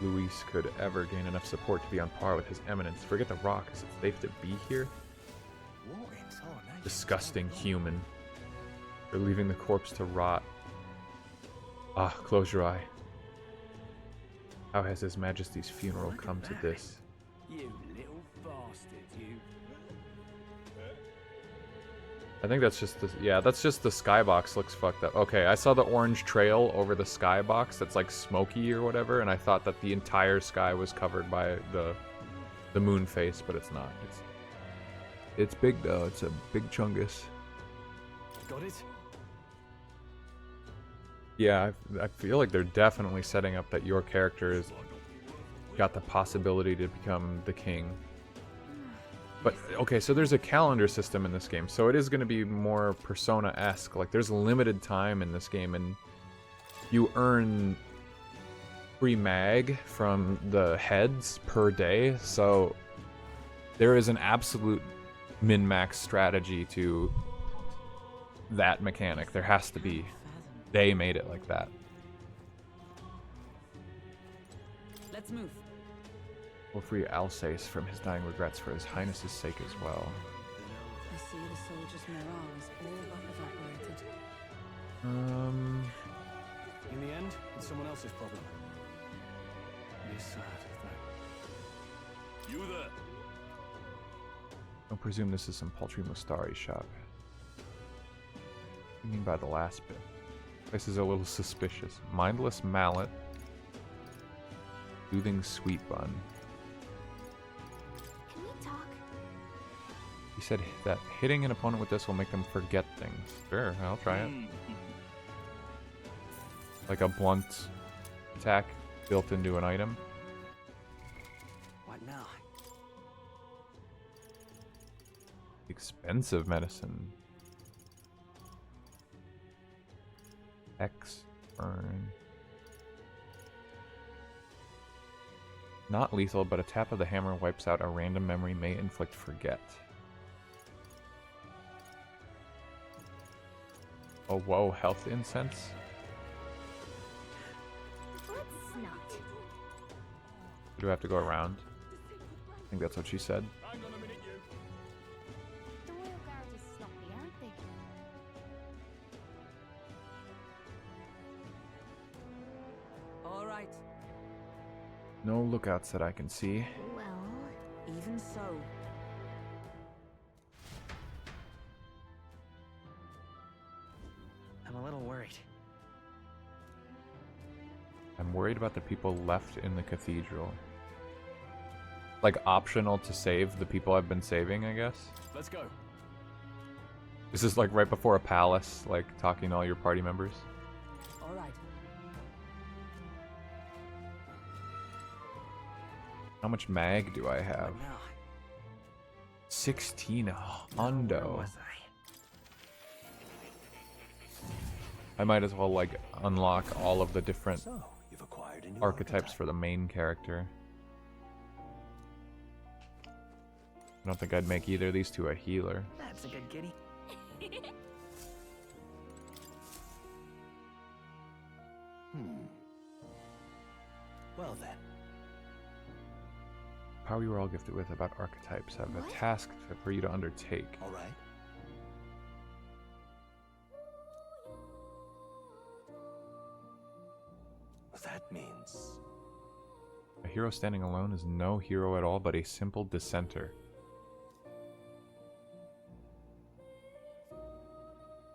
Luis could ever gain enough support to be on par with His Eminence. Forget the rock, is it safe to be here? Disgusting human. They're leaving the corpse to rot. Ah, close your eye. How has His Majesty's funeral come to this? You little bastard, you. I think that's just the, yeah, that's just the skybox looks fucked up. Okay, I saw the orange trail over the skybox that's like smoky or whatever, and I thought that the entire sky was covered by the moon face, but it's not. It's big though. It's a big chungus. Got it? Yeah, I feel like they're definitely setting up that your character is got the possibility to become the king. But okay, so there's a calendar system in this game, so it is going to be more Persona-esque. Like there's limited time in this game, and you earn free mag from the heads per day. So there is an absolute min-max strategy to that mechanic. There has to be. They made it like that. Let's move. We'll free Alsace from his dying regrets for his highness's sake as well. I see the soldiers' morale is all but evaporated. In the end, it's someone else's problem. It is sad that... You there? Don't presume this is some paltry Mustari shop. What do you mean by the last bit? This is a little suspicious. Mindless mallet. Soothing sweet bun. Can we talk? He said that hitting an opponent with this will make them forget things. Sure, I'll try it. Like a blunt attack built into an item. What now? Expensive medicine. X burn. Not lethal, but a tap of the hammer wipes out a random memory, may inflict forget. Oh, whoa, health incense? Let's not. Do I have to go around? I think that's what she said. The Royal Guard is sloppy, aren't they? All right. No lookouts that I can see. Well, even so. I'm a little worried. I'm worried about the people left in the cathedral. Like, optional to save the people I've been saving, I guess? Let's go. This is like right before a palace, like talking to all your party members. All right. How much mag do I have? What now? 16 Where hundo. was I? I might as well like unlock all of the different So, you've acquired a new archetypes for the main character. I don't think I'd make either of these two a healer. That's a good kitty. Well then. Power you were all gifted with about archetypes have a task for you to undertake. All right. That means A hero standing alone is no hero at all, but a simple dissenter.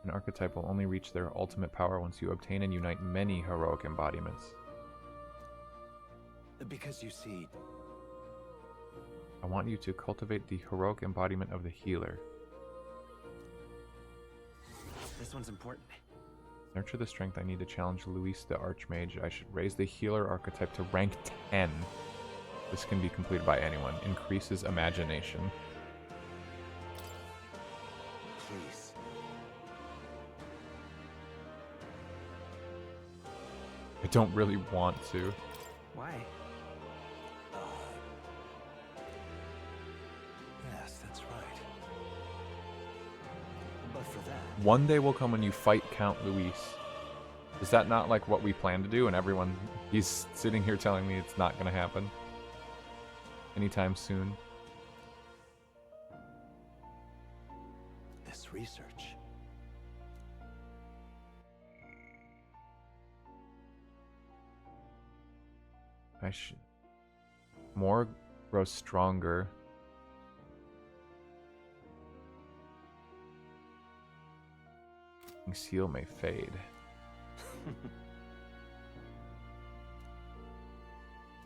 An archetype will only reach their ultimate power once you obtain and unite many heroic embodiments. because you see, I want you to cultivate the heroic embodiment of the healer. This one's important. Nurture the strength I need to challenge Luis the Archmage. I should raise the healer archetype to rank 10. This can be completed by anyone. Increases imagination. please. I don't really want to. Why? Yes, that's right. But for that, One day will come when you fight Count Luis. Is that not like what we plan to do? And everyone, he's sitting here telling me it's not going to happen anytime soon. this research. I should. More grows stronger. Seal may fade.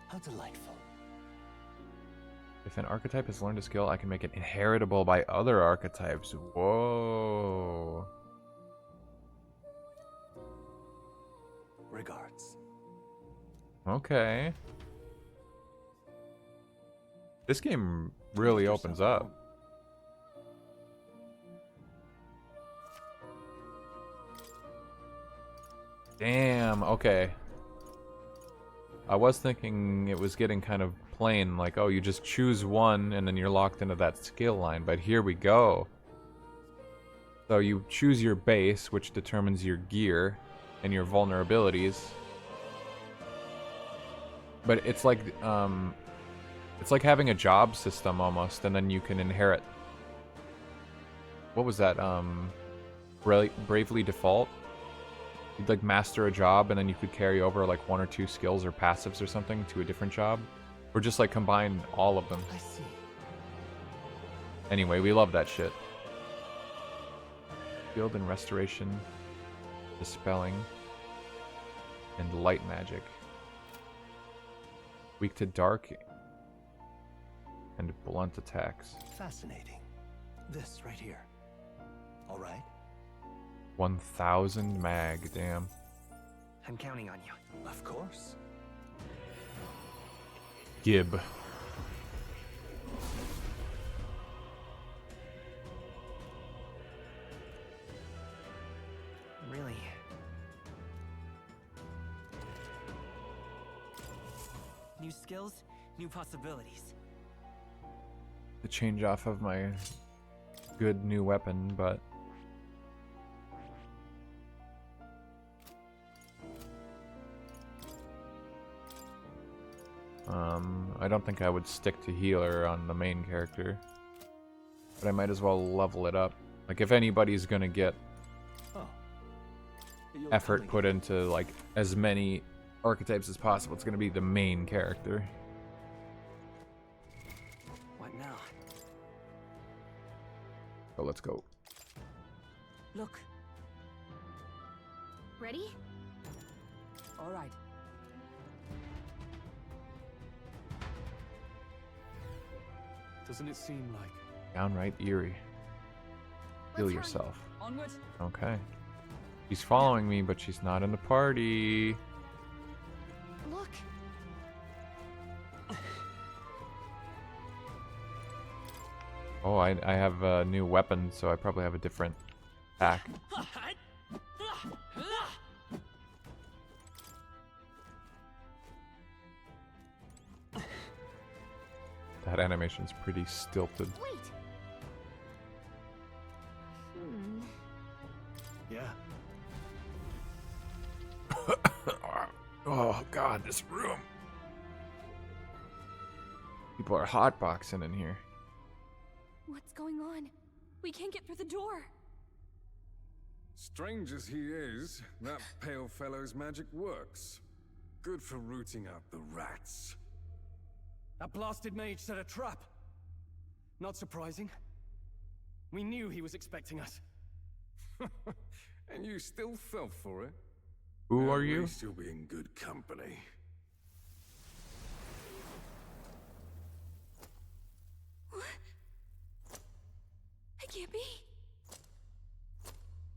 How delightful. If an archetype has learned a skill, I can make it inheritable by other archetypes. Whoa. Regards. Okay. This game really opens up. Damn, okay. I was thinking it was getting kind of plain, like, oh, you just choose one and then you're locked into that skill line, but here we go. So you choose your base, which determines your gear and your vulnerabilities. But it's like having a job system almost, and then you can inherit. What was that? Bravely Default? You'd like master a job and then you could carry over like 1 or 2 skills or passives or something to a different job. Or just like combine all of them. I see. Anyway, we love that shit. Field and restoration, dispelling, and light magic. Weak to dark and blunt attacks. Fascinating. This right here. All right. 1000 mag, damn. I'm counting on you. Of course. Gib. Really? New skills, new possibilities. To change off of my good new weapon, but I don't think I would stick to healer on the main character. But I might as well level it up. Like, if anybody's gonna get effort put into, like, as many archetypes as possible, it's gonna be the main character. What now? So let's go. Look. Ready? All right. Doesn't it seem like... Downright eerie. Heal yourself. Onward. Okay. She's following me, but she's not in the party. Look. Oh, I have a new weapon, so I probably have a different attack. That animation's pretty stilted. Wait. Yeah. Oh god, this room. People are hotboxing in here. What's going on? We can't get through the door. Strange as he is, that pale fellow's magic works. Good for rooting out the rats. That blasted mage set a trap. Not surprising. We knew he was expecting us. And you still fell for it? Who are you? At least you'll be in good company. I can't be.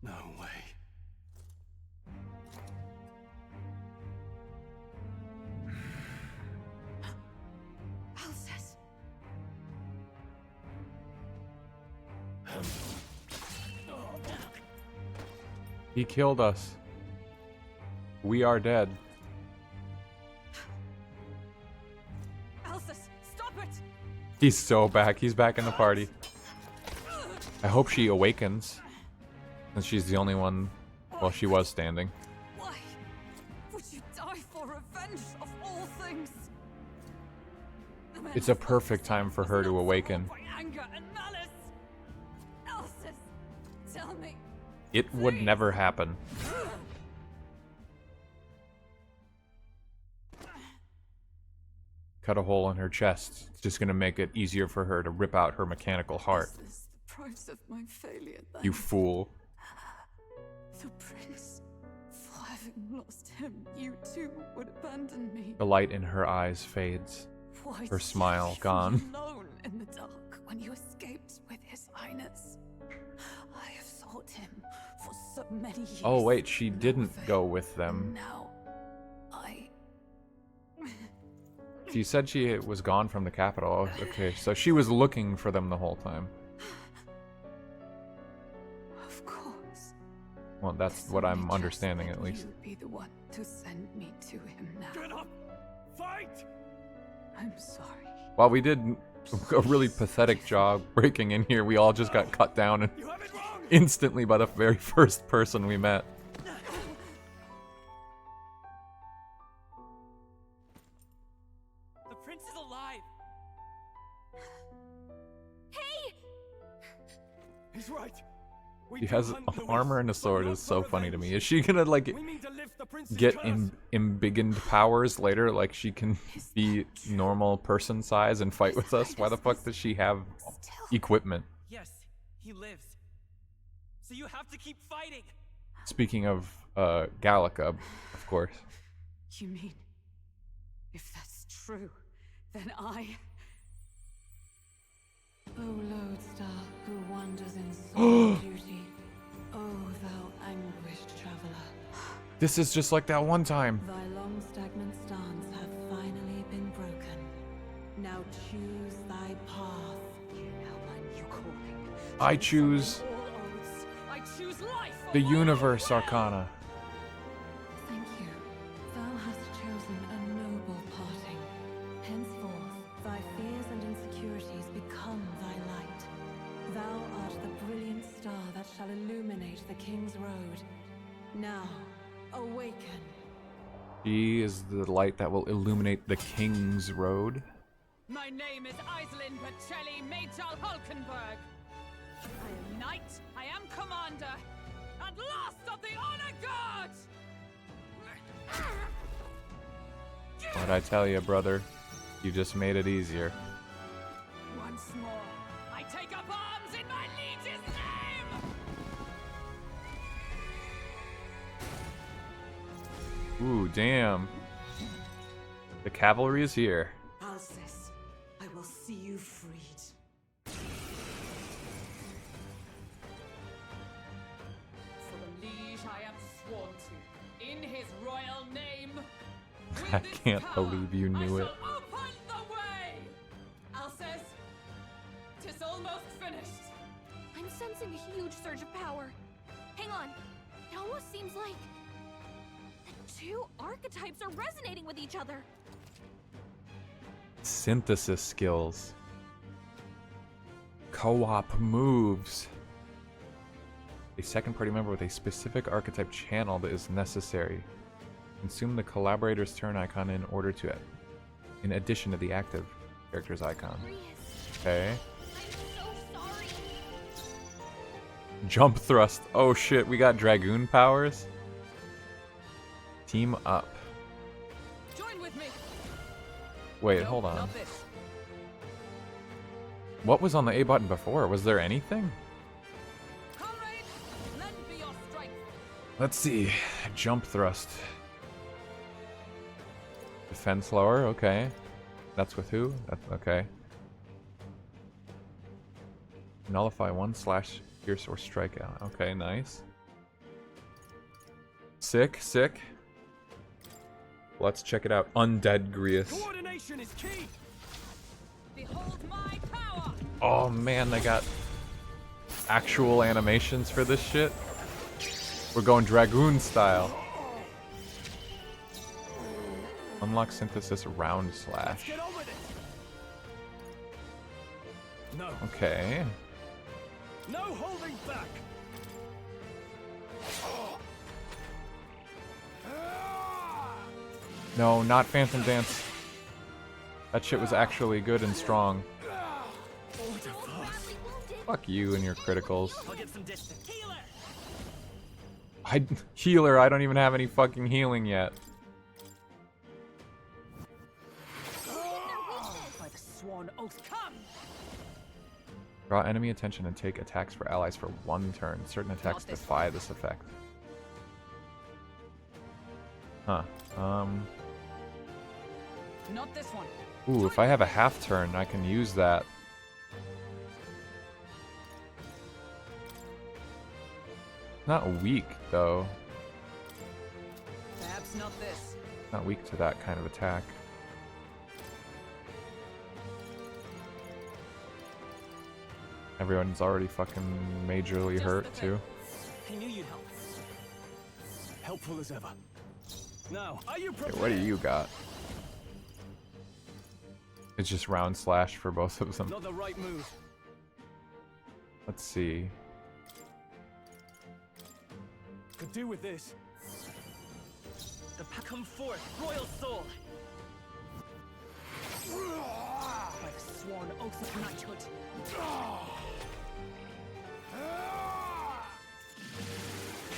No way. Alcest. He killed us. We are dead. Alcest, stop it! He's so back. He's back in the party. I hope she awakens. Since she's the only one. Well, she was standing. Why would you die for revenge of all things? It's a perfect time for her to awaken. By anger and malice. Alcest, tell me. It would never happen. Cut a hole in her chest. It's just gonna make it easier for her to rip out her mechanical heart. Is this the price of my failure, then? You fool. The prince. For having lost him, you too would abandon me. The light in her eyes fades. Why Her did smile you leave gone. me alone in the dark when you escaped with his highness. I have sought him for so many years. Oh wait, she didn't go with them. Now, I... You said she was gone from the capital. Okay, so she was looking for them the whole time. Of course. Well, that's what I'm understanding, at least. You be the one to send me to him now. Get up! Fight! I'm sorry. While we did a really pathetic job breaking in here, we all just got cut down and instantly by the very first person we met. The prince is alive! Hey! He's right. She has armor and a sword is so funny to me. Is she gonna like get embiggened powers later? Like she can be normal person size and fight with us? Why the fuck does she have equipment? Yes, he lives. So you have to keep fighting! Speaking of Gallica, of course. You mean, if that's true, then I... O lodestar who wanders in soul duty, O thou anguished traveler. This is just like that one time. Thy long stagnant stance have finally been broken. Now choose thy path. Now my new calling. I choose I choose life. the universe arcana. Thank you. Thou hast chosen a noble parting. Henceforth, thy fears and insecurities become thy light. Thou art the brilliant star that shall illuminate the King's Road. Now, awaken. She is the light that will illuminate the King's Road. My name is Iselin Pacelli Majal Hulkenberg. I am knight, I am commander, and last of the honor guard! What'd I tell you, brother? You just made it easier. Once more, I take up arms in my liege's name! Ooh, damn. The cavalry is here. Alcest, I will see you freed. For the liege I am sworn to, in his royal name, I can't believe you knew it. open the way! Alcest, 'tis almost finished. I'm sensing a huge surge of power. Hang on. It almost seems like the two archetypes are resonating with each other. Synthesis skills. Co-op moves. A second party member with a specific archetype channel that is necessary. Consume the collaborator's turn icon in order to in addition to the active character's icon. Okay. Jump thrust. Oh shit, we got Dragoon powers. Team up. Join with me. Wait, hold on. What was on the A button before? Was there anything? Comrades, lend me your strength. Let's see. Jump thrust. Defend slower, okay. That's with who? That's okay. Nullify 1/ pierce or strike out. Okay, nice. Sick, sick. Let's check it out. Undead Grius. Coordination is key. Behold my power. Oh man, they got actual animations for this shit. We're going Dragoon style. Unlock synthesis round slash. Get on with it. No. Okay. No holding back. No, not Phantom Dance. That shit was actually good and strong. Fuck you and your criticals. I'll get some distance. Healer, I don't even have any fucking healing yet. By the sworn oath, come! Draw enemy attention and take attacks for allies for 1 turn. Certain attacks defy this effect. Huh. Not this one. Ooh, if I have a half turn, I can use that. Not weak, though. Perhaps not this. Not weak to that kind of attack. Everyone's already fucking majorly hurt too. He knew you'd help. Helpful as ever. Now, are you prepared? Okay, what do you got? It's just round slash for both of them. Not the right move. Let's see. Could do with this. The come forth, royal soul. By the sworn oath of knighthood.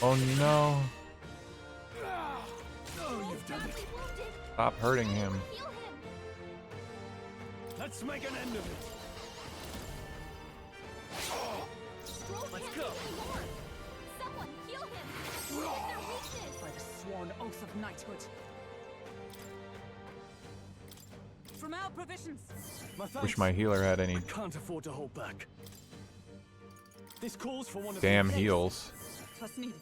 Oh no. Oh, you've done it. Stop hurting him. Let's make an end of it. Let's go. Someone heal him. It's their weakness. By the sworn oath of knighthood. From our provisions. Wish my healer had any Can't afford to hold back. This calls for one of damn the heals. Twas needed.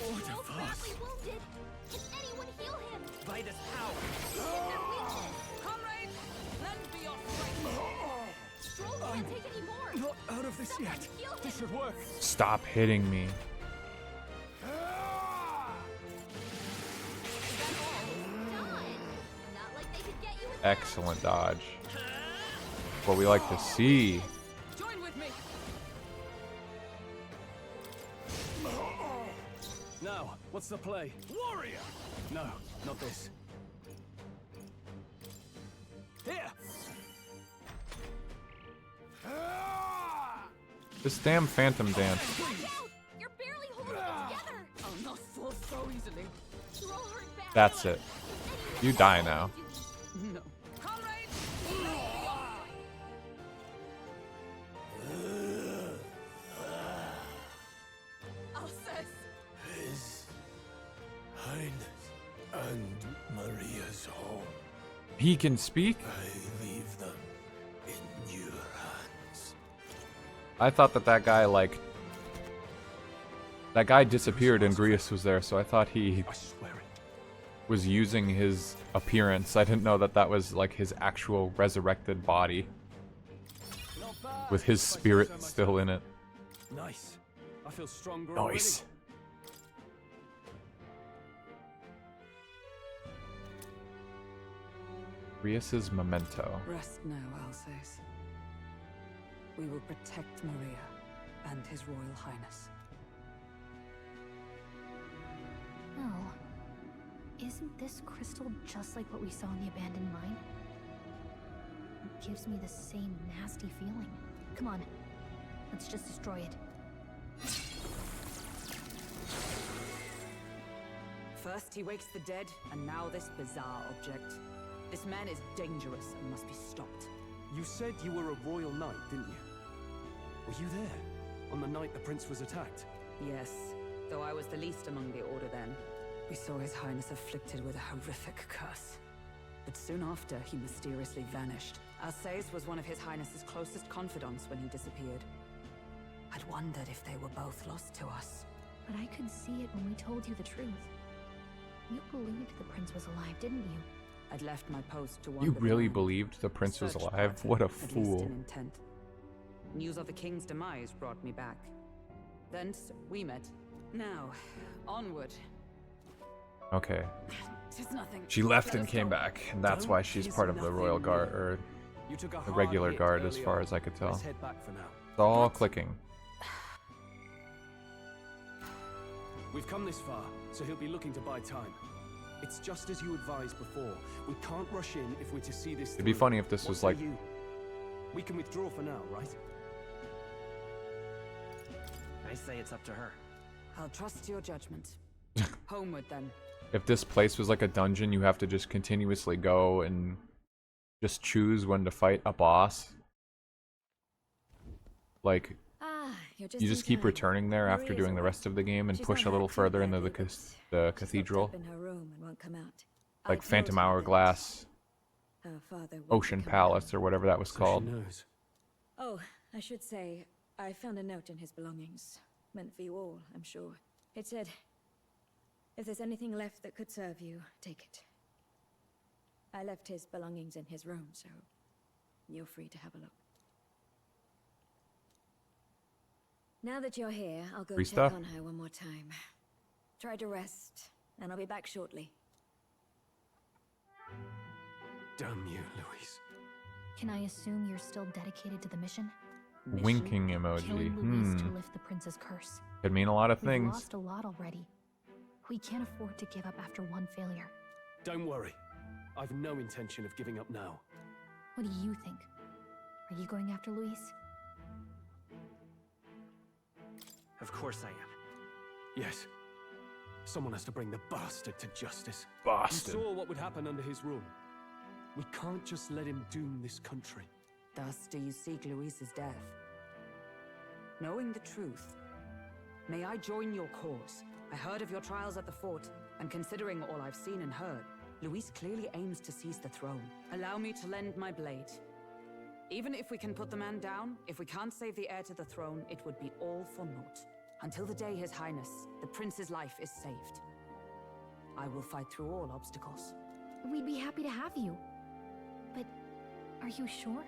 Order fast. Wounded. Can anyone heal him? By this power. It's their weakness. Comrades, lend me your strength. Stroll can't take any more. Not out of this yet. This should work. Stop hitting me. Excellent dodge. What we like to see. Join with me. Now, what's the play? Warrior! No, not this. Here! This damn phantom dance. You're barely holding it together. I'll not fall so easily. Throw her back. That's it. You die now. No. Comrades, Alsace. His Highness and Maria's home. He can speak? I leave them in your hands. I thought that guy, like... That guy disappeared and Grius was there, so I thought he was using his appearance. I didn't know that that was, like, his actual resurrected body. With his spirit still in it. Nice. I feel stronger Nice. Grius's memento. Rest now, Alsace. We will protect Maria and His Royal Highness. Oh, isn't this crystal just like what we saw in the abandoned mine? It gives me the same nasty feeling. Come on, let's just destroy it. First he wakes the dead, and now this bizarre object. This man is dangerous and must be stopped. You said you were a royal knight, didn't you? Were you there on the night the prince was attacked? Yes, though I was the least among the Order then. We saw His Highness afflicted with a horrific curse. But soon after, he mysteriously vanished. Alsace was one of His Highness's closest confidants when he disappeared. I'd wondered if they were both lost to us. But I could see it when we told you the truth. You believed the prince was alive, didn't you? I'd left my post to You wander the really land. believed the prince was Searched alive? for What a at least fool. in intent. News of the king's demise brought me back. Thence we met. Now, onward. Okay. 'Tis nothing. She left Let and us came go. back, and that's why she's part of the royal guard, or You took a the hard regular hit guard as early far on. as I could tell. Let's head back for now. It's all clicking. We've come this far, so he'll be looking to buy time. It's just as you advised before. We can't rush in if we're to see this It'd be through. funny if this What was say like... you? We can withdraw for now, right? I say it's up to her. I'll trust your judgment. Homeward then. If this place was like a dungeon, you have to just continuously go and just choose when to fight a boss. Like, you just keep returning there after doing the rest of the game and push a little further into the cathedral. in her room and won't come out. Like Phantom Hourglass, Her father won't Ocean come Palace, or whatever that was called. Oh, I should say, I found a note in his belongings. Meant for you all, I'm sure. It said, If there's anything left that could serve you, take it. I left his belongings in his room, so you're free to have a look. Now that you're here, I'll go Free check stuff. on her one more time. Try to rest, and I'll be back shortly. Damn you, Louise. Can I assume you're still dedicated to the mission? Winking emoji. Killing Louise to lift the prince's curse. Could mean a lot of We've things. lost a lot already. We can't afford to give up after one failure. Don't worry. I've no intention of giving up now. What do you think? Are you going after Louise? Of course I am. Yes. Someone has to bring the bastard to justice. Bastard. You saw what would happen under his rule. We can't just let him doom this country. Thus do you seek Louise's death. Knowing the truth, may I join your cause? I heard of your trials at the fort, and considering all I've seen and heard, Louise clearly aims to seize the throne. Allow me to lend my blade. Even if we can put the man down, if we can't save the heir to the throne, it would be all for naught. Until the day His Highness, the prince's life is saved. I will fight through all obstacles. We'd be happy to have you. But are you sure?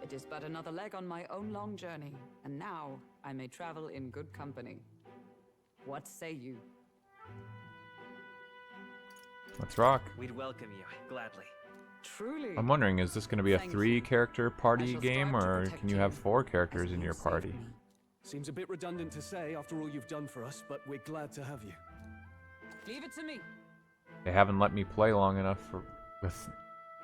It is but another leg on my own long journey, and now I may travel in good company. What say you? Let's rock. We'd welcome you, gladly. Truly. I'm wondering, is this going to be a Thank you. 3-character party shall game, strive to or protect can you you have 4 as characters in you your saved party? me. Seems a bit redundant to say after all you've done for us, but we're glad to have you. Leave it to me. They haven't let me play long enough with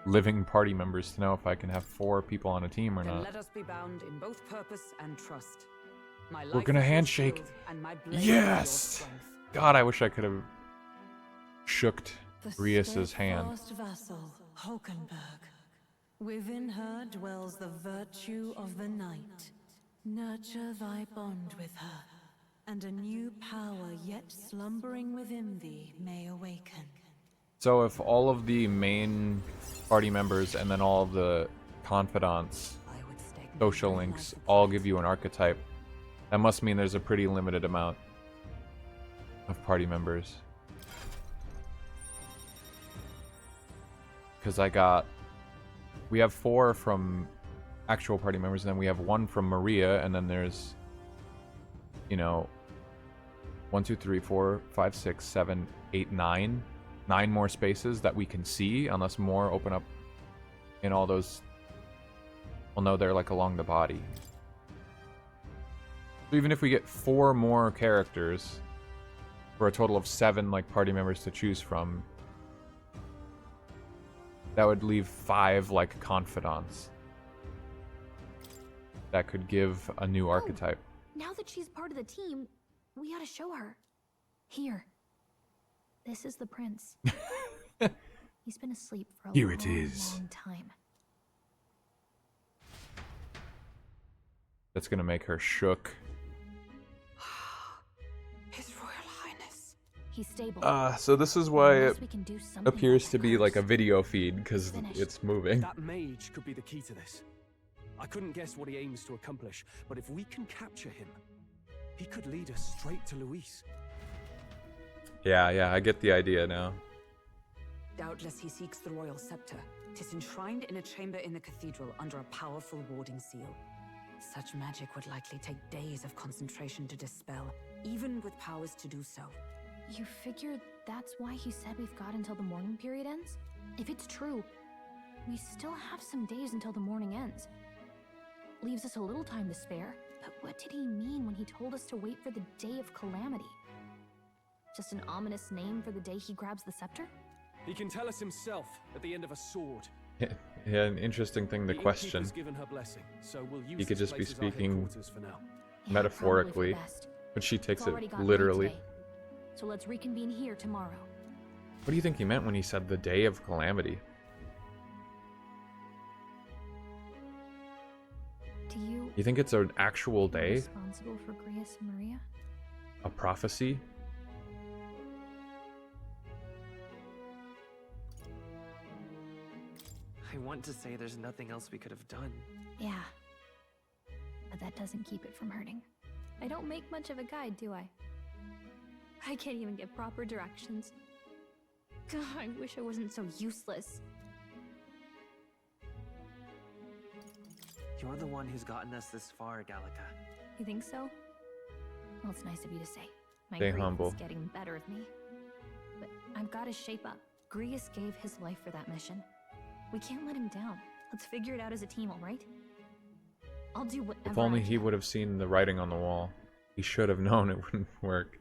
living party members to know if I can have 4 people on a team or Then not. let us be bound in both purpose and trust. My We're life gonna is your handshake. shield, and my blade is your Yes! strength. God, I wish I could have shooked The Rias's hand. steadfast vassal, Hulkenberg. Within her dwells the virtue of the knight. Nurture thy bond with her, and a new power yet slumbering within thee may awaken. So if all of the main party members and then all of the confidants, social links, all give you an archetype, that must mean there's a pretty limited amount of party members. Because we have 4 from actual party members, and then we have 1 from Maria, and then there's, 1, 2, 3, 4, 5, 6, 7, 8, 9. 9 more spaces that we can see, unless more open up in all those. Well, no, they're like along the body. So even if we get 4 more characters, for a total of 7 like party members to choose from, that would leave 5 like confidants that could give a new archetype. Now that she's part of the team, we ought to show her. Here. This is the prince. He's been asleep for a Here it is. long time. That's gonna make her shook. His Royal Highness. He's stable. So this is why it Unless we can do something appears about to the be like a curse. video feed, because Finished. it's moving. That mage could be the key to this. I couldn't guess what he aims to accomplish, but if we can capture him, he could lead us straight to Louise. Yeah, I get the idea now. Doubtless he seeks the royal scepter. 'Tis enshrined in a chamber in the cathedral under a powerful warding seal. Such magic would likely take days of concentration to dispel, even with powers to do so. You figure that's why he said we've got until the mourning period ends? If it's true, we still have some days until the mourning ends. Leaves us a little time to spare, but what did he mean when he told us to wait for the Day of Calamity? Just an ominous name for the day he grabs the scepter? He can tell us himself at the end of a sword. Yeah, an interesting thing to The question. Innkeeper's given her blessing, so we'll use He could this just be place as our speaking headquarters for now. metaphorically, probably for the best. but she takes It's already it gotten late literally. today, so let's reconvene here tomorrow. What do you think he meant when he said the Day of Calamity? Do you You think it's an actual feel day? responsible for Grias and Maria? A prophecy? I want to say there's nothing else we could have done. Yeah. But that doesn't keep it from hurting. I don't make much of a guide, do I? I can't even give proper directions. God, I wish I wasn't so useless. You're the one who's gotten us this far, Gallica. You think so? Well, it's nice of you to say. My Stay grief humble. is getting the better of me. But I've got to shape up. Grius gave his life for that mission. We can't let him down. Let's figure it out as a team, all right? I'll do whatever If only I he can. would have seen the writing on the wall. He should have known it wouldn't work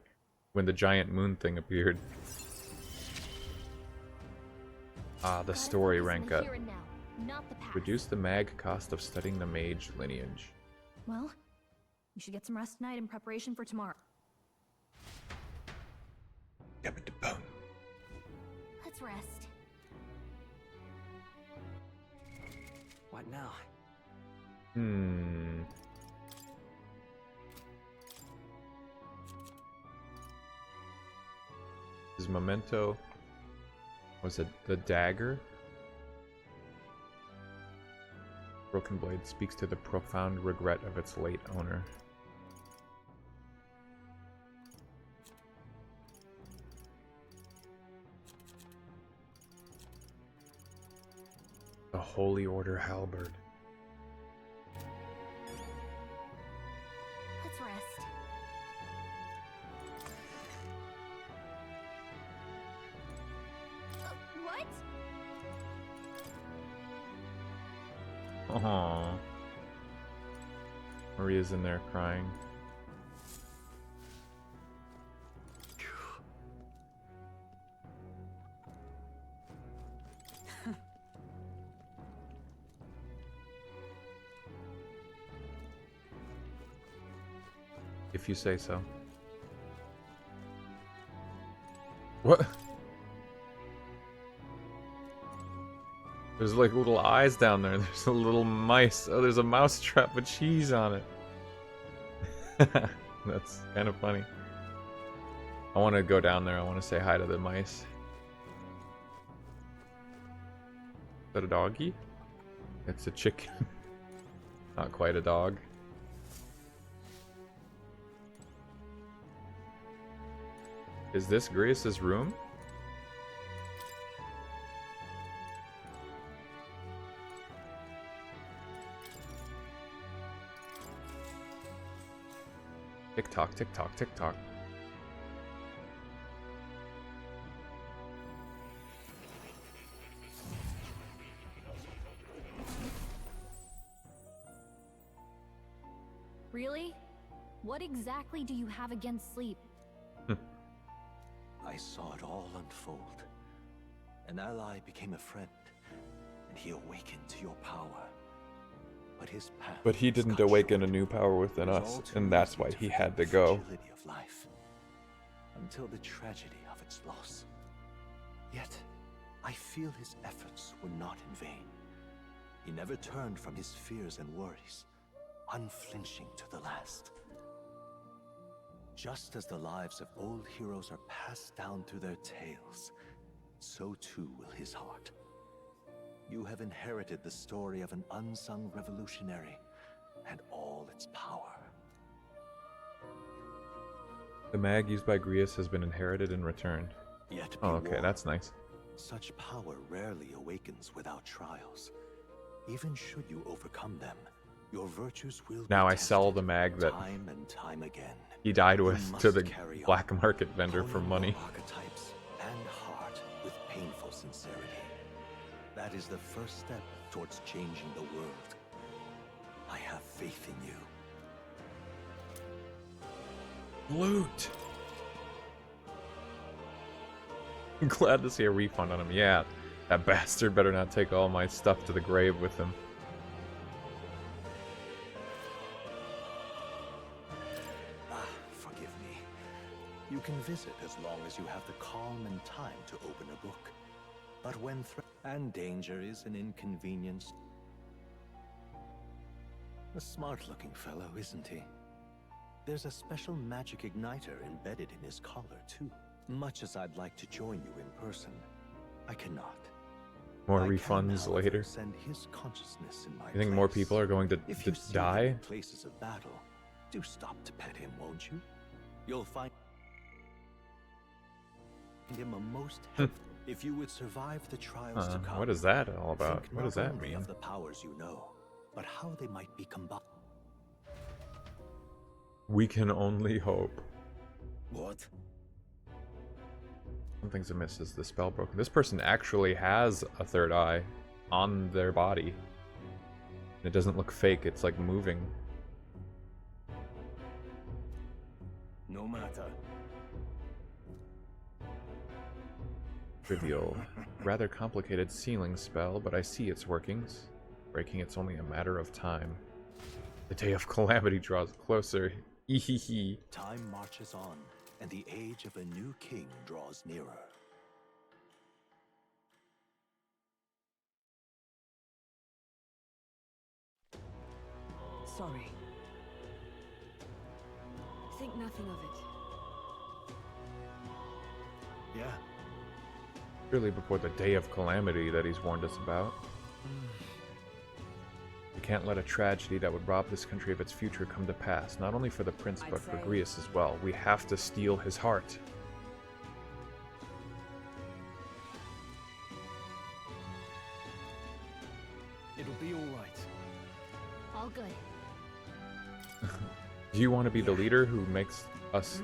when the giant moon thing appeared. Ah, the story rank up. Here and now, not the past. Reduce the mag cost of studying the mage lineage. Well, you should get some rest tonight in preparation for tomorrow. Let's rest. What now? His memento was it the dagger? Broken blade speaks to the profound regret of its late owner. The Holy Order halberd. Let's rest. What? Aww. Maria's in there crying. If you say so. What? There's like little eyes down there. There's a little mice. Oh, there's a mouse trap with cheese on it. That's kind of funny. I want to go down there. I want to say hi to the mice. Is that a doggy? It's a chicken. Not quite a dog. Is this Grius's room? Tick tock, tick tock, tick tock. Really? What exactly do you have against sleep? I saw it all unfold. An ally became a friend, and he awakened to your power. But his path But he didn't awaken a new power within us, and that's why he had to go. fragility of life, until the tragedy of its loss. Yet, I feel his efforts were not in vain. He never turned from his fears and worries, unflinching to the last. Just as the lives of old heroes are passed down through their tales, so too will his heart. You have inherited the story of an unsung revolutionary and all its power. The mag used by Grius has been inherited and returned. Yet Oh, be okay, warned, that's nice. such power rarely awakens without trials. Even should you overcome them, your virtues will Now be I sell the mag that time and time again. he died You with must to the carry on, black market vendor for honing money. your archetypes and heart with painful sincerity. That is the first step towards changing the world. I have faith in you. Loot! I'm glad to see a refund on him. Yeah, that bastard better not take all my stuff to the grave with him. Forgive me. You can visit as long as you have the calm and time to open a book. But when and danger is an inconvenience. A smart-looking fellow, isn't he? There's a special magic igniter embedded in his collar, too. Much as I'd like to join you in person, I cannot. More I can, refunds however, later. send his consciousness in my You think more place. people are going to If you see him die? in places of battle, do stop to pet him, won't you? You'll find him a most helpful. If you would survive the trials to come, what is that all about? think What does not that only mean? of the powers you know, but how they might be combined. We can only hope. What? Something's amiss. Is the spell broken? This person actually has a third eye on their body. It doesn't look fake. It's like moving. No matter. Trivial. Rather complicated sealing spell, but I see its workings. Breaking it's only a matter of time. The day of calamity draws closer. Ehehe. Time marches on, and the age of a new king draws nearer. Sorry. Think nothing of it. Yeah. Surely before the day of calamity that he's warned us about. We can't let a tragedy that would rob this country of its future come to pass, not only for the prince, but for Grius as well. We have to steal his heart. It'll be all right. All good. Do you want to be the leader who makes us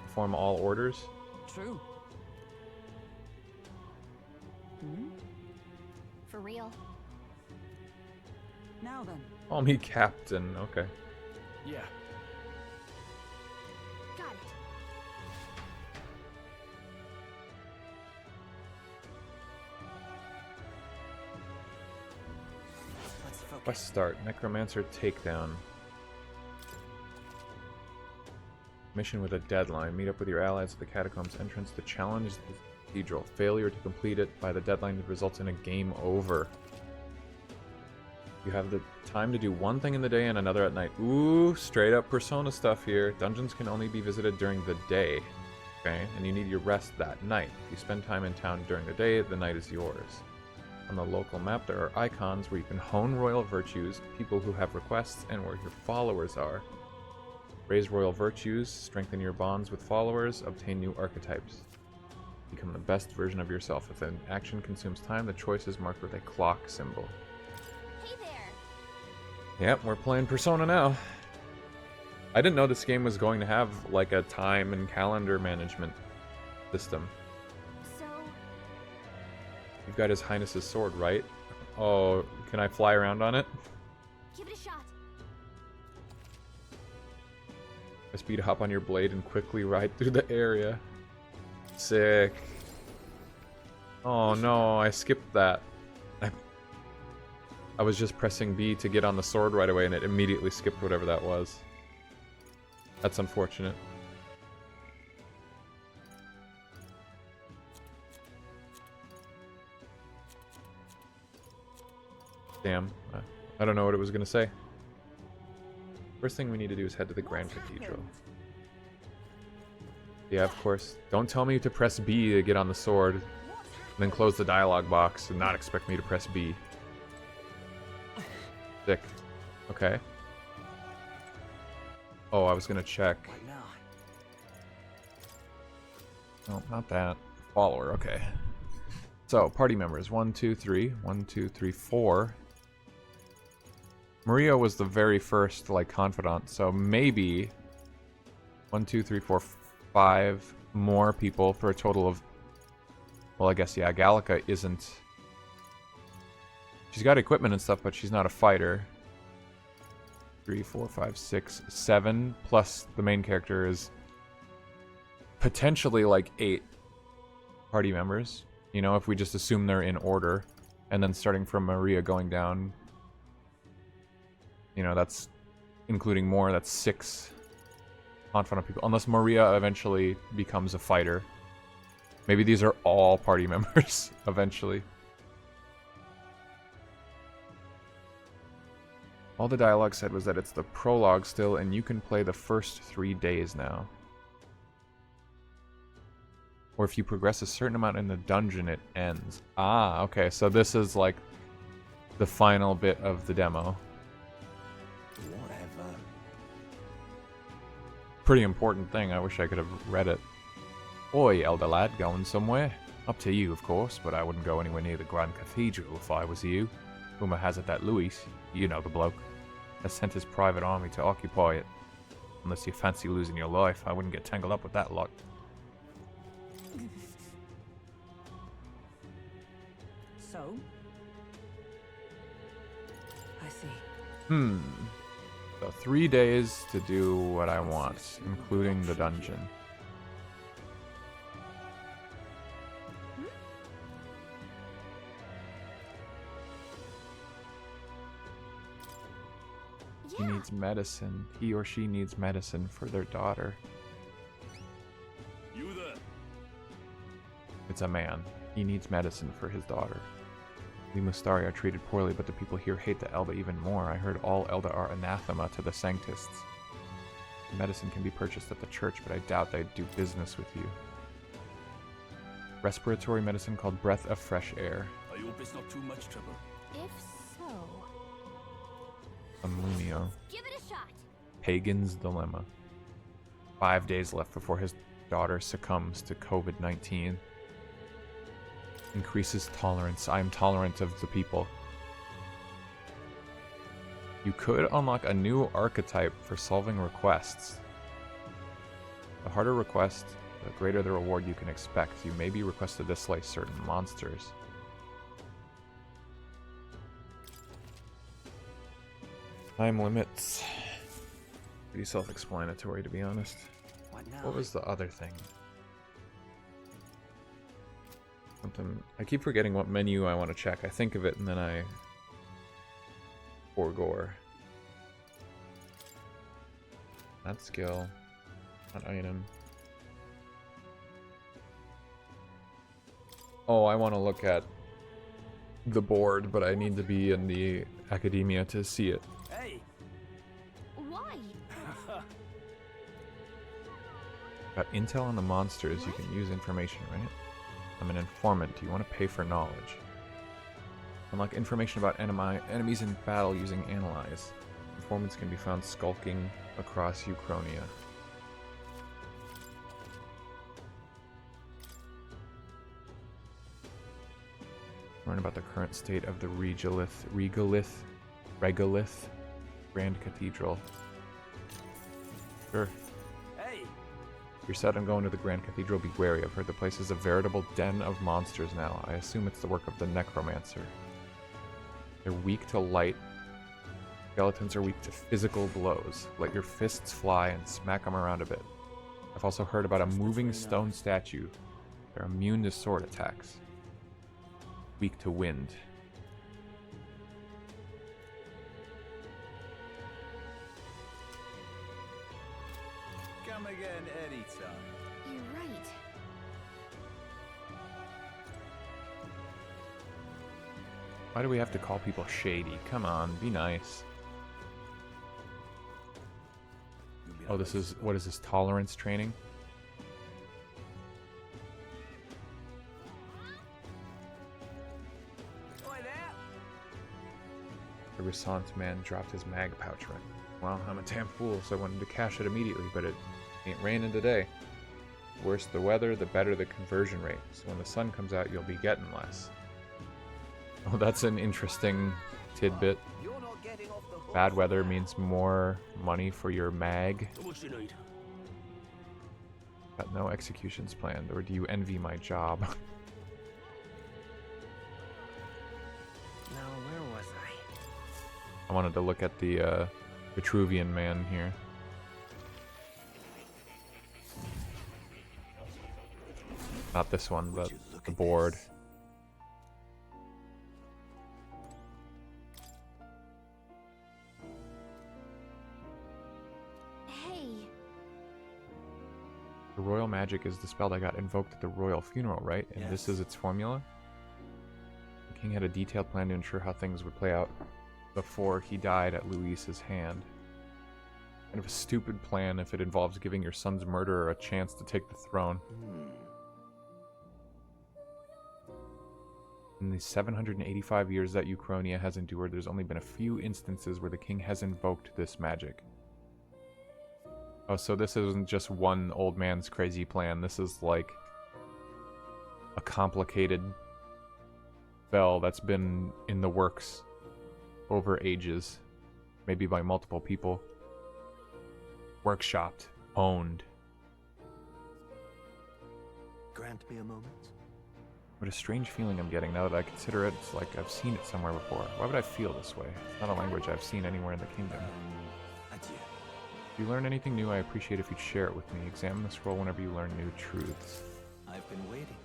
perform all orders? True. For real. Now then. Call me captain, okay. Yeah. Got it. Let's focus. Quest start. Necromancer takedown. Mission with a deadline. Meet up with your allies at the catacombs entrance to challenge the cathedral. Failure to complete it by the deadline results in a game over. You have the time to do one thing in the day and another at night. Ooh, straight up Persona stuff here. Dungeons can only be visited during the day. Okay, and you need your rest that night. If you spend time in town during the day, the night is yours. On the local map, there are icons where you can hone royal virtues, people who have requests, and where your followers are. Raise royal virtues, strengthen your bonds with followers, obtain new archetypes. Become the best version of yourself. If an action consumes time, the choice is marked with a clock symbol. Hey there. Yep, we're playing Persona now. I didn't know this game was going to have like a time and calendar management system. So, You've got His Highness's sword, right? Oh, can I fly around on it? give it a shot. Press B to hop on your blade and quickly ride through the area. Sick. Oh no, I skipped that. I was just pressing B to get on the sword right away and it immediately skipped whatever that was. That's unfortunate. Damn. I don't know what it was going to say. First thing we need to do is head to the Grand Cathedral. Yeah, of course. Don't tell me to press B to get on the sword, and then close the dialogue box and not expect me to press B. Sick. Okay. Oh, I was gonna check. Oh, not that. Follower, okay. So, party members. 1, 2, 3. 1, 2, 3, 4. Maria was the very first, like, confidant, so maybe 1, 2, 3, 4, 5 more people for a total of... Well, I guess, yeah, Gallica isn't... She's got equipment and stuff, but she's not a fighter. 3, 4, 5, 6, 7, plus the main character is potentially, like, 8 party members. You know, if we just assume they're in order. And then starting from Maria going down... You know, that's including more, that's 6 confidant people. Unless Maria eventually becomes a fighter. Maybe these are all party members eventually. All the dialogue said was that it's the prologue still, and you can play the first 3 days now. Or if you progress a certain amount in the dungeon, it ends. Ah, okay, so this is like the final bit of the demo. Whatever. Pretty important thing. I wish I could have read it. Oi, elder lad, going somewhere? Up to you, of course, but I wouldn't go anywhere near the Grand Cathedral if I was you. Rumor has it that Luis, you know the bloke, has sent his private army to occupy it. Unless you fancy losing your life, I wouldn't get tangled up with that lot. So? I see. So 3 days to do what I want, including the dungeon. He needs medicine. He or she needs medicine for their daughter. You there? It's a man. He needs medicine for his daughter. We Mustari are treated poorly, but the people here hate the Elda even more. I heard all Elda are anathema to the Sanctists. The medicine can be purchased at the church, but I doubt they'd do business with you. Respiratory medicine called Breath of Fresh Air. I hope it's not too much trouble. If so, Amunio. give it a shot. Pagan's Dilemma. 5 days left before his daughter succumbs to COVID-19. Increases tolerance. I am tolerant of the people. You could unlock a new archetype for solving requests. The harder request, the greater the reward you can expect. You may be requested to slay certain monsters. Time limits. Pretty self-explanatory, to be honest. What was the other thing? Something. I keep forgetting what menu I want to check. I think of it and then I forego. Not skill. Not item. Oh, I want to look at the board, but I need to be in the academia to see it. Hey! Why? Got intel on the monsters. You can use information, right? I'm an informant. Do you want to pay for knowledge? Unlock information about enemies in battle using Analyze. Informants can be found skulking across Uchronia. Learn about the current state of the Regalith Grand Cathedral. Sure. Hey! If you're set on going to the Grand Cathedral, be wary. I've heard the place is a veritable den of monsters now. I assume it's the work of the Necromancer. They're weak to light. Skeletons are weak to physical blows. Let your fists fly and smack them around a bit. I've also heard about a moving stone statue. They're immune to sword attacks. Weak to wind. Come again anytime. You're right. Why do we have to call people shady? Come on, be nice. Oh, this is, what is this, tolerance training? The Resant man dropped his mag pouch rent. Well, I'm a damn fool, so I wanted to cash it immediately, but it ain't raining today. The worse the weather, the better the conversion rate. So when the sun comes out, you'll be getting less. Oh, that's an interesting tidbit. Bad weather means more money for your mag. Got no executions planned, or do you envy my job? Now, where was I? I wanted to look at the Vitruvian man here. Not this one, but the board. Hey. The royal magic is the spell that got invoked at the royal funeral, right? And this is its formula? The king had a detailed plan to ensure how things would play out before he died at Luis's hand. Kind of a stupid plan if it involves giving your son's murderer a chance to take the throne. In the 785 years that Uchronia has endured, there's only been a few instances where the king has invoked this magic. Oh, so this isn't just one old man's crazy plan. This is like a complicated spell that's been in the works over ages, maybe by multiple people, workshopped, honed. Grant me a moment. What a strange feeling I'm getting now that I consider it. It's like I've seen it somewhere before. Why would I feel this way? It's not a language I've seen anywhere in the kingdom. Adieu. If you learn anything new, I appreciate if you'd share it with me. Examine the scroll whenever you learn new truths. I've been waiting.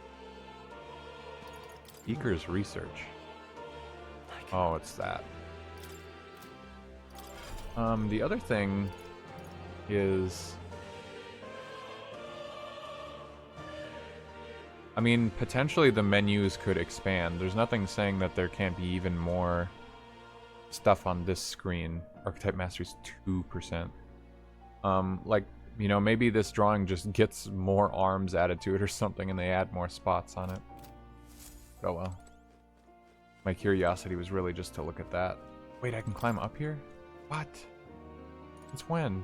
Beaker's research. Oh, it's that. The other thing is... I mean, potentially the menus could expand. There's nothing saying that there can't be even more stuff on this screen. Archetype Mastery's 2%. Like, you know, maybe this drawing just gets more arms added to it or something and they add more spots on it. Oh well. My curiosity was really just to look at that. Wait, I can climb up here? What? Since when?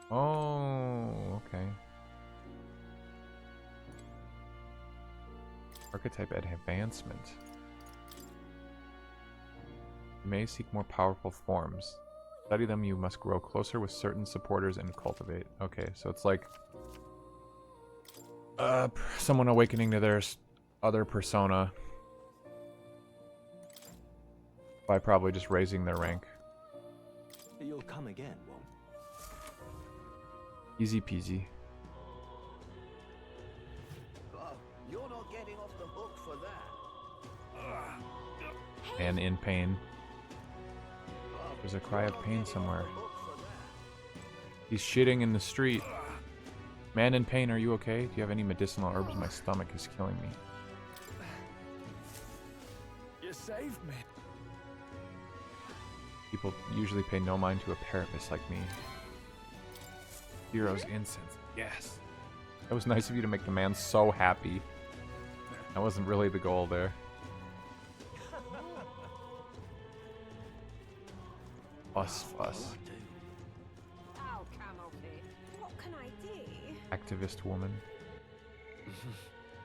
Oh, okay. Archetype advancement. You may seek more powerful forms. Study them, you must grow closer with certain supporters and cultivate. Okay, so it's like someone awakening to their other persona by probably just raising their rank. You'll come again, won't? Easy peasy. You're not getting off the hook for that. And in pain. There's a cry of pain somewhere. He's shitting in the street. Man in pain, are you okay? Do you have any medicinal herbs? My stomach is killing me. You saved me. People usually pay no mind to a parapist like me. Hero's incense. Yes. That was nice of you to make the man so happy. That wasn't really the goal there. Fuss. Oh, Canopy. What can I do? Activist woman.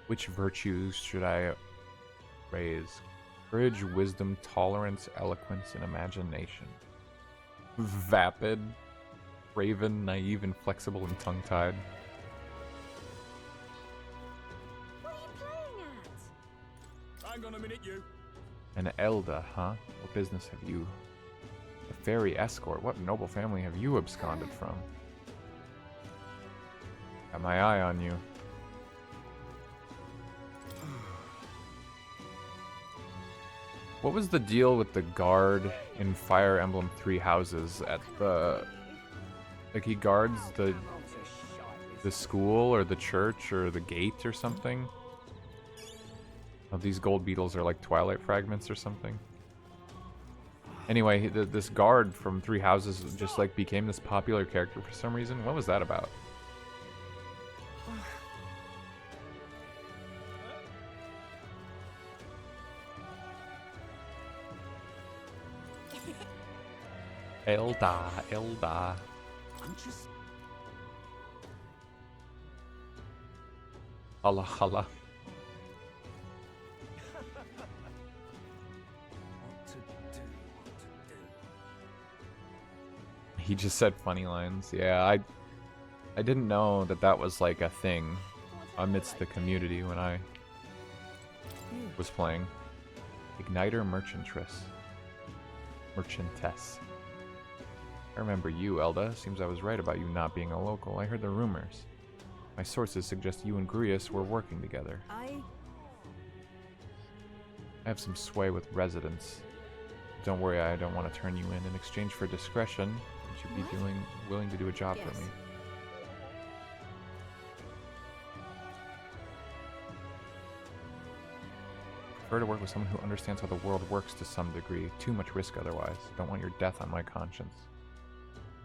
Which virtues should I raise? Courage, wisdom, tolerance, eloquence, and imagination. Vapid, raven, naive, inflexible, and tongue-tied. What are you playing at? Hang on a minute, you. An Elda, huh? What business have you? A fairy escort? What noble family have you absconded from? Got my eye on you. What was the deal with the guard in Fire Emblem 3 Houses at the... Like, he guards the school or the church or the gate or something? Oh, these gold beetles are like Twilight fragments or something. Anyway, this guard from 3 Houses just like became this popular character for some reason. What was that about? Elda. I'm just... Holla. He just said funny lines. Yeah, I didn't know that was like a thing amidst the community when I was playing. Igniter Merchantess. I remember you, Elda. Seems I was right about you not being a local. I heard the rumors. My sources suggest you and Grius were working together. I have some sway with residents. Don't worry, I don't want to turn you in exchange for discretion. Would you be willing to do a job for me? I prefer to work with someone who understands how the world works to some degree. Too much risk otherwise. Don't want your death on my conscience.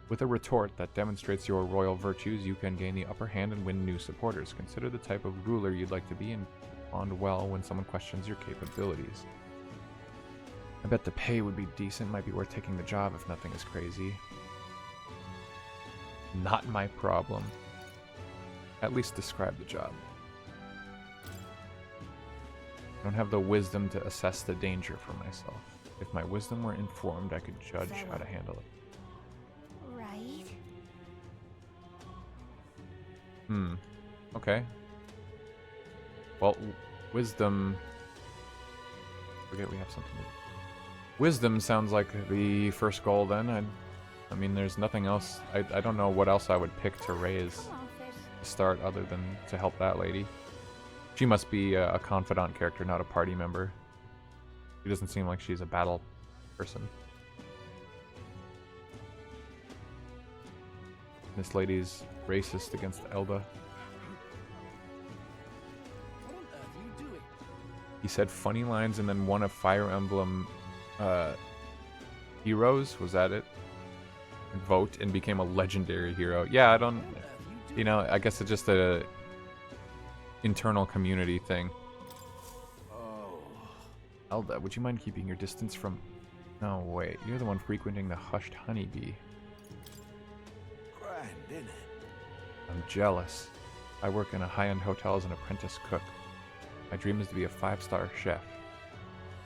With a retort that demonstrates your royal virtues, you can gain the upper hand and win new supporters. Consider the type of ruler you'd like to be and respond well when someone questions your capabilities. I bet the pay would be decent, might be worth taking the job if nothing is crazy. Not my problem. At least describe the job. don't have the wisdom to assess the danger for myself. If my wisdom were informed, I could judge how to handle it. Right? Okay. Well, wisdom... Forget we have something to do. Wisdom sounds like the first goal then. I mean, there's nothing else. I don't know what else I would pick to raise to start other than to help that lady. She must be a confidant character, not a party member. She doesn't seem like she's a battle person. This lady's racist against Elda. He said funny lines and then one of Fire Emblem heroes. Was that it? Vote and became a legendary hero. Yeah, I don't... You know, I guess it's just a internal community thing. Oh. Elda, would you mind keeping your distance from... No, wait. You're the one frequenting the hushed honeybee. Grand, isn't it? I'm jealous. I work in a high-end hotel as an apprentice cook. My dream is to be a 5-star chef.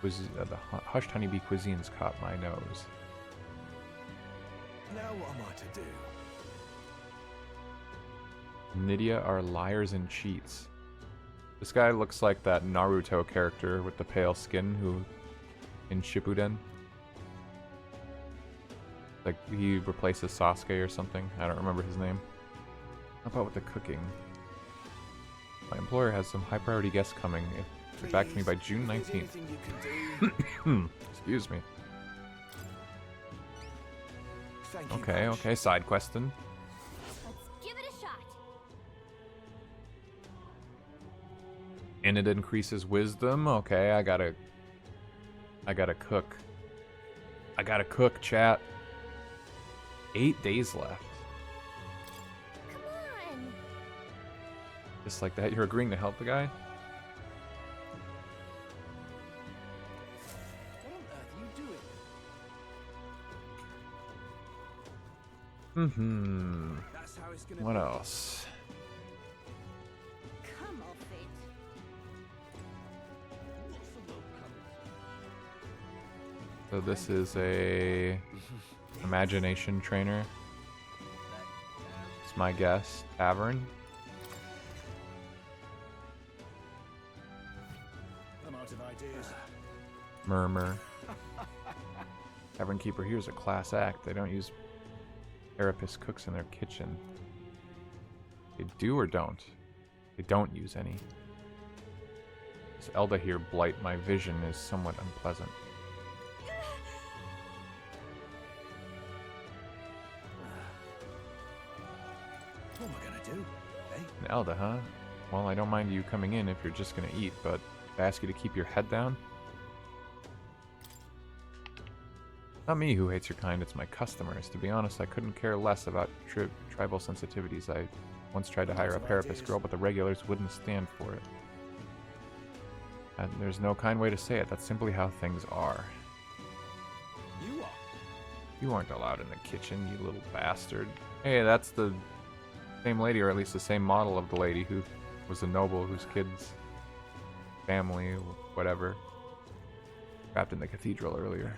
The hushed honeybee cuisines caught my nose. Now what am I to do? Nydia are liars and cheats. This guy looks like that Naruto character with the pale skin who in Shippuden. Like he replaces Sasuke or something. I don't remember his name. How about with the cooking? My employer has some high priority guests coming. Get back to me by June 19th. Excuse me. Okay, side questing. Let's give it a shot. And it increases wisdom. Okay, I gotta cook. I gotta cook, chat. 8 days left. Come on. Just like that, you're agreeing to help the guy? What on earth are you doing? That's how it's gonna What be. else? Come off it. So this is a imagination trainer. It's my guess. Tavern. I'm out of ideas. Murmur. Tavern keeper here is a class act. They don't use therapist cooks in their kitchen. They do or don't? They don't use any. This Elda here blight my vision is somewhat unpleasant. What am I gonna do? Eh? An Elda, huh? Well, I don't mind you coming in if you're just gonna eat, but if I ask you to keep your head down? Not me who hates your kind, it's my customers. To be honest, I couldn't care less about tribal sensitivities. I once tried to hire a therapist girl, but the regulars wouldn't stand for it. And there's no kind way to say it, that's simply how things are. You are. You aren't allowed in the kitchen, you little bastard. Hey, that's the same lady, or at least the same model of the lady who was a noble whose kids, family, whatever, trapped in the cathedral earlier.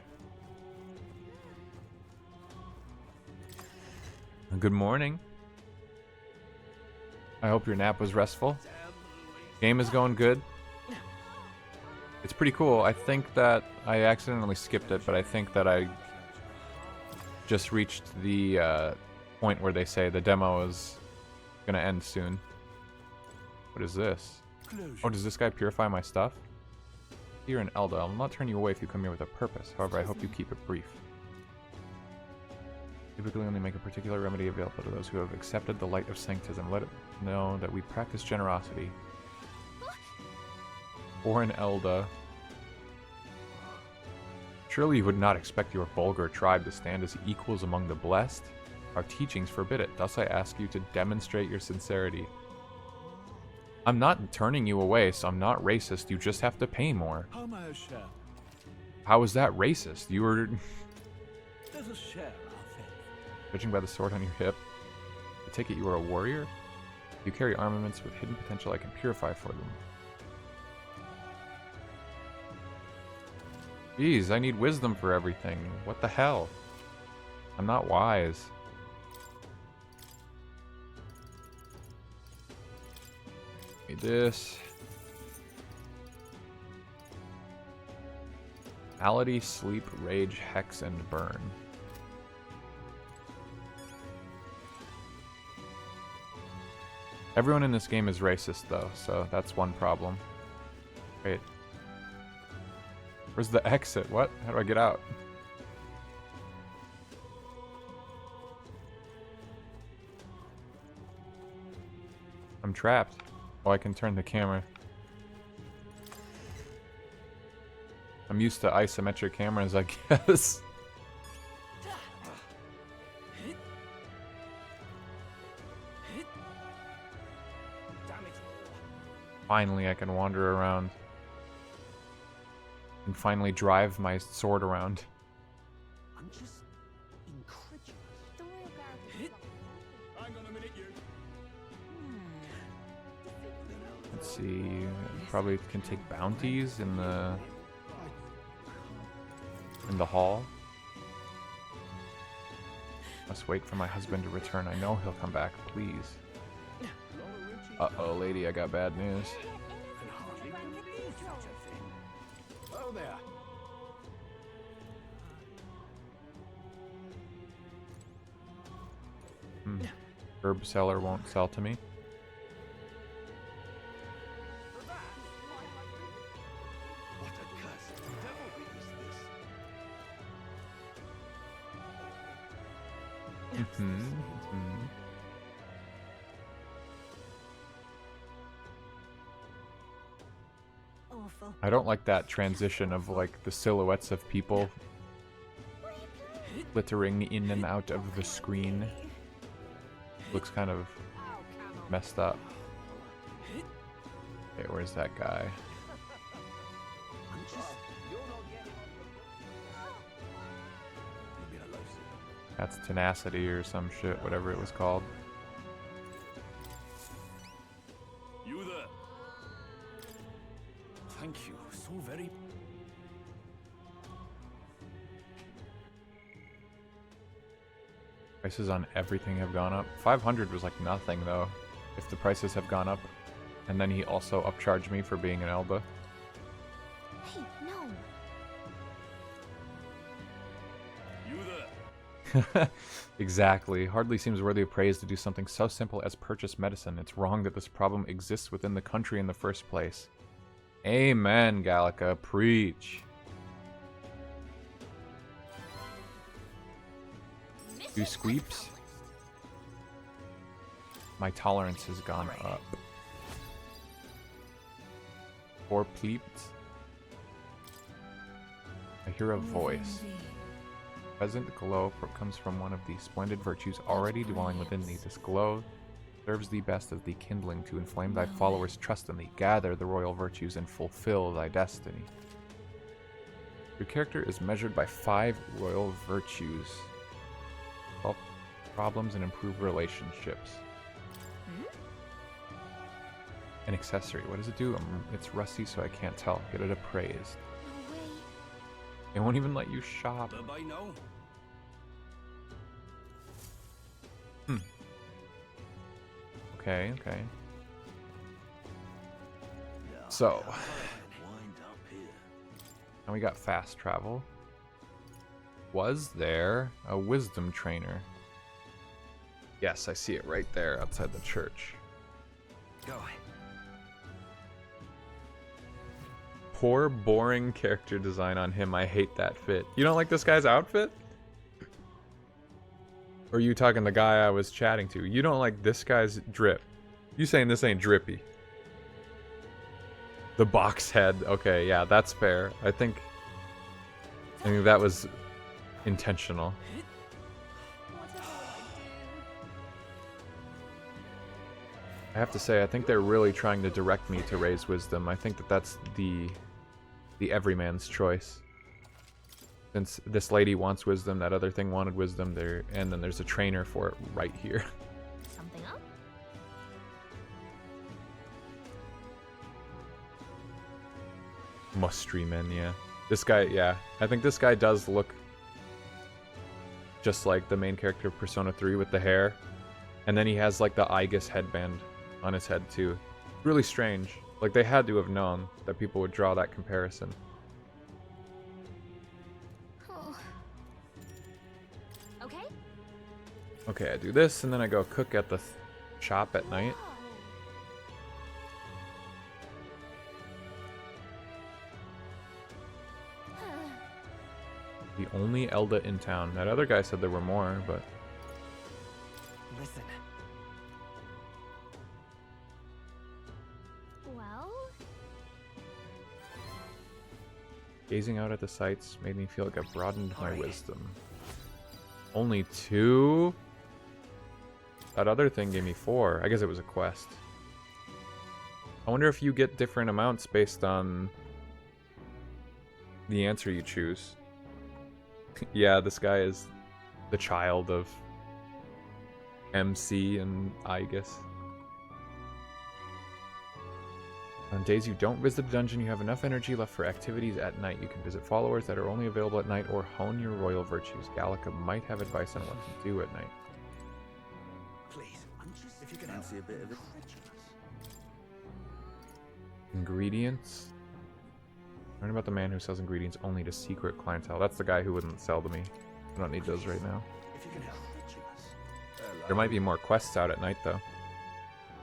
Good morning. I hope your nap was restful. Game is going good. It's pretty cool. I think that I accidentally skipped it, but I think that I just reached the point where they say the demo is gonna end soon. What is this? Oh, does this guy purify my stuff? You're an Elda. I'll not turn you away if you come here with a purpose. However, I hope you keep it brief. Typically only make a particular remedy available to those who have accepted the light of sanctism. Let it know that we practice generosity. For an Elda. Surely you would not expect your vulgar tribe to stand as equals among the blessed? Our teachings forbid it. Thus I ask you to demonstrate your sincerity. I'm not turning you away, so I'm not racist. You just have to pay more. How may I share? How is that racist? You were... Let us share our faith. Judging by the sword on your hip, I take it you are a warrior? You carry armaments with hidden potential I can purify for them. Jeez, I need wisdom for everything. What the hell? I'm not wise. Give me this. Malady, sleep, rage, hex, and burn. Everyone in this game is racist though, so that's one problem. Wait. Where's the exit? What? How do I get out? I'm trapped. Oh, I can turn the camera. I'm used to isometric cameras, I guess. Finally, I can wander around. And finally drive my sword around. I'm just incredulous. Hang on a minute, you. Let's see. Probably can take bounties in the hall. Must wait for my husband to return. I know he'll come back. Please. Uh-oh, lady, I got bad news. Oh there. Herb seller won't sell to me. What a cursed devilry is this? Awful. I don't like that transition of like the silhouettes of people flittering in and out of the screen. Looks kind of messed up. Okay, where's that guy? That's tenacity or some shit, whatever it was called. You there? Thank you so very. Prices on everything have gone up. 500 was like nothing though, if the prices have gone up. And then he also upcharged me for being an Elba. Hey, no. You there? Exactly. Hardly seems worthy of praise to do something so simple as purchase medicine. It's wrong that this problem exists within the country in the first place. Amen, Gallica. Preach. 2 squeeps. My tolerance has gone up. 4 pleeps. I hear a voice. Present glow comes from one of the splendid virtues already dwelling within thee. This glow serves thee best as the kindling to inflame thy followers' trust in thee. Gather the royal virtues and fulfill thy destiny. Your character is measured by 5 royal virtues. Solve problems and improve relationships. An accessory. What does it do? It's rusty, so I can't tell. Get it appraised. It won't even let you shop. Okay, okay. So, and we got fast travel. Was there a wisdom trainer? Yes, I see it right there outside the church. Go. Poor, boring character design on him. I hate that fit. You don't like this guy's outfit? Or are you talking the guy I was chatting to? You don't like this guy's drip. You saying this ain't drippy. The box head. Okay, yeah, that's fair. I think that was intentional. I have to say, I think they're really trying to direct me to raise wisdom. I think that that's the everyman's choice. Since this lady wants wisdom, that other thing wanted wisdom, there, and then there's a trainer for it right here. Something up? Must stream in, yeah. This guy, yeah. I think this guy does look just like the main character of Persona 3 with the hair. And then he has like the Aegis headband on his head too. Really strange. Like they had to have known that people would draw that comparison. Oh. Okay. Okay, I do this and then I go cook at the shop at night. The only Elda in town. That other guy said there were more, but... Listen. Well? Gazing out at the sights made me feel like I broadened my wisdom. Only 2? That other thing gave me 4. I guess it was a quest. I wonder if you get different amounts based on the answer you choose. Yeah, this guy is the child of MC and Aegis. On days you don't visit a dungeon, you have enough energy left for activities at night. You can visit followers that are only available at night or hone your royal virtues. Gallica might have advice on what to do at night. Please, if you can fancy a bit of it. Ingredients. Learn about the man who sells ingredients only to secret clientele. That's the guy who wouldn't sell to me. I don't need those right now. If you can help. There might be more quests out at night, though.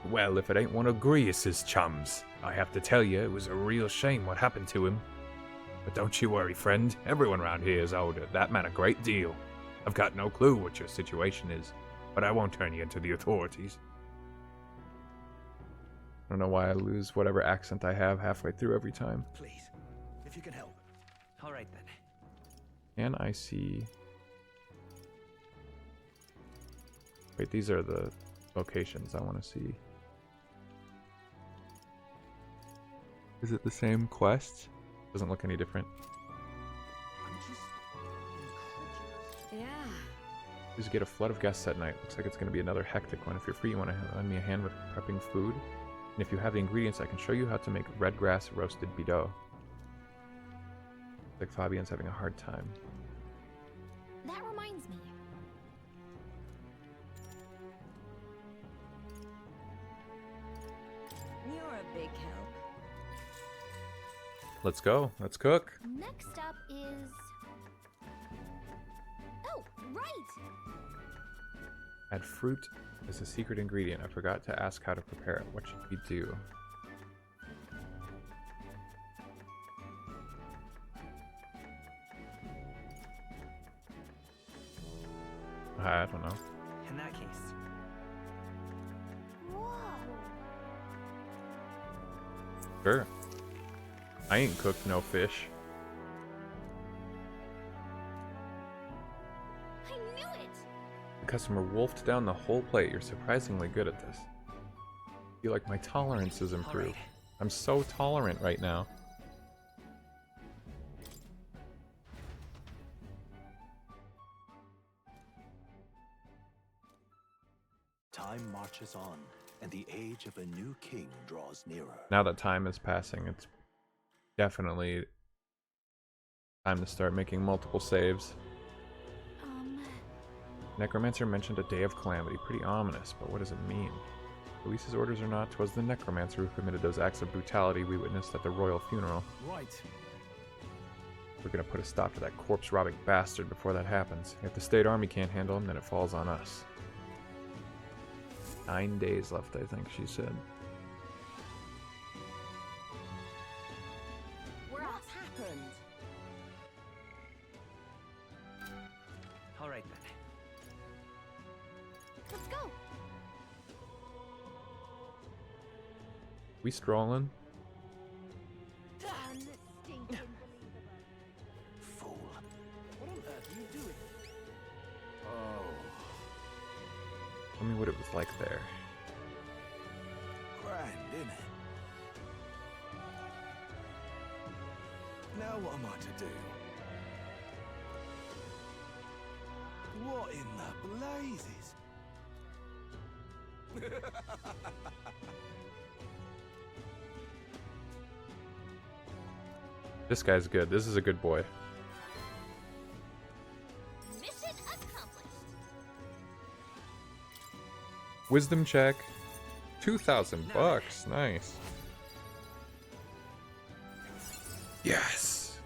Well, if it ain't one of Grius's chums, I have to tell you, it was a real shame what happened to him. But don't you worry, friend. Everyone around here is owed that man a great deal. I've got no clue what your situation is, but I won't turn you into the authorities. I don't know why I lose whatever accent I have halfway through every time. Please, if you can help. All right then. Can I see... Wait, these are the locations I want to see. Is it the same quest? Doesn't look any different. Yeah. Just get a flood of guests at night. Looks like it's going to be another hectic one. If you're free, you want to lend me a hand with prepping food? And if you have the ingredients, I can show you how to make red grass roasted bidot. Like Fabian's having a hard time. That reminds me. You're a big help. Let's go. Let's cook. Next up is... Oh, right! Add fruit as a secret ingredient. I forgot to ask how to prepare it. What should we do? I don't know. In that case. Whoa! Sure. I ain't cooked no fish. I knew it! The customer wolfed down the whole plate. You're surprisingly good at this. I feel like my tolerance is improved. I'm so tolerant right now. Time marches on, and the age of a new king draws nearer. Now that time is passing, it's definitely time to start making multiple saves. Necromancer mentioned a day of calamity. Pretty ominous, but what does it mean? Luis's orders or not, 'twas the Necromancer who committed those acts of brutality we witnessed at the royal funeral. Right. We're gonna put a stop to that corpse-robbing bastard before that happens. If the state army can't handle him, then it falls on us. 9 days left, I think she said. What's happened? All right then. Let's go! We strolling? Fool. What on earth are you doing? Oh. Tell me what it was like there. Grand, innit? Now what am I to do? What in the blazes? This guy's good. This is a good boy. Mission accomplished. Wisdom check. 2,000 bucks. Nice. Yes.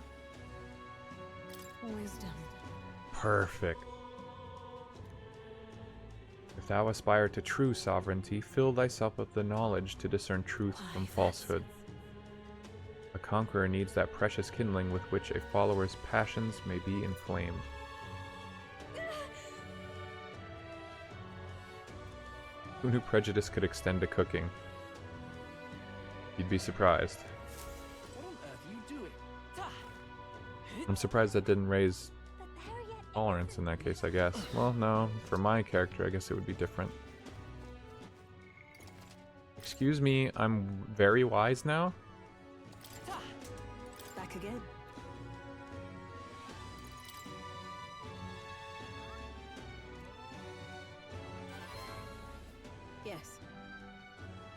Wisdom. Perfect. If thou aspire to true sovereignty, fill thyself with the knowledge to discern truth from falsehood. A conqueror needs that precious kindling with which a follower's passions may be inflamed. Who knew prejudice could extend to cooking? You'd be surprised. What on earth are you doing? I'm surprised that didn't raise tolerance in that case, I guess. Well, no, for my character, I guess it would be different. Excuse me, I'm very wise now? Back again. Yes.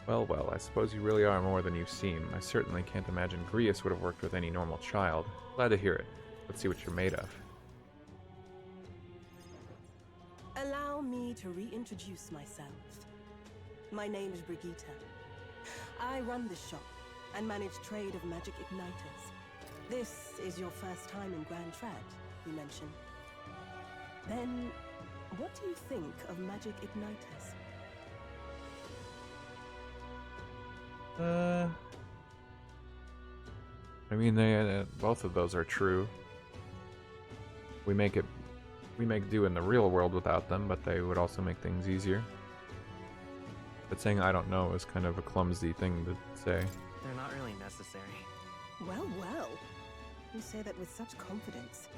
Well, well, I suppose you really are more than you seem. I certainly can't imagine Grius would have worked with any normal child. Glad to hear it. Let's see what you're made of. Allow me to reintroduce myself. My name is Brigitte. I run this shop and manage trade of magic igniters. This is your first time in Grand Trad, you mentioned. Then, what do you think of magic igniters? I mean, they both of those are true. We make do in the real world without them, but they would also make things easier. But saying I don't know is kind of a clumsy thing to say. They're not really necessary. Well, well. You say that with such confidence.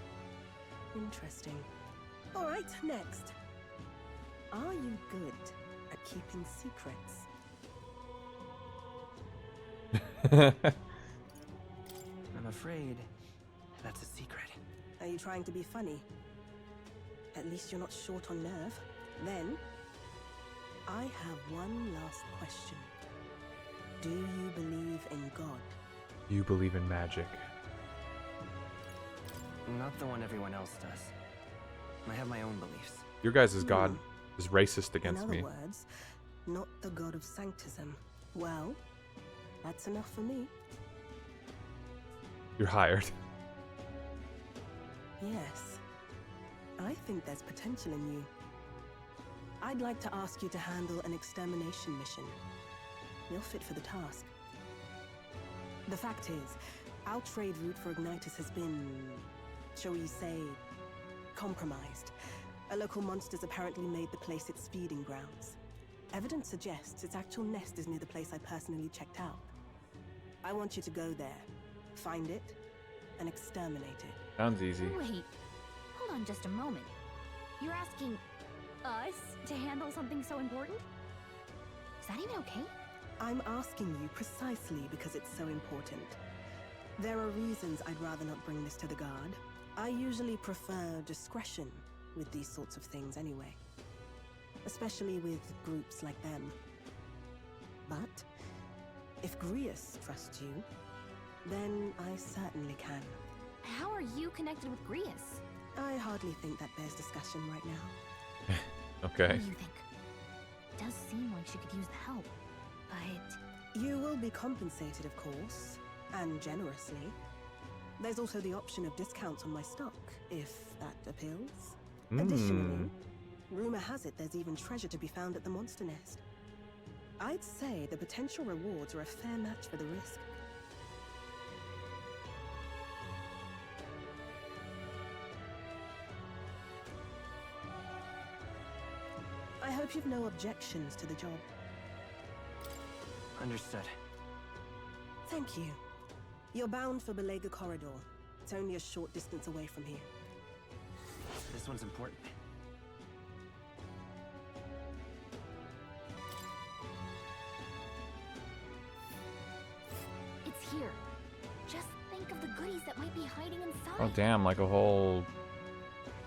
Interesting. All right, next. Are you good at keeping secrets? I'm afraid that's a secret. Are you trying to be funny? At least you're not short on nerve. Then, I have one last question. Do you believe in God? You believe in magic. Not the one everyone else does. I have my own beliefs. Your guys' god is racist against In me. other words, not the god of sanctism. Well, that's enough for me. You're hired. Yes. I think there's potential in you. I'd like to ask you to handle an extermination mission. You're fit for the task. The fact is, our trade route for Ignitus has been, shall we say, compromised. A local monster's apparently made the place its feeding grounds. Evidence suggests its actual nest is near the place I personally checked out. I want you to go there, find it, and exterminate it. Sounds easy. Wait, hold on just a moment. You're asking us to handle something so important? Is that even okay? I'm asking you precisely because it's so important. There are reasons I'd rather not bring this to the guard. I usually prefer discretion with these sorts of things anyway. Especially with groups like them. But if Grius trusts you, then I certainly can. How are you connected with Grius? I hardly think that bears discussion right now. Okay. What do you think? It does seem like she could use the help, but... You will be compensated, of course, and generously. There's also the option of discounts on my stock, if that appeals. Additionally, rumor has it there's even treasure to be found at the monster nest. I'd say the potential rewards are a fair match for the risk. I hope you've no objections to the job. Understood. Thank you. You're bound for Belega Corridor. It's only a short distance away from here. This one's important. It's here. Just think of the goodies that might be hiding inside. Oh damn, like a whole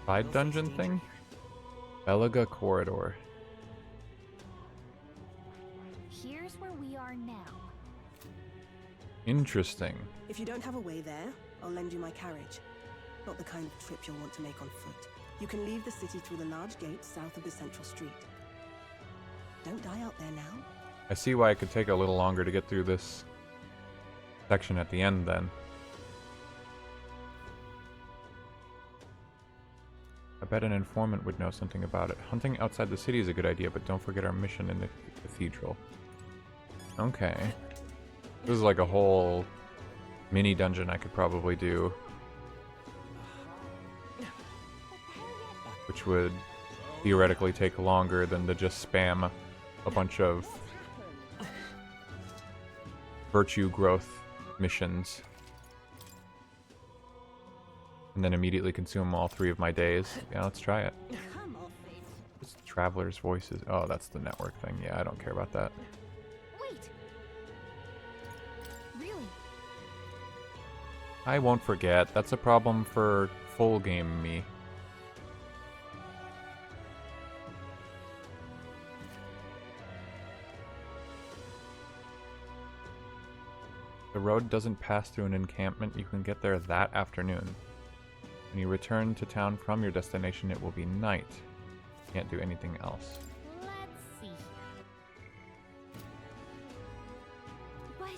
side dungeon thing? Belega Corridor. Here's where we are now. Interesting. If you don't have a way there, I'll lend you my carriage. Not the kind of trip you'll want to make on foot. You can leave the city through the large gate south of the central street. Don't die out there now. I see why it could take a little longer to get through this section at the end then. I bet an informant would know something about it. Hunting outside the city is a good idea, but don't forget our mission in the cathedral. Okay. This is like a whole mini dungeon I could probably do. Which would theoretically take longer than to just spam a bunch of virtue growth missions. And then immediately consume all 3 of my days. Yeah, let's try it. It's Traveler's Voices. Oh, that's the network thing. Yeah, I don't care about that. Wait. Really? I won't forget. That's a problem for full game me. The road doesn't pass through an encampment. You can get there that afternoon. When you return to town from your destination, it will be night. Can't do anything else. Let's see. What?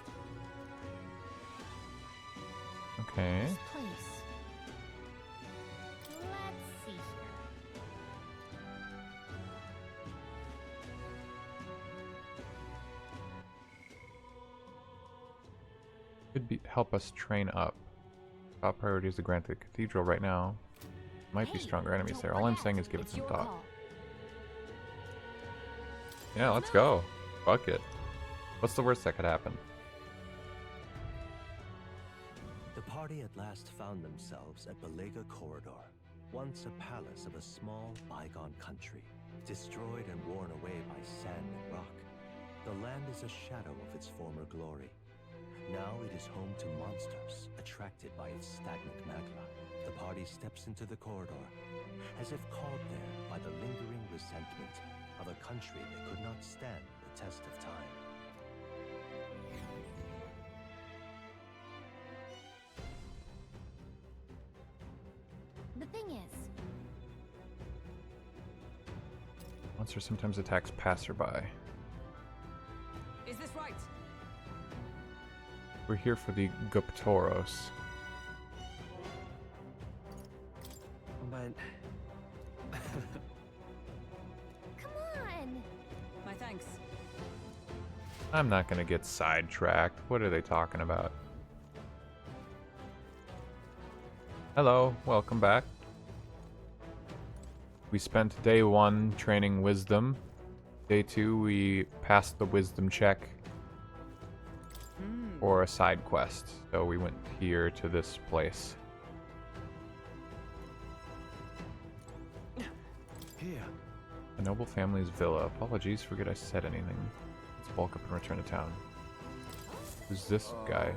Okay. This place. Let's see here. Could be help us train up. Top priority is to grant the cathedral right now. Might be stronger enemies there. All I'm saying is give it some thought. Yeah, let's go. Fuck it. What's the worst that could happen? The party at last found themselves at Belega Corridor, once a palace of a small, bygone country, destroyed and worn away by sand and rock. The land is a shadow of its former glory. Now it is home to monsters, attracted by its stagnant magma. The party steps into the corridor, as if called there by the lingering resentment of a country that could not stand the test of time. The thing is, Monster sometimes attacks passerby. Is this right? We're here for the Guptoros. But... come on. My thanks. I'm not gonna get sidetracked. What are they talking about? Hello, welcome back. We spent day 1 training wisdom. Day 2 we passed the wisdom check for a side quest. So we went here to this place. Here. A noble family's villa. Apologies, forget I said anything. Let's bulk up and return to town. Who's this guy?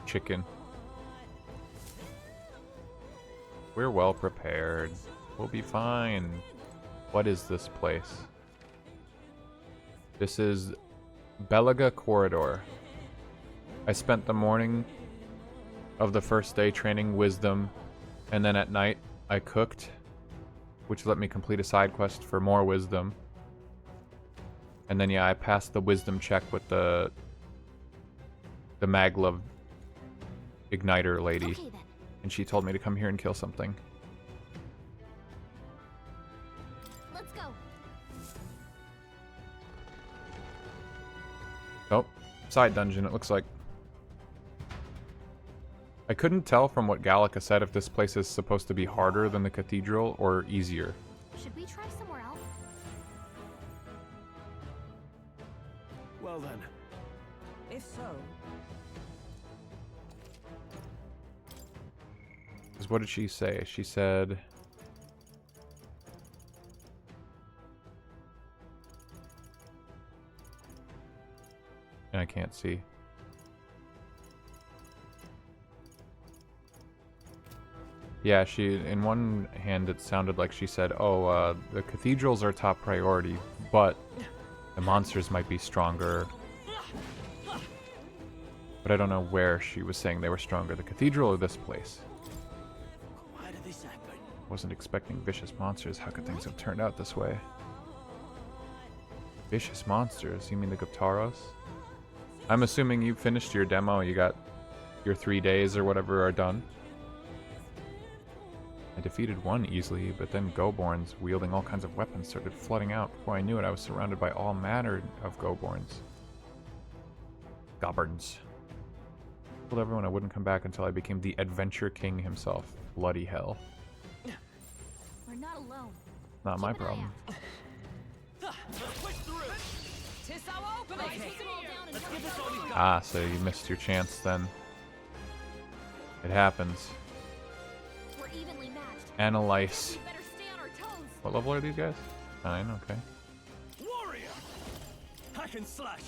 Chicken. We're well prepared. We'll be fine. What is this place? This is Belega Corridor. I spent the morning of the first day training wisdom, and then at night I cooked, which let me complete a side quest for more wisdom. And then yeah, I passed the wisdom check with the Maglev igniter lady, okay, and she told me to come here and kill something. Let's go. Oh, side dungeon it looks like. I couldn't tell from what Gallica said if this place is supposed to be harder than the cathedral or easier. Should we try somewhere else? Well then. If so, Because what did she say? She said... And I can't see. Yeah, in one hand it sounded like she said, oh, the cathedrals are top priority, but the monsters might be stronger. But I don't know where she was saying they were stronger, the cathedral or this place. Why did this happen? Wasn't expecting vicious monsters. How could things have turned out this way? Vicious monsters? You mean the Guptaros? I'm assuming you finished your demo, you got your 3 days or whatever are done. I defeated one easily, but then Goborns, wielding all kinds of weapons, started flooding out. Before I knew it, I was surrounded by all manner of Goborns. Goborns. I told everyone I wouldn't come back until I became the Adventure King himself. Bloody hell. We're not alone. Not my problem. Ah, so you missed your chance then. It happens. We're evenly matched. Analyze. We better stay on our toes. What level are these guys? 9, okay. Warrior! Hack and slash!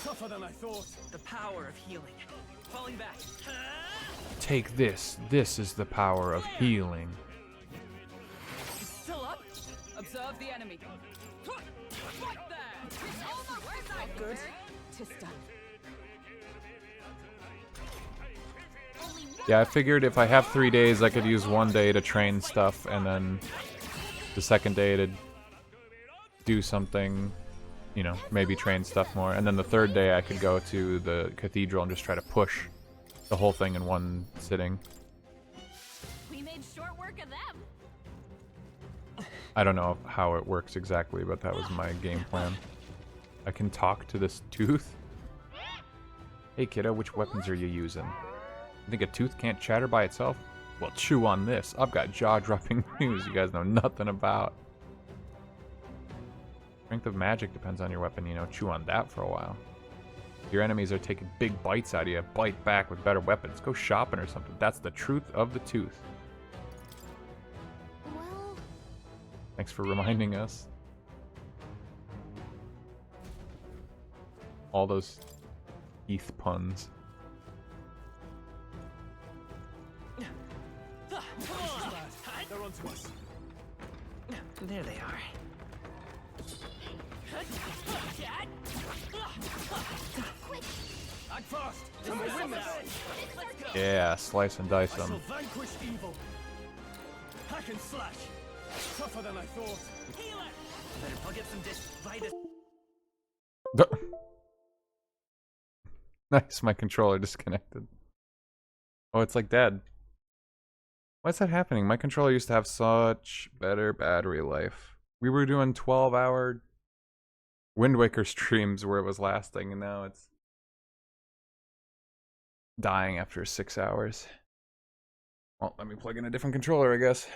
Tougher than I thought. The power of healing. Falling back. Take this. This is the power of healing. Still up? Observe the enemy. Right there! It's over! Where's that? Good. Tista. Yeah, I figured if I have 3 days, I could use 1 day to train stuff, and then the second day to do something, you know, maybe train stuff more. And then the third day I could go to the cathedral and just try to push the whole thing in one sitting. We made short work of them. I don't know how it works exactly, but that was my game plan. I can talk to this tooth. Hey kiddo, which weapons are you using? You think a tooth can't chatter by itself? Well, chew on this. I've got jaw-dropping news you guys know nothing about. Strength of magic depends on your weapon, you know. Chew on that for a while. Your enemies are taking big bites out of you. Bite back with better weapons. Go shopping or something. That's the truth of the tooth. Well... Thanks for reminding us. All those teeth puns. They're onto us. There they are. Act fast! And we'll win this! Yeah, slice and dice I them. shall vanquish evil. Hack and slash. Tougher than I thought. Healer! Better plug up some Vitus. Nice, my controller disconnected. Oh, it's like dead. Why's that happening? My controller used to have such better battery life. We were doing 12-hour Wind Waker streams where it was lasting, and now it's dying after 6 hours. Well, let me plug in a different controller, I guess.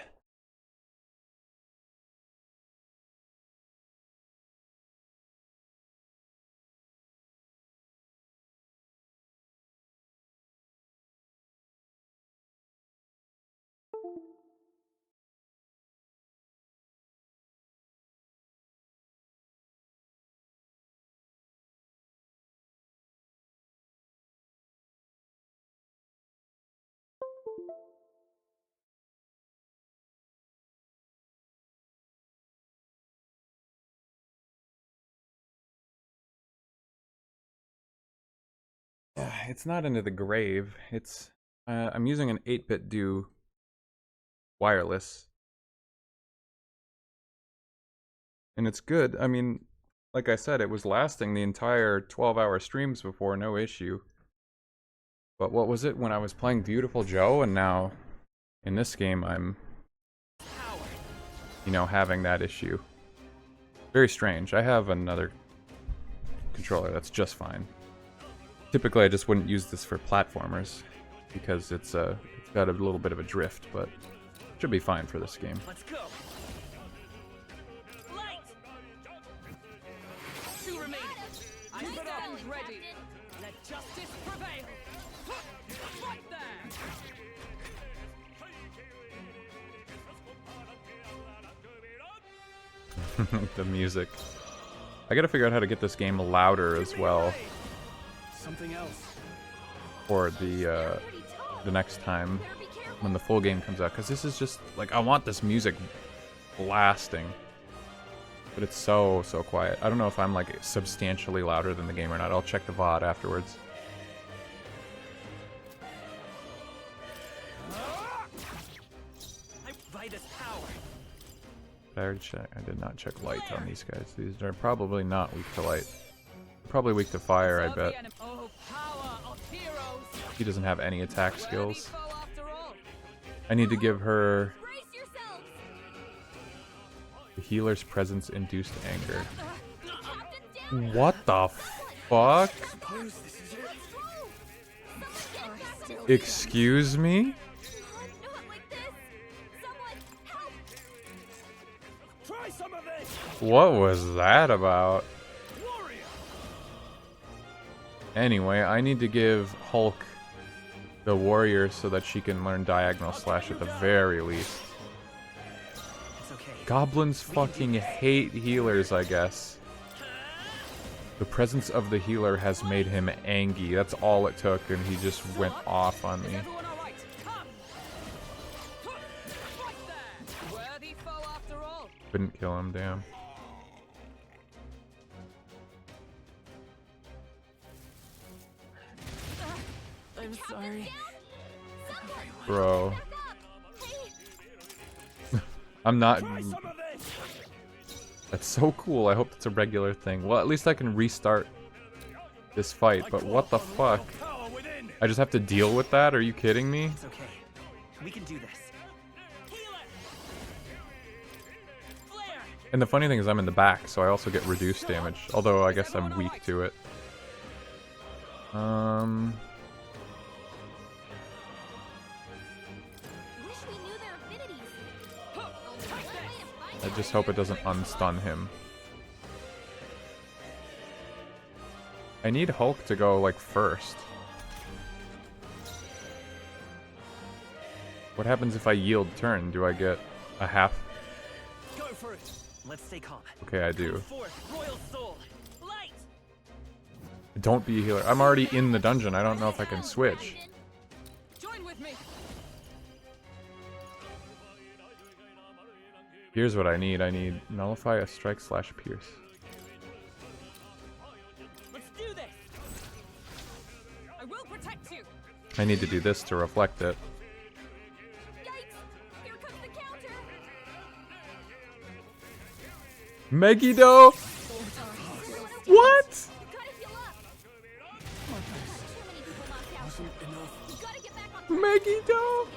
It's not into the grave. It's I'm using an 8-bit do wireless, and it's good. I mean, like I said, it was lasting the entire 12-hour streams before, no issue. But what was it when I was playing Beautiful Joe, and now in this game I'm, you know, having that issue. Very strange. I have another controller that's just fine. Typically, I just wouldn't use this for platformers because it's got a little bit of a drift, but should be fine for this game. Let's go. Light. 2 remaining. I stand ready. Let justice prevail. Right there. The music. I gotta figure out how to get this game louder as well. Something else. For the next time. when the full game comes out, because this is just like, I want this music blasting, but it's so quiet. I don't know if I'm like substantially louder than the game or not. I'll check the VOD afterwards. I did not check light on these guys. These are probably not weak to light. Probably weak to fire, I bet. He doesn't have any attack skills. I need to give her the healer's presence induced anger. What the fuck? Excuse me? What was that about? Anyway, I need to give Hulk the warrior so that she can learn diagonal slash at the very least. Goblins fucking hate healers, I guess. The presence of the healer has made him angry. That's all it took, and he just went off on me. Couldn't kill him, damn. I'm sorry. Bro. I'm not... That's so cool. I hope it's a regular thing. Well, at least I can restart this fight, but what the fuck? I just have to deal with that? Are you kidding me? It's okay. We can do this. And the funny thing is I'm in the back, so I also get reduced damage. Although I guess I'm weak to it. I just hope it doesn't unstun him. I need Hulk to go, like, first. What happens if I yield turn? Do I get a half? Go for it. Let's stay calm. Okay, I do. Royal Soul. Light. Don't be a healer. I'm already in the dungeon. I don't know if I can switch. Join with me. Here's what I need. I need nullify a strike slash pierce. Let's do this. I will protect you. I need to do this to reflect it. Here comes the counter. Megiddo! What? Megiddo!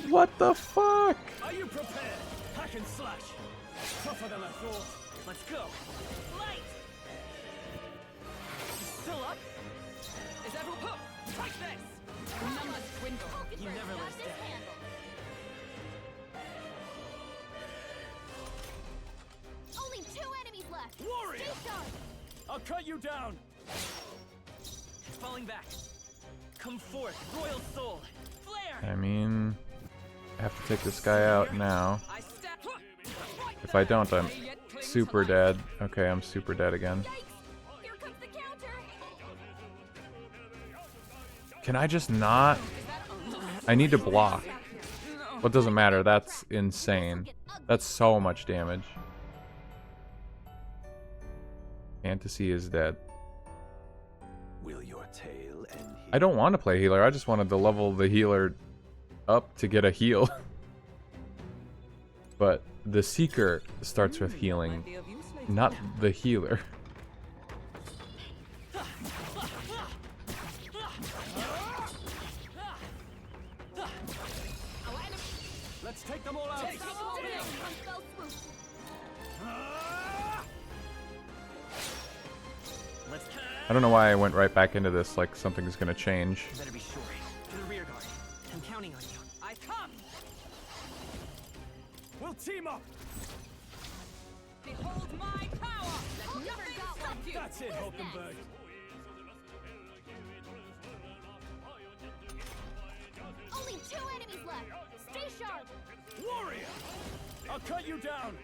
What the fuck? Are you prepared? Hack and slash. Tougher than I thought. Let's go. Light. Still up? Is everyone up? Take this. Remember Swindle. You never let us down. Only 2 enemies left. Warrior. Stay sharp. I'll cut you down. Falling back. Come forth, Royal Soul. Flare. I mean, I have to take this guy out now. If I don't, I'm super dead. Okay, I'm super dead again. Can I just not? I need to block. Well, it doesn't matter. That's insane. That's so much damage. Fantasy is dead. Will your tale end here? I don't want to play healer. I just wanted to level the healer up to get a heal. But the Seeker starts with healing, not the healer. Let's take them all out. I don't know why I went right back into this like something's gonna change. Better be sure. To the rear guard. I'm counting on you. I come. We'll team up. Behold my power. Never got like you. That's it, Hulkenberg. Only 2 enemies left. Stay sharp. Warrior. I'll cut you down.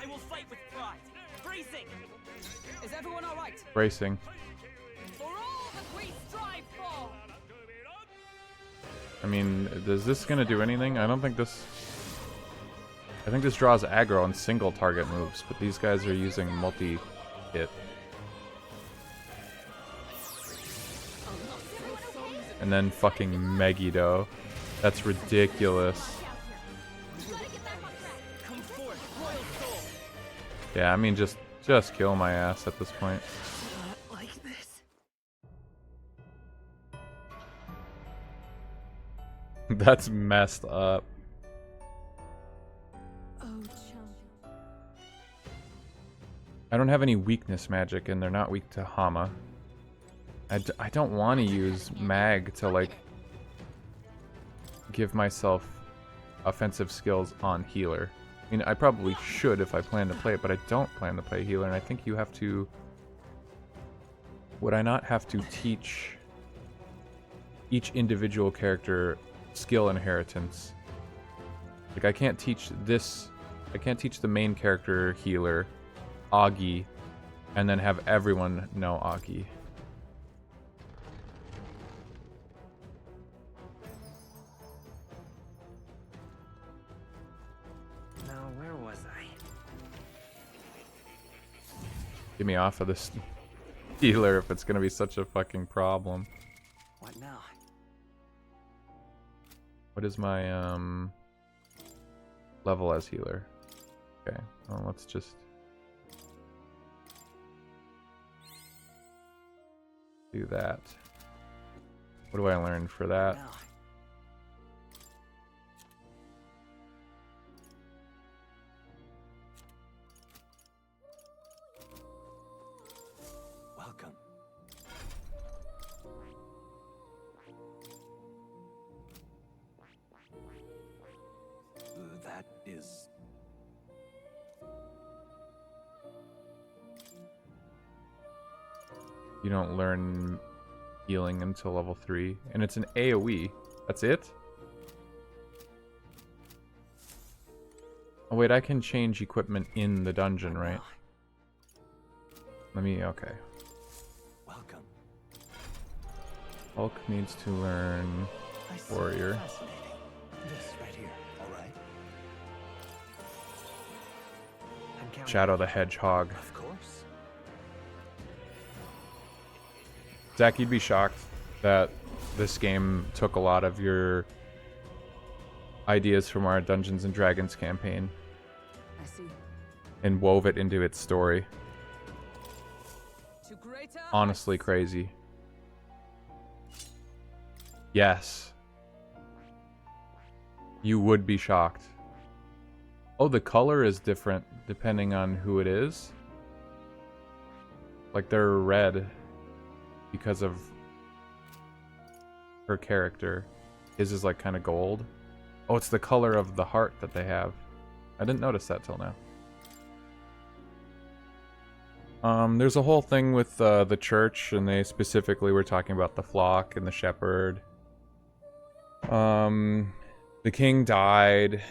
I will fight with pride. Bracing. Is everyone all right? Bracing. For all that we strive for. I mean, is this gonna do anything? I don't think this... I think this draws aggro on single target moves, but these guys are using multi-hit. And then fucking Megiddo. That's ridiculous. Yeah, I mean, just kill my ass at this point. Like this. That's messed up. I don't have any weakness magic, and they're not weak to Hama. I don't want to use Mag to, like, give myself offensive skills on healer. I mean, I probably should if I plan to play it, but I don't plan to play healer, and I think you have to... Would I not have to teach each individual character skill inheritance? Like, I can't teach this... I can't teach the main character healer Augie, and then have everyone know Augie. Now, where was I? Get me off of this healer if it's gonna be such a fucking problem. What now? What is my level as healer? Okay, well, let's just do that. What do I learn for that? Welcome. That is... You don't learn healing until level 3, and it's an AoE. That's it? Oh wait, I can change equipment in the dungeon, right? Let me, okay. Welcome. Hulk needs to learn warrior. This right here, alright? Shadow the Hedgehog. Of course. Zach, you'd be shocked that this game took a lot of your ideas from our Dungeons and Dragons campaign I see. and wove it into its story. To greater Honestly crazy. Yes. You would be shocked. Oh, the color is different depending on who it is. Like, they're red because of her character. His is like kind of gold. Oh, it's the color of the heart that they have. I didn't notice that till now. There's a whole thing with the church, and they specifically were talking about the flock and the shepherd. The king died.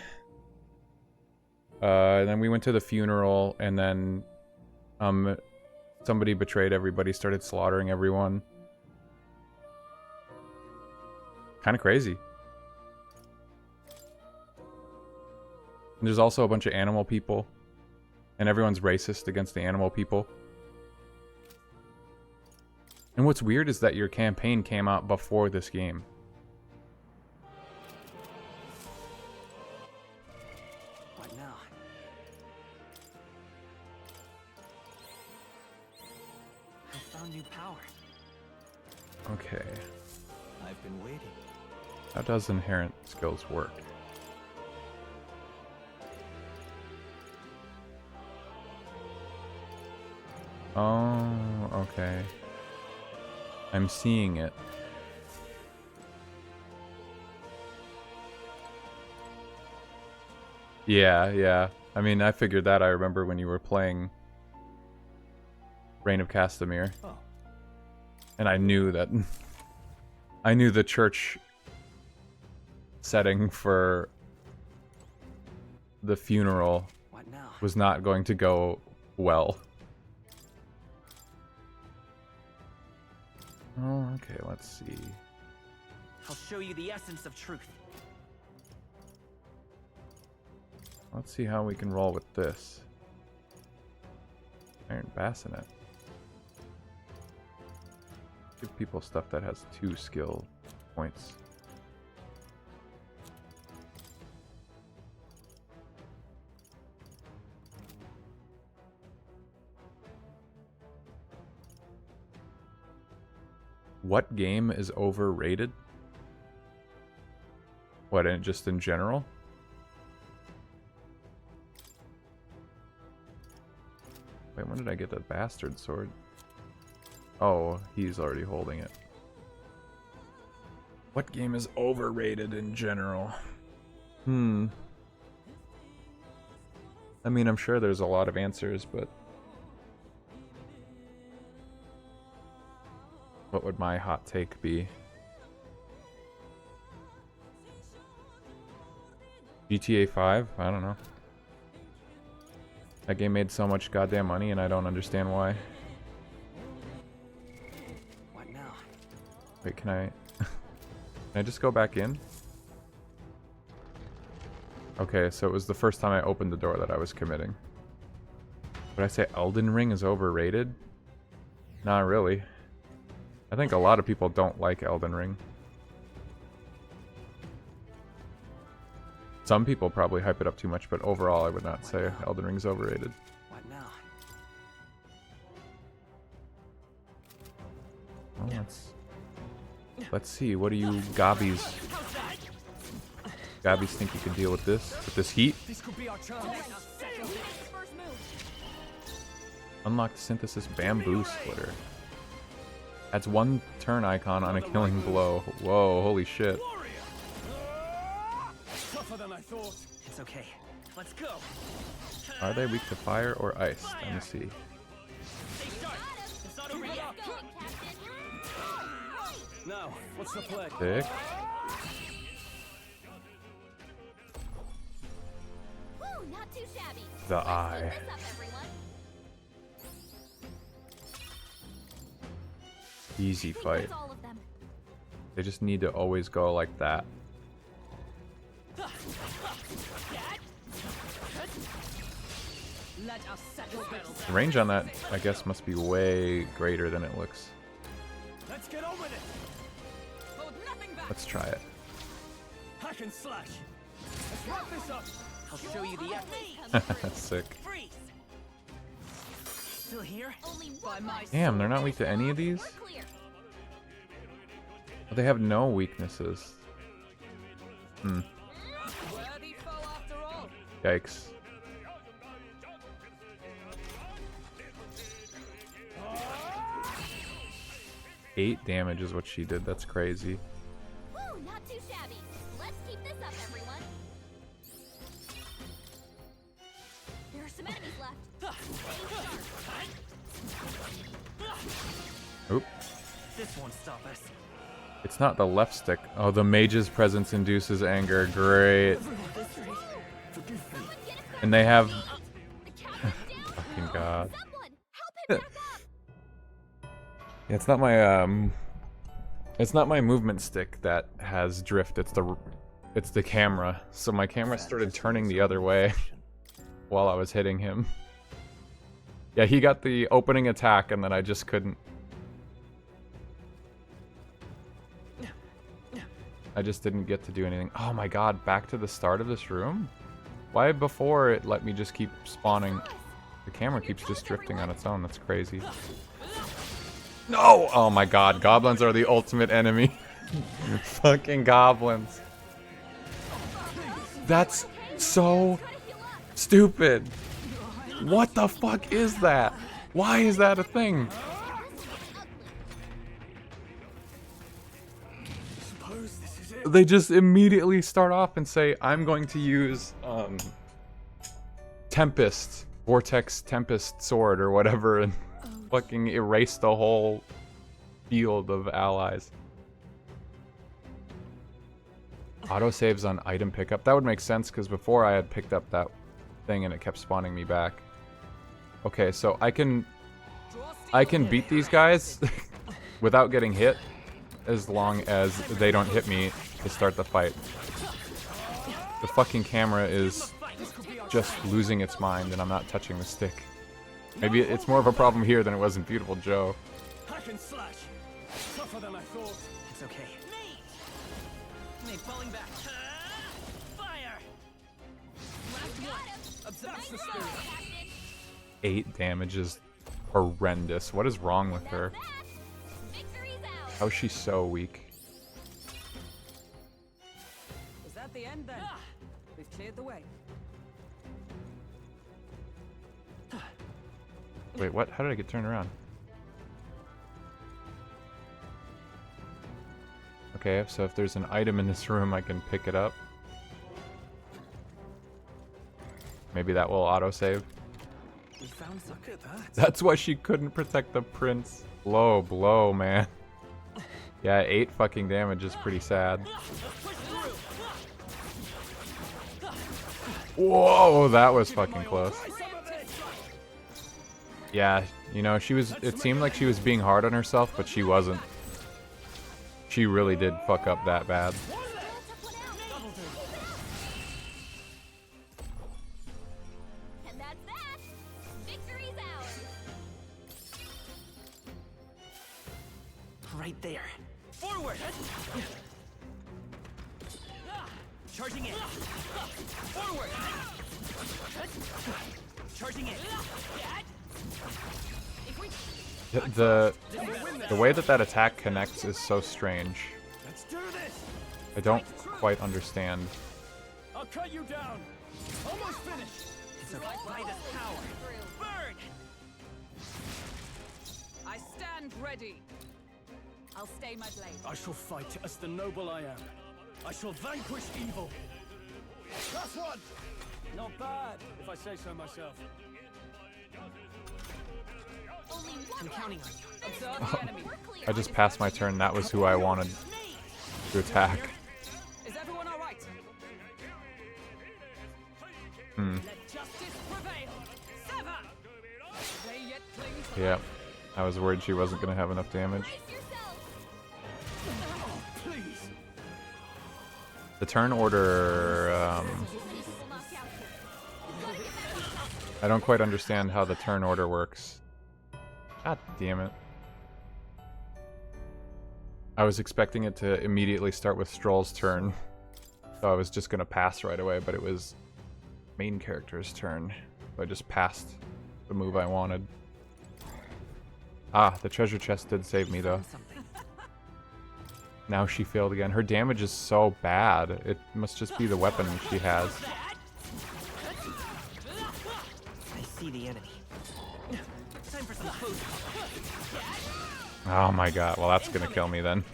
And then we went to the funeral, and then somebody betrayed everybody, started slaughtering everyone. Kind of crazy. And there's also a bunch of animal people, and everyone's racist against the animal people. And what's weird is that your campaign came out before this game. What now? I found new power. Okay. I've been waiting. How does inherent skills work? Oh, okay. I'm seeing it. Yeah. I mean, I figured that. I remember when you were playing Reign of Castamere. Oh. And I knew that... I knew the church setting for the funeral was not going to go well. Oh, okay, let's see. I'll show you the essence of truth. Let's see how we can roll with this. Iron Bassinet. Give people stuff that has 2 skill points. What game is overrated? What, just in general? Wait, when did I get that bastard sword? Oh, he's already holding it. What game is overrated in general? I mean, I'm sure there's a lot of answers, but what would my hot take be? GTA 5? I don't know. That game made so much goddamn money and I don't understand why. What now? Wait, can I... can I just go back in? Okay, so it was the first time I opened the door that I was committing. Would I say Elden Ring is overrated? Not really. I think a lot of people don't like Elden Ring. Some people probably hype it up too much, but overall I would not say Elden Ring's overrated. What now? Well, let's see. What do you gobbies think you can deal with this? With this heat? This could be our chance. Unlocked synthesis bamboo splitter. Adds 1 turn icon on a killing blow. Whoa, holy shit. Tougher than I thought. It's okay. Let's go. Are they weak to fire or ice? Let me see. Now, what's the play? Sick. Woo, not too shabby. The eye. Easy fight. They just need to always go like that. The range on that, I guess, must be way greater than it looks. Let's get on with it. Hold nothing back. Let's try it. Hack and slash. Let's wrap this up. I'll show you the essence. That's sick. Still here? By my Damn, they're not weak to any of these? Oh, they have no weaknesses. Yikes. Eight damage is what she did. That's crazy. Woo, not too shabby. Let's keep this up, everyone. There are some enemies left. Oop. This won't stop us. It's not the left stick. Oh, the mage's presence induces anger. Great. And they have... fucking god. Yeah, it's not my movement stick that has drift. It's the camera. So my camera started turning the other way while I was hitting him. Yeah, he got the opening attack and then I just couldn't. I just didn't get to do anything. Oh my god, back to the start of this room? Why before it let me just keep spawning? The camera keeps just drifting on its own. That's crazy. No! Oh my god, goblins are the ultimate enemy. Fucking goblins. That's so stupid. What the fuck is that? Why is that a thing? They just immediately start off and say, I'm going to use Tempest, Vortex Tempest Sword or whatever, and fucking erase the whole field of allies. Autosaves on item pickup. That would make sense because before I had picked up that thing and it kept spawning me back. Okay, so I can beat these guys without getting hit. as long as they don't hit me to start the fight. The fucking camera is just losing its mind and I'm not touching the stick. Maybe it's more of a problem here than it was in Beautiful Joe. Hack and slash. Tougher than I thought. It's okay. They falling back. Fire! Last one. That's the spirit. 8 damage is horrendous. What is wrong with her? How is she so weak? Is that the end then? We've cleared the way. Wait, what? How did I get turned around? Okay, so if there's an item in this room, I can pick it up. Maybe that will autosave. We found some. Look at that. That's why she couldn't protect the prince. Low blow, man. Yeah, 8 fucking damage is pretty sad. Whoa, that was fucking close. Yeah, you know, it seemed like she was being hard on herself, but she wasn't. She really did fuck up that bad. And that's that. Victory's ours. Right there. Forward! Charging in. Forward! Charging in. The way that attack connects is so strange. Let's do this. I don't quite understand. I'll cut you down. Almost finished. It's okay. Midas power. Burn! I stand ready. I'll stay my blade. I shall fight as the noble I am. I shall vanquish evil. Last one. Not bad, if I say so myself. I'm counting on you. Observe the enemy. I just passed my turn. That was who I wanted to attack. Is everyone all right? Hmm. Let justice prevail. Sever. They yet cling to Yeah. I was worried she wasn't going to have enough damage. Please. The turn order, I don't quite understand how the turn order works. God damn it. I was expecting it to immediately start with Stroll's turn. So I was just gonna pass right away, but it was main character's turn. So I just passed the move I wanted. Ah, the treasure chest did save me though. Now she failed again. Her damage is so bad. It must just be the weapon she has. I see the enemy. Time for some food. Oh my god, well that's gonna kill me then.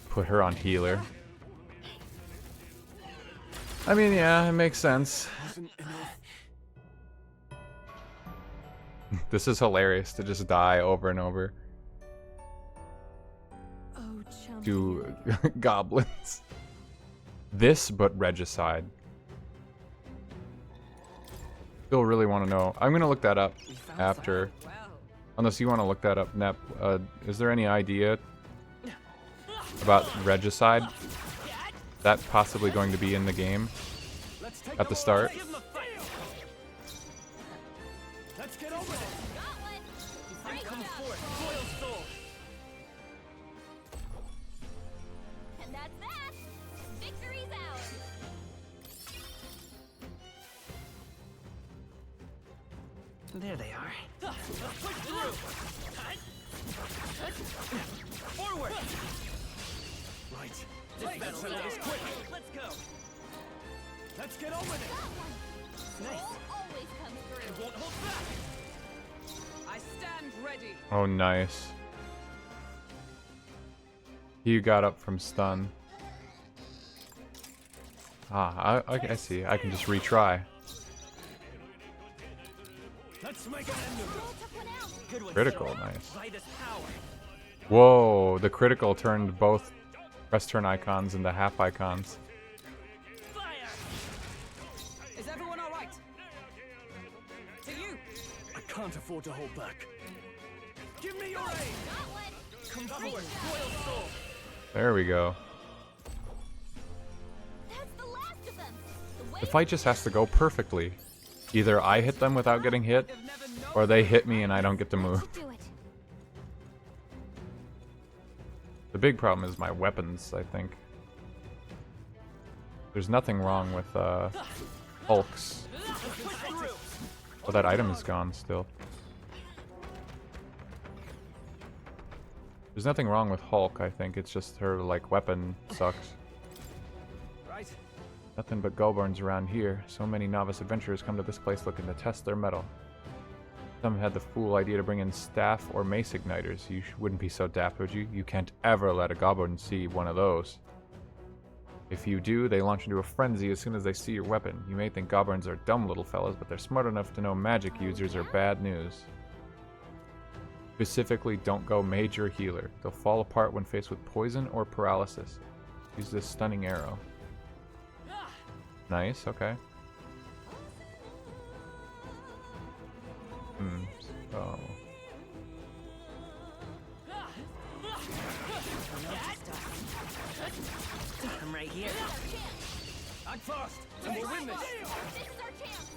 Put her on healer. I mean, yeah, it makes sense. This is hilarious to just die over and over. To goblins. This, but regicide. Still really want to know. I'm gonna look that up after. Unless you want to look that up, Nep. Is there any idea about regicide? Is that possibly going to be in the game at the start? Let's get over it. I'm come forth, royal soul. And that's that. Victory's ours. There they are. Push through. Forward. Right. This battle is quick. Let's go. Let's get over it. Nice. Always comes through. It won't hold back. I stand ready. Oh, nice. You got up from stun. Ah, I see. I can just retry. Let's make an end of Good one. Critical, nice. Midas power. Whoa, the critical turned both press turn icons into half icons. Fire. Is everyone all right? can't afford to hold back. Give me your aid! Come forward, royal sword! There we go. The fight just has to go perfectly. Either I hit them without getting hit, or they hit me and I don't get to move. The big problem is my weapons, I think. There's nothing wrong with Hulk's. Oh, that item is gone still. There's nothing wrong with Hulk, I think. It's just her, like, weapon sucks. Right. Nothing but Goblins around here. So many novice adventurers come to this place looking to test their mettle. Some had the fool idea to bring in staff or mace igniters. You wouldn't be so daft, would you? You can't ever let a goblin see one of those. If you do, they launch into a frenzy as soon as they see your weapon. You may think goblins are dumb little fellas, but they're smart enough to know magic users are bad news. Specifically, don't go mage or healer. They'll fall apart when faced with poison or paralysis. Use this stunning arrow. Nice, okay. Oh. I'm right here. Act fast, and we'll win this. This is our chance.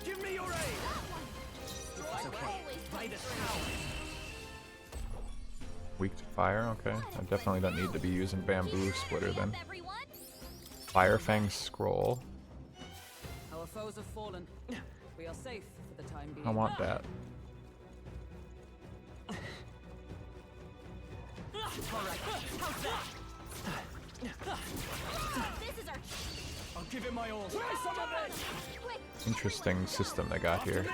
Give me your aid. It's okay. By the power. Weak to fire, okay. I definitely don't need to be using bamboo splitter then. Fire Fang scroll. Our foes have fallen. We are safe for the time being. I want that. Alright, how's that? This is our I'll give it my all. Try some of this. Interesting system they got here.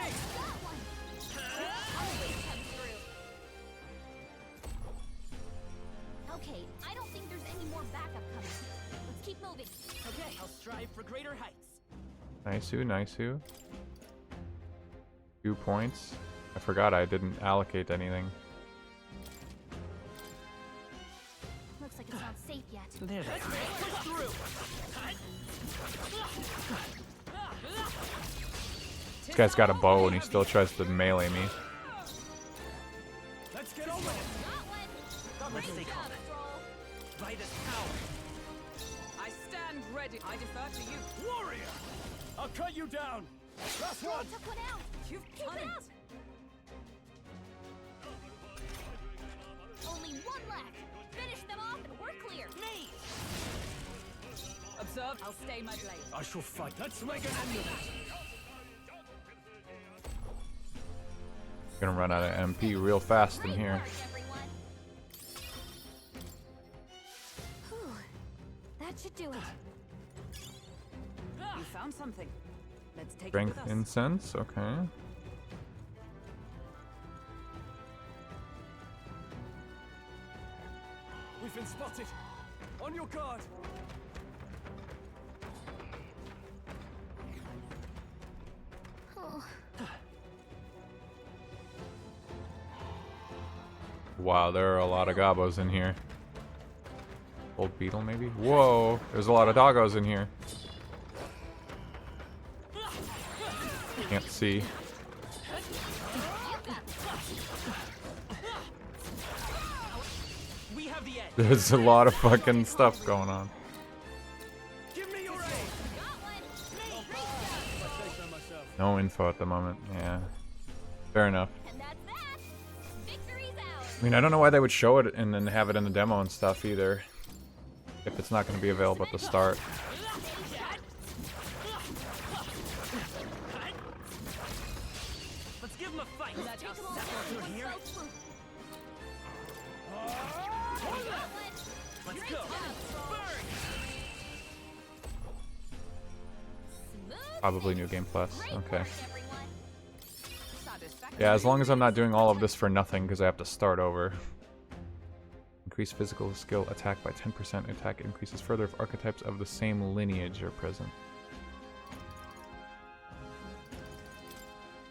Okay, I don't think there's any more backup coming. Let's keep moving. Okay, I'll strive for greater heights. Nice-oo. 2 points. I forgot I didn't allocate anything. Looks like it's not safe yet. There they are. This guy's got a bow and he still tries to melee me. Let's get on with it. Let's stay calm. By this power. I stand ready. I defer to you. Warrior! I'll cut you down. Last one. Took one out. You've Keep done it it. up. Only one left. Finish them off and we're clear. Me. Observe. I'll stay my blade. I shall fight. Let's make an end of it. Gonna run out of MP real fast in here. Whew. That should do it. You found something. Let's take it Strength with us. incense, okay. We've been spotted. On your guard. Oh. Wow, there are a lot of gobos in here. Old beetle, maybe? Whoa, there's a lot of doggos in here. Can't see. We have the edge. There's a lot of fucking stuff going on. Give me your aid. No info at the moment, yeah. Fair enough. I mean, I don't know why they would show it and then have it in the demo and stuff either. If it's not going to be available at the start. Let's give him a fight. Let's go through here. Let's go. Probably New Game Plus, okay. Yeah, as long as I'm not doing all of this for nothing because I have to start over. Increase physical skill attack by 10%. Attack increases further if archetypes of the same lineage are present.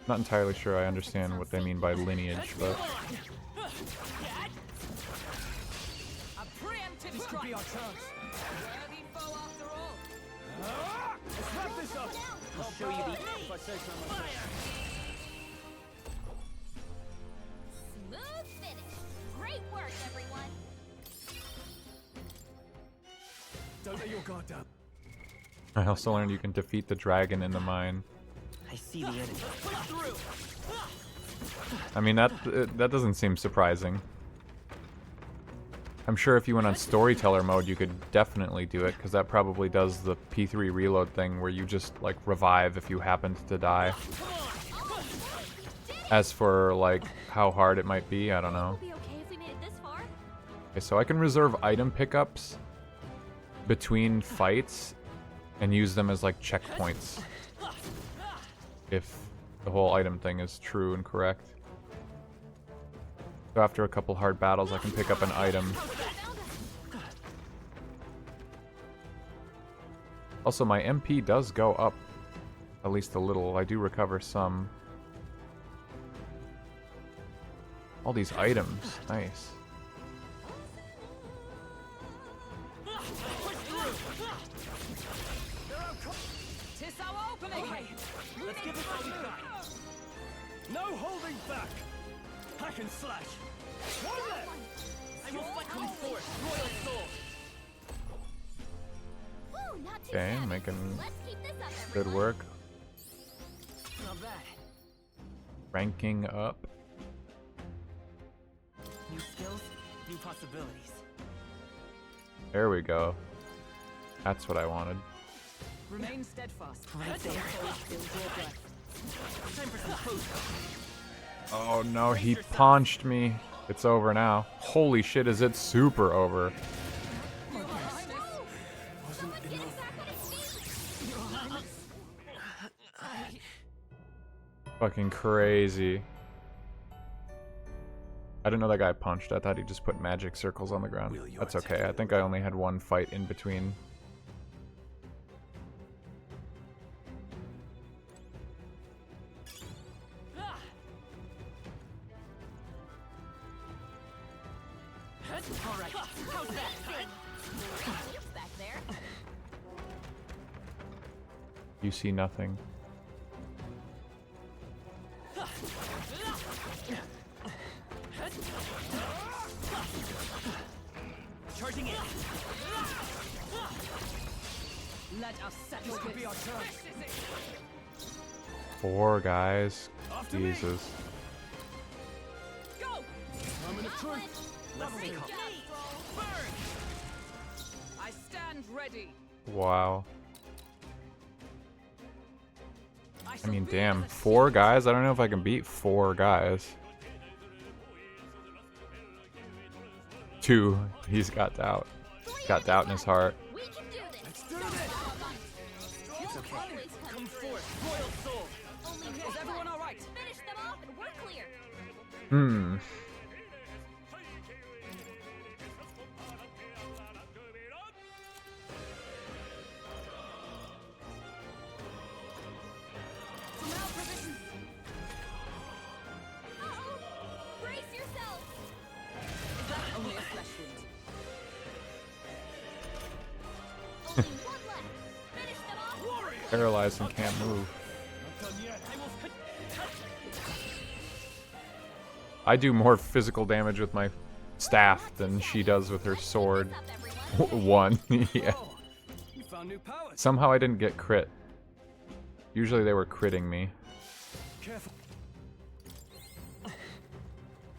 Not entirely sure I understand what they mean by lineage, but... This could be our chance. Worthy foe after all. Let's wrap this up. I'll show you the I say so myself. Smooth finish. Great work, everyone. Don't let your guard down. I also learned you can defeat the dragon in the mine. I see the enemy. I mean, that doesn't seem surprising. I'm sure if you went on storyteller mode, you could definitely do it, because that probably does the P3 reload thing where you just, like, revive if you happened to die. As for, like, how hard it might be, I don't know. Okay, so I can reserve item pickups between fights and use them as, like, checkpoints. If the whole item thing is true and correct. So after a couple hard battles, I can pick up an item. Also, my MP does go up at least a little. I do recover some. All these items. Nice. Let's give it all we got. No holding back. Hack and slash. One left. I will fight come forth. Royal soul. Okay, making good work. Not bad. Ranking up. New skills, new possibilities. There we go. That's what I wanted. Remain steadfast. Right there. Time for some food. Oh no, he punched me. It's over now. Holy shit, is it super over? Fucking crazy. I didn't know that guy punched. I thought he just put magic circles on the ground. That's okay. I think I only had one fight in between. All right. How's that? Back there. You see nothing. Charging in. Let us settle this. Could be our turn. 4 guys. Jesus. Go. Moment of truth. Let's see. Burn. I stand ready. Wow. I mean, damn. 4 guys? I don't know if I can beat 4 guys. 2. He's got doubt. He's got doubt in his heart. Let's do this. It's okay. Come forth, royal soul. Is everyone all right? Finish them off and we're clear. Hmm. Brace yourself. Is that only a flesh wound? Only one left. Finish them off. Paralyzed and can't move. I do more physical damage with my staff than she does with her sword. 1. Yeah. You found new powers. Somehow I didn't get crit. Usually they were critting me. Careful.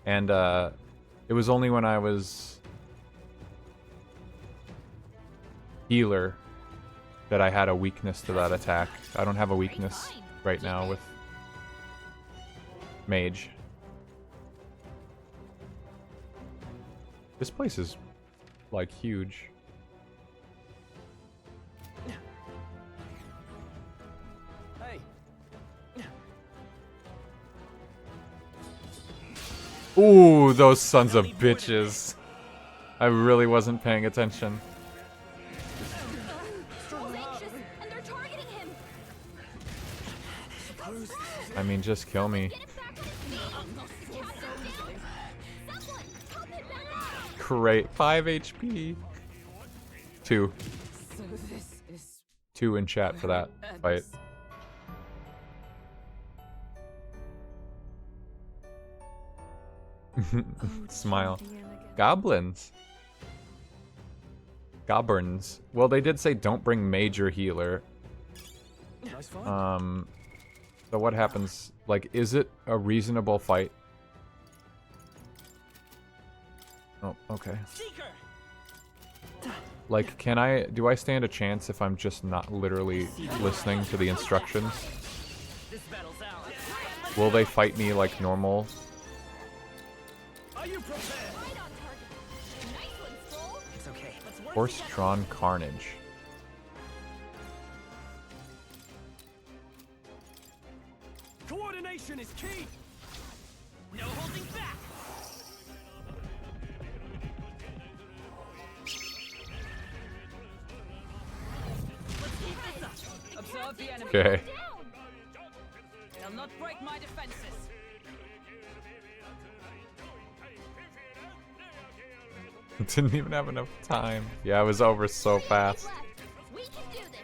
And it was only when I was healer that I had a weakness to that attack. I don't have a weakness right now with mage. This place is like huge. Hey. Ooh, those sons of bitches. I really wasn't paying attention. I mean, just kill me. Great. 5 HP. 2. So this is 2 in chat for that fight. Smile. Goblins. Goblins. Well, they did say don't bring major healer. Nice find. So what happens? Like, is it a reasonable fight? Oh, okay. Like, do I stand a chance if I'm just not literally listening to the instructions? Will they fight me like normal? Are you prepared? It's okay. Horse-drawn carnage. Coordination is key. No holding back. Let's keep this up. Observe the enemy. Okay. They'll not break my defenses. Didn't even have enough time. Yeah, it was over so fast. We can do this.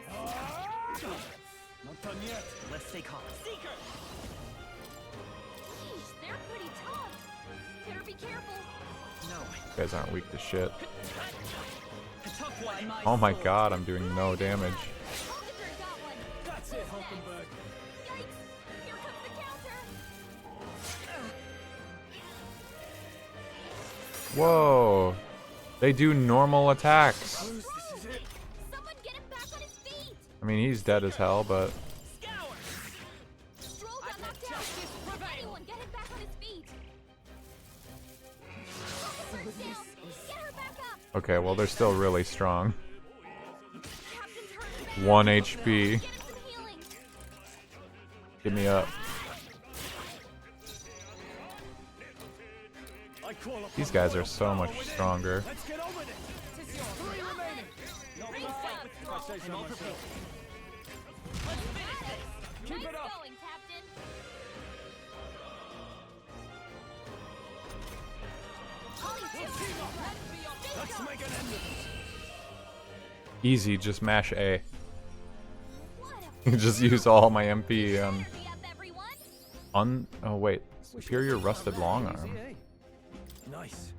Not done yet. Let's stay calm. Seeker. Jeez, they're pretty tough. Better be careful. No. You guys aren't weak to shit. A tough one. Oh my god, I'm doing no damage. That's it, Hulkenberg. Here comes the counter. Whoa. They do normal attacks. Someone get him back on his feet. I mean, he's dead as hell, but... Stroll got knocked out. Anyone get him back on his feet. Hulkenberg's down. Get her back up. Okay, well, they're still really strong. 1 HP. Give me up. These guys are so much stronger. Let's get on with it. 3 remaining. No fight if I say so myself. Let's finish this. Keep it up. Going, Captain. Let's make an end of this. Easy, just mash A. Just use all my MP on... Oh wait, Superior Rusted Long Arm. Nice.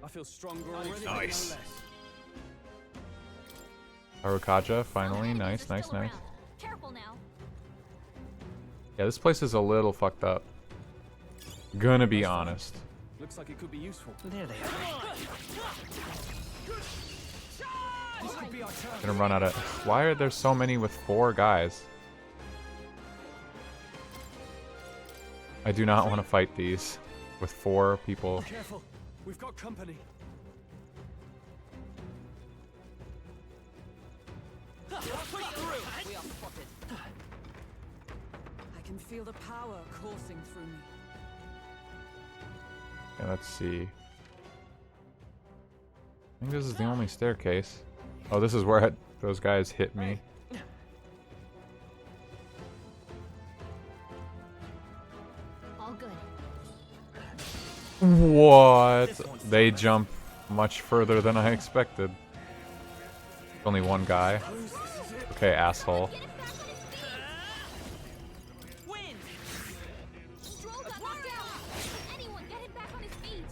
I feel stronger already. Nice. Harukaja, finally. Nice, nice, nice. Careful now. Yeah, this place is a little fucked up. Gonna be honest. Looks like it could be useful. There they are. This could be our turn. Gonna run out of... Why are there so many with 4 guys? I do not want to fight these with 4 people. Careful. We've got company. Push through. We are spotted. I can feel the power coursing through me. Okay, let's see. I think this is the only staircase. Oh, this is where those guys hit me. All good. What? They jump much further than I expected. Only one guy. Okay, asshole. Stroll got knocked out. Anyone get him back on his feet.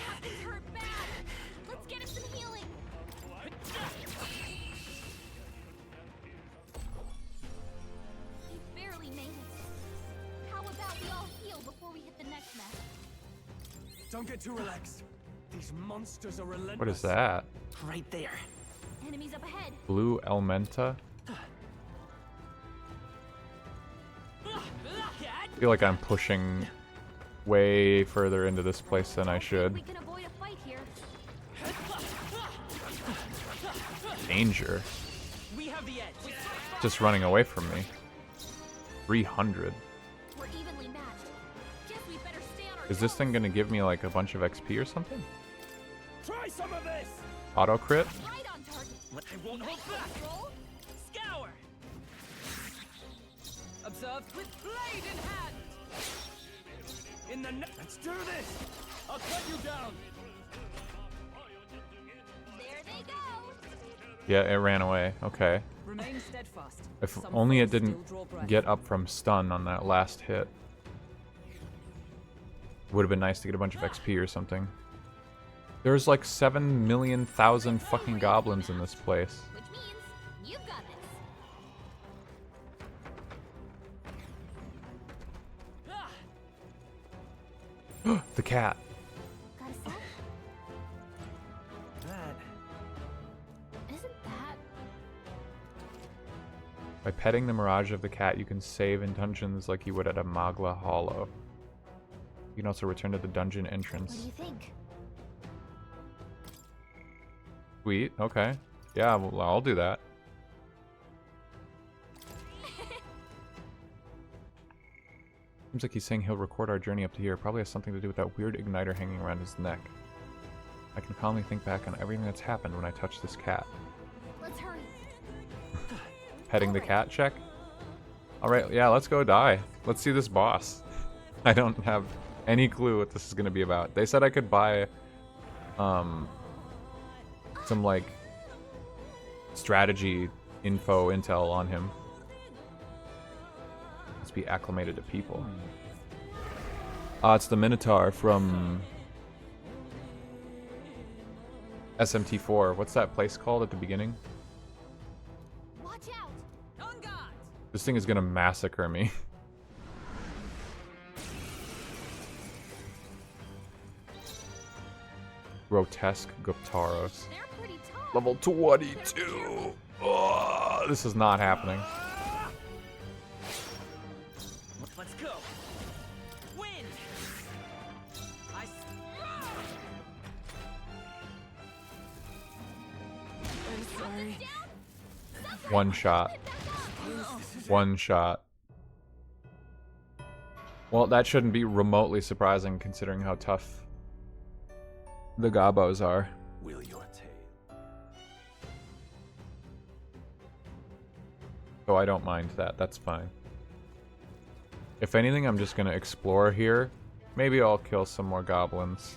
Captain's hurt bad. Let's get him some healing. He barely made it. How about we all heal before we hit the next mess? Don't get too relaxed. These monsters are relentless. What is that? Right there. Enemies up ahead. Blue Elementa? I feel like I'm pushing way further into this place than I should. We can avoid a fight here. Danger. We have the edge. Just running away from me. 300. We're evenly matched. Guess we better stay on our Is this thing gonna give me like a bunch of XP or something? Try some of this. Auto crit? right on target. I won't hold back. Roll. Scour. Observe with blade in hand. In the let's do this. I'll cut you down. There they go. Yeah, it ran away. Okay. Remain steadfast. If Some only it foes didn't still draw breath. get up from stun on that last hit. Would have been nice to get a bunch of XP or something. There's like 7 million thousand fucking goblins in this place. Which means you've got this. The cat. Got a sec? That. Isn't that? By petting the mirage of the cat, you can save in dungeons like you would at a Magla Hollow. You can also return to the dungeon What do entrance. you think? Sweet, okay. Yeah, well, I'll do that. Seems like he's saying he'll record our journey up to here. Probably has something to do with that weird igniter hanging around his neck. I can calmly think back on everything that's happened when I touched this cat. Let's hurry. Petting the cat check? Alright, yeah, let's go die. Let's see this boss. I don't have any clue what this is going to be about. They said I could buy some like strategy intel on him. Let's be acclimated to people. It's the Minotaur from SMT4. What's that place called at the beginning? Watch out! On guard! This thing is gonna massacre me. Grotesque Guptaros. Level 22! Oh, this is not happening. Let's go. Win. I'm sorry. One shot. One shot. Well, that shouldn't be remotely surprising considering how tough the Gobos are. Will your tale? So I don't mind that. That's fine. If anything, I'm just going to explore here. Maybe I'll kill some more goblins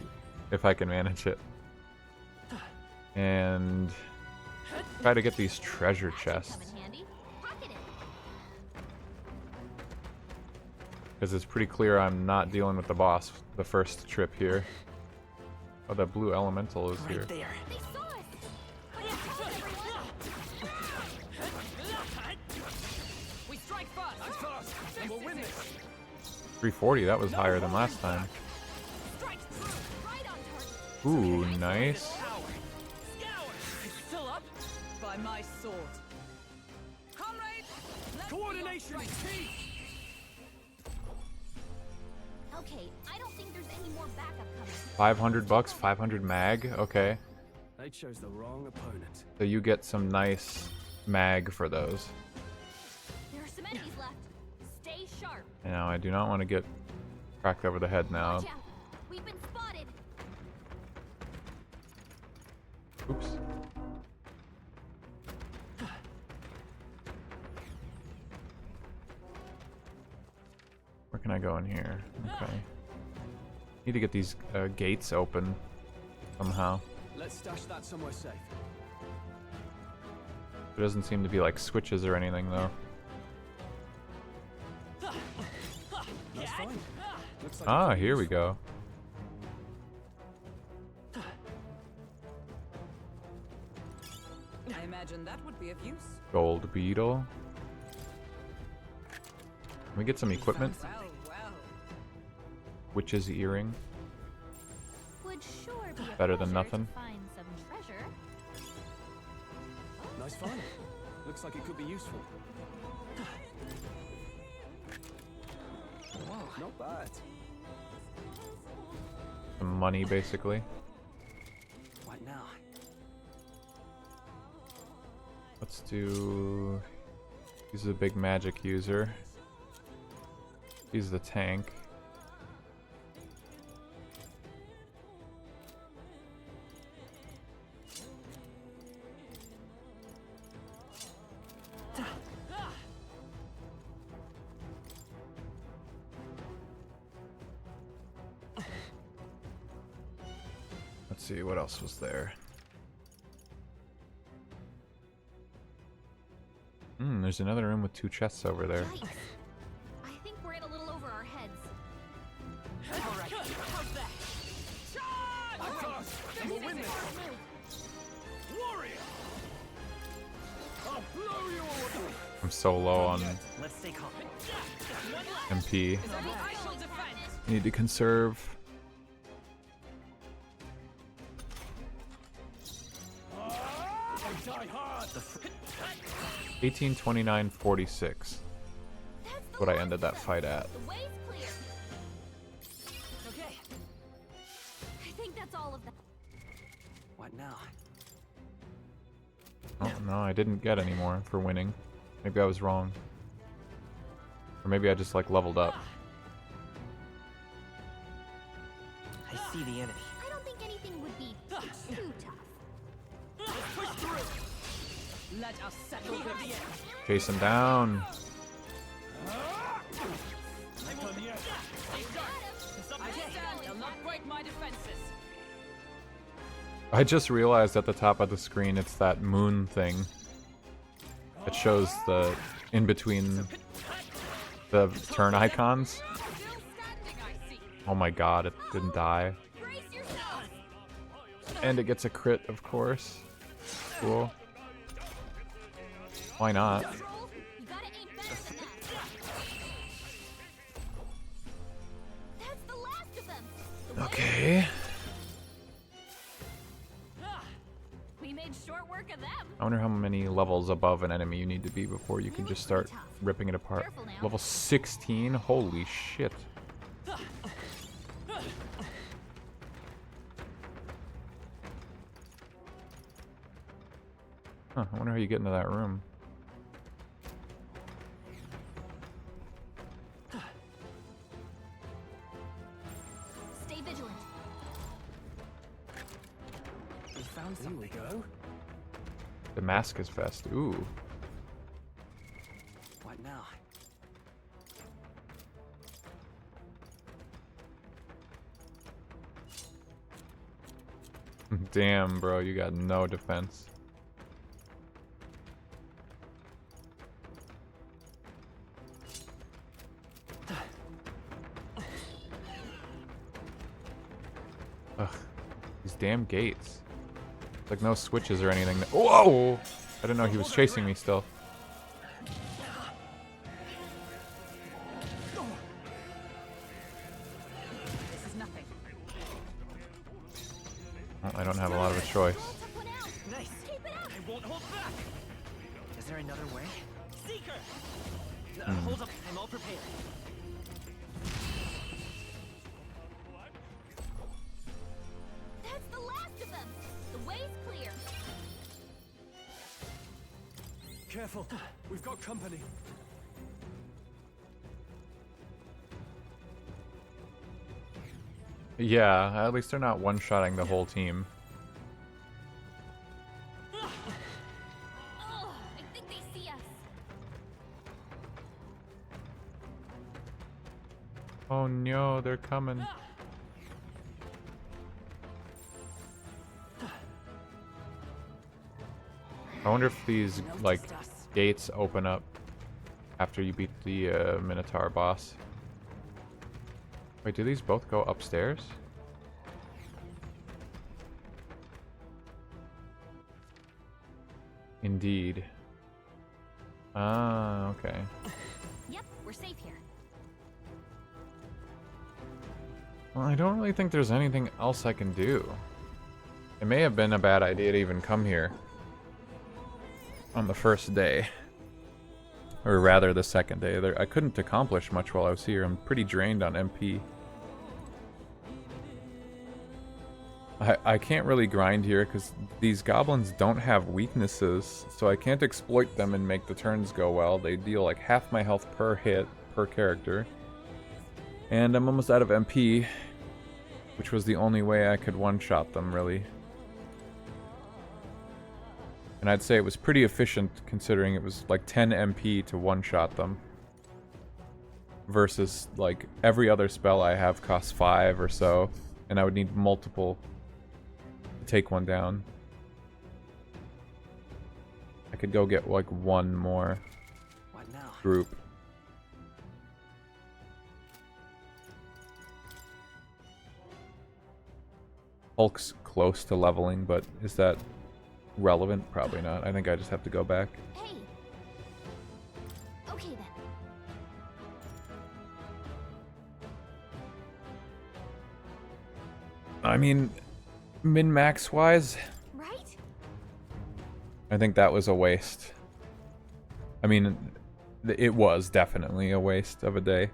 if I can manage it. And try to get these treasure chests. Because it's pretty clear I'm not dealing with the boss the first trip here. Oh, that blue elemental is here. There. We strike first. That's fast, and we'll win this. 340, that was higher than last time. Ooh, nice. Still up? By my sword. Comrades, Coordination is key. Okay, I don't think there's any more backup coming. 500 bucks, 500 mag. Okay. They chose the wrong opponent. So you get some nice mag for those. There are some enemies left. Stay sharp. Now, I do not want to get cracked over the head now. Watch out. We've been spotted. Oops. Where can I go in here? Okay. Need to get these gates open somehow. Let's stash that somewhere safe. There doesn't seem to be like switches or anything though. That's fine. Looks like Ah, here we go. I imagine that would be of use. Gold beetle. Can we get some equipment? Well, well. Witch's earring. Would sure be a Better than pleasure nothing. to find some treasure. Nice find. Looks like it could be useful. Wow, not bad. Some money basically. What now? Let's do... He's a big magic user. He's the tank. Let's see, what else was there? There's another room with 2 chests over there. Yikes. I think we're in a little over our heads. All right, how's that? Charge! I'm fast. I'm a win this. Warrior! I'll blow you away. I'm so low on Let's stay calm. MP. I shall defend. Need to conserve. I die hard. 1829.46. What I ended that fight at. The way's clear. Okay. I think that's all of them. What now? Oh no, I didn't get any more for winning. Maybe I was wrong. Or maybe I just like leveled up. I see the enemy. I don't think anything would be too tough. Push through. Let us settle with the end. Chase him down. I'm done yet. Stay sharp. I stand. They'll not break my defenses. I just realized at the top of the screen it's that moon thing. It shows the in between the turn icons. Oh my god, it didn't die. And it gets a crit, of course. Cool. Why not? Okay. We made short work of them. I wonder how many levels above an enemy you need to be before you can just start ripping it apart. Level 16? Holy shit. Huh, I wonder how you get into that room. Stay vigilant. We found something. Here we go. Damascus Fest. Ooh. What now? Damn, bro, you got no defense. Ugh, these damn gates. Like no switches or anything. Whoa! I didn't know he was chasing me still. This is nothing. Well, I don't have a lot of a choice. Nice. I won't hold back. Is there another way? Seeker. Hold up. I'm all prepared. That's the last of them. The way's clear. Careful, we've got company. Yeah, at least they're not one-shotting the whole team. Oh, I think they see us. Oh no, they're coming. I wonder if these, like, gates open up after you beat the Minotaur boss. Wait, do these both go upstairs? Indeed. Ah, okay. Yep, we're safe here. Well, I don't really think there's anything else I can do. It may have been a bad idea to even come here on the first day. Or rather, the second day. I couldn't accomplish much while I was here. I'm pretty drained on MP. I can't really grind here because these goblins don't have weaknesses, so I can't exploit them and make the turns go well. They deal like half my health per hit, per character. And I'm almost out of MP, which was the only way I could one-shot them, really. And I'd say it was pretty efficient considering it was like 10 MP to one-shot them. Versus like every other spell I have costs 5 or so, and I would need multiple to take one down. I could go get like one more. group. Hulk's close to leveling, but is that relevant? Probably not. I think I just have to go back. Hey. Okay then. I mean, min-max wise, Right? I think that was a waste. I mean, it was definitely a waste of a day.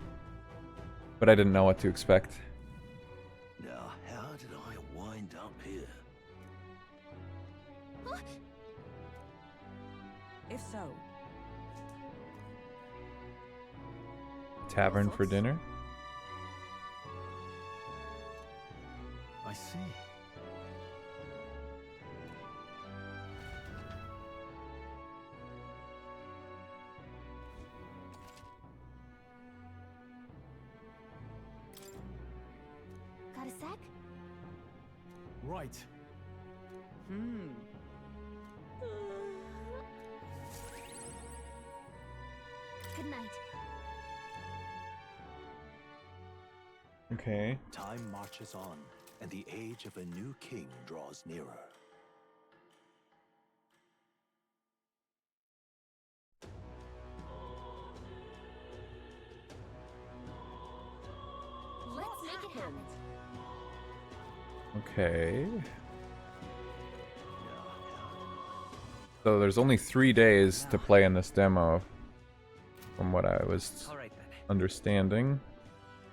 But I didn't know what to expect. Now, how did I wind up here? If so, Tavern for dinner? I see. Got a sec? Right. Good night. Okay. Time marches on, and the age of a new king draws nearer. Let's make it happen. Okay. So there's only 3 days to play in this demo, from what I was understanding,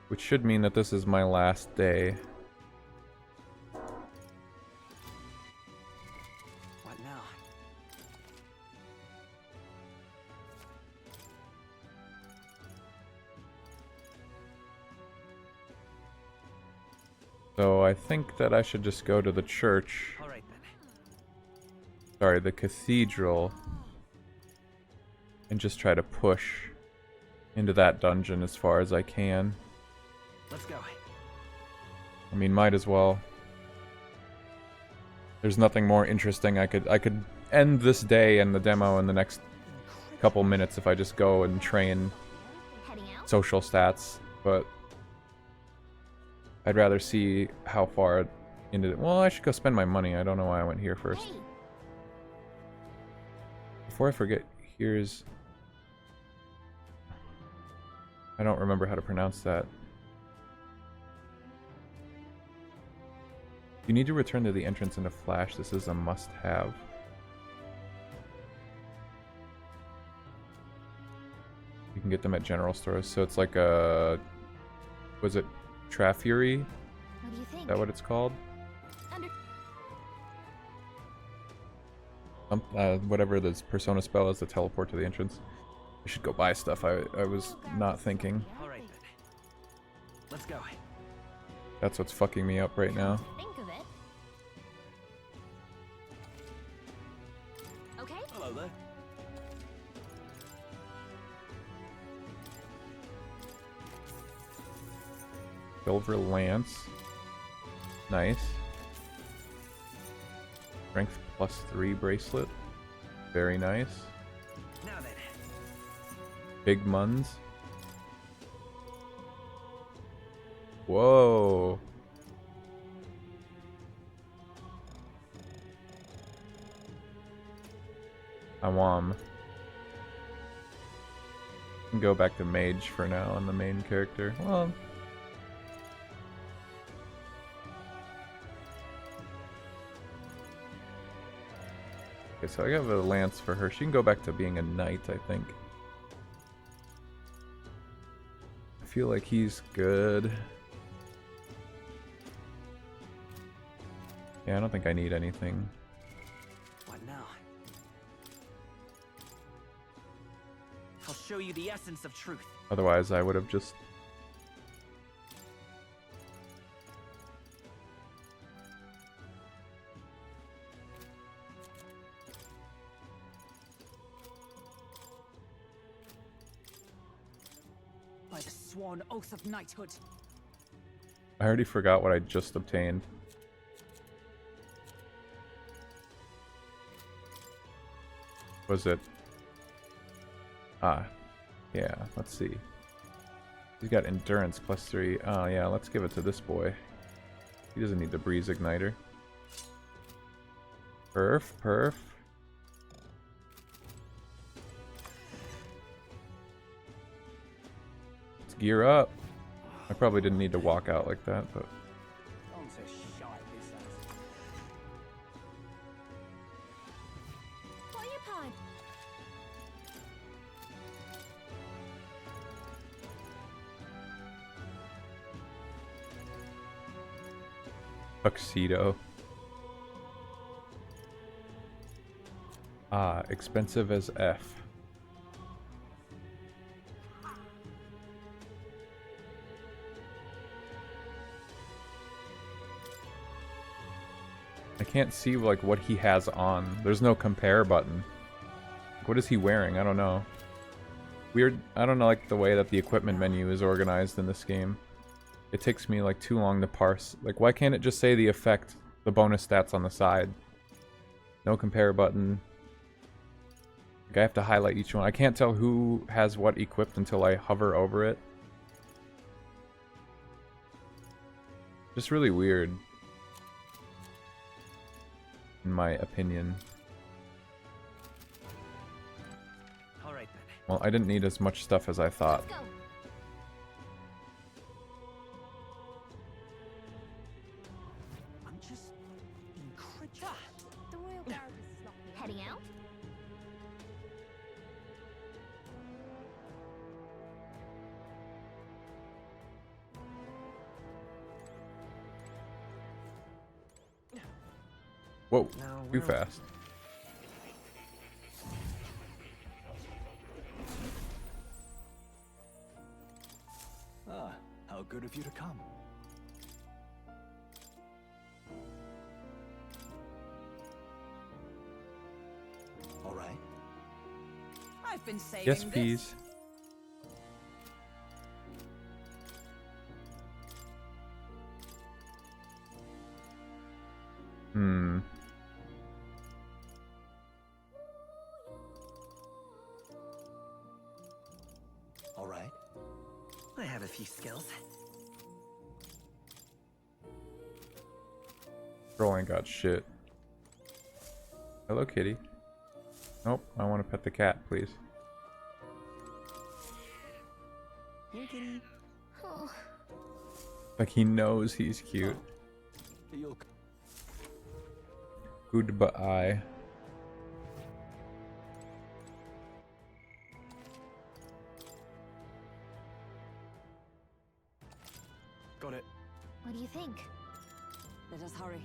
which should mean that this is my last day. What now? So I think that I should just go to the church. Alright then. Sorry, the cathedral. And just try to push into that dungeon as far as I can. Let's go. I mean, might as well. There's nothing more interesting. I could end this day and the demo in the next couple minutes if I just go and train social stats, but I'd rather see how far into it. Well, I should go spend my money. I don't know why I went here first. Before I forget, here's... I don't remember how to pronounce that. You need to return to the entrance in a flash. This is a must-have. You can get them at general stores. So it's like a... Was it Trafury? What do you think? Is that what it's called? Whatever this persona spell is, the teleport to the entrance. I should go buy stuff. I was not thinking. Alright then. Let's go. That's what's fucking me up right now. Think of it. Okay? Hello there. Silver Lance. Nice. Strength +3 bracelet. Very nice. Now then. Big Muns. Whoa. Awam. Can go back to mage for now on the main character. Well, okay, so I got a lance for her. She can go back to being a knight, I think. I feel like he's good. Yeah, I don't think I need anything. What now? I'll show you the essence of truth. Otherwise, I would have just... By the sworn oath of knighthood. I already forgot what I just obtained. Was it... Ah. Yeah, let's see. He's got endurance +3. Oh yeah, let's give it to this boy. He doesn't need the breeze igniter. Perf. Let's gear up. I probably didn't need to walk out like that, but... Tuxedo. Ah, expensive as F. I can't see like what he has on. There's no compare button. What is he wearing? I don't know. Weird. I don't know like the way that the equipment menu is organized in this game. It takes me like too long to parse. Like, why can't it just say the effect, the bonus stats on the side? No compare button. Like, I have to highlight each one. I can't tell who has what equipped until I hover over it. Just really weird. In my opinion. All right then. Well, I didn't need as much stuff as I thought. The royal guard is heading out. Whoa, too fast. Ah, how good of you to come. All right. I've been saving Yes, this. please. All right. I have a few skills. Girl ain't got shit. Hello, kitty. Nope, I want to pet the cat, please. Here, kitty. Oh. Like he knows he's cute. Goodbye. Got it. What do you think? Let us hurry.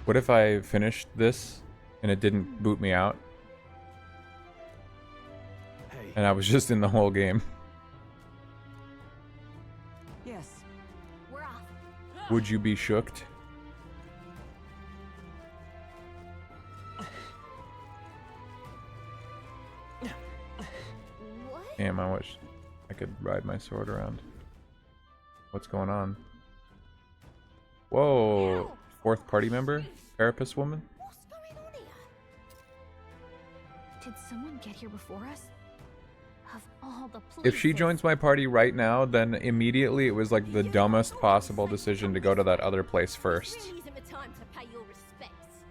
What if I finished this and it didn't boot me out? Hey. And I was just in the whole game. Yes. We're off. Would you be shooked? What? Damn, I wish I could ride my sword around. What's going on? Whoa! Fourth party member? Carapace woman? What's going on here? Did someone get here before us? Of all the If she places- joins my party right now, then immediately it was like the dumbest possible decision to go to that other place first. Really isn't the time to pay your respects.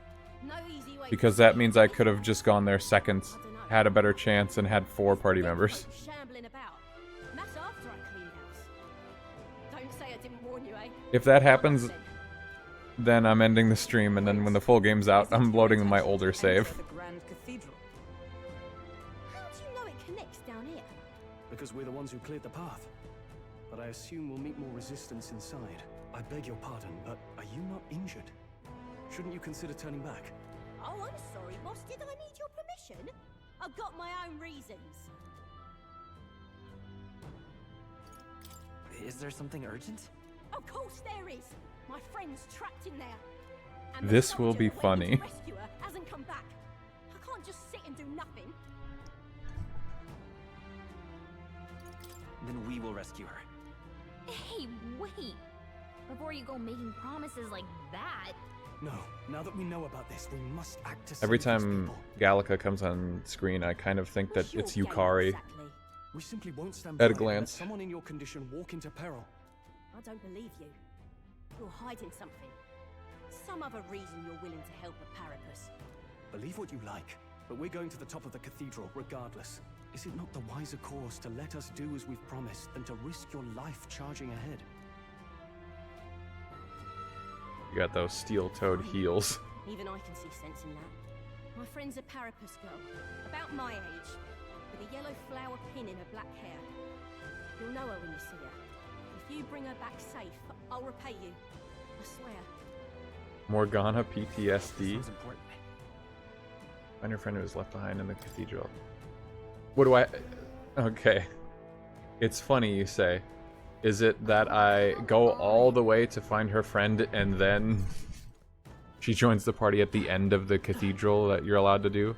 No easy way Because that means I could have just gone there second, had a better chance, and had 4 party members. shambling about. That's after I clean house. Don't say I didn't warn you, eh? If that happens, then I'm ending the stream, and then when the full game's out, I'm loading my older save. The Grand Cathedral. How do you know it connects down here? Because we're the ones who cleared the path. But I assume we'll meet more resistance inside. I beg your pardon, but are you not injured? Shouldn't you consider turning back? Oh, I'm sorry, boss. Did I need your permission? I've got my own reasons. Is there something urgent? Of course there is. My friend's trapped in there. And the This will soldier be that went funny. to rescue her hasn't come back. I can't just sit and do nothing. Then we will rescue her. Hey, wait. before you go making promises like that. No, now that we know about this, we must act to Every save these time people. Gallica comes on screen, I kind of think that it's Yukari We simply won't stand at a by and let glance. someone in your condition walk into peril. I don't believe you. You're hiding something. Some other reason you're willing to help a Parapus. Believe what you like, but we're going to the top of the cathedral regardless. Is it not the wiser course to let us do as we've promised than to risk your life charging ahead? You got those steel-toed heels. Even I can see sense in that. My friend's a Parapus girl, about my age, with a yellow flower pin in her black hair. You'll know her when you see her. If you bring her back safe, I'll repay you. I swear. Morgana PTSD. Find your friend who was left behind in the cathedral. What do I... Okay. It's funny you say. Is it that I go all the way to find her friend and then she joins the party at the end of the cathedral that you're allowed to do?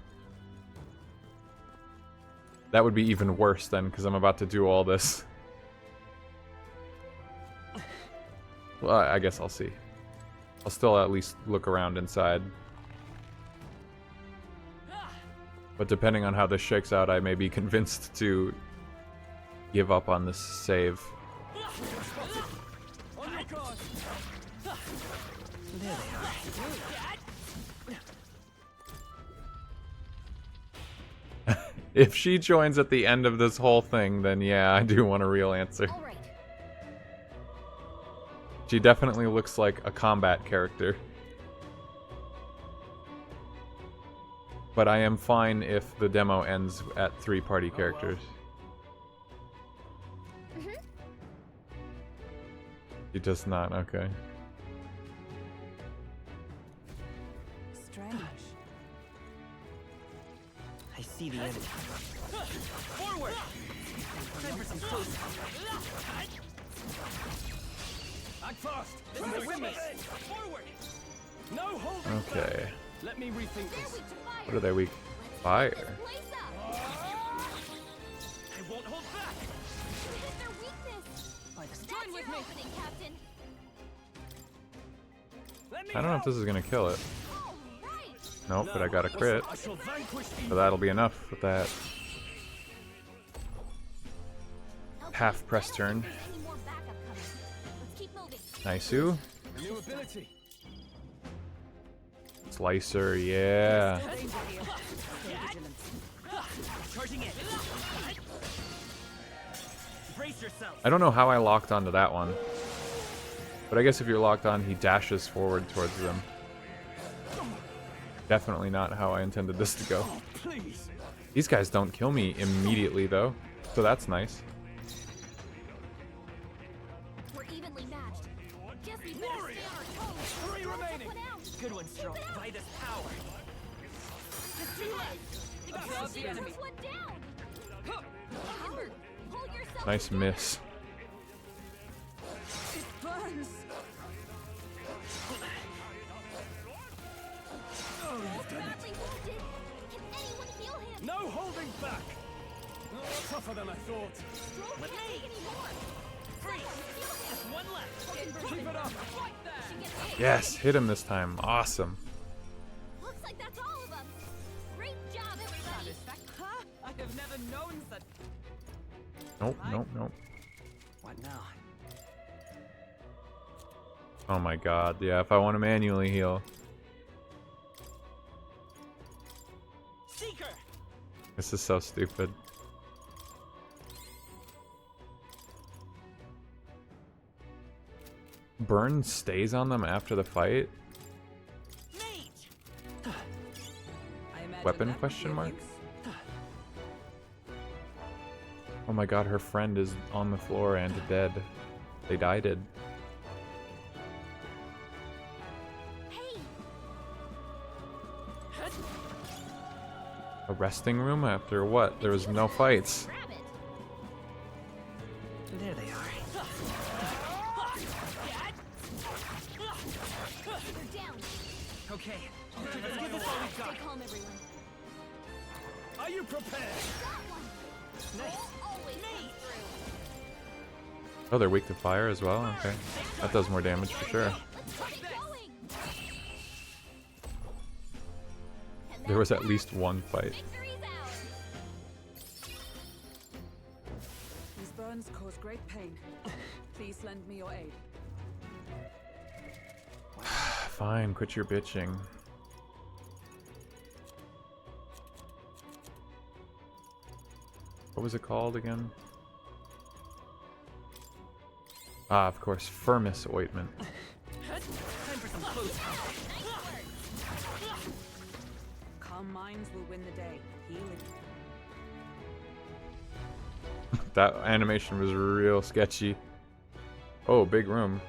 That would be even worse then, because I'm about to do all this. Well, I guess I'll see. I'll still at least look around inside. But depending on how this shakes out, I may be convinced to give up on this save. If she joins at the end of this whole thing, then yeah, I do want a real answer. She definitely looks like a combat character. But I am fine if the demo ends at 3 party characters. He does not, okay. Strange. I see the enemy. Forward! Time for some close. Act fast! This is a witness! Forward! No holding back! Okay. Let me rethink this. What are they weak? Fire. I won't hold back! Hit their weakness. Join with me! Captain. I don't know if this is gonna kill it. Nope, but I got a crit. So that'll be enough with that. Half press turn. Nice-oo. New ability. Slicer, yeah. Charging it. Brace yourself. I don't know how I locked onto that one. But I guess if you're locked on, he dashes forward towards them. Definitely not how I intended this to go. These guys don't kill me immediately, though. So that's nice. We're evenly matched. Guess we better stay on our toes. 3 remaining. Good one, strong. By this power. It's too late. Above the enemy. One down. Hulkenberg, hold yourself Nice miss. It burns. Badly wounded. Can anyone heal him? No holding back. Tougher than I thought. Stroke can't take any more. Just one left. Keep it up. Right there. Yes, hit him this time. Awesome. Looks like that's all of them. Great job, everybody. Huh? I have never known such. Nope, nope, nope. What now? Oh my god, yeah, if I want to manually heal. Seeker. This is so stupid. Burn stays on them after the fight? Weapon question mark? Oh my god, her friend is on the floor and dead. They died. A resting room after what? There was no fights. There they are. Okay, let's give this all we've got. Stay calm, everyone. Are you prepared? Nice. Always comes through. Oh, they're weak to fire as well? Okay. Stay That does more damage for sure. There was at least one fight. These burns cause great pain. Please lend me your aid. Fine, quit your bitching. What was it called again? Ah, of course, Firmus ointment. Calm minds will win the day. Healing. That animation was real sketchy. Oh, big room.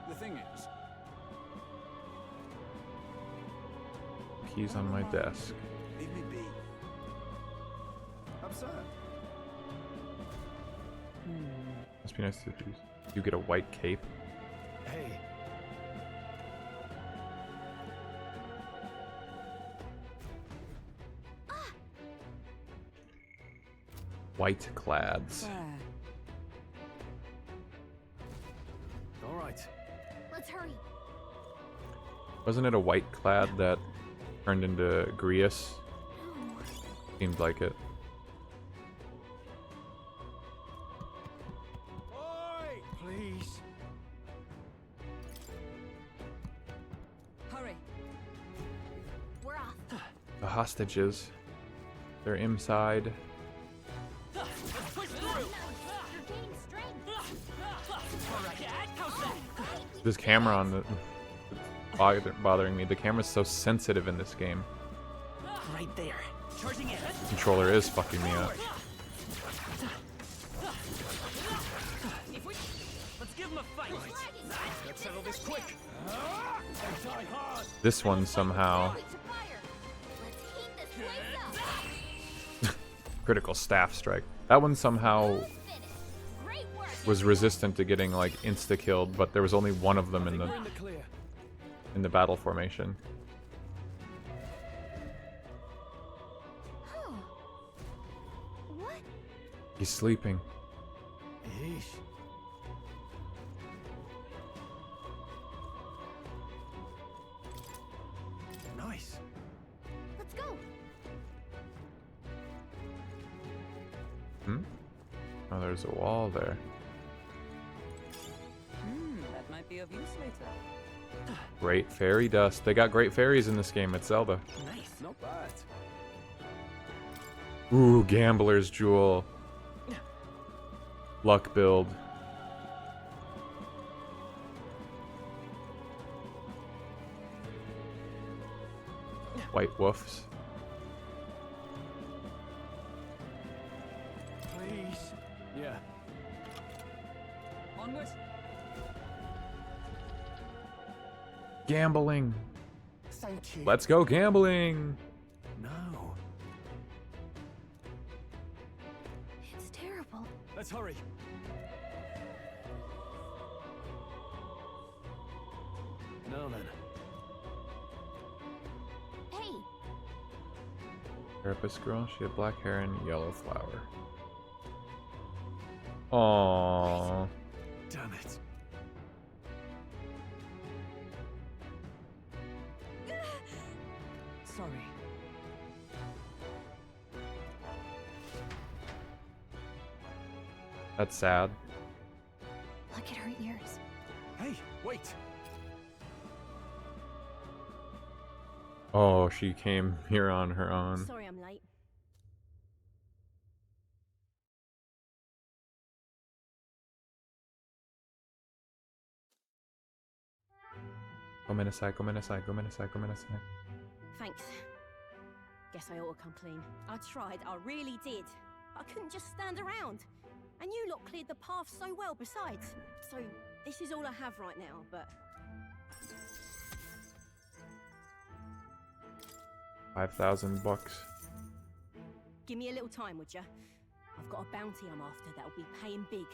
The thing is, Keys on my desk. Leave me be. Absurd. Must be nice to you get a white cape. Hey. White clads. All right. Let's hurry. Wasn't it a white clad that turned into Grius? Seemed like it. Please. Hurry. We're off. The hostages. They're inside. This camera on the bothering me. The camera's so sensitive in this game. Right there. Charging in. The controller is fucking me up. Let's give him a fight. Let's settle this quick. Die hard. This one somehow critical staff strike. That one somehow was resistant to getting like insta killed, but there was only one of them in the battle formation. What? He's sleeping. Yeesh. Nice. Let's go. Hmm? Oh, there's a wall there. That might be of use later. Great fairy dust. They got great fairies in this game. It's Zelda. Nice. Not bad. Ooh, Gambler's Jewel. Luck build. White woofs. Please. Yeah. Onward. Gambling. Thank you. Let's go gambling. No. It's terrible. Let's hurry. No, then. Hey. Therapist girl. She had black hair and yellow flower. Aww. Damn it. Sorry. That's sad. Look at her ears. Hey, wait. Oh, she came here on her own. Sorry I'm late. Gomenasai, gomenasai, gomenasai, gomenasai. Thanks. Guess I ought to come clean. I tried, I really did. I couldn't just stand around. And you lot cleared the path so well besides. So, this is all I have right now, but... 5,000 bucks. Give me a little time, would ya? I've got a bounty I'm after that'll be paying big.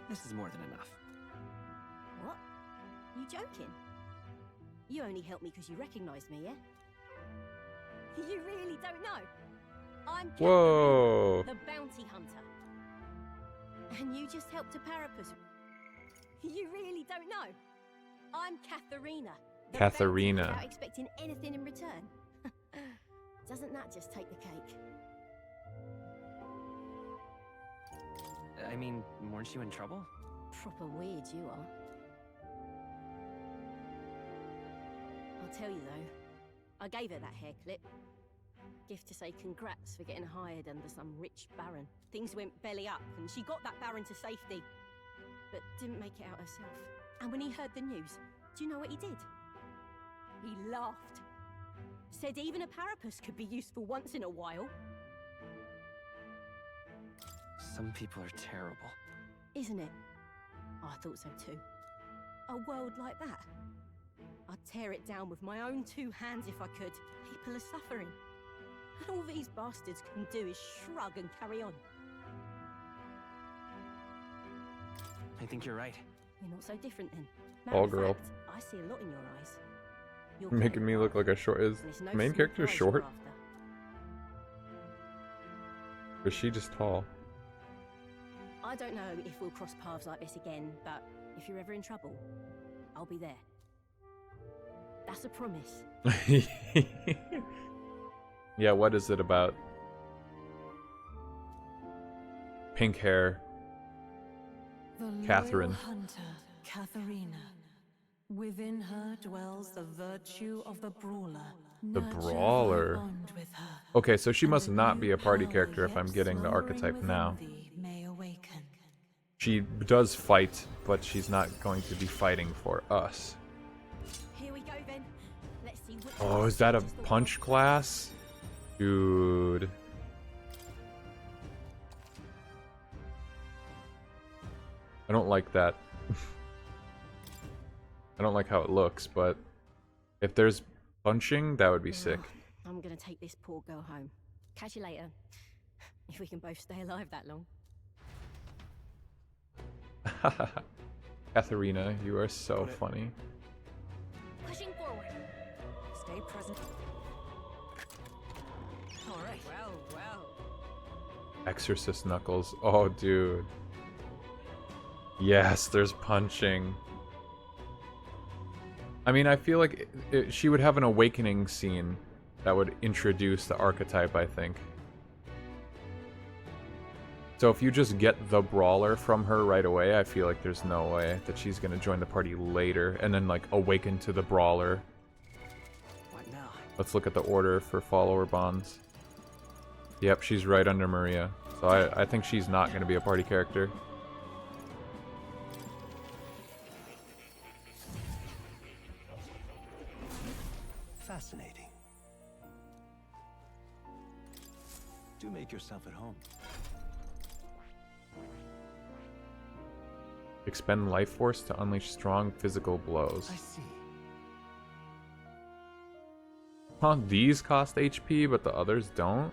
This is more than enough. What? You joking? You only helped me because you recognized me, yeah? You really don't know? I'm Whoa. Katharina, the bounty hunter. And you just helped a Parapus. You really don't know? I'm Katharina. the bounty Katharina. Without expecting anything in return. Doesn't that just take the cake? I mean, weren't you in trouble? Proper weird you are. I'll tell you though, I gave her that hair clip. Gift to say congrats for getting hired under some rich baron. Things went belly up and she got that baron to safety, but didn't make it out herself. And when he heard the news, do you know what he did? He laughed. Said even a Parapus could be useful once in a while. Some people are terrible. Isn't it? I thought so too. A world like that. I'd tear it down with my own 2 hands if I could. People are suffering. And all these bastards can do is shrug and carry on. I think you're right. We're not so different then. All Matter of girl. fact, I see a lot in your eyes. You're Making me look like a short. Is and it's no the main small character prize you're short? after. Or is she just tall? I don't know if we'll cross paths like this again, but if you're ever in trouble, I'll be there. That's a promise. Yeah, what is it about? Pink hair. The Catherine. loyal hunter, Katharina. Within her dwells the virtue of the brawler. The Nurture thy brawler. bond with her, Okay, so she must and a not be new a party power character if yet I'm getting the slumbering archetype within now. thee may awaken. She does fight, but she's not going to be fighting for us. Here we go then. Let's see which Oh, one is that a touches the punch class? Dude. I don't like that. I don't like how it looks, but if there's punching, that would be sick. I'm gonna take this poor girl home. Catch you later. If we can both stay alive that long. Katharina, you are so funny. Pushing forward. Stay present. All right. Well, well. Exorcist Knuckles. Oh, dude. Yes, there's punching. I mean, I feel like she would have an awakening scene that would introduce the archetype, I think. So if you just get the brawler from her right away, I feel like there's no way that she's gonna join the party later and then like awaken to the brawler. What now? Let's look at the order for follower bonds. Yep, she's right under Maria. So I think she's not gonna be a party character. Fascinating. Do make yourself at home. Expend life force to unleash strong physical blows. I see. Huh, these cost HP, but the others don't?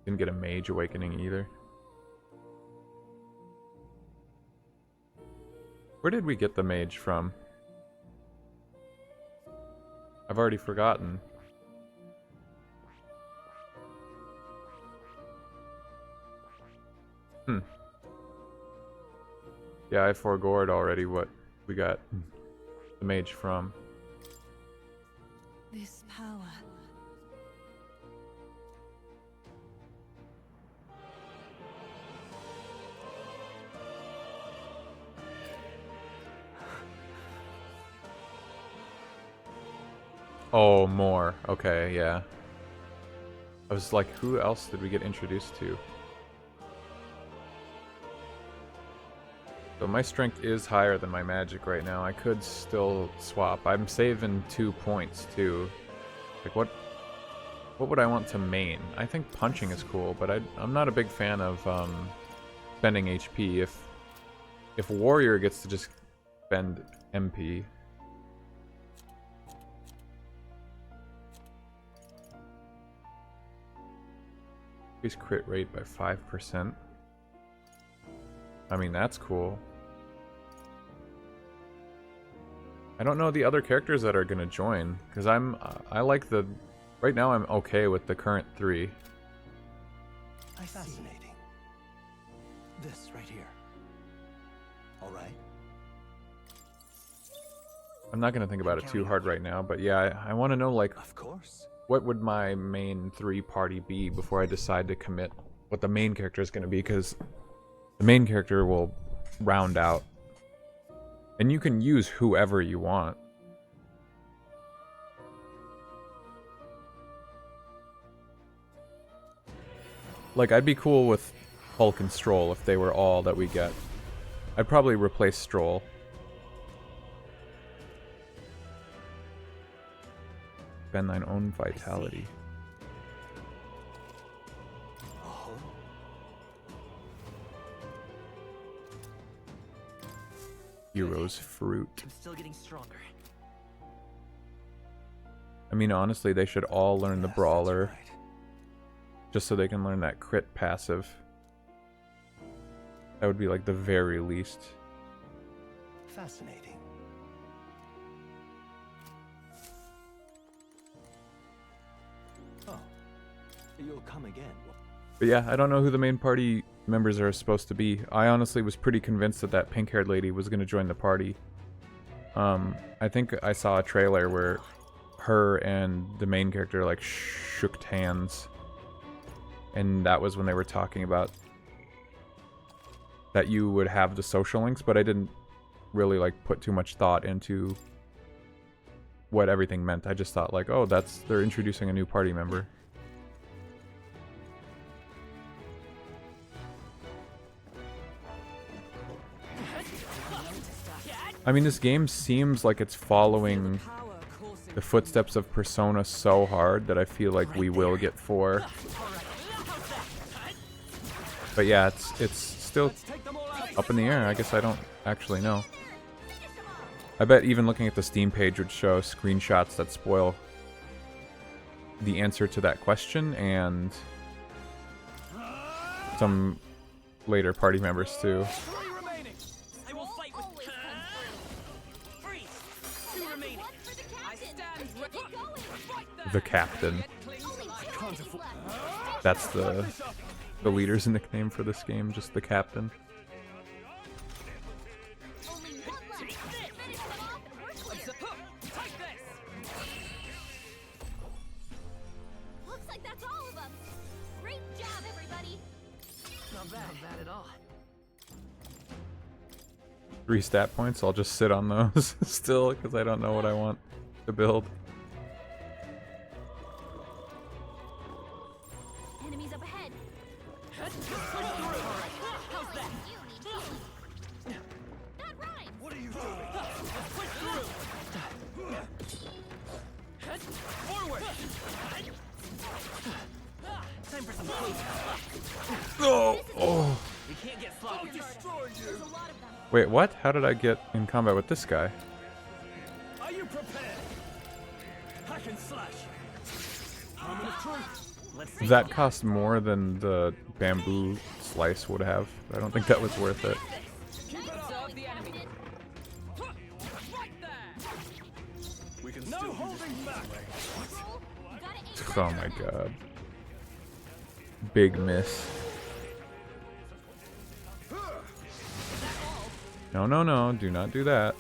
Didn't get a mage awakening either. Where did we get the mage from? I've already forgotten. Yeah, I forgored already what we got the mage from. This power. Oh, more. Okay, yeah. I was like, who else did we get introduced to? So my strength is higher than my magic right now. I could still swap. I'm saving 2 points too. Like what would I want to main? I think punching is cool, but I'm not a big fan of spending HP. If warrior gets to just spend MP. Increase crit rate by 5%. I mean, that's cool. I don't know the other characters that are gonna join, because I like the... Right now I'm okay with the current 3. Fascinating. This right here. All right. I'm not gonna think about it too hard right now, but yeah, I want to know, like, of course, what would my main 3 party be before I decide to commit what the main character is gonna be, because the main character will round out. And you can use whoever you want. Like, I'd be cool with Hulk and Stroll if they were all that we get. I'd probably replace Stroll. Spend thine own vitality. Hero's fruit. I'm still getting stronger. I mean, honestly, they should all learn the brawler. Just so they can learn that crit passive. That would be like the very least. Fascinating. Oh, you'll come again. But yeah, I don't know who the main party members are supposed to be. I honestly was pretty convinced that that pink-haired lady was going to join the party. I think I saw a trailer where her and the main character like shook hands. And that was when they were talking about that you would have the social links, but I didn't really like put too much thought into what everything meant. I just thought like, oh, they're introducing a new party member. I mean, this game seems like it's following the footsteps of Persona so hard that I feel like we will get 4. But yeah, it's still up in the air. I guess I don't actually know. I bet even looking at the Steam page would show screenshots that spoil the answer to that question and some later party members too. The captain. That's the leader's nickname for this game, just the captain. Looks like that's all of them. Great job, everybody. Not bad at all. 3 stat points, I'll just sit on those still, because I don't know what I want to build. Enemies up ahead. That rhymes. What are you doing? Let's push through. Forward. Time for some food. Oh. We can't get sloppy. Wait, what? How did I get in combat with this guy? Are you prepared? Hack and slash. Moment of truth. That cost more than the bamboo slice would have. I don't think that was worth it. No holding back. Oh my god. Big miss. No, no, no. Do not do that.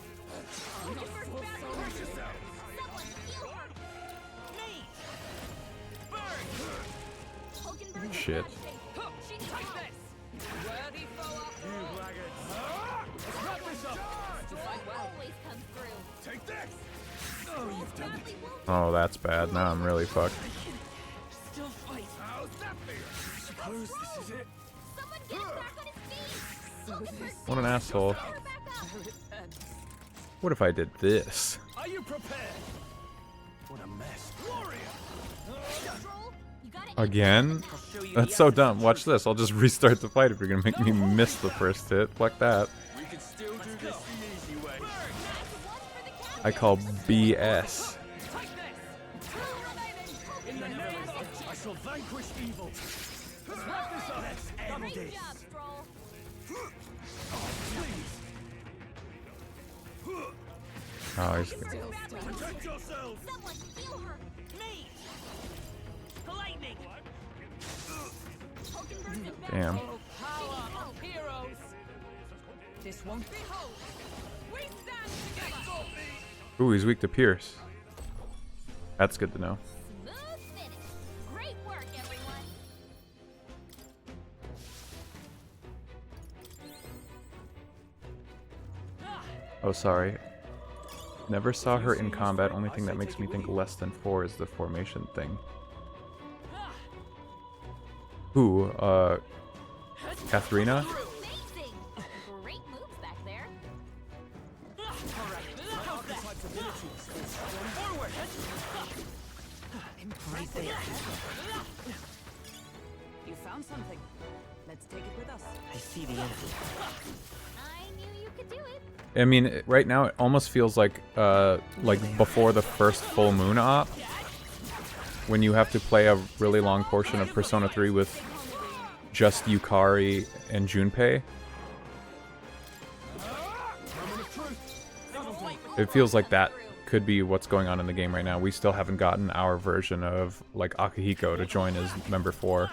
Shit. Oh, that's bad. Now I'm really fucked. Still fight. How's that feel? Suppose this is it. Someone get back on his feet. What an asshole. What if I did this? Are you prepared? What a mess. Warrior. Again? That's so dumb. Watch this. I'll just restart the fight if you're gonna make me miss the first hit. Fuck that. We can still do this the easy way. I call BS. In the name, I shall vanquish evil. Let's wrap this up. Let's end Great this. job, Stroll. Oh, he's Protect yourselves. Someone heal her. Me! Lightning! damn. Oh, power of heroes. This won't be hold. We stand together. Ooh, he's weak to Pierce. That's good to know. Smooth finish. Great work, everyone. Oh, sorry. Never saw her in combat. Only thing that makes me think less than 4 is the formation thing. Who? Katharina? Amazing. Great moves back there. Right there. You found something. Let's take it with us. I see the enemy. I knew you could do it. I mean, right now it almost feels like before the first full moon op, when you have to play a really long portion of Persona 3 with just Yukari and Junpei. It feels like that could be what's going on in the game right now. We still haven't gotten our version of like Akihiko to join as member 4.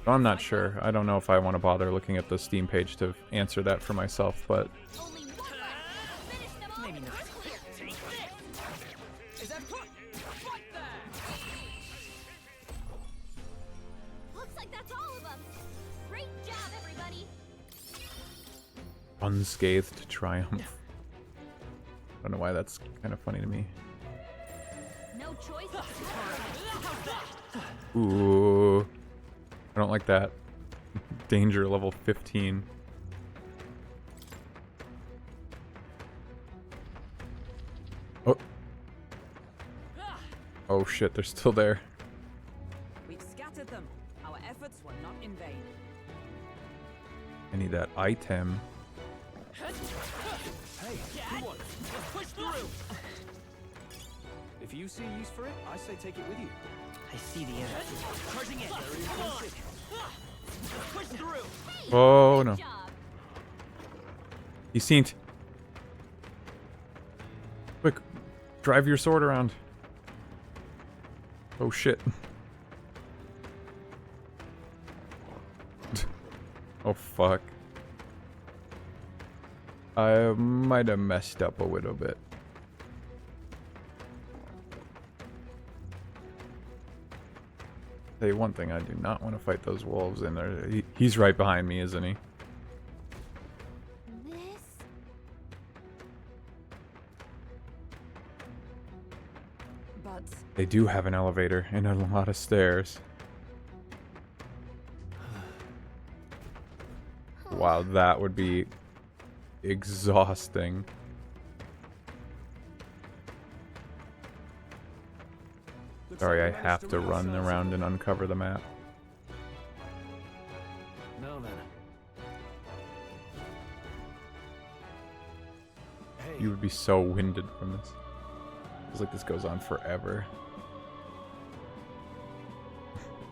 So I'm not sure. I don't know if I want to bother looking at the Steam page to answer that for myself, but Maybe not. Looks like that's all of them. Great job, everybody. unscathed triumph. I don't know why that's kind of funny to me. No choice. Ooh. I don't like that. Danger level 15. Oh. Oh shit, they're still there. We've scattered them. Our efforts were not in vain. I need that item. Hey, good one. Let's push through. If you see a use for it, I say take it with you. I see the enemy. Charging in. Push through. Oh no. He's seen. Quick, drive your sword around. Oh shit. Oh fuck. I might have messed up a little bit. Say one thing, I do not want to fight those wolves in there. He's right behind me, isn't he? This. But They do have an elevator and a lot of stairs. Wow, that would be exhausting. Sorry, I have to run around and uncover the map. Now then. Hey. You would be so winded from this. Feels like this goes on forever.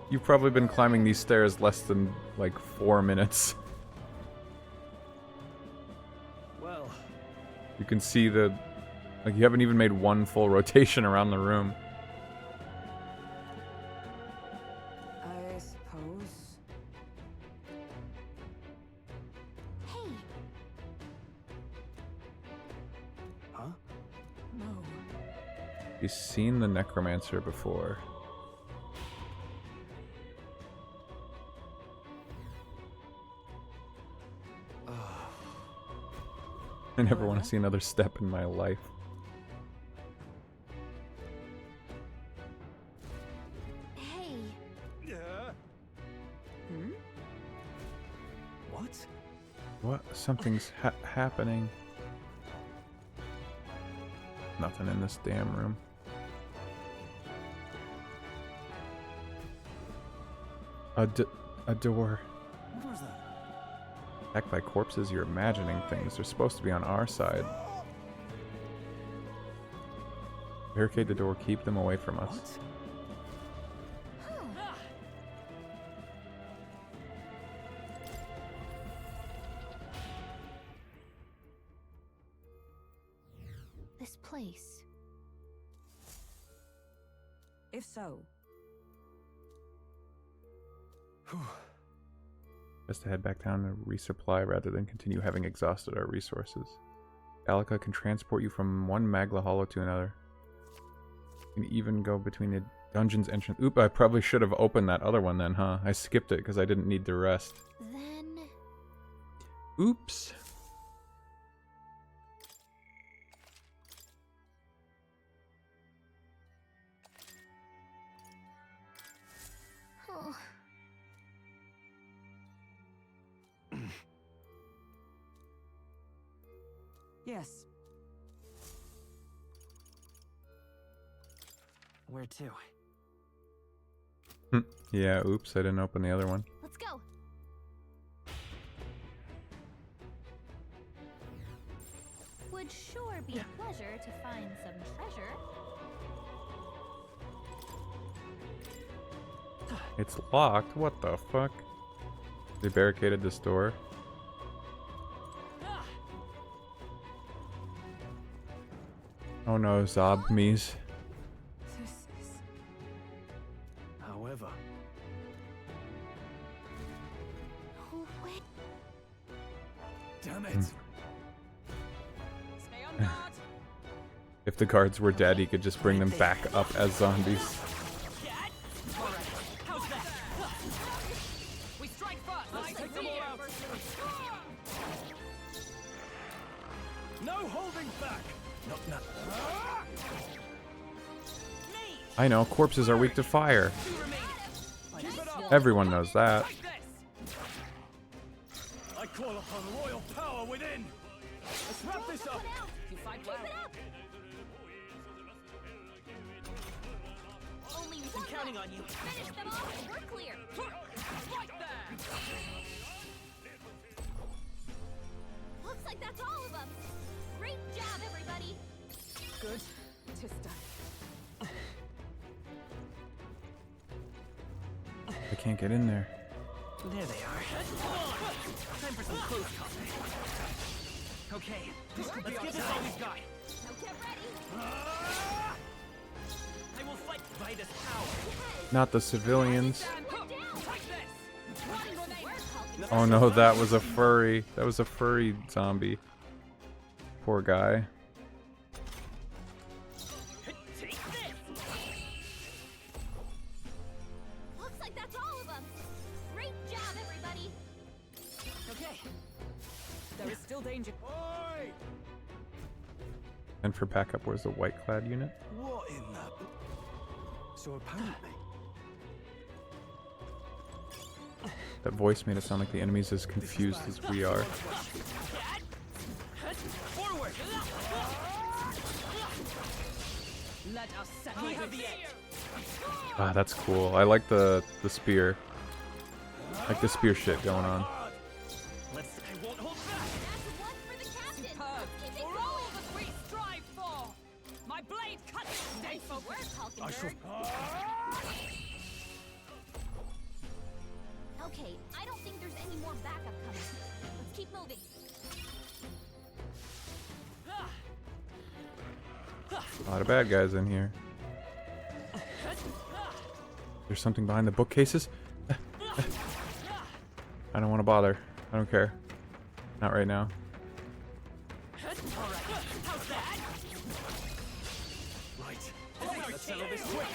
You've probably been climbing these stairs less than like 4 minutes. Well, You can see the... Like, you haven't even made one full rotation around the room. I suppose. Hey. Huh? No. You've seen the Necromancer before. I never want to see another step in my life. Hey. Yeah. Hmm? What? What? Something's happening. Nothing in this damn room. A door. What was that? Attacked by corpses, you're imagining things. They're supposed to be on our side. Barricade the door, keep them away from us. This place. If so, Best to head back down and resupply rather than continue having exhausted our resources. Gallica can transport you from one Magla Hollow to another. You can even go between the dungeon's entrance. Oop, I probably should have opened that other one then, huh? I skipped it because I didn't need the rest. Then... Oops. Oh. Yes. Where to? Yeah, oops, I didn't open the other one. Let's go. Would sure be a pleasure to find some treasure. It's locked? What the fuck? They barricaded this door. Oh no, Zobmies. However, Oh, wait. damn it! Stay on guard. If the guards were dead, he could just bring them back up as zombies. How's that? We strike first. I take them all out. No holding back. Not. I know, corpses are weak to fire. Everyone knows that. I call upon royal power within. Let's wrap this up. You fight well. Only I'm one counting left. on you. Finish them off and we're clear. Right there. Looks like that's all of them. Great job, everybody. good. Tista. I can't get in there. There they are. Time for some close combat. Okay, let's give this all we've got. Now get ready. I will fight by this power. Not the civilians. Take this. Oh no, that was a furry. That was a furry zombie. Poor guy. Take this. Looks like that's all of them. Great job, everybody. Okay. There is still danger. And for backup, where's the white clad unit? What in the... So apparently... That voice made it sound like the enemy's as confused as we are. Forward. Let us settle We have this. the edge. Ah, that's cool. I like the spear. Like the spear shit going on. Let's... I won't hold back. That's one for the captain. Superb. Keep it For all going. that we strive for. My blade cuts. Stay Nice work, focused. Hulkenberg. Okay, I don't think there's any more backup coming. Let's keep moving. A lot of bad guys in here. There's something behind the bookcases. I don't want to bother. I don't care. Not right now. Right. Let's settle this quick.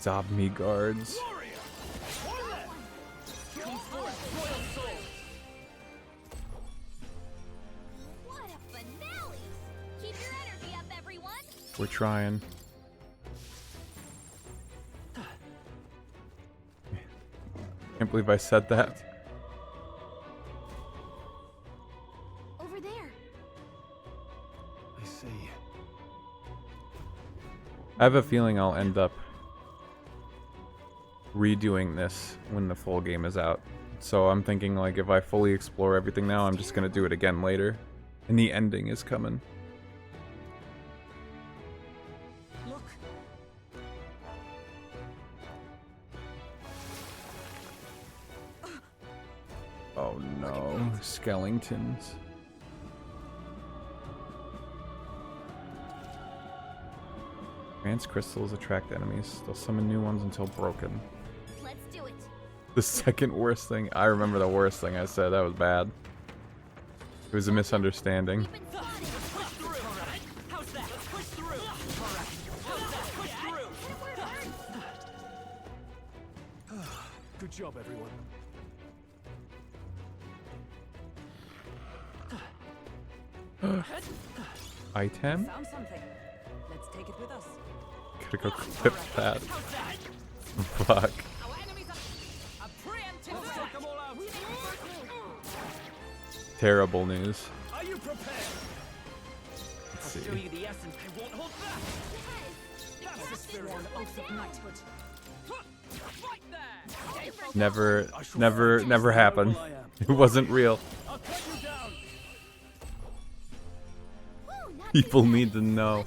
Zob me guards. What a finale! Keep your energy up, everyone. We're trying. Can't believe I said that. Over there. I see. I have a feeling I'll end up redoing this when the full game is out. So I'm thinking, like, if I fully explore everything now, I'm just gonna do it again later. And the ending is coming. Oh no, skeletons. Trance crystals attract enemies. They'll summon new ones until broken. Let's do it. The second worst thing. I remember the worst thing I said. That was bad. It was a misunderstanding. Good job, everyone. Item? Found something. Let's take it with us. Gotta go clip that. Fuck. Terrible news. Are you prepared? Let's see. I'll show you the essence. I won't hold back. That's the spirit of knighthood. Right there. Never happened. It wasn't real. I'll cut you down. People need to know.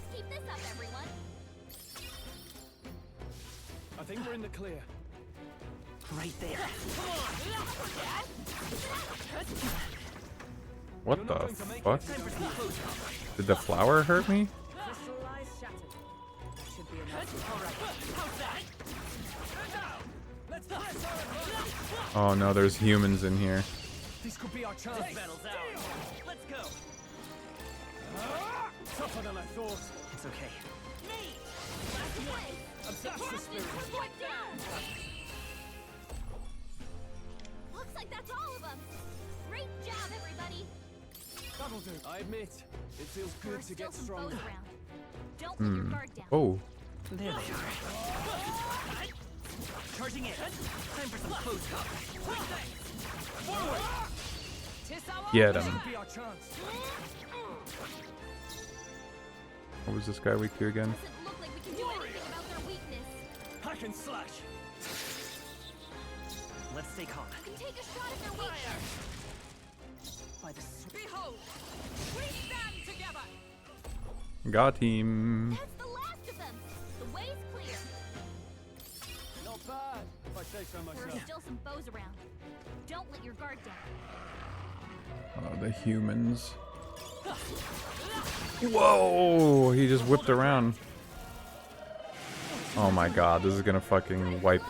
I think we're in the clear. Right there. What the fuck? Did the flower hurt me? Oh no, there's humans in here. This could be our chance. This battle's ours. Let's go. Tougher than I thought. It's okay. That's the spirit. Looks like that's all of them. Great job, everybody. That'll do. I admit, it feels good There's to still get some stronger. foes around. Don't let your guard down. Oh. There they are. Charging in. Time for some close cover. Forward. Get This him. could be our chance. What was this guy weak to again? Doesn't look like we can do anything about their weakness. Hack and slash. Let's stay calm. We can take a shot at their weakness. By the Behold, we stand together. Got him. That's the last of them. The way's clear. Not bad, if I say so myself. There's still some foes around. Don't let your guard down. Oh, the humans. Whoa! He just whipped around. Oh my god, this is gonna fucking wipe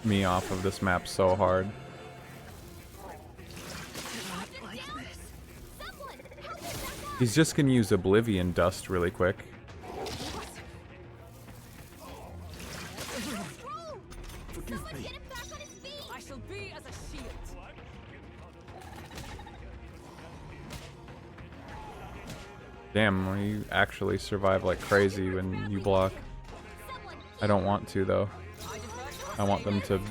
me off of this map so hard. He's just gonna use Oblivion Dust really quick. I shall be as a shield. Damn, you actually survive like crazy when you block. I don't want to though. I want them to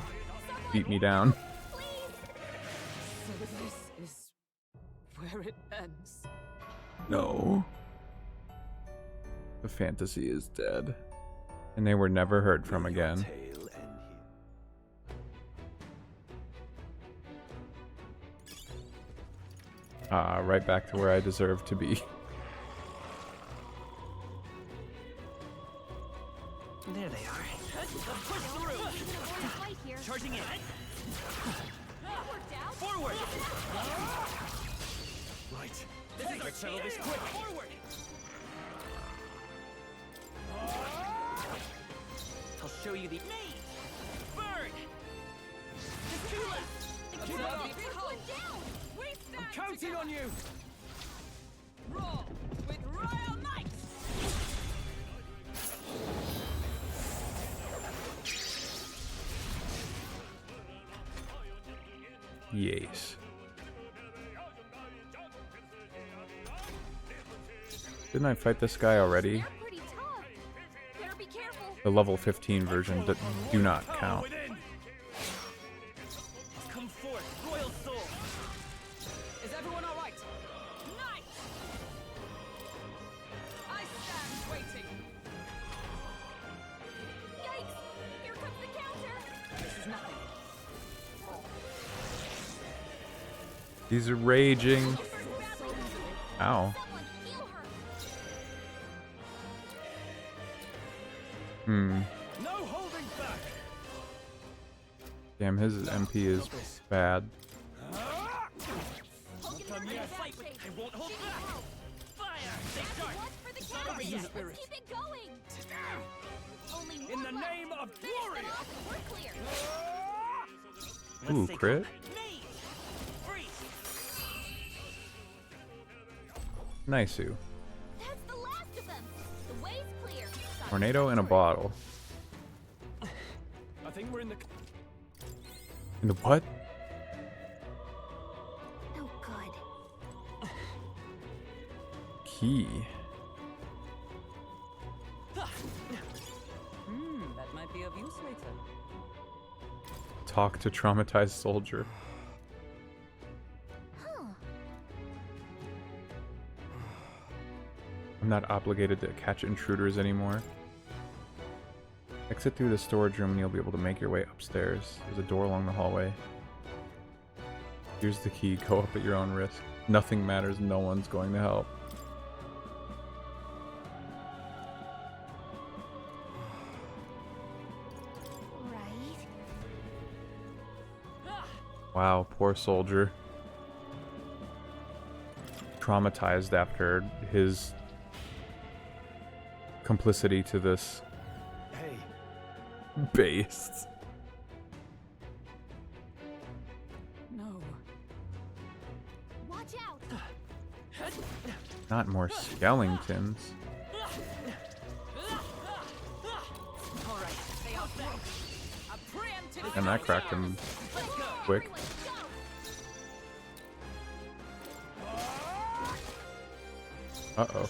beat me down. So this is where it ends. No. The fantasy is dead. And they were never heard from again. Right back to where I deserve to be. There they are. Charging in. Forward. Right. This is our settle this quick. Forward. I'll show you the burn. Just two left. Keep up. I'm counting on you. Roar with royal might. Yes. Didn't I fight this guy already? The level 15 version that do not count. Come forth, royal soul. Is everyone all right? Knight! I stand waiting. Yikes! Here comes the counter. This is nothing. He's raging. Ow. No holding back. Damn, his MP is bad. them yet. Fight with. I won't hold back. Fire! Stay sharp. It's not over yet. Let's keep it going. Only one In the name of glory. We're clear. Ooh, crit. Nice-oo. That's the last of them. The way's clear. Tornado in a bottle. I think we're in the... In the what? No good. Key. That might be of use later. Talk to traumatized soldier. I'm not obligated to catch intruders anymore. Exit through the storage room and you'll be able to make your way upstairs. There's a door along the hallway. Here's the key. Go up at your own risk. Nothing matters. No one's going to help. Right. Wow, poor soldier. Traumatized after his complicity to this base. No. Watch out. Not more skeletons. And that cracked him quick. Uh-oh.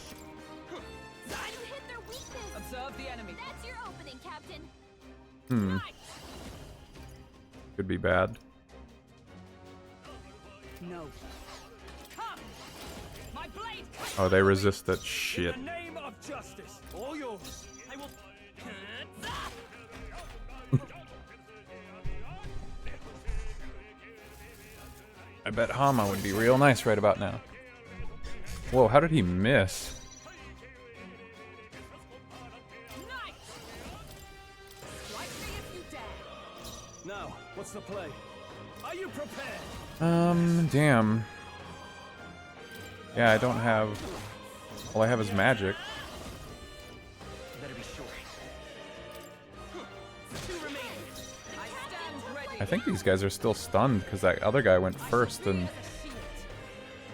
Observe the enemy. That's your opening, Captain. Hmm. Could be bad. No. Come. My blade. Oh, they resist that shit. In the name of justice, all yours. I will. I bet Hama would be real nice right about now. Whoa, how did he miss? Now, what's the play? Are you prepared? Damn. Yeah, I don't have... All I have is magic. Better be sure. I think these guys are still stunned because that other guy went first and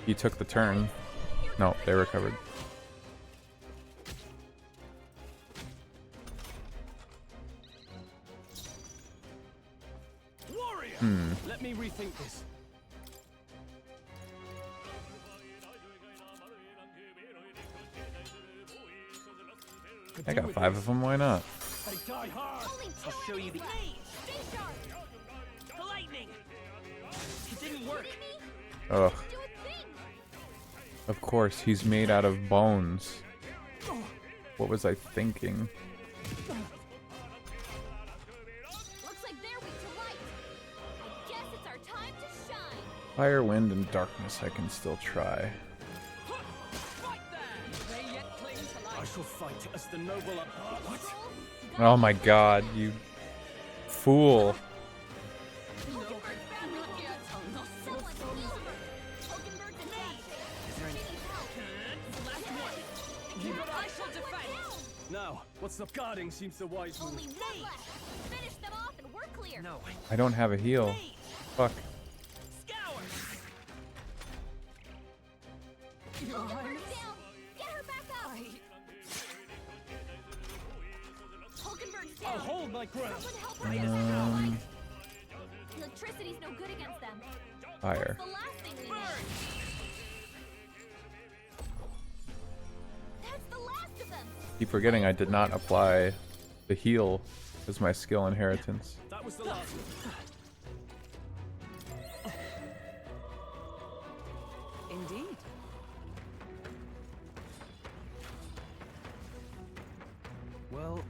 he took the turn. No, they recovered. Warrior, let me rethink this. I got 5 of them, why not? They die hard. I'll show you the. The lightning. It didn't work. Ugh. Of course, he's made out of bones. What was I thinking? Looks like they're weak to light. I guess it's our time to shine. Fire, wind, and darkness I can still try. I shall fight as the noble. What? Oh my god, you fool. Now, what's the guarding seems the wise move. Only one left. Finish them off and we're clear. No. I don't have a heal. Fuck. Down. Get her back up. Hulkenberg's down. I'll hold my ground. Someone help her. Electricity's no good against them. Fire. That's the last thing we need. That's the last of them. Keep forgetting I did not apply the heal as my skill inheritance. That was the last one. Indeed. Well,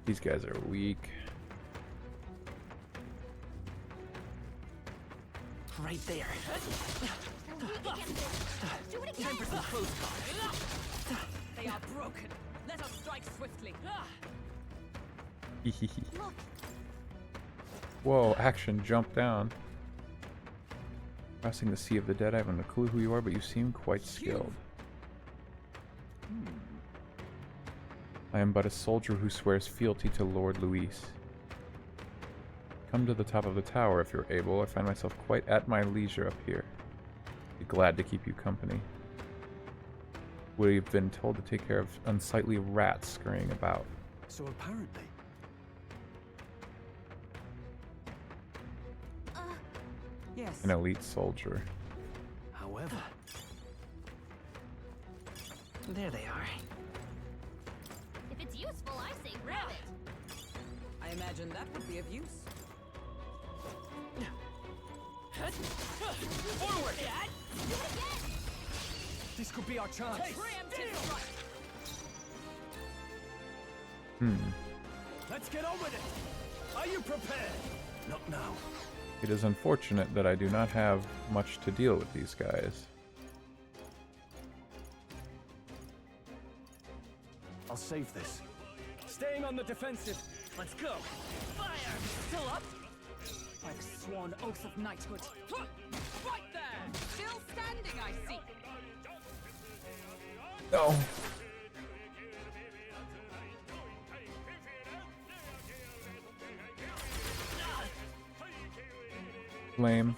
These guys are weak. Right there. Do it again. They are broken. Let us strike swiftly. Whoa, action, jump down. Crossing the Sea of the Dead, I haven't a clue who you are, but you seem quite skilled. I am but a soldier who swears fealty to Lord Luis. Come to the top of the tower if you're able. I find myself quite at my leisure up here. Be glad to keep you company. We've been told to take care of unsightly rats scurrying about. So apparently... Yes. An elite soldier. However... There they are. If it's useful, I say grab it. I imagine that would be of use. Forward! This could be our chance. Let's get on with it. Are you prepared? Not now. It is unfortunate that I do not have much to deal with these guys. I'll save this. Staying on the defensive. Let's go. Fire! Still up? By the sworn oath of knighthood. Right there! Still standing, I see. No. Lame.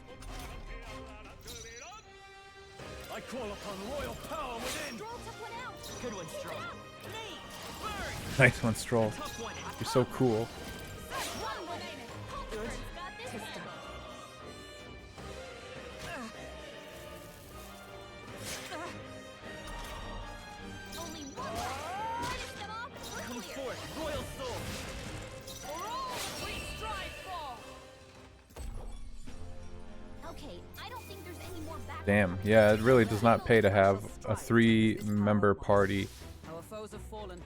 I call upon royal power within. Good one, Stroll. Nice one, Stroll. You're so cool. Damn, yeah, it really does not pay to have a 3-member party Our foes have fallen.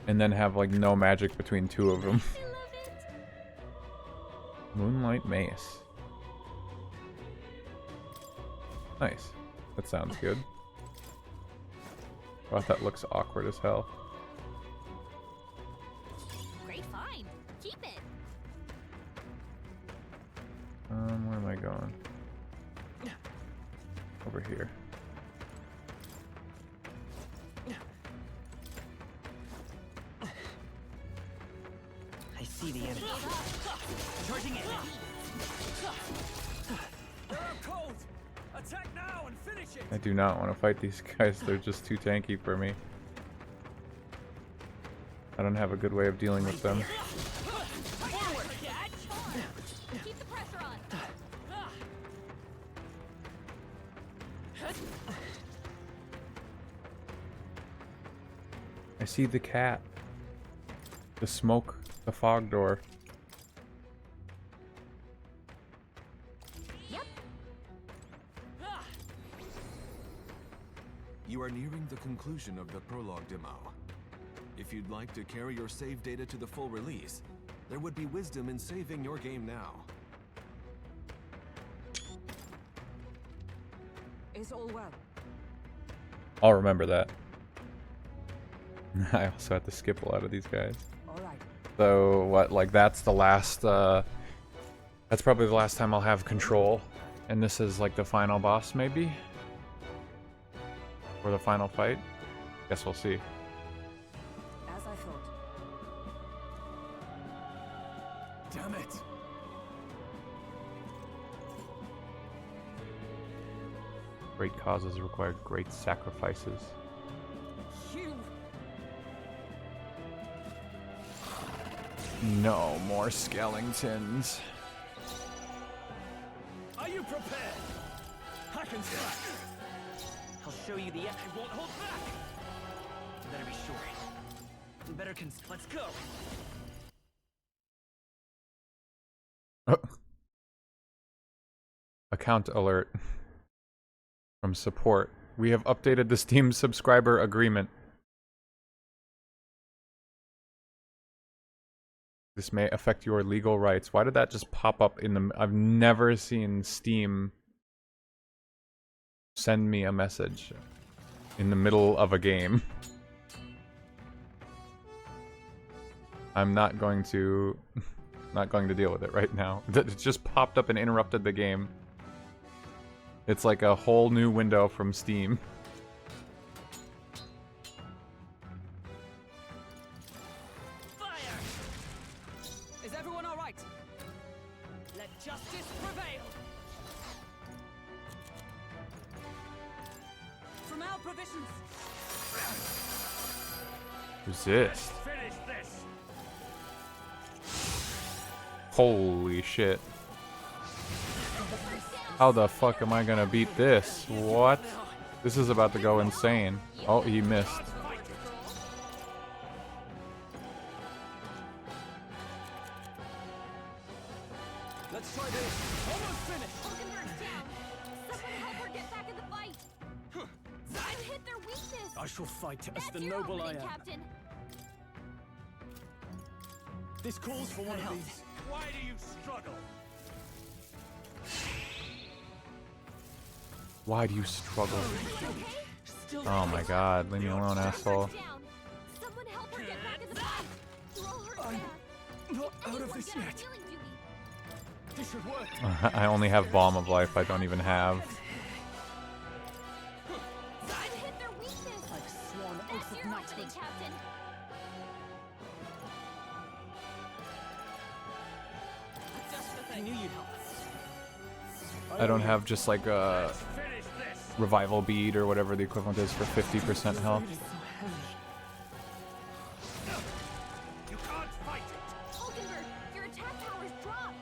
and then have like no magic between 2 of them. Moonlight Mace. Nice. That sounds good. Wow, that looks awkward as hell. Great find. Keep it. Where am I going? Over here. I see the enemy. Charging in. They're up cold. Attack now and finish it. I do not want to fight these guys. They're just too tanky for me. I don't have a good way of dealing with them. Forward. Keep the pressure on. I see the cat. The smoke. The fog door. Yep. You are nearing the conclusion of the Prologue Demo. If you'd like to carry your save data to the full release, there would be wisdom in saving your game now. Is all well? I'll remember that. I also have to skip a lot of these guys. Alright. So what, like that's the last, that's probably the last time I'll have control. And this is like the final boss maybe? Or the final fight? Guess we'll see. As I thought. Damn it. Great causes require great sacrifices. You. No more skeletons. Are you prepared? Hack and slash. I'll show you the end. I won't hold back. Better be sure. Let's go. Account alert from support. We have updated the Steam subscriber agreement. This may affect your legal rights. Why did that just pop up in the... I've never seen Steam send me a message in the middle of a game. I'm not going to deal with it right now. It just popped up and interrupted the game. It's like a whole new window from Steam. Fire! Is everyone all right? Let justice prevail. From our provisions. Resist. Finish this. Holy shit. How the fuck am I gonna beat this? What? This is about to go insane. Oh, he missed. Let's try this. Almost finished. Hulkenberg's down. Someone help her get back in the fight. Someone hit their weakness. I shall fight as That's the your noble I opening, am. Captain. This calls for one of these. Why do you struggle? Why do you struggle? Oh my god, leave me alone, asshole. Someone help her get back in the fight. Roll her I'm not out of this yet. healing duty. This should work. I only have Balm of Life, I don't even have. Someone hit their weakness. I've sworn oath That's of your knighthood. opening, Captain. Just the thing. I knew you'd help. I don't have just like a revival bead or whatever the equivalent is for 50% health. You can't fight it. Hulkenberg, your attack power's dropped.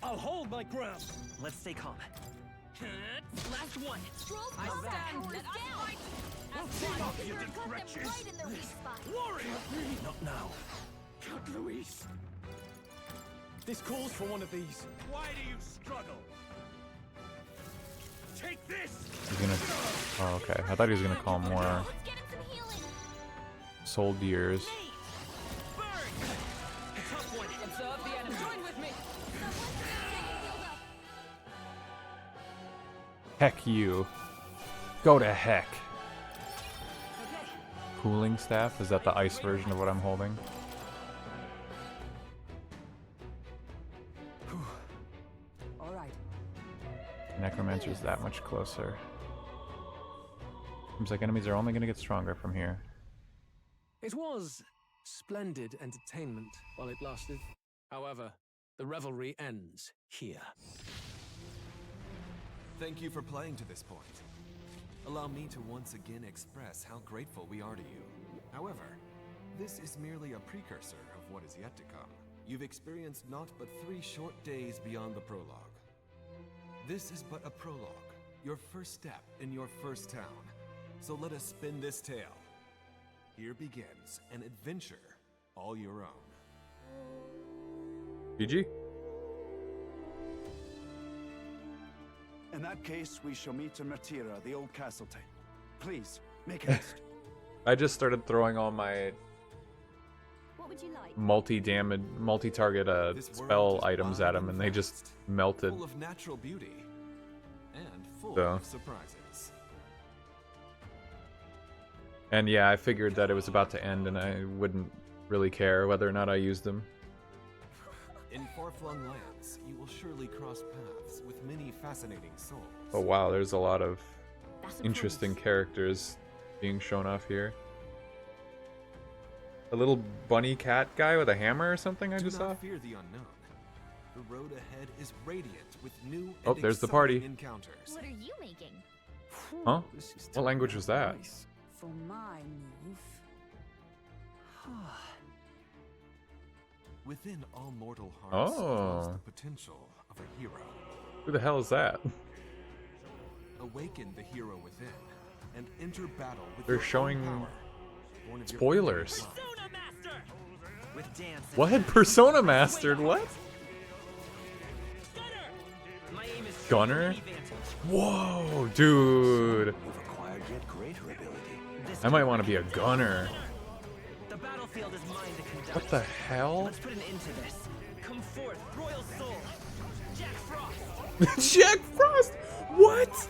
I'll hold my ground. Let's stay calm. Last one. Stroll's I combat stand. power's Let us down. fight. We'll team up, you Hulkenberg got them wretches. right in their weak spot. Warrior! Not now. Count Luis! This calls for one of these. Why do you struggle? Take this! He's gonna. Oh, okay. I thought he was gonna call more Let's get him some healing. soldiers. Tough one. Observe the enemy. Join with me. Heck you. Go to heck. Cooling staff? Is that the ice version of what I'm holding? All right. Necromancer's that much closer. Seems like enemies are only gonna get stronger from here. It was splendid entertainment while it lasted. However, the revelry ends here. Thank you for playing to this point. Allow me to once again express how grateful we are to you. However, this is merely a precursor of what is yet to come. You've experienced naught but 3 short days beyond the prologue. This is but a prologue, your first step in your first town. So let us spin this tale. Here begins an adventure all your own. GG? In that case, we shall meet in Matira, the old castle town. Please, make haste. I just started throwing all my What would you like? multi-damage, multi-target spell items at him, and they just melted. Full of natural beauty and full So. of surprises. And yeah, I figured that it was about to end, and I wouldn't really care whether or not I used them. In far-flung lands, you will surely cross paths with many fascinating souls. Oh wow, there's a lot of interesting characters being shown off here. A little bunny cat guy with a hammer or something I just Do saw? not fear the unknown. The road ahead is radiant with new Oh, and there's the exciting party. encounters. What are you making? Huh? What language was that? For my move. Within all mortal hearts lies Oh. the potential of a hero. Who the hell is that? Awaken the hero within and enter battle with They're your own showing power. Born of your spoilers. own blood. With dance. What? Persona Mastered? What? My aim is Gunner? Whoa, dude. You've acquired yet greater ability. I might want to be a gunner. The battlefield is mine to conduct. What the hell? Let's put an end to this. Come forth, Royal Soul. Jack Frost. Jack Frost? What?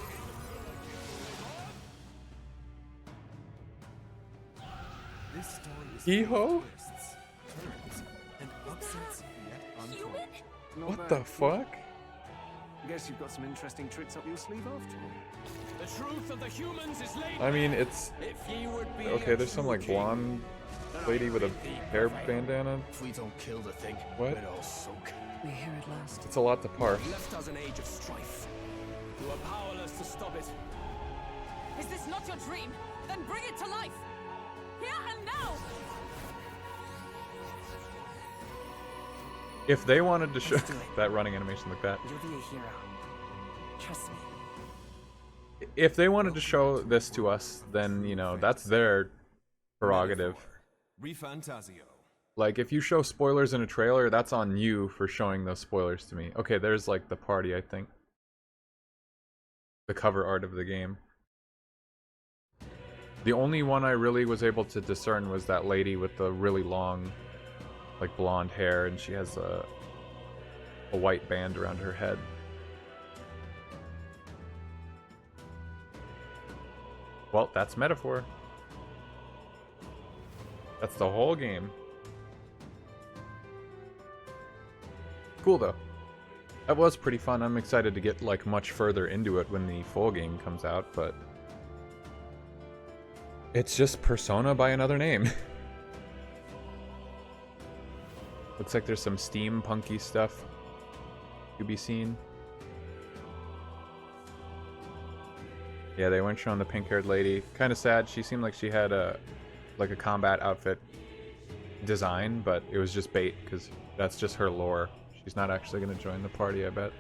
This story is Eho? full of twists, turns, and upsets yet untold. What the fuck? Guess you've got some interesting tricks up your sleeve after all. The truth of the humans is laid I mean, bare. it's If ye would be okay. a There's some true like king, blonde then I lady with a prithee hair prevail. bandana. If we don't kill the thing, What? we're all sunk. We're here at last. It's a lot to parse. You have left us an age of strife. You are powerless to stop it. Is this not your dream? Then bring it to life! Here and now! If they wanted to show that running animation like that, You'll be a hero. Trust me. if they wanted to show this to us, then you know that's their prerogative. ReFantazio. Like if you show spoilers in a trailer, that's on you for showing those spoilers to me. Okay, there's like the party, I think. The cover art of the game. The only one I really was able to discern was that lady with the really long, like blonde hair, and she has a white band around her head. Well, that's metaphor. That's the whole game. Cool though. That was pretty fun. I'm excited to get like much further into it when the full game comes out, but it's just Persona by another name. Looks like there's some steampunky stuff to be seen. Yeah, they weren't showing the pink-haired lady. Kind of sad. She seemed like she had a combat outfit design, but it was just bait because that's just her lore. She's not actually going to join the party, I bet.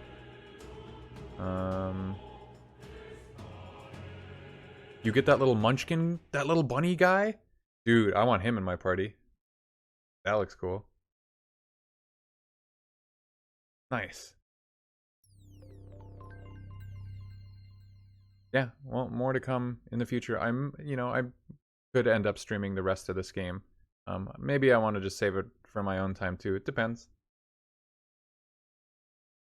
You get that little munchkin, that little bunny guy? Dude, I want him in my party. That looks cool. Nice. Yeah, well, more to come in the future. I could end up streaming the rest of this game. Maybe I want to just save it for my own time too. It depends.